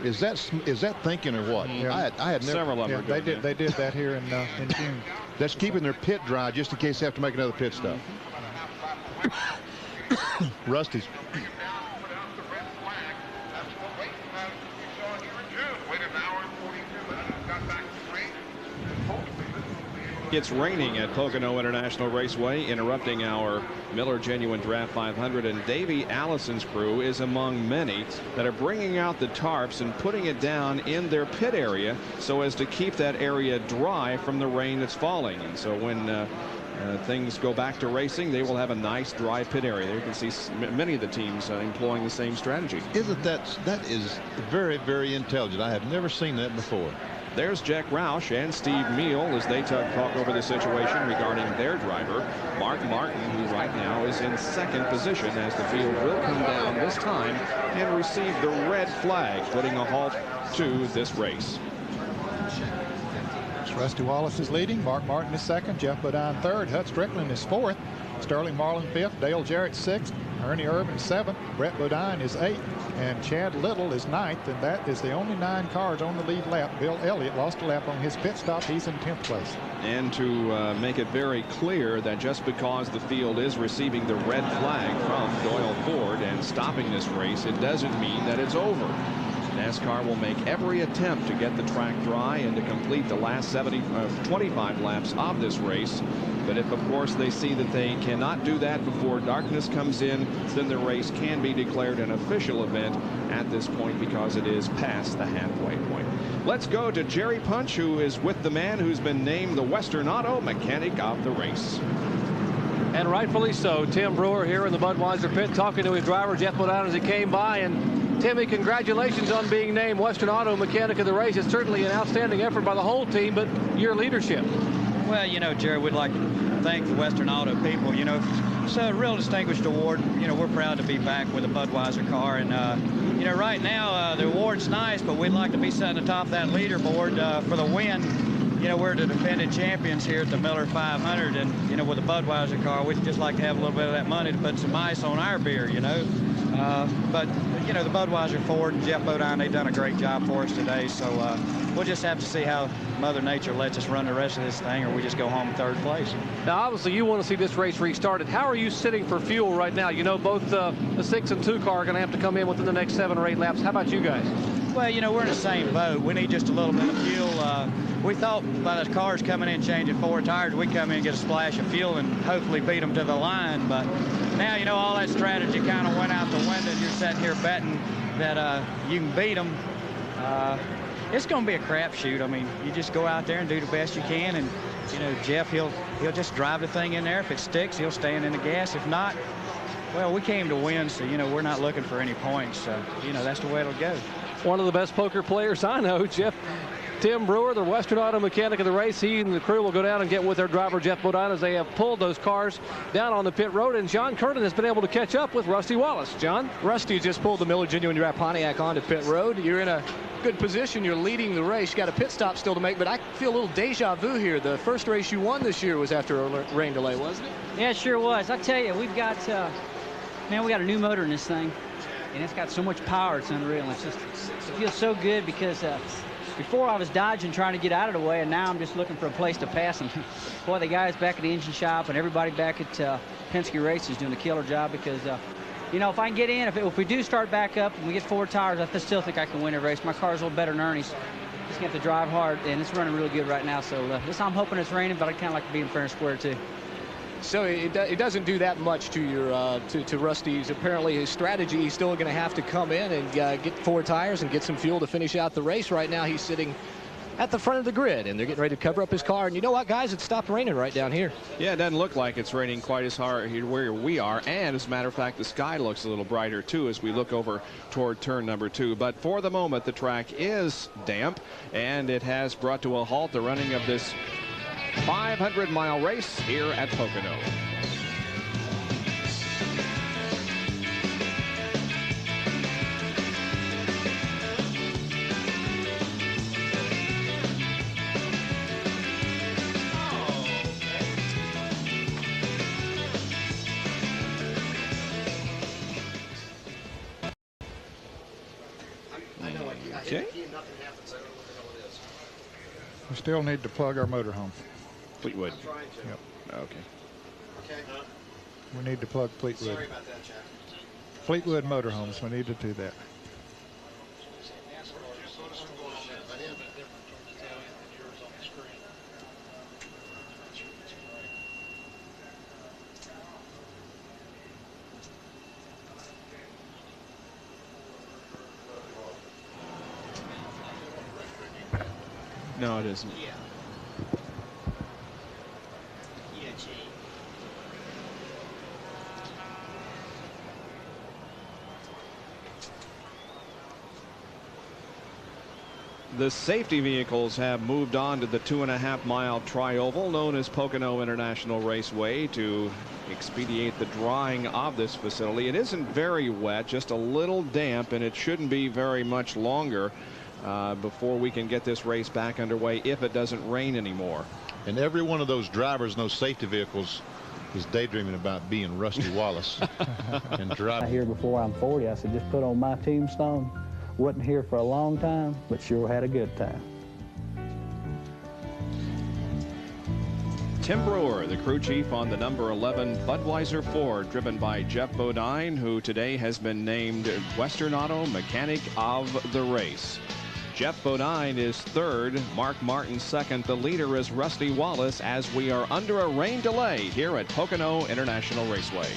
Is that thinking or what? Yeah. I had never. Several of them. Yeah, they did that here in June. That's keeping their pit dry just in case they have to make another pit stop. Rusty's. It's raining at Pocono International Raceway, interrupting our Miller Genuine Draft 500, and Davey Allison's crew is among many that are bringing out the tarps and putting it down in their pit area so as to keep that area dry from the rain that's falling. And so when things go back to racing, they will have a nice dry pit area. There you can see many of the teams employing the same strategy. Isn't that is very, very intelligent. I have never seen that before. There's Jack Roush and Steve Meal as they talk over the situation regarding their driver, Mark Martin, who right now is in second position as the field will come down this time and receive the red flag, putting a halt to this race. Rusty Wallace is leading. Mark Martin is second. Jeff Bodine third. Hut Strickland is fourth. Sterling Marlin fifth. Dale Jarrett sixth. Ernie Irvin seventh. Brett Bodine is eighth. And Chad Little is ninth. And that is the only 9 cars on the lead lap. Bill Elliott lost a lap on his pit stop. He's in 10th place. And to make it very clear that just because the field is receiving the red flag from Doyle Ford and stopping this race, it doesn't mean that it's over. NASCAR will make every attempt to get the track dry and to complete the last 25 laps of this race. But if, of course, they see that they cannot do that before darkness comes in, then the race can be declared an official event at this point because it is past the halfway point. Let's go to Jerry Punch, who is with the man who's been named the Western Auto Mechanic of the race. And rightfully so. Tim Brewer here in the Budweiser pit talking to his driver, Jeff Bodine, as he came by. And Timmy, congratulations on being named Western Auto Mechanic of the race. It's certainly an outstanding effort by the whole team, but your leadership. Well, you know, Jerry, we'd like to thank the Western Auto people. You know, it's a real distinguished award. You know, we're proud to be back with a Budweiser car. And, you know, right now the award's nice, but we'd like to be sitting atop that leaderboard for the win. You know, we're the defending champions here at the Miller 500. And, you know, with a Budweiser car, we'd just like to have a little bit of that money to put some ice on our beer, you know. But, you know, the Budweiser Ford and Jeff Bodine, they've done a great job for us today. So we'll just have to see how Mother Nature lets us run the rest of this thing, or we just go home in third place. Now, obviously, you want to see this race restarted. How are you sitting for fuel right now? You know, both the 6 and 2 car are going to have to come in within the next 7 or 8 laps. How about you guys? Well, you know, we're in the same boat. We need just a little bit of fuel. We thought by the cars coming in changing 4 tires, we'd come in and get a splash of fuel and hopefully beat them to the line. But now, you know, all that strategy kind of went out the window. You're sitting here betting that you can beat them. It's going to be a crapshoot. I mean, you just go out there and do the best you can. And, you know, Jeff, he'll just drive the thing in there. If it sticks, he'll stand in the gas. If not, well, we came to win, so, you know, we're not looking for any points. So, you know, that's the way it'll go. One of the best poker players I know, Tim Brewer, the Western Auto Mechanic of the race. He and the crew will go down and get with their driver, Jeff Bodine, as they have pulled those cars down on the pit road. And John Curtin has been able to catch up with Rusty Wallace. John? Rusty just pulled the Miller Genuine Draft Pontiac onto pit road. You're in a good position. You're leading the race. You got a pit stop still to make, but I feel a little deja vu here. The first race you won this year was after a rain delay, wasn't it? Yeah, it sure was. I tell you, we've got, man, we got a new motor in this thing, and it's got so much power, it's unreal. It's just, it feels so good because before I was dodging, trying to get out of the way, and now I'm just looking for a place to pass them. Boy, the guys back at the engine shop and everybody back at Penske Racing is doing a killer job because, you know, if I can get in, if we do start back up and we get 4 tires, I still think I can win a race. My car's a little better than Ernie's. Just going to have to drive hard, and it's running really good right now. So I'm hoping it's raining, but I kind of like to be in fair and square, too. So it doesn't do that much to your to Rusty's. Apparently his strategy, he's still going to have to come in and get 4 tires and get some fuel to finish out the race. Right now he's sitting at the front of the grid, and they're getting ready to cover up his car. And you know what, guys? It stopped raining right down here. Yeah, it doesn't look like it's raining quite as hard here where we are. And as a matter of fact, the sky looks a little brighter, too, as we look over toward turn number 2. But for the moment, the track is damp, and it has brought to a halt the running of this 500-mile race here at Pocono. Okay. We still need to plug our motorhome. Fleetwood. Yep. Okay. We need to plug Fleetwood. Sorry about that, Jack. Fleetwood motorhomes. We need to do that. No, it isn't. Yeah, G. The safety vehicles have moved on to the 2.5-mile tri-oval known as Pocono International Raceway to expedite the drying of this facility. It isn't very wet, just a little damp, and it shouldn't be very much longer before we can get this race back underway if it doesn't rain anymore. And every one of those drivers in those safety vehicles is daydreaming about being Rusty Wallace and driving. Here before I'm 40, I said, just put on my tombstone. Wasn't here for a long time, but sure had a good time. Tim Brewer, the crew chief on the number 11 Budweiser Ford, driven by Jeff Bodine, who today has been named Western Auto Mechanic of the Race. Jeff Bodine is third, Mark Martin second. The leader is Rusty Wallace as we are under a rain delay here at Pocono International Raceway.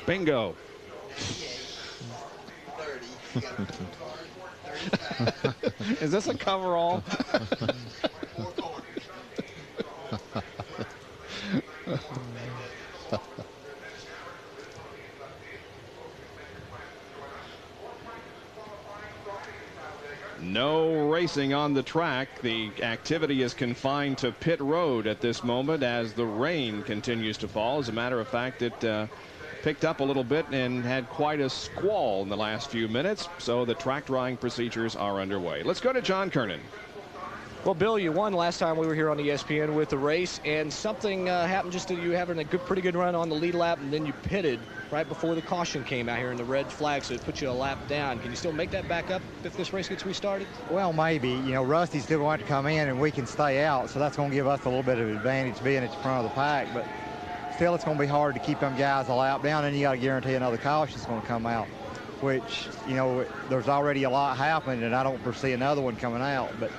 Bingo. Is this a coverall? No racing on the track. The activity is confined to pit road at this moment as the rain continues to fall. As a matter of fact, it picked up a little bit and had quite a squall in the last few minutes, so the track drying procedures are underway. Let's go to John Kernan. Well, Bill, you won last time we were here on ESPN with the race, and something happened just as you having a pretty good run on the lead lap, and then you pitted right before the caution came out here in the red flag, so it put you a lap down. Can you still make that back up if this race gets restarted? Well, maybe. You know, Rusty's still going to come in, and we can stay out, so that's going to give us a little bit of advantage being at the front of the pack, but still it's going to be hard to keep them guys a lap down, and you got to guarantee another caution is going to come out, which, you know, there's already a lot happening, and I don't foresee another one coming out, but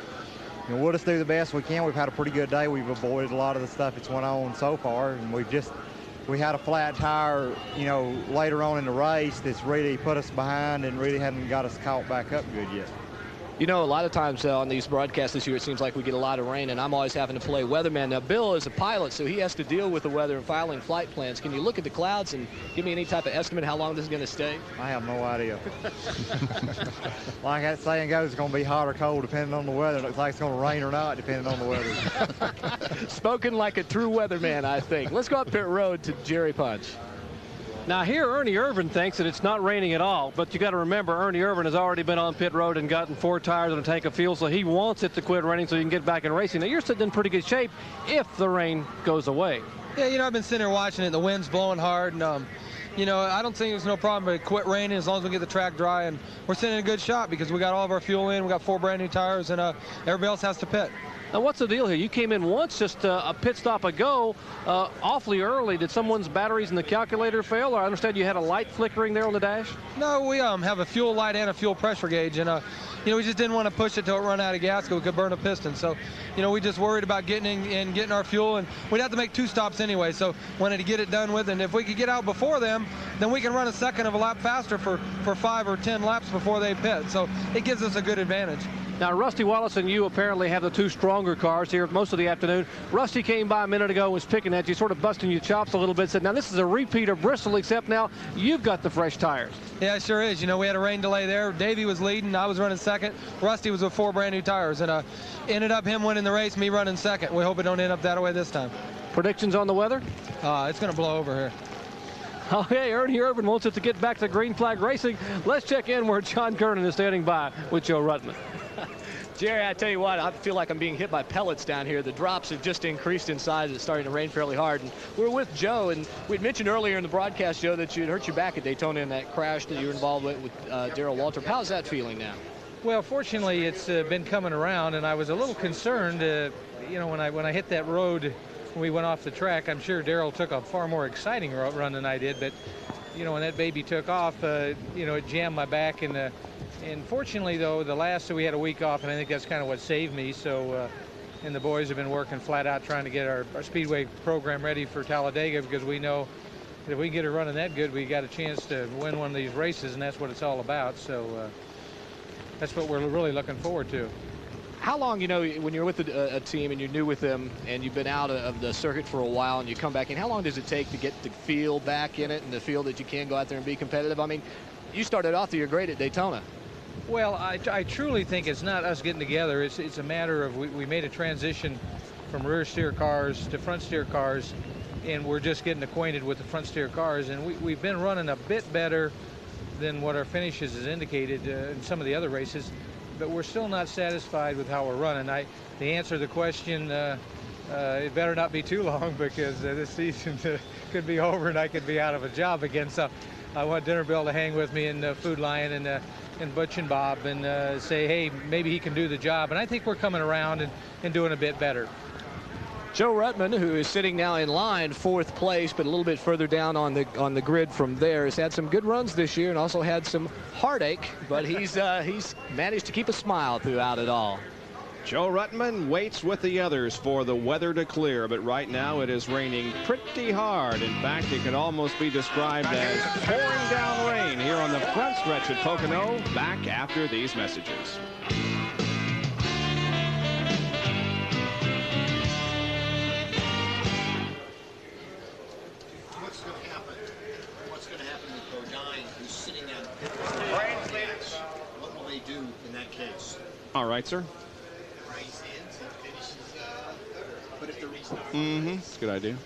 you know, we'll just do the best we can. We've had a pretty good day. We've avoided a lot of the stuff that's went on so far, and we had a flat tire, you know, later on in the race that's really put us behind and really hadn't got us caught back up good yet. You know, a lot of times on these broadcasts this year, it seems like we get a lot of rain, and I'm always having to play weatherman. Now, Bill is a pilot, so he has to deal with the weather and filing flight plans. Can you look at the clouds and give me any type of estimate how long this is going to stay? I have no idea. Like that saying goes, it's going to be hot or cold depending on the weather. It looks like it's going to rain or not depending on the weather. Spoken like a true weatherman, I think. Let's go up pit road to Jerry Punch. Now here Ernie Irvin thinks that it's not raining at all, but you got to remember Ernie Irvin has already been on pit road and gotten 4 tires and a tank of fuel, so he wants it to quit raining so he can get back in racing. Now you're sitting in pretty good shape if the rain goes away. Yeah, you know, I've been sitting there watching it. The wind's blowing hard, and you know, I don't think there's no problem to quit raining as long as we get the track dry, and we're sitting in a good shot because we got all of our fuel in. We got 4 brand new tires, and everybody else has to pit. Now, what's the deal here? You came in once just a pit stop ago, awfully early. Did someone's batteries in the calculator fail? Or I understand you had a light flickering there on the dash? No, we have a fuel light and a fuel pressure gauge, and you know, we just didn't want to push it till it run out of gas because we could burn a piston. So, you know, we just worried about getting our fuel, and we'd have to make 2 stops anyway. So, wanted to get it done with, and if we could get out before them, then we can run a second of a lap faster for 5 or 10 laps before they pit. So, it gives us a good advantage. Now, Rusty Wallace and you apparently have the 2 stronger cars here most of the afternoon. Rusty came by a minute ago and was picking at you, sort of busting your chops a little bit, said, now this is a repeat of Bristol, except now you've got the fresh tires. Yeah, it sure is. You know, we had a rain delay there. Davey was leading. I was running second. Rusty was with 4 brand new tires, and ended up him winning the race, me running second. We hope it don't end up that way this time. Predictions on the weather? It's going to blow over here. Okay, Ernie Irvin wants it to get back to green flag racing. Let's check in where John Kernan is standing by with Joe Ruttman. Jerry, I tell you what, I feel like I'm being hit by pellets down here. The drops have just increased in size. It's starting to rain fairly hard. And we're with Joe, and we'd mentioned earlier in the broadcast, Joe, that you'd hurt your back at Daytona in that crash that you were involved with Darrell Waltrip. How's that feeling now? Well, fortunately, it's been coming around, and I was a little concerned, you know, when I hit that road when we went off the track. I'm sure Darrell took a far more exciting run than I did, but, you know, when that baby took off, you know, it jammed my back. And fortunately, though, so we had a week off, and I think that's kind of what saved me. So, and the boys have been working flat out trying to get our Speedway program ready for Talladega, because we know that if we get it running that good, we got a chance to win one of these races, and that's what it's all about. So that's what we're really looking forward to. How long, you know, when you're with a team and you're new with them and you've been out of the circuit for a while and you come back in, how long does it take to get the feel back in it and the feel that you can go out there and be competitive? I mean, you started off the year great at Daytona. Well, I truly think it's not us getting together. It's a matter of we made a transition from rear steer cars to front steer cars, and we're just getting acquainted with the front steer cars. And we've been running a bit better than what our finishes has indicated in some of the other races, but we're still not satisfied with how we're running. To answer the question, it better not be too long, because this season could be over and I could be out of a job again. So I want Dinner Bill to hang with me in Food Lion and Butch and Bob and say, hey, maybe he can do the job. And I think we're coming around and doing a bit better. Joe Ruttman, who is sitting now in line, 4th place, but a little bit further down on the grid from there, has had some good runs this year and also had some heartache, but he's managed to keep a smile throughout it all. Joe Ruttman waits with the others for the weather to clear, but right now it is raining pretty hard. In fact, it could almost be described as pouring down rain here on the front stretch at Pocono. Back after these messages. What's going to happen with Bodine, who's sitting on pit? What will they do in that case? All right, sir. But if the It's a good idea.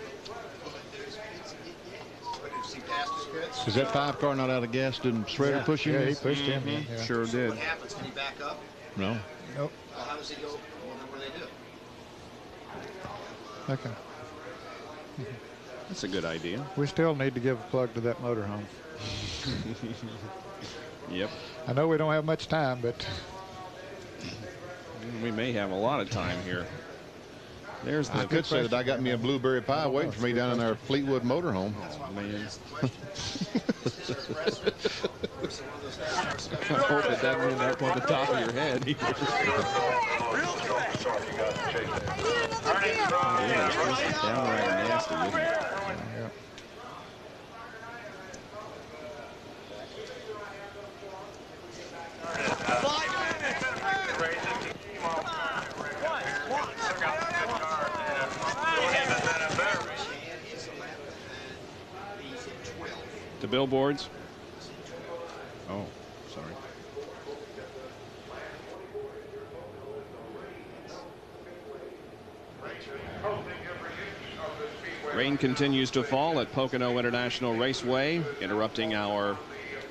Is that 5 car not out of gas? Didn't Schrader push him? Yeah, he pushed him. Yeah. Sure did. What happens? Can he back up? No. Nope. Well, how does he go? Well, then what do they do? Okay. That's a good idea. We still need to give a plug to that motorhome. Yep. I know we don't have much time, but we may have a lot of time here. There's the I could say that I got me a blueberry pie waiting for me down in our Fleetwood motorhome. Man. I hope it doesn't end up on the top of your head. Downright nasty, isn't it? yeah. The billboards. Oh, sorry. Rain continues to fall at Pocono International Raceway, interrupting our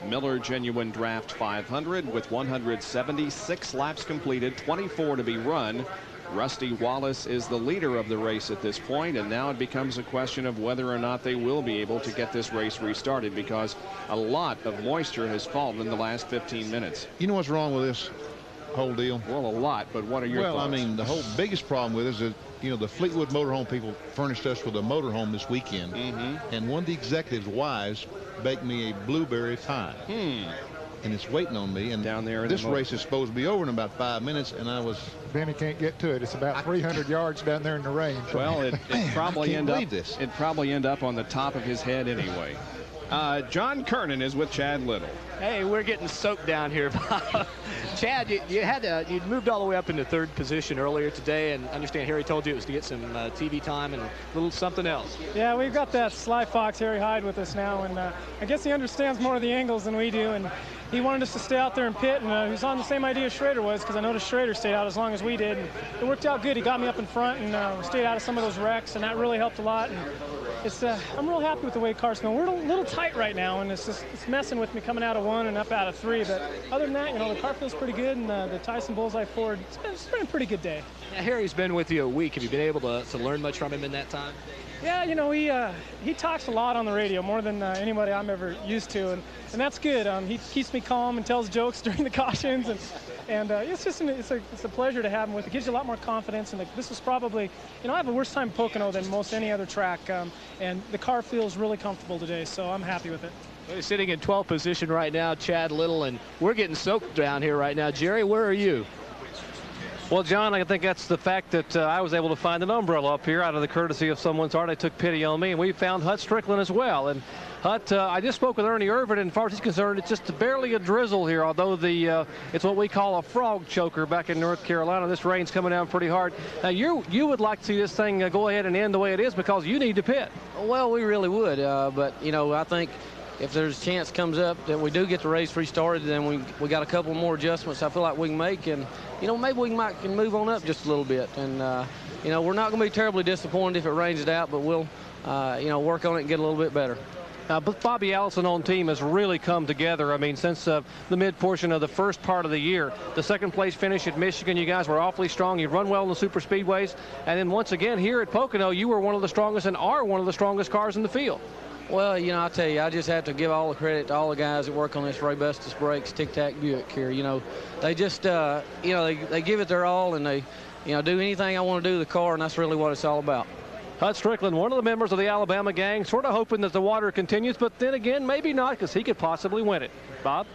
Miller Genuine Draft 500 with 176 laps completed, 24 to be run. Rusty Wallace is the leader of the race at this point, and now it becomes a question of whether or not they will be able to get this race restarted, because a lot of moisture has fallen in the last 15 minutes. You know what's wrong with this whole deal? Well, a lot, but what are your thoughts? Well, I mean, the whole biggest problem with it is that, you know, the Fleetwood motorhome people furnished us with a motorhome this weekend, and one of the executives, Wise, baked me a blueberry pie. And it's waiting on me. And down there, this race is supposed to be over in about 5 minutes, and I was. Benny can't get to it. It's about 300 yards down there in the rain. Well, it probably end up on the top of his head anyway. John Kernan is with Chad Little. Hey, we're getting soaked down here, Bob. Chad, you moved all the way up into 3rd position earlier today, and I understand Harry told you it was to get some TV time and a little something else. Yeah, we've got that Sly Fox Harry Hyde with us now, and I guess he understands more of the angles than we do, and he wanted us to stay out there and pit, and he was on the same idea Schrader was, because I noticed Schrader stayed out as long as we did, and it worked out good. He got me up in front, and we stayed out of some of those wrecks, and that really helped a lot. And I'm real happy with the way cars go. We're a little tight right now, and it's messing with me coming out of of 1 and up out of 3. But other than that, you know, the car feels pretty good, and the Tyson Bullseye Ford, it's been a pretty good day. Now, Harry's been with you a week. Have you been able to learn much from him in that time? Yeah, you know, he talks a lot on the radio, more than anybody I'm ever used to, and that's good. He keeps me calm and tells jokes during the cautions, and it's just it's a pleasure to have him with. It gives you a lot more confidence, and this is probably, you know, I have a worse time in Pocono than most any other track, and the car feels really comfortable today, so I'm happy with it. Well, he's sitting in 12th position right now, Chad Little, and we're getting soaked down here right now. Jerry, where are you? Well, John, I think that's the fact that I was able to find an umbrella up here out of the courtesy of someone's heart. They took pity on me, and we found Hut Strickland as well. And Hut, I just spoke with Ernie Irvin, and as far as he's concerned, it's just barely a drizzle here, although it's what we call a frog choker back in North Carolina. This rain's coming down pretty hard. Now, you would like to see this thing go ahead and end the way it is because you need to pit. Well, we really would, but, you know, I think if there's a chance comes up that we do get the race restarted, then we got a couple more adjustments I feel like we can make, and you know, maybe we can move on up just a little bit, and you know, we're not going to be terribly disappointed if it rains it out, but we'll you know, work on it and get a little bit better. But Bobby Allison on team has really come together. I mean, since the mid portion of the first part of the year, the second place finish at Michigan, you guys were awfully strong. You run well in the super speedways, and then once again here at Pocono, you were one of the strongest and are one of the strongest cars in the field. Well, you know, I tell you, I just have to give all the credit to all the guys that work on this Robustus Brakes Tic-Tac Buick here. You know, they just, you know, they give it their all, and they, you know, do anything I want to do to the car, and that's really what it's all about. Hut Strickland, one of the members of the Alabama gang, sort of hoping that the water continues, but then again, maybe not, because he could possibly win it. Bob?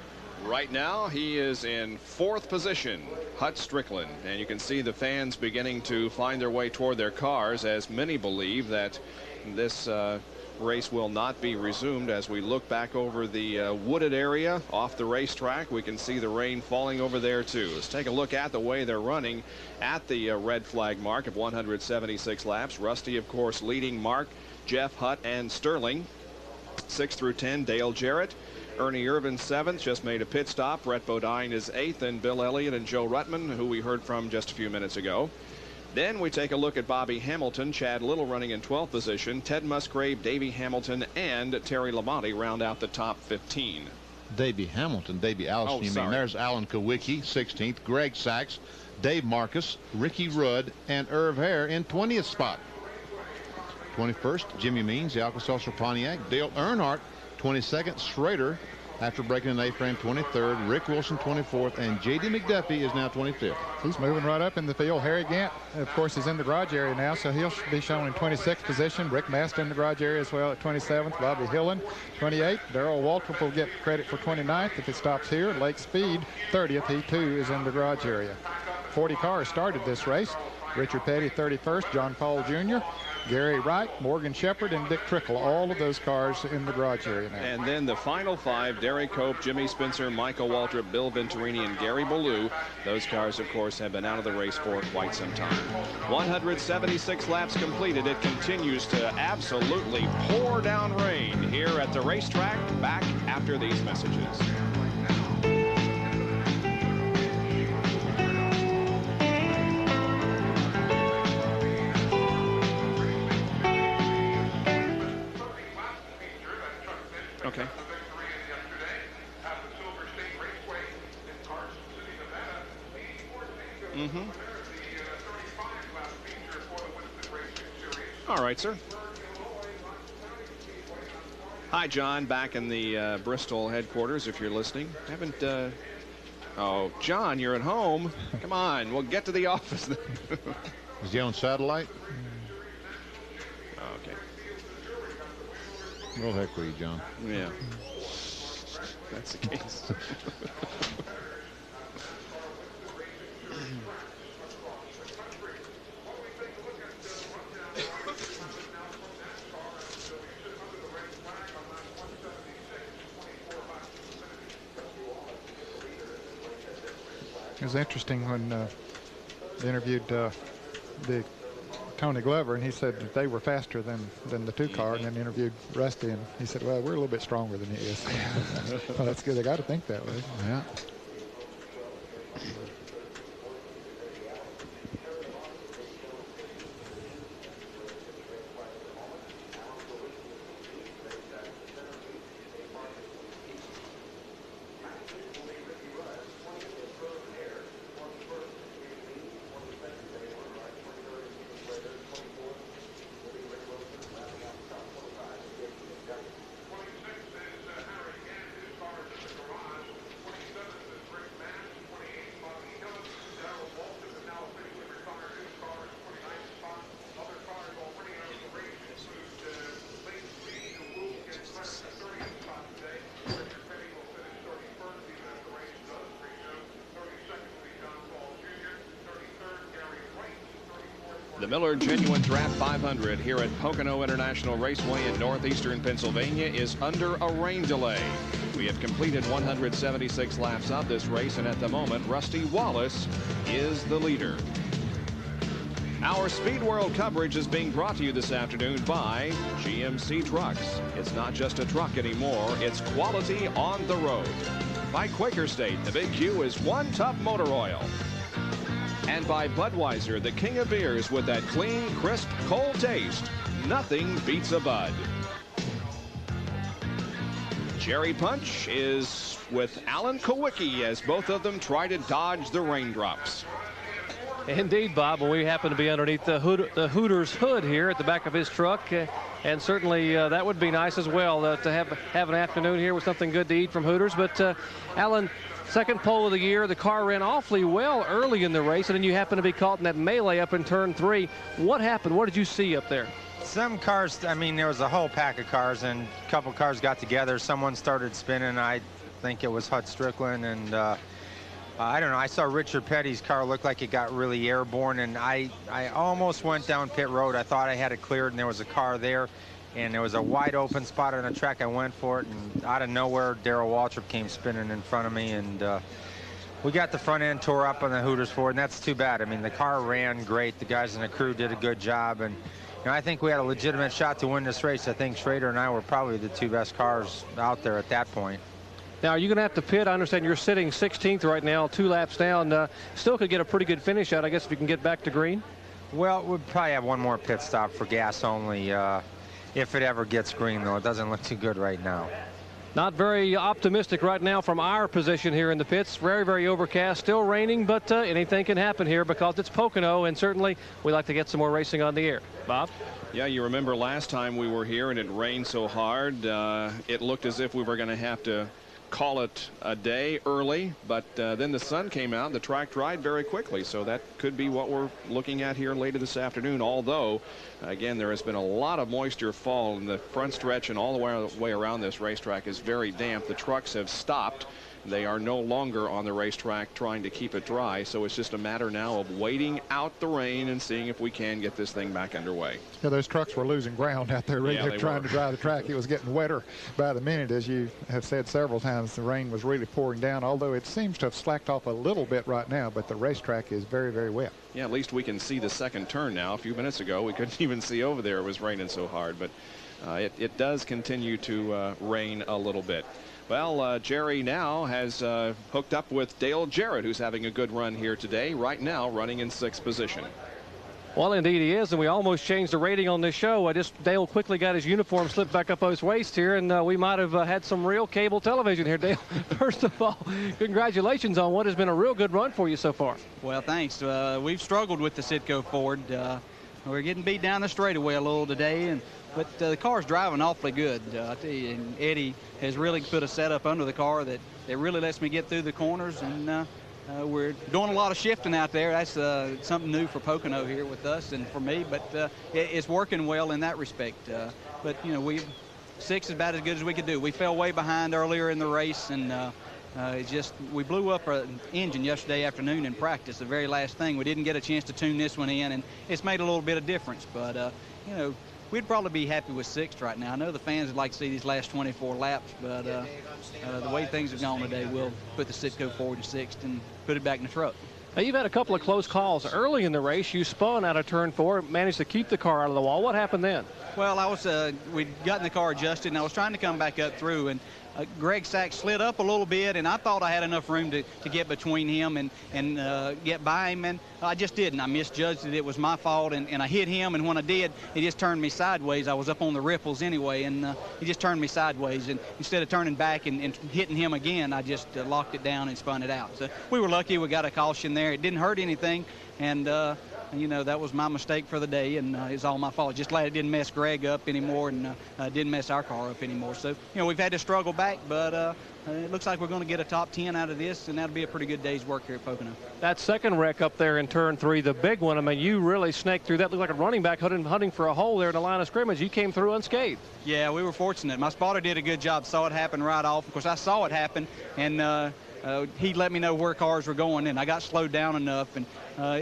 Right now, he is in 4th position, Hut Strickland, and you can see the fans beginning to find their way toward their cars, as many believe that this race will not be resumed. As we look back over the wooded area off the racetrack, we can see the rain falling over there too. Let's take a look at the way they're running at the red flag mark of 176 laps. Rusty, of course, leading Mark, Jeff, Hut, and Sterling. 6 through 10, Dale Jarrett. Ernie Irvin 7th, just made a pit stop. Brett Bodine is 8th, and Bill Elliott and Joe Ruttman, who we heard from just a few minutes ago. Then we take a look at Bobby Hamilton, Chad Little running in 12th position, Ted Musgrave, Davey Hamilton, and Terry Labonte round out the top 15. Davey Allison, you mean. There's Alan Kowicki, 16th, Greg Sachs, Dave Marcus, Ricky Rudd, and Irv Hare in 20th spot. 21st, Jimmy Means, the Alka-Seltzer Pontiac, Dale Earnhardt, 22nd, Schrader, after breaking an A-frame, 23rd, Rick Wilson 24th, and J.D. McDuffie is now 25th. He's moving right up in the field. Harry Gant, of course, is in the garage area now, so he'll be shown in 26th position. Rick Master in the garage area as well at 27th. Bobby Hillen, 28th. Darrell Waltrip will get credit for 29th if it stops here. Lake Speed, 30th. He, too, is in the garage area. 40 cars started this race. Richard Petty, 31st. John Paul Jr., Gary Wright, Morgan Shepherd, and Dick Trickle, all of those cars in the garage area now. And then the final 5, Derek Cope, Jimmy Spencer, Michael Waltrip, Bill Venturini, and Gary Ballou. Those cars, of course, have been out of the race for quite some time. 176 laps completed. It continues to absolutely pour down rain here at the racetrack. Back after these messages. Okay. All right, sir. Hi, John, back in the Bristol headquarters, if you're listening. Haven't, oh, John, you're at home. Come on, we'll get to the office. Is he on satellite? Okay. Well, heck with you, John. Yeah. That's the case. It was interesting when they interviewed the Tony Glover, and he said that they were faster than the 2-car, and then interviewed Rusty, and he said, well, we're a little bit stronger than he is. Well, that's good. They got to think that way. Yeah. The Miller Genuine Draft 500 here at Pocono International Raceway in northeastern Pennsylvania is under a rain delay. We have completed 176 laps of this race, and at the moment, Rusty Wallace is the leader. Our Speed World coverage is being brought to you this afternoon by GMC Trucks. It's not just a truck anymore, it's quality on the road. By Quaker State, the Big Q is One Tough Motor Oil. And by Budweiser, the king of beers with that clean, crisp, cold taste. Nothing beats a Bud. Jerry Punch is with Alan Kowicki as both of them try to dodge the raindrops. Indeed, Bob. Well, we happen to be underneath the Hooters hood here at the back of his truck, and certainly that would be nice as well to have an afternoon here with something good to eat from Hooters. But Alan, second pole of the year, the car ran awfully well early in the race, and then you happen to be caught in that melee up in turn 3. What happened? What did you see up there? Some cars, I mean, there was a whole pack of cars, and a couple cars got together. Someone started spinning. I think it was Hut Strickland, and I don't know. I saw Richard Petty's car look like it got really airborne, and I almost went down pit road. I thought I had it cleared, and there was a car there, and there was a wide open spot on the track. I went for it, and out of nowhere, Darrell Waltrip came spinning in front of me, and we got the front end tore up on the Hooters Ford, and that's too bad. I mean, the car ran great. The guys in the crew did a good job, and you know, I think we had a legitimate shot to win this race. I think Schrader and I were probably the two best cars out there at that point. Now, are you going to have to pit? I understand you're sitting 16th right now, 2 laps down. Still could get a pretty good finish out, I guess, if you can get back to green. Well, we'll probably have one more pit stop for gas only if it ever gets green, though. It doesn't look too good right now. Not very optimistic right now from our position here in the pits. Very, very overcast, still raining, but anything can happen here because it's Pocono, and certainly we like to get some more racing on the air. Bob? Yeah, you remember last time we were here and it rained so hard, it looked as if we were going to have to call it a day early, but then the sun came out and the track dried very quickly, so that could be what we're looking at here later this afternoon, although again there has been a lot of moisture fall in the front stretch, and all the way around this racetrack is very damp. The trucks have stopped. They are no longer on the racetrack trying to keep it dry, so it's just a matter now of waiting out the rain and seeing if we can get this thing back underway. Yeah, those trucks were losing ground out there. Yeah, They're trying to dry the track. It was getting wetter by the minute, as you have said several times. The rain was really pouring down, although it seems to have slacked off a little bit right now, but the racetrack is very, very wet. Yeah, at least we can see the second turn now. A few minutes ago, we couldn't even see over there. It was raining so hard, but it does continue to rain a little bit. Well, Jerry now has hooked up with Dale Jarrett, who's having a good run here today, right now running in 6th position. Well, indeed he is, and we almost changed the rating on this show. Dale quickly got his uniform slipped back up on his waist here, and we might have had some real cable television here, Dale. First of all, congratulations on what has been a real good run for you so far. Well, thanks. We've struggled with the Citgo Ford. We're getting beat down the straightaway a little today, but the car's driving awfully good. I tell you, and Eddie has really put a setup under the car that really lets me get through the corners, and we're doing a lot of shifting out there. That's something new for Pocono here with us and for me, but it's working well in that respect. But you know, 6 is about as good as we could do. We fell way behind earlier in the race, and we blew up our engine yesterday afternoon in practice, the very last thing. We didn't get a chance to tune this one in, and it's made a little bit of difference. But you know, we'd probably be happy with 6th right now. I know the fans would like to see these last 24 laps, but the way things have gone today, we'll put the Citgo Ford in 6th and put it back in the truck. Now, you've had a couple of close calls early in the race. You spun out of turn 4, managed to keep the car out of the wall. What happened then? Well, we'd gotten the car adjusted, and I was trying to come back up through, and Greg Sachs slid up a little bit, and I thought I had enough room to get between him and get by him, and I just didn't. I misjudged it. It was my fault, and I hit him, and when I did, he just turned me sideways. I was up on the ripples anyway, and he just turned me sideways, and instead of turning back and hitting him again, I just locked it down and spun it out. So we were lucky. We got a caution there. It didn't hurt anything, and you know, that was my mistake for the day, and it's all my fault. Just glad it didn't mess Greg up anymore, and didn't mess our car up anymore. So, you know, we've had to struggle back, but it looks like we're going to get a top 10 out of this, and that'll be a pretty good day's work here at Pocono. That second wreck up there in turn 3, the big one, I mean, you really snaked through that. Looked like a running back hunting for a hole there in the line of scrimmage. You came through unscathed. Yeah, we were fortunate. My spotter did a good job, saw it happen right off. Of course, I saw it happen, and he let me know where cars were going, and I got slowed down enough. And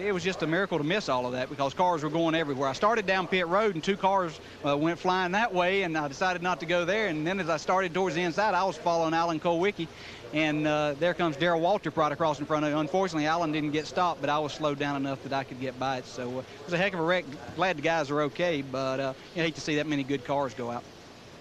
it was just a miracle to miss all of that because cars were going everywhere. I started down pit road, and 2 cars went flying that way, and I decided not to go there. And then as I started towards the inside, I was following Alan Kowicki, and there comes Darrell Waltrip right across in front of me. Unfortunately, Alan didn't get stopped, but I was slowed down enough that I could get by it. So it was a heck of a wreck. Glad the guys are okay, but I hate to see that many good cars go out.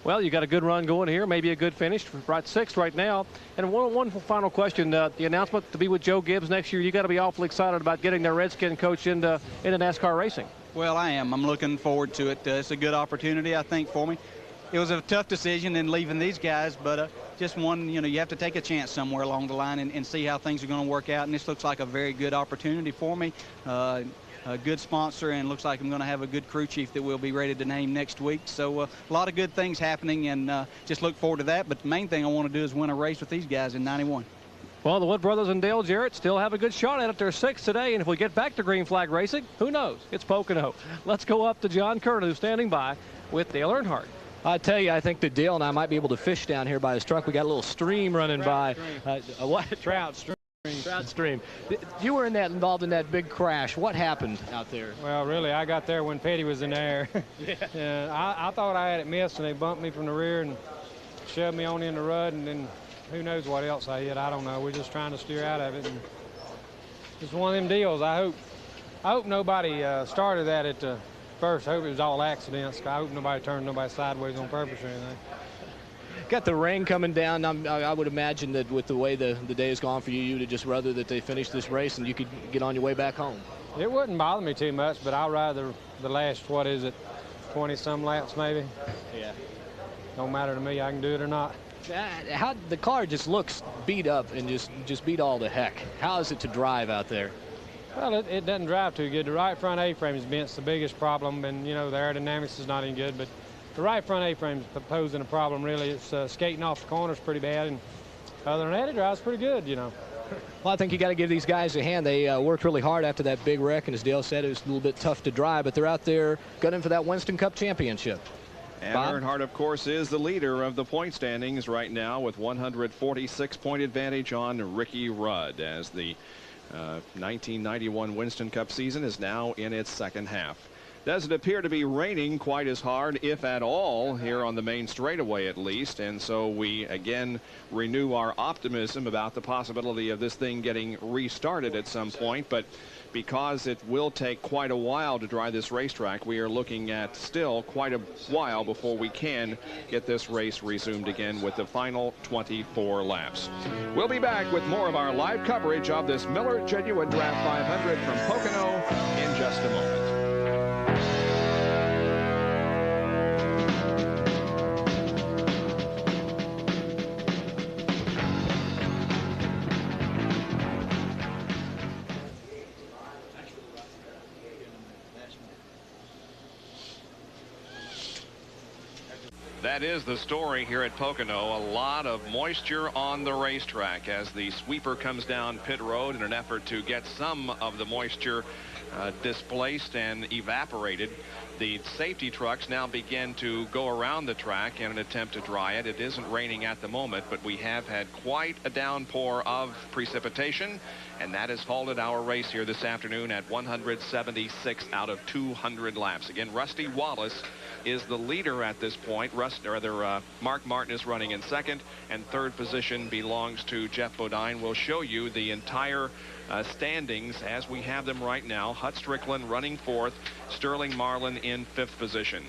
Well, you got a good run going here, maybe a good finish. Right 6th right now. And one final question: the announcement to be with Joe Gibbs next year. You got to be awfully excited about getting their Redskin coach into NASCAR racing. Well, I am. I'm looking forward to it. It's a good opportunity, I think, for me. It was a tough decision in leaving these guys, but just one, you have to take a chance somewhere along the line and see how things are going to work out. And this looks like a very good opportunity for me. A good sponsor, and looks like I'm going to have a good crew chief that we'll be ready to name next week. So a lot of good things happening, and just look forward to that. But the main thing I want to do is win a race with these guys in 91. Well, the Wood brothers and Dale Jarrett still have a good shot at it. They're 6th today, and if we get back to green flag racing, who knows? It's Pocono. Let's go up to John Kernan, who's standing by with Dale Earnhardt. I tell you, I think that Dale and I might be able to fish down here by his truck. We got a little stream running by. What? Trout stream. Trout stream. You were involved in that big crash. What happened out there? Well, really, I got there when Petty was in the air. I thought I had it missed, and they bumped me from the rear and shoved me on in the rut, and then who knows what else I hit. I don't know. We're just trying to steer out of it. And it's one of them deals. I hope nobody started that at the first. I hope it was all accidents. I hope nobody turned nobody sideways on purpose or anything. Got the rain coming down. I would imagine that with the way the day has gone for you, you'd just rather that they finish this race and you could get on your way back home. It wouldn't bother me too much, but I'd rather the last, 20-some laps maybe. Yeah. Don't matter to me. I can do it or not. How the car just looks beat up and just beat all to heck. How is it to drive out there? Well, it doesn't drive too good. The right front A-frame is bent. It's the biggest problem, and the aerodynamics is not any good, but the right front A-frame is posing a problem, really. It's skating off the corners pretty bad, and other than that, it drives pretty good, Well, I think you got to give these guys a hand. They worked really hard after that big wreck, and as Dale said, it was a little bit tough to drive, but they're out there gunning for that Winston Cup championship. And Earnhardt, of course, is the leader of the point standings right now with 146-point advantage on Ricky Rudd, as the 1991 Winston Cup season is now in its 2nd half. Doesn't appear to be raining quite as hard, if at all, here on the main straightaway at least, and so we again renew our optimism about the possibility of this thing getting restarted at some point. But because it will take quite a while to dry this racetrack, we are looking at still quite a while before we can get this race resumed again with the final 24 laps. We'll be back with more of our live coverage of this Miller Genuine Draft 500 from Pocono in just a moment. That is the story here at Pocono. A lot of moisture on the racetrack as the sweeper comes down pit road in an effort to get some of the moisture displaced and evaporated. The safety trucks now begin to go around the track in an attempt to dry it. It isn't raining at the moment, but we have had quite a downpour of precipitation, and that has halted our race here this afternoon at 176 out of 200 laps. Again, Rusty Wallace is the leader at this point. Mark Martin is running in 2nd, and 3rd position belongs to Jeff Bodine. We'll show you the entire standings as we have them right now. Hut Strickland running 4th, Sterling Marlin in 5th position.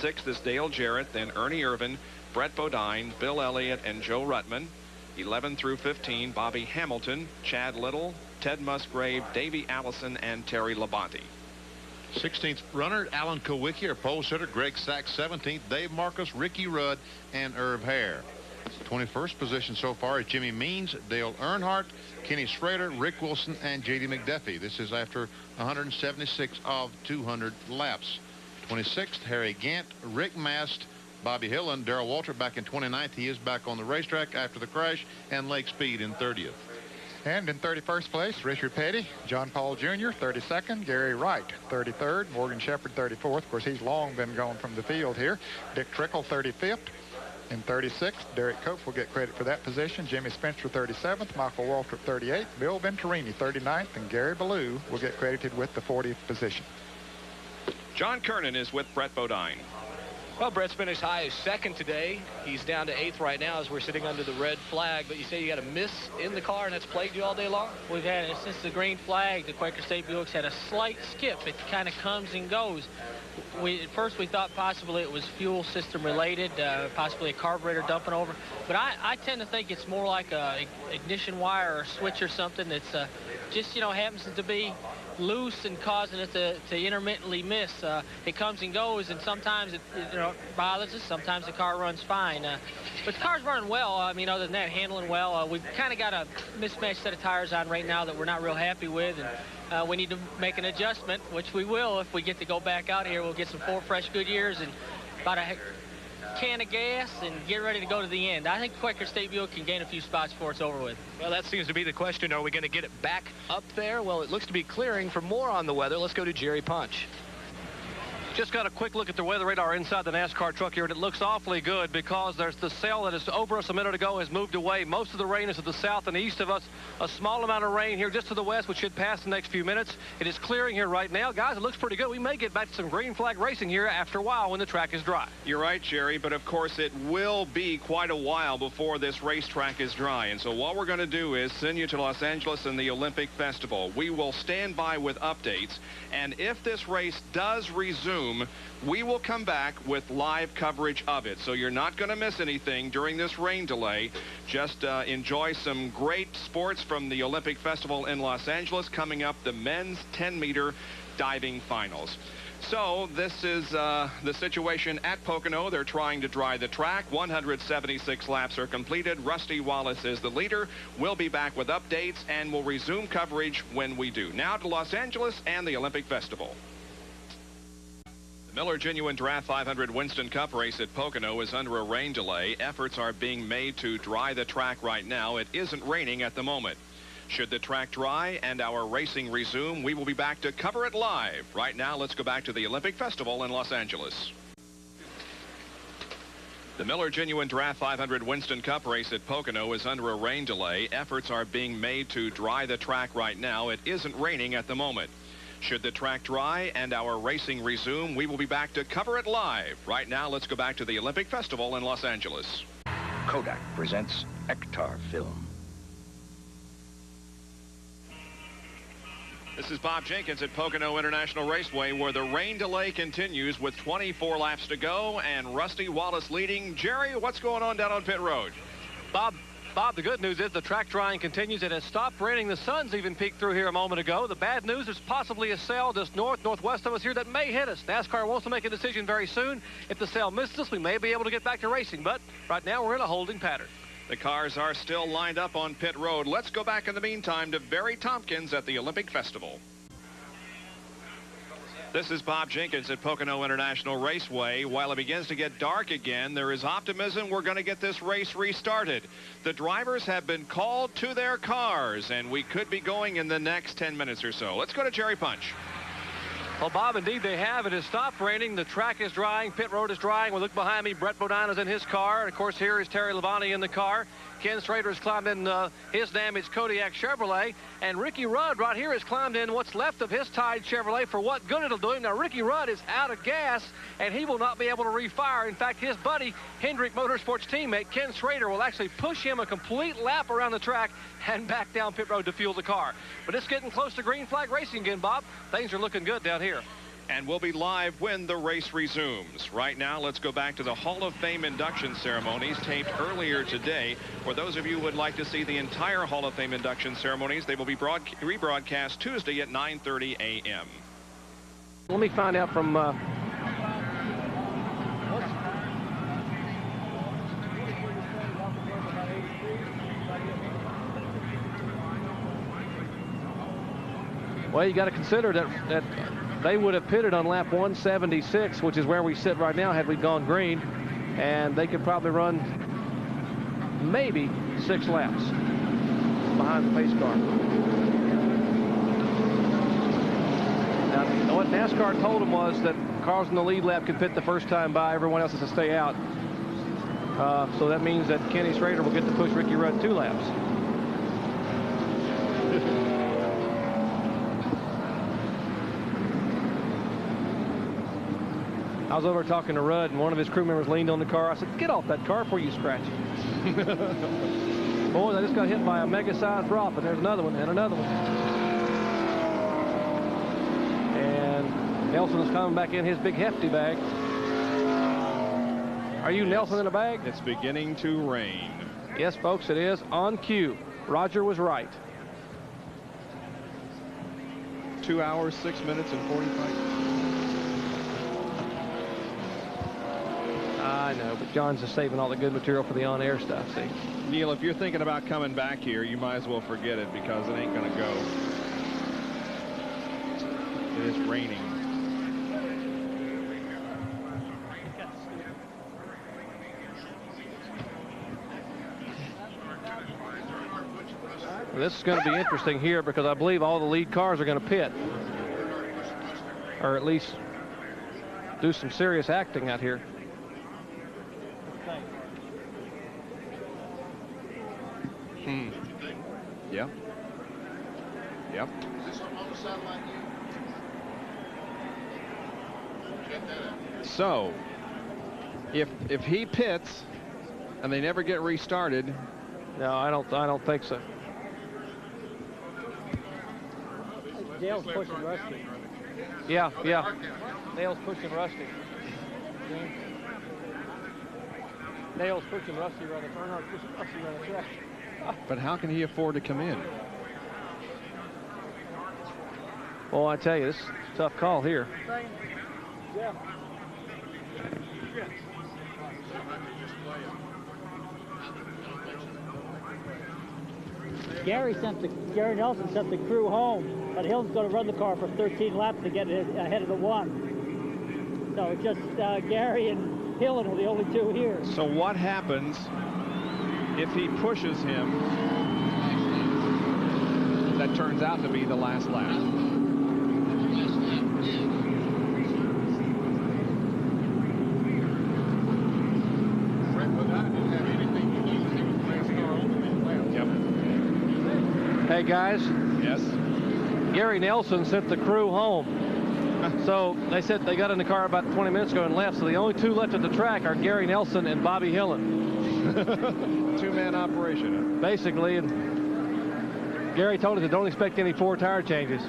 6th is Dale Jarrett, then Ernie Irvin, Brett Bodine, Bill Elliott, and Joe Ruttman. 11 through 15, Bobby Hamilton, Chad Little, Ted Musgrave, Davey Allison, and Terry Labonte. 16th runner, Alan Kowicki, our pole sitter. Greg Sachs, 17th. Dave Marcus, Ricky Rudd, and Irv Hare. 21st position so far is Jimmy Means, Dale Earnhardt, Kenny Schrader, Rick Wilson, and J.D. McDuffie. This is after 176 of 200 laps. 26th, Harry Gant, Rick Mast, Bobby Hill, and Darrell Waltrip back in 29th. He is back on the racetrack after the crash, and Lake Speed in 30th. And in 31st place, Richard Petty, John Paul Jr., 32nd, Gary Wright, 33rd, Morgan Shepherd, 34th. Of course, he's long been gone from the field here. Dick Trickle, 35th. In 36th, Derek Cope will get credit for that position. Jimmy Spencer, 37th. Michael Waltrip, 38th. Bill Venturini, 39th. And Gary Ballou will get credited with the 40th position. John Kernan is with Brett Bodine. Well, Brett's finished high as second today. He's down to 8th right now as we're sitting under the red flag. But you say you got a miss in the car, and that's plagued you all day long? We've had it since the green flag. The Quaker State Buick's had a slight skip. It kind of comes and goes. At first we thought possibly it was fuel system related, possibly a carburetor dumping over. But I tend to think it's more like a ignition wire or switch or something that's just, you know, happens to be loose and causing it to intermittently miss. It comes and goes, and sometimes it bothers us, sometimes the car runs fine. But the car's running well. I mean, other than that, handling well. We've kind of got a mismatched set of tires on right now that we're not real happy with, and we need to make an adjustment, which we will if we get to go back out here. We'll get some 4 fresh Goodyears and about a can of gas and get ready to go to the end. I think Quaker State Buick can gain a few spots before it's over with. Well, that seems to be the question. Are we going to get it back up there? Well, it looks to be clearing. For more on the weather, let's go to Jerry Punch. Just got a quick look at the weather radar inside the NASCAR truck here, and it looks awfully good because there's the cell that is over us a minute ago has moved away. Most of the rain is to the south and east of us. A small amount of rain here just to the west, which should pass the next few minutes. It is clearing here right now. Guys, it looks pretty good. We may get back to some green flag racing here after a while when the track is dry. You're right, Jerry, but of course it will be quite a while before this racetrack is dry. And so what we're going to do is send you to Los Angeles and the Olympic Festival. We will stand by with updates, and if this race does resume, we will come back with live coverage of it. So you're not going to miss anything during this rain delay. Just enjoy some great sports from the Olympic Festival in Los Angeles. Coming up, the men's 10-meter diving finals. So this is the situation at Pocono. They're trying to dry the track. 176 laps are completed. Rusty Wallace is the leader. We'll be back with updates, and we'll resume coverage when we do. Now to Los Angeles and the Olympic Festival. Miller Genuine Draft 500 Winston Cup race at Pocono is under a rain delay. Efforts are being made to dry the track right now. It isn't raining at the moment. Should the track dry and our racing resume, we will be back to cover it live. Right now, let's go back to the Olympic Festival in Los Angeles. The Miller Genuine Draft 500 Winston Cup race at Pocono is under a rain delay. Efforts are being made to dry the track right now. It isn't raining at the moment. Should the track dry and our racing resume, we will be back to cover it live. Right now, let's go back to the Olympic Festival in Los Angeles. Kodak presents Ektar Film. This is Bob Jenkins at Pocono International Raceway, where the rain delay continues with 24 laps to go and Rusty Wallace leading. Jerry, what's going on down on pit road? Bob, the good news is the track drying continues. It has stopped raining. The sun's even peeked through here a moment ago. The bad news is possibly a cell just northwest of us here that may hit us. NASCAR wants to make a decision very soon. If the cell misses us, we may be able to get back to racing. But right now, we're in a holding pattern. The cars are still lined up on pit road. Let's go back in the meantime to Barry Tompkins at the Olympic Festival. This is Bob Jenkins at Pocono International Raceway. While it begins to get dark again, there is optimism we're going to get this race restarted. The drivers have been called to their cars, and we could be going in the next 10 minutes or so. Let's go to Jerry Punch. Well, Bob, indeed they have. It has stopped raining. The track is drying. Pit road is drying. We look behind me. Brett Bodine is in his car. And, of course, here is Terry Labonte in the car. Ken Schrader has climbed in his damaged Kodiak Chevrolet. And Ricky Rudd right here has climbed in what's left of his tied Chevrolet for what good it'll do him. Now, Ricky Rudd is out of gas, and he will not be able to refire. In fact, his buddy, Hendrick Motorsports teammate Ken Schrader, will actually push him a complete lap around the track and back down pit road to fuel the car. But it's getting close to green flag racing again, Bob. Things are looking good down here. And we'll be live when the race resumes. Right now, let's go back to the Hall of Fame induction ceremonies taped earlier today. For those of you who would like to see the entire Hall of Fame induction ceremonies, they will be rebroadcast Tuesday at 9:30 a.m. Let me find out from... Well, you got to consider that they would have pitted on lap 176, which is where we sit right now had we gone green, and they could probably run maybe 6 laps behind the pace car. Now, what NASCAR told them was that cars in the lead lap could pit the first time by, everyone else has to stay out. So that means that Kenny Schrader will get to push Ricky Rudd 2 laps. I was over talking to Rudd, and one of his crew members leaned on the car. I said, get off that car before you scratch it. Boys, I just got hit by a mega-sized drop, and there's another one, and another one. And Nelson's coming back in his big hefty bag. Are you Nelson in a bag? It's beginning to rain. Yes, folks, it is. On cue. Roger was right. 2 hours, 6 minutes, and 45. I know, but John's just saving all the good material for the on-air stuff, see? Neil, if you're thinking about coming back here, you might as well forget it because it ain't going to go. It is raining. This is going to be interesting here because I believe all the lead cars are going to pit. Or at least do some serious acting out here. Yeah. Yep. So, if he pits and they never get restarted, no, I don't think so. Dale's pushing Rusty. Yeah. Dale's pushing Rusty. Dale's pushing Rusty around the turn. Pushing Rusty around the track. But how can he afford to come in? Well, I tell you, this is a tough call here. Yeah. Gary Nelson sent the crew home, but Hill's going to run the car for 13 laps to get ahead of the one. So it's just Gary and Hillen are the only two here. So what happens if he pushes him? That turns out to be the last lap. Hey guys. Yes. Gary Nelson sent the crew home. So they said they got in the car about 20 minutes ago and left. So the only two left at the track are Gary Nelson and Bobby Hillen. Two-man operation. Basically, and Gary told us that don't expect any 4 tire changes.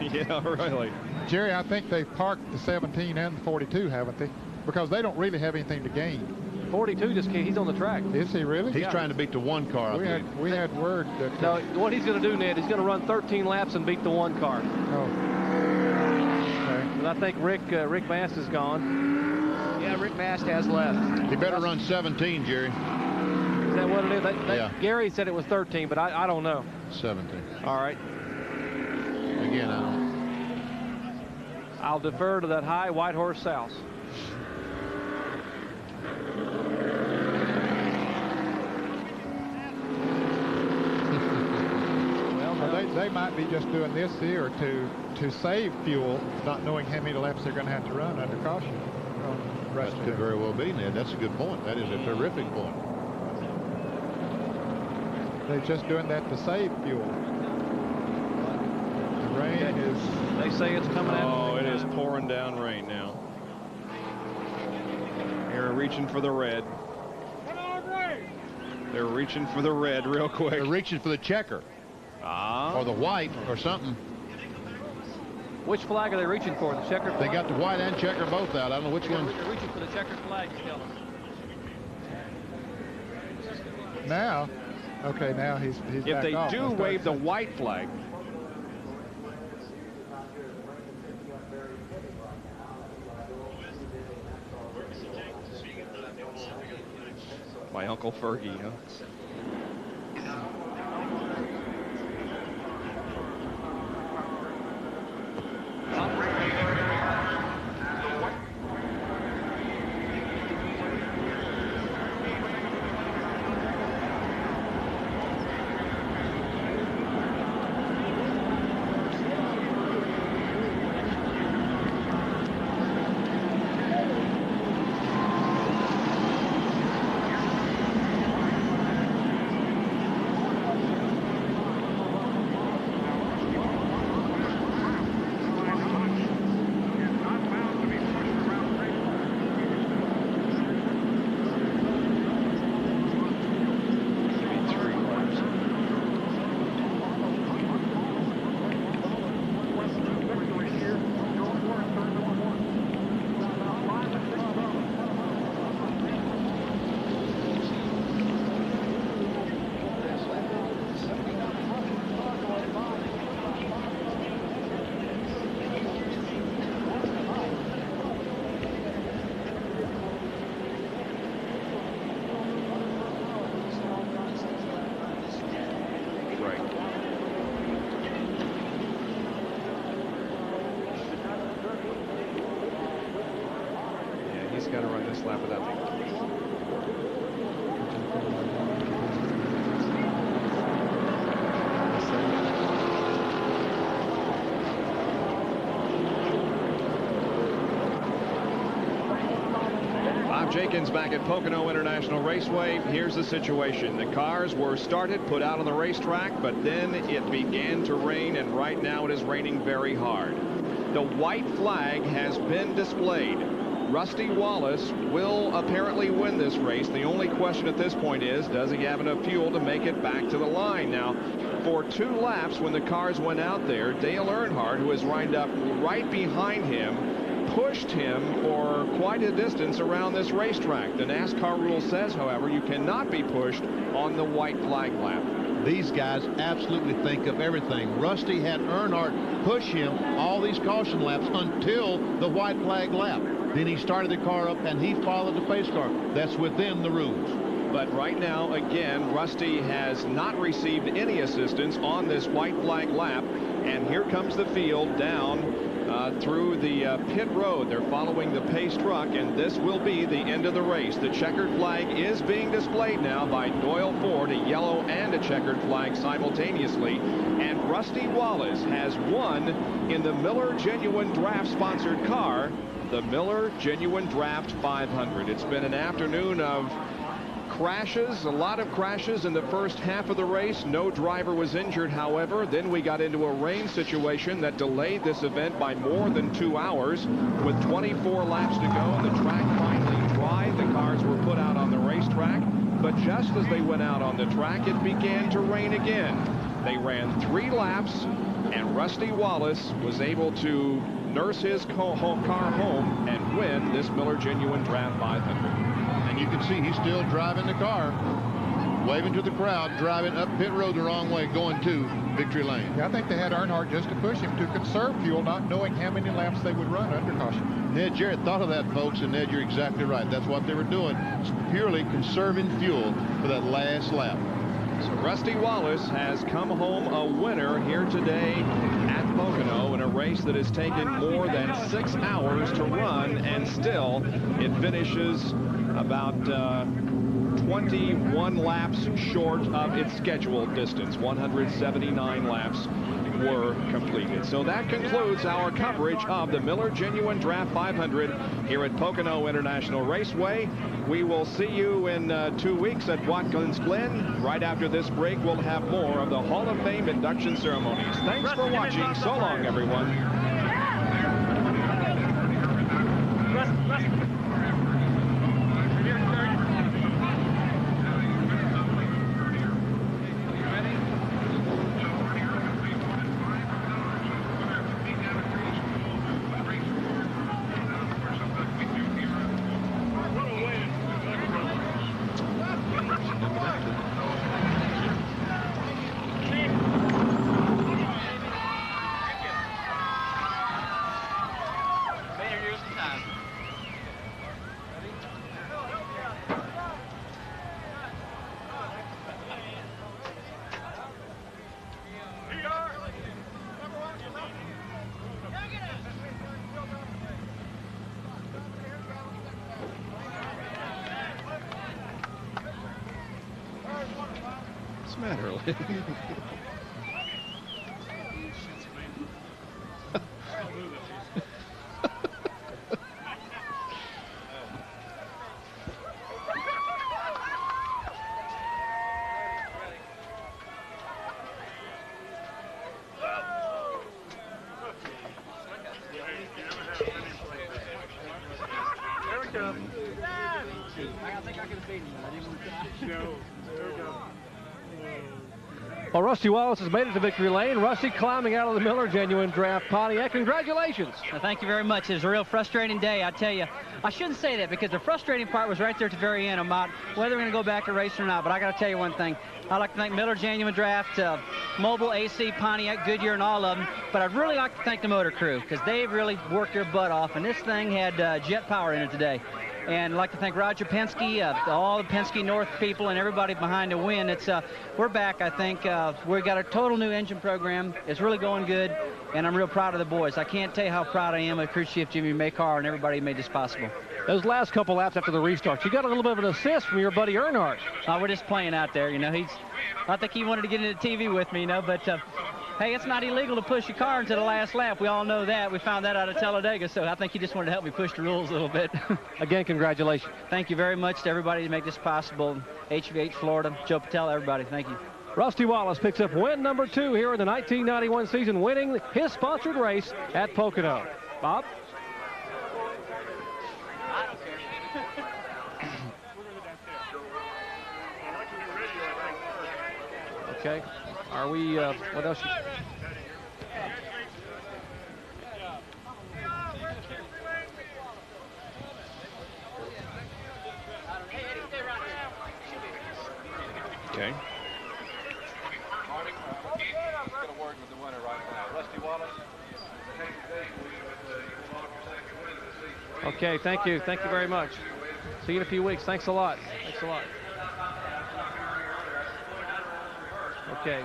Yeah, really. Jerry, I think they've parked the 17 and the 42, haven't they? Because they don't really have anything to gain. 42 just can't. He's on the track. Is he really? He's trying to beat the 1 car. We had word that. No, what he's going to do, Ned, he's going to run 13 laps and beat the 1 car. Oh. Okay. And I think Rick Mast is gone. Yeah, Rick Mast has left. He better run 17, Jerry. Is that what it is? Yeah. Gary said it was 13, but I don't know. 17. All right. Again, I don't. I'll defer to that high White Horse South. They might be just doing this here to save fuel, not knowing how many laps they're going to have to run under caution. That could very well be, Ned. That's a good point. That is a terrific point. They're just doing that to save fuel. The rain is... They say it's coming out. Oh, it is pouring down rain now. They're reaching for the red. Come on, rain! They're reaching for the red real quick. They're reaching for the checker. Or the white or something. Which flag are they reaching for? The checker flag? They got the white and checker both out. I don't know which one. They're reaching for the checkered flag still. Now, okay, now he's If back they off. do wave the white flag. My Uncle Fergie, huh? he's got to run this lap without the Jenkins back at Pocono International Raceway. Here's the situation. The cars were started, put out on the racetrack, but then it began to rain, and right now it is raining very hard. The white flag has been displayed. Rusty Wallace will apparently win this race. The only question at this point is, does he have enough fuel to make it back to the line? Now, for 2 laps when the cars went out there, Dale Earnhardt, who is lined up right behind him, pushed him for quite a distance around this racetrack. The NASCAR rule says, however, you cannot be pushed on the white flag lap. These guys absolutely think of everything. Rusty had Earnhardt push him all these caution laps until the white flag lap. Then he started the car up and he followed the pace car. That's within the rules. But right now, again, Rusty has not received any assistance on this white flag lap. And here comes the field down through the pit road. They're following the pace truck, and this will be the end of the race. The checkered flag is being displayed now by Doyle Ford, a yellow and a checkered flag simultaneously. And Rusty Wallace has won in the Miller Genuine Draft sponsored car, the Miller Genuine Draft 500. It's been an afternoon of crashes, a lot of crashes in the first half of the race. No driver was injured, however. Then we got into a rain situation that delayed this event by more than 2 hours. With 24 laps to go, the track finally dry. The cars were put out on the racetrack, but just as they went out on the track, it began to rain again. They ran 3 laps, and Rusty Wallace was able to nurse his car home and win this Miller Genuine Draft 500. And you can see he's still driving the car, waving to the crowd, driving up pit road the wrong way, going to victory lane. Yeah, I think they had Earnhardt just to push him to conserve fuel, not knowing how many laps they would run under caution. Ned Jarrett thought of that, folks, and Ned, you're exactly right. That's what they were doing. It's purely conserving fuel for that last lap. So Rusty Wallace has come home a winner here today at Pocono in a race that has taken more than 6 hours to run, and still it finishes about 21 laps short of its scheduled distance. 179 laps were completed. So that concludes our coverage of the Miller Genuine Draft 500 here at Pocono International Raceway. We will see you in 2 weeks at Watkins Glen. Right after this break, we'll have more of the Hall of Fame induction ceremonies. Thanks for watching. So long, everyone. What's the matter, Lynn? Well, Rusty Wallace has made it to victory lane. Rusty climbing out of the Miller Genuine Draft Pontiac. Congratulations. Well, thank you very much. It was a real frustrating day, I tell you. I shouldn't say that because the frustrating part was right there at the very end about whether we're going to go back to racing or not. But I got to tell you one thing. I'd like to thank Miller Genuine Draft, Mobile, AC, Pontiac, Goodyear, and all of them. But I'd really like to thank the motor crew because they really worked their butt off. And this thing had jet power in it today. And I'd like to thank Roger Penske, all the Penske North people, and everybody behind the win. It's we're back, I think. We've got a total new engine program. It's really going good, and I'm real proud of the boys. I can't tell you how proud I am of crew chief Jimmy Maycar and everybody who made this possible. those last couple laps after the restart. You got a little bit of an assist from your buddy Earnhardt. We're just playing out there. You know, I think he wanted to get into TV with me, you know, but hey, it's not illegal to push your car into the last lap. We all know that. We found that out of Talladega, so I think he just wanted to help me push the rules a little bit. Again, congratulations. Thank you very much to everybody to make this possible. HVH Florida, Joe Patel, everybody. Thank you. Rusty Wallace picks up win number 2 here in the 1991 season, winning his sponsored race at Pocono. Bob? Okay. Are we, what else? Okay. Okay, thank you. Thank you very much. See you in a few weeks. Thanks a lot. Thanks a lot. Okay.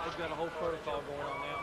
They've got a whole protocol going on now.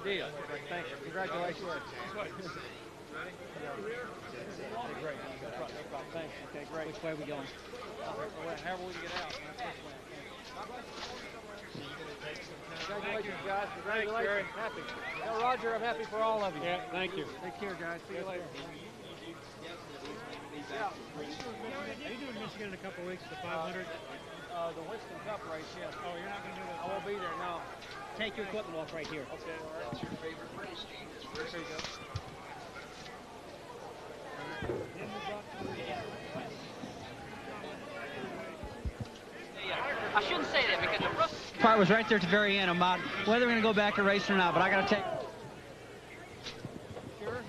Deal. Thanks. Congratulations. Great. Thanks. Okay, great. Which way are we going? However we can get out. Congratulations, guys. Congratulations. Happy. Now, Roger, I'm happy for all of you. Yeah, thank you. Take care, guys. See you later. Yeah. Are you doing Michigan in a couple of weeks, the 500? The Winston Cup race, yes. Oh, you're not going to do that? I won't be there, no. Take your equipment off right here. Okay, all right. What's your favorite race, Gene? There you go. I shouldn't say that because the rough part was right there at the very end about whether we're going to go back and race or not, but I got to take... Sure.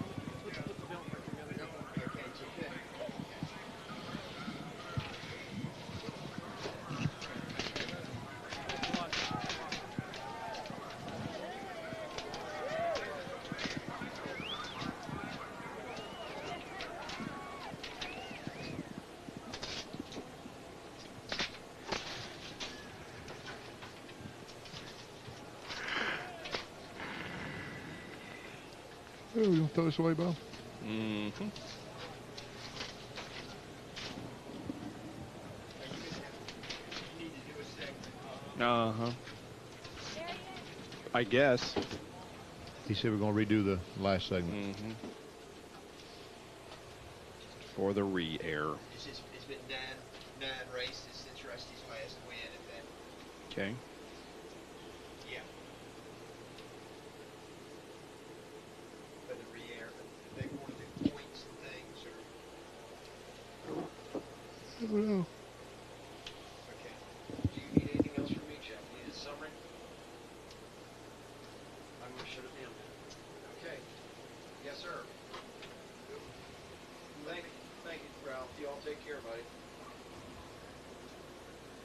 Oh, you want to throw this away, Bob? Mm-hmm. Uh-huh. I guess. He said we're going to redo the last segment. Mm-hmm. For the re-air. It's been nine races since Rusty's last win at that. Okay. Yeah. For the re-air, they want to do points and things, or... I don't know. Okay. Do you need anything else from me, Jeff? Need a summary? I'm going to shut it down. Okay. Yes, sir. Thank you, Ralph. You all take care, buddy.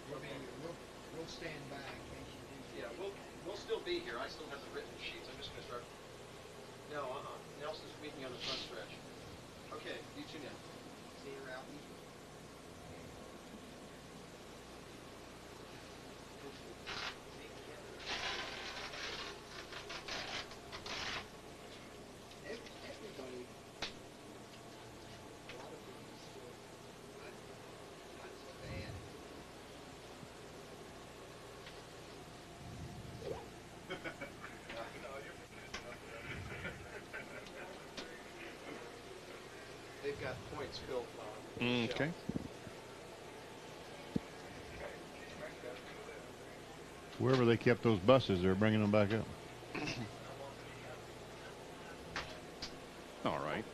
We'll stand by in case you do. Yeah, we'll We'll still be here. I still have the written sheets. I'm just going to start. No, Nelson's meeting on the front stretch. Okay, you tune in. See you, Ralphie. Everybody. They've got points filled. Okay. Wherever they kept those buses, they're bringing them back up. All right.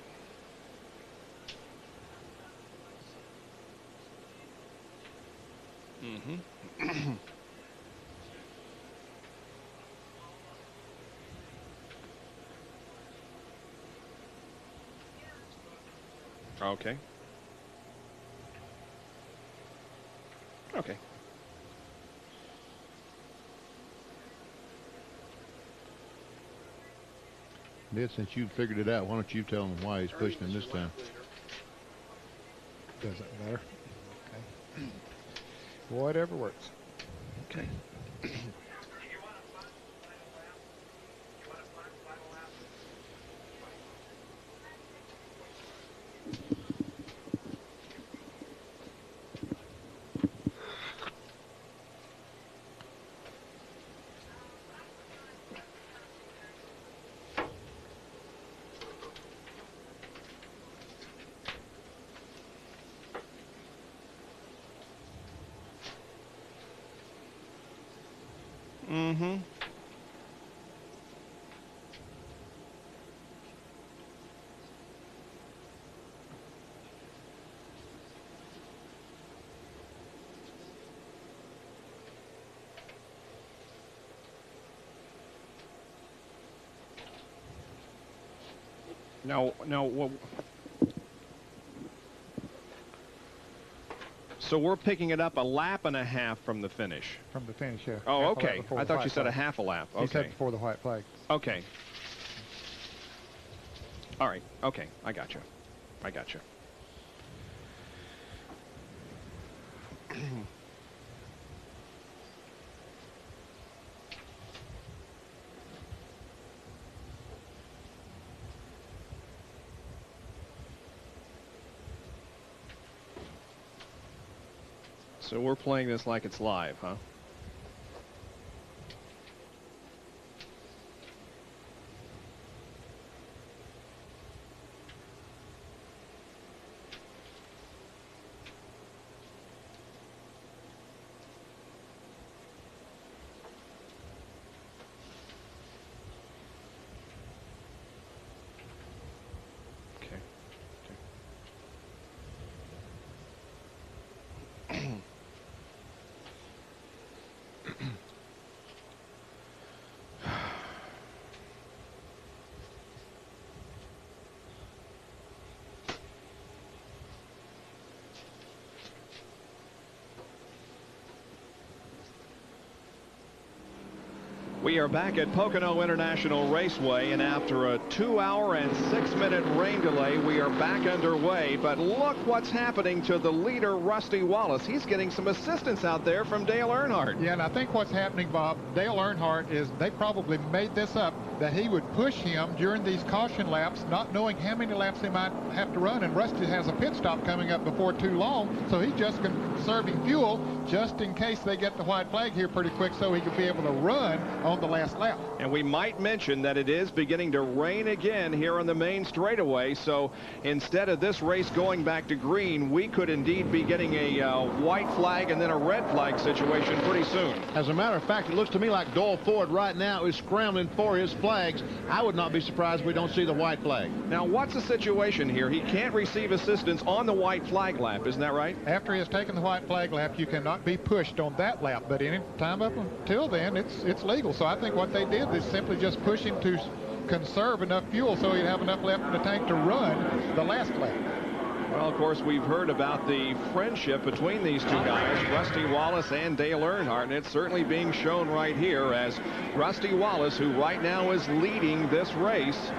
Mm-hmm. Okay. Okay. Ned, since you figured it out, why don't you tell him why he's pushing him this time? Doesn't matter. Okay. Whatever works. Okay. Mm-hmm. No. So we're picking it up a lap and a half from the finish. From the finish, yeah. Oh, okay. I thought you said a half a lap. Okay. He said before the white flag. Okay. All right. Okay. I got you. I got you. So we're playing this like it's live, huh? We are back at Pocono International Raceway, and after a 2-hour and 6-minute rain delay, we are back underway. But look what's happening to the leader, Rusty Wallace. He's getting some assistance out there from Dale Earnhardt. Yeah, and I think what's happening, Bob, Dale Earnhardt is they probably made this up, that he would push him during these caution laps, not knowing how many laps he might have to run. And Rusty has a pit stop coming up before too long, so he's just conserving fuel just in case they get the white flag here pretty quick so he could be able to run on the last lap. And we might mention that it is beginning to rain again here on the main straightaway, so instead of this race going back to green, we could indeed be getting a white flag and then a red flag situation pretty soon. As a matter of fact, it looks to me like Doyle Ford right now is scrambling for his flags. I would not be surprised if we don't see the white flag. Now, what's the situation here? He can't receive assistance on the white flag lap, isn't that right? After he has taken the white flag lap, you cannot be pushed on that lap, but any time up until then, it's legal. So I think what they did is simply just push him to conserve enough fuel so he'd have enough left in the tank to run the last lap. Well, of course, we've heard about the friendship between these two guys, Rusty Wallace and Dale Earnhardt, and it's certainly being shown right here as Rusty Wallace, who right now is leading this race,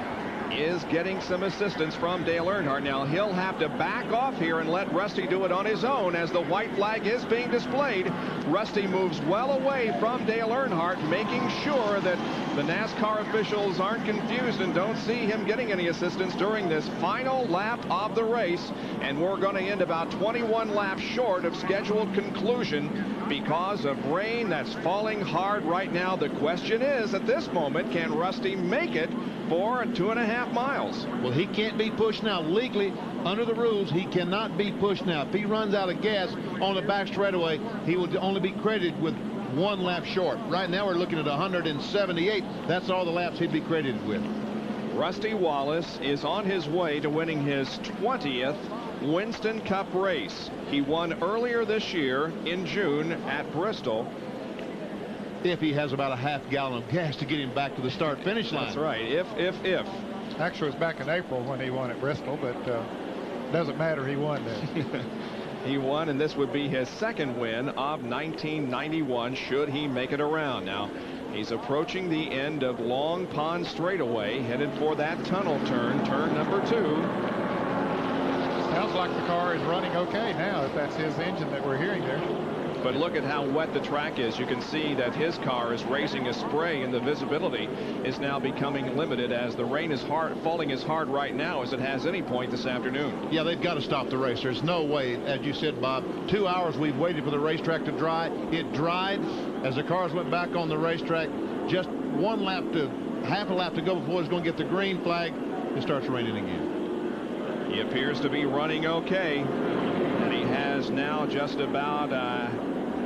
is getting some assistance from Dale Earnhardt. Now he'll have to back off here and let Rusty do it on his own as the white flag is being displayed. Rusty moves well away from Dale Earnhardt, making sure that the NASCAR officials aren't confused and don't see him getting any assistance during this final lap of the race. And we're going to end about 21 laps short of scheduled conclusion because of rain that's falling hard right now. The question is, at this moment, can Rusty make it for 2.5 miles? Well, he can't be pushed now. Legally, under the rules, he cannot be pushed now. If he runs out of gas on the back straightaway, he will only be credited with 1 lap short. Right now, we're looking at 178. That's all the laps he'd be credited with. Rusty Wallace is on his way to winning his 20th Winston Cup race. He won earlier this year in June at Bristol. If he has about a half gallon of gas to get him back to the start-finish line. That's right. If. Actually, it was back in April when he won at Bristol, but doesn't matter. He won there. He won, and this would be his second win of 1991 should he make it around. Now, he's approaching the end of Long Pond Straightaway, headed for that tunnel turn number 2. Sounds like the car is running okay now, if that's his engine that we're hearing there. But look at how wet the track is. You can see that his car is raising a spray, and the visibility is now becoming limited as the rain is falling as hard right now as it has any point this afternoon. Yeah, they've got to stop the race. There's no way, as you said, Bob, 2 hours we've waited for the racetrack to dry. It dried as the cars went back on the racetrack. Just half a lap to go before it's going to get the green flag. It starts raining again. He appears to be running okay, and he has now just about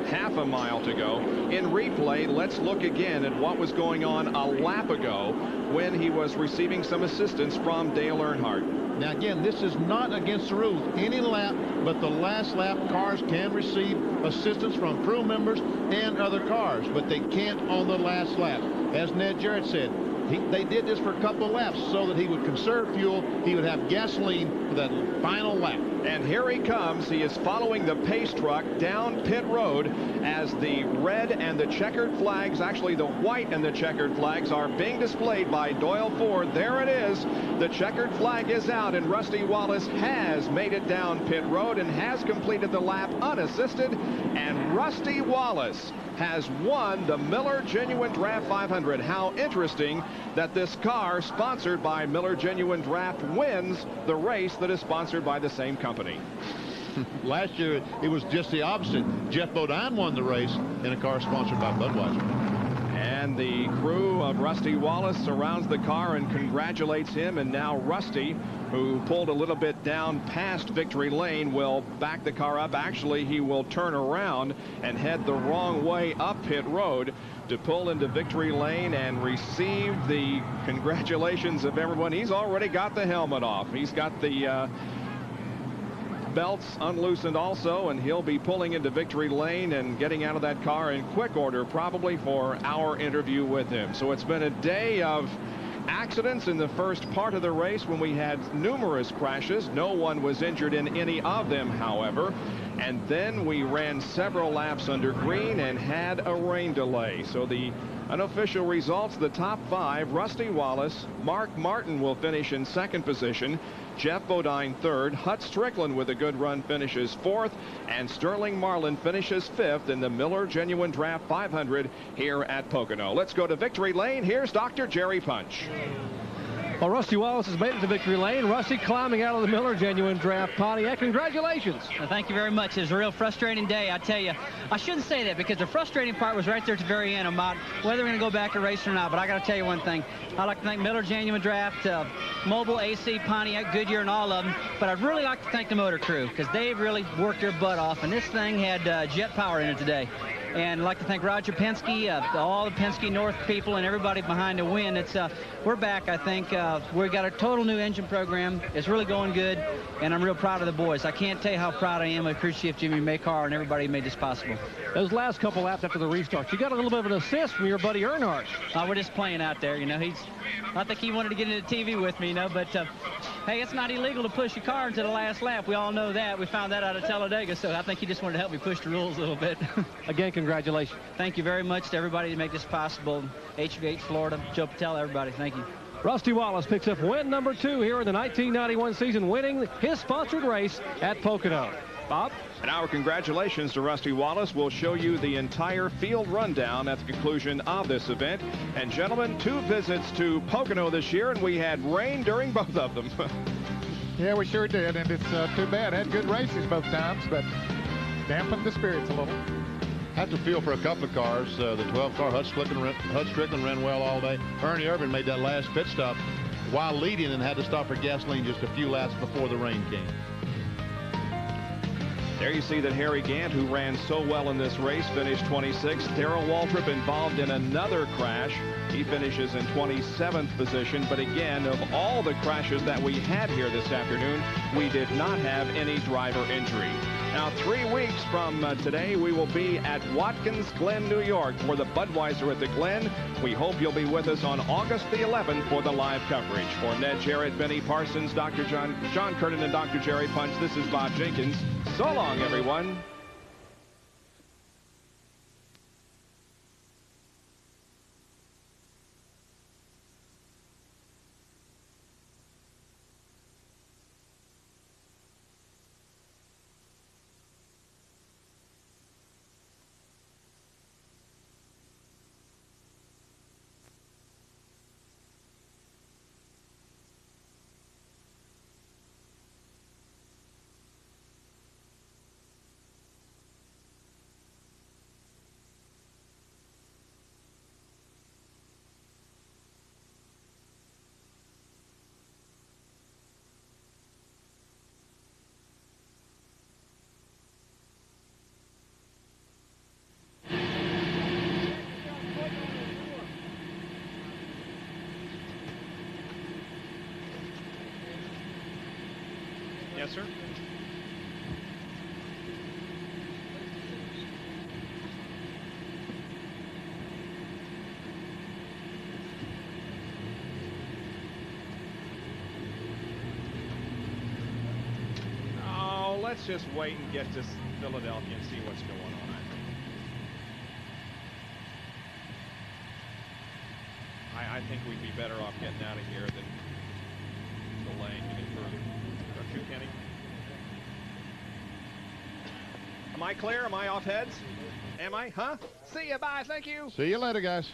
half a mile to go. In replay, let's look again at what was going on a lap ago when he was receiving some assistance from Dale Earnhardt. Now again, this is not against the rules. Any lap but the last lap, cars can receive assistance from crew members and other cars, but they can't on the last lap. As Ned Jarrett said, they did this for a couple of laps so that he would conserve fuel. He would have gasoline for that final lap. And here he comes. He is following the pace truck down pit road as the red and the checkered flags, actually the white and the checkered flags, are being displayed by Doyle Ford. There it is. The checkered flag is out, and Rusty Wallace has made it down pit road and has completed the lap unassisted. And Rusty Wallace has won the Miller Genuine Draft 500. How interesting that this car, sponsored by Miller Genuine Draft, wins the race that is sponsored by the same company. Last year, it was just the opposite. Jeff Bodine won the race in a car sponsored by Budweiser. And the crew of Rusty Wallace surrounds the car and congratulates him. And now Rusty, who pulled a little bit down past victory lane, will back the car up. Actually, he will turn around and head the wrong way up pit road to pull into victory lane and receive the congratulations of everyone. He's already got the helmet off. He's got the belts unloosened also, and he'll be pulling into victory lane and getting out of that car in quick order, probably for our interview with him. So it's been a day of accidents in the first part of the race when we had numerous crashes. No one was injured in any of them, however. And then we ran several laps under green and had a rain delay. So the unofficial results, the top 5, Rusty Wallace, Mark Martin will finish in 2nd position. Jeff Bodine 3rd. Hut Strickland with a good run finishes 4th, and Sterling Marlin finishes 5th in the Miller Genuine Draft 500 here at Pocono. Let's go to victory lane. Here's Dr. Jerry Punch. Well, Rusty Wallace has made it to victory lane. Rusty climbing out of the Miller Genuine Draft Pontiac. Congratulations. Well, thank you very much. It was a real frustrating day, I tell you. I shouldn't say that because the frustrating part was right there at the very end about whether we're going to go back and race or not. But I got to tell you one thing. I'd like to thank Miller Genuine Draft, Mobile, AC, Pontiac, Goodyear, and all of them. But I'd really like to thank the motor crew because they really worked their butt off. And this thing had jet power in it today. And I'd like to thank Roger Penske, all the Penske North people, and everybody behind the win. It's we're back, I think. We've got a total new engine program. It's really going good, and I'm real proud of the boys. I can't tell you how proud I am. I appreciate Jimmy Maycar and everybody who made this possible. Those last couple laps after the restart, you got a little bit of an assist from your buddy Earnhardt. We're just playing out there, you know. I think he wanted to get into the TV with me, you know, but hey, it's not illegal to push your car into the last lap. We all know that. We found that out of Talladega, so I think he just wanted to help me push the rules a little bit. Again, congratulations. Thank you very much to everybody to make this possible. HVH Florida, Joe Patel, everybody. Thank you. Rusty Wallace picks up win number 2 here in the 1991 season, winning his sponsored race at Pocono. Bob? And our congratulations to Rusty Wallace. We'll show you the entire field rundown at the conclusion of this event. And gentlemen, 2 visits to Pocono this year, and we had rain during both of them. Yeah, we sure did, and it's too bad. Had good races both times, but dampened the spirits a little. Had to feel for a couple of cars. The 12 car, Hud Strickland ran well all day. Ernie Irvin made that last pit stop while leading and had to stop for gasoline just a few laps before the rain came. There you see that Harry Gant, who ran so well in this race, finished 26th. Darrell Waltrip involved in another crash. He finishes in 27th position. But again, of all the crashes that we had here this afternoon, we did not have any driver injury. Now, 3 weeks from today, we will be at Watkins Glen, New York for the Budweiser at the Glen. We hope you'll be with us on August the 11th for the live coverage. For Ned Jarrett, Benny Parsons, Dr. John Curtin, and Dr. Jerry Punch, this is Bob Jenkins. So long, everyone. Yes, sir. Oh, let's just wait and get to Philadelphia and see what's going on. I think we'd be better off getting out of here than delaying any further. Don't you, Kenny? Am I clear? Am I off heads? Am I? Huh? See you. Bye. Thank you. See you later, guys.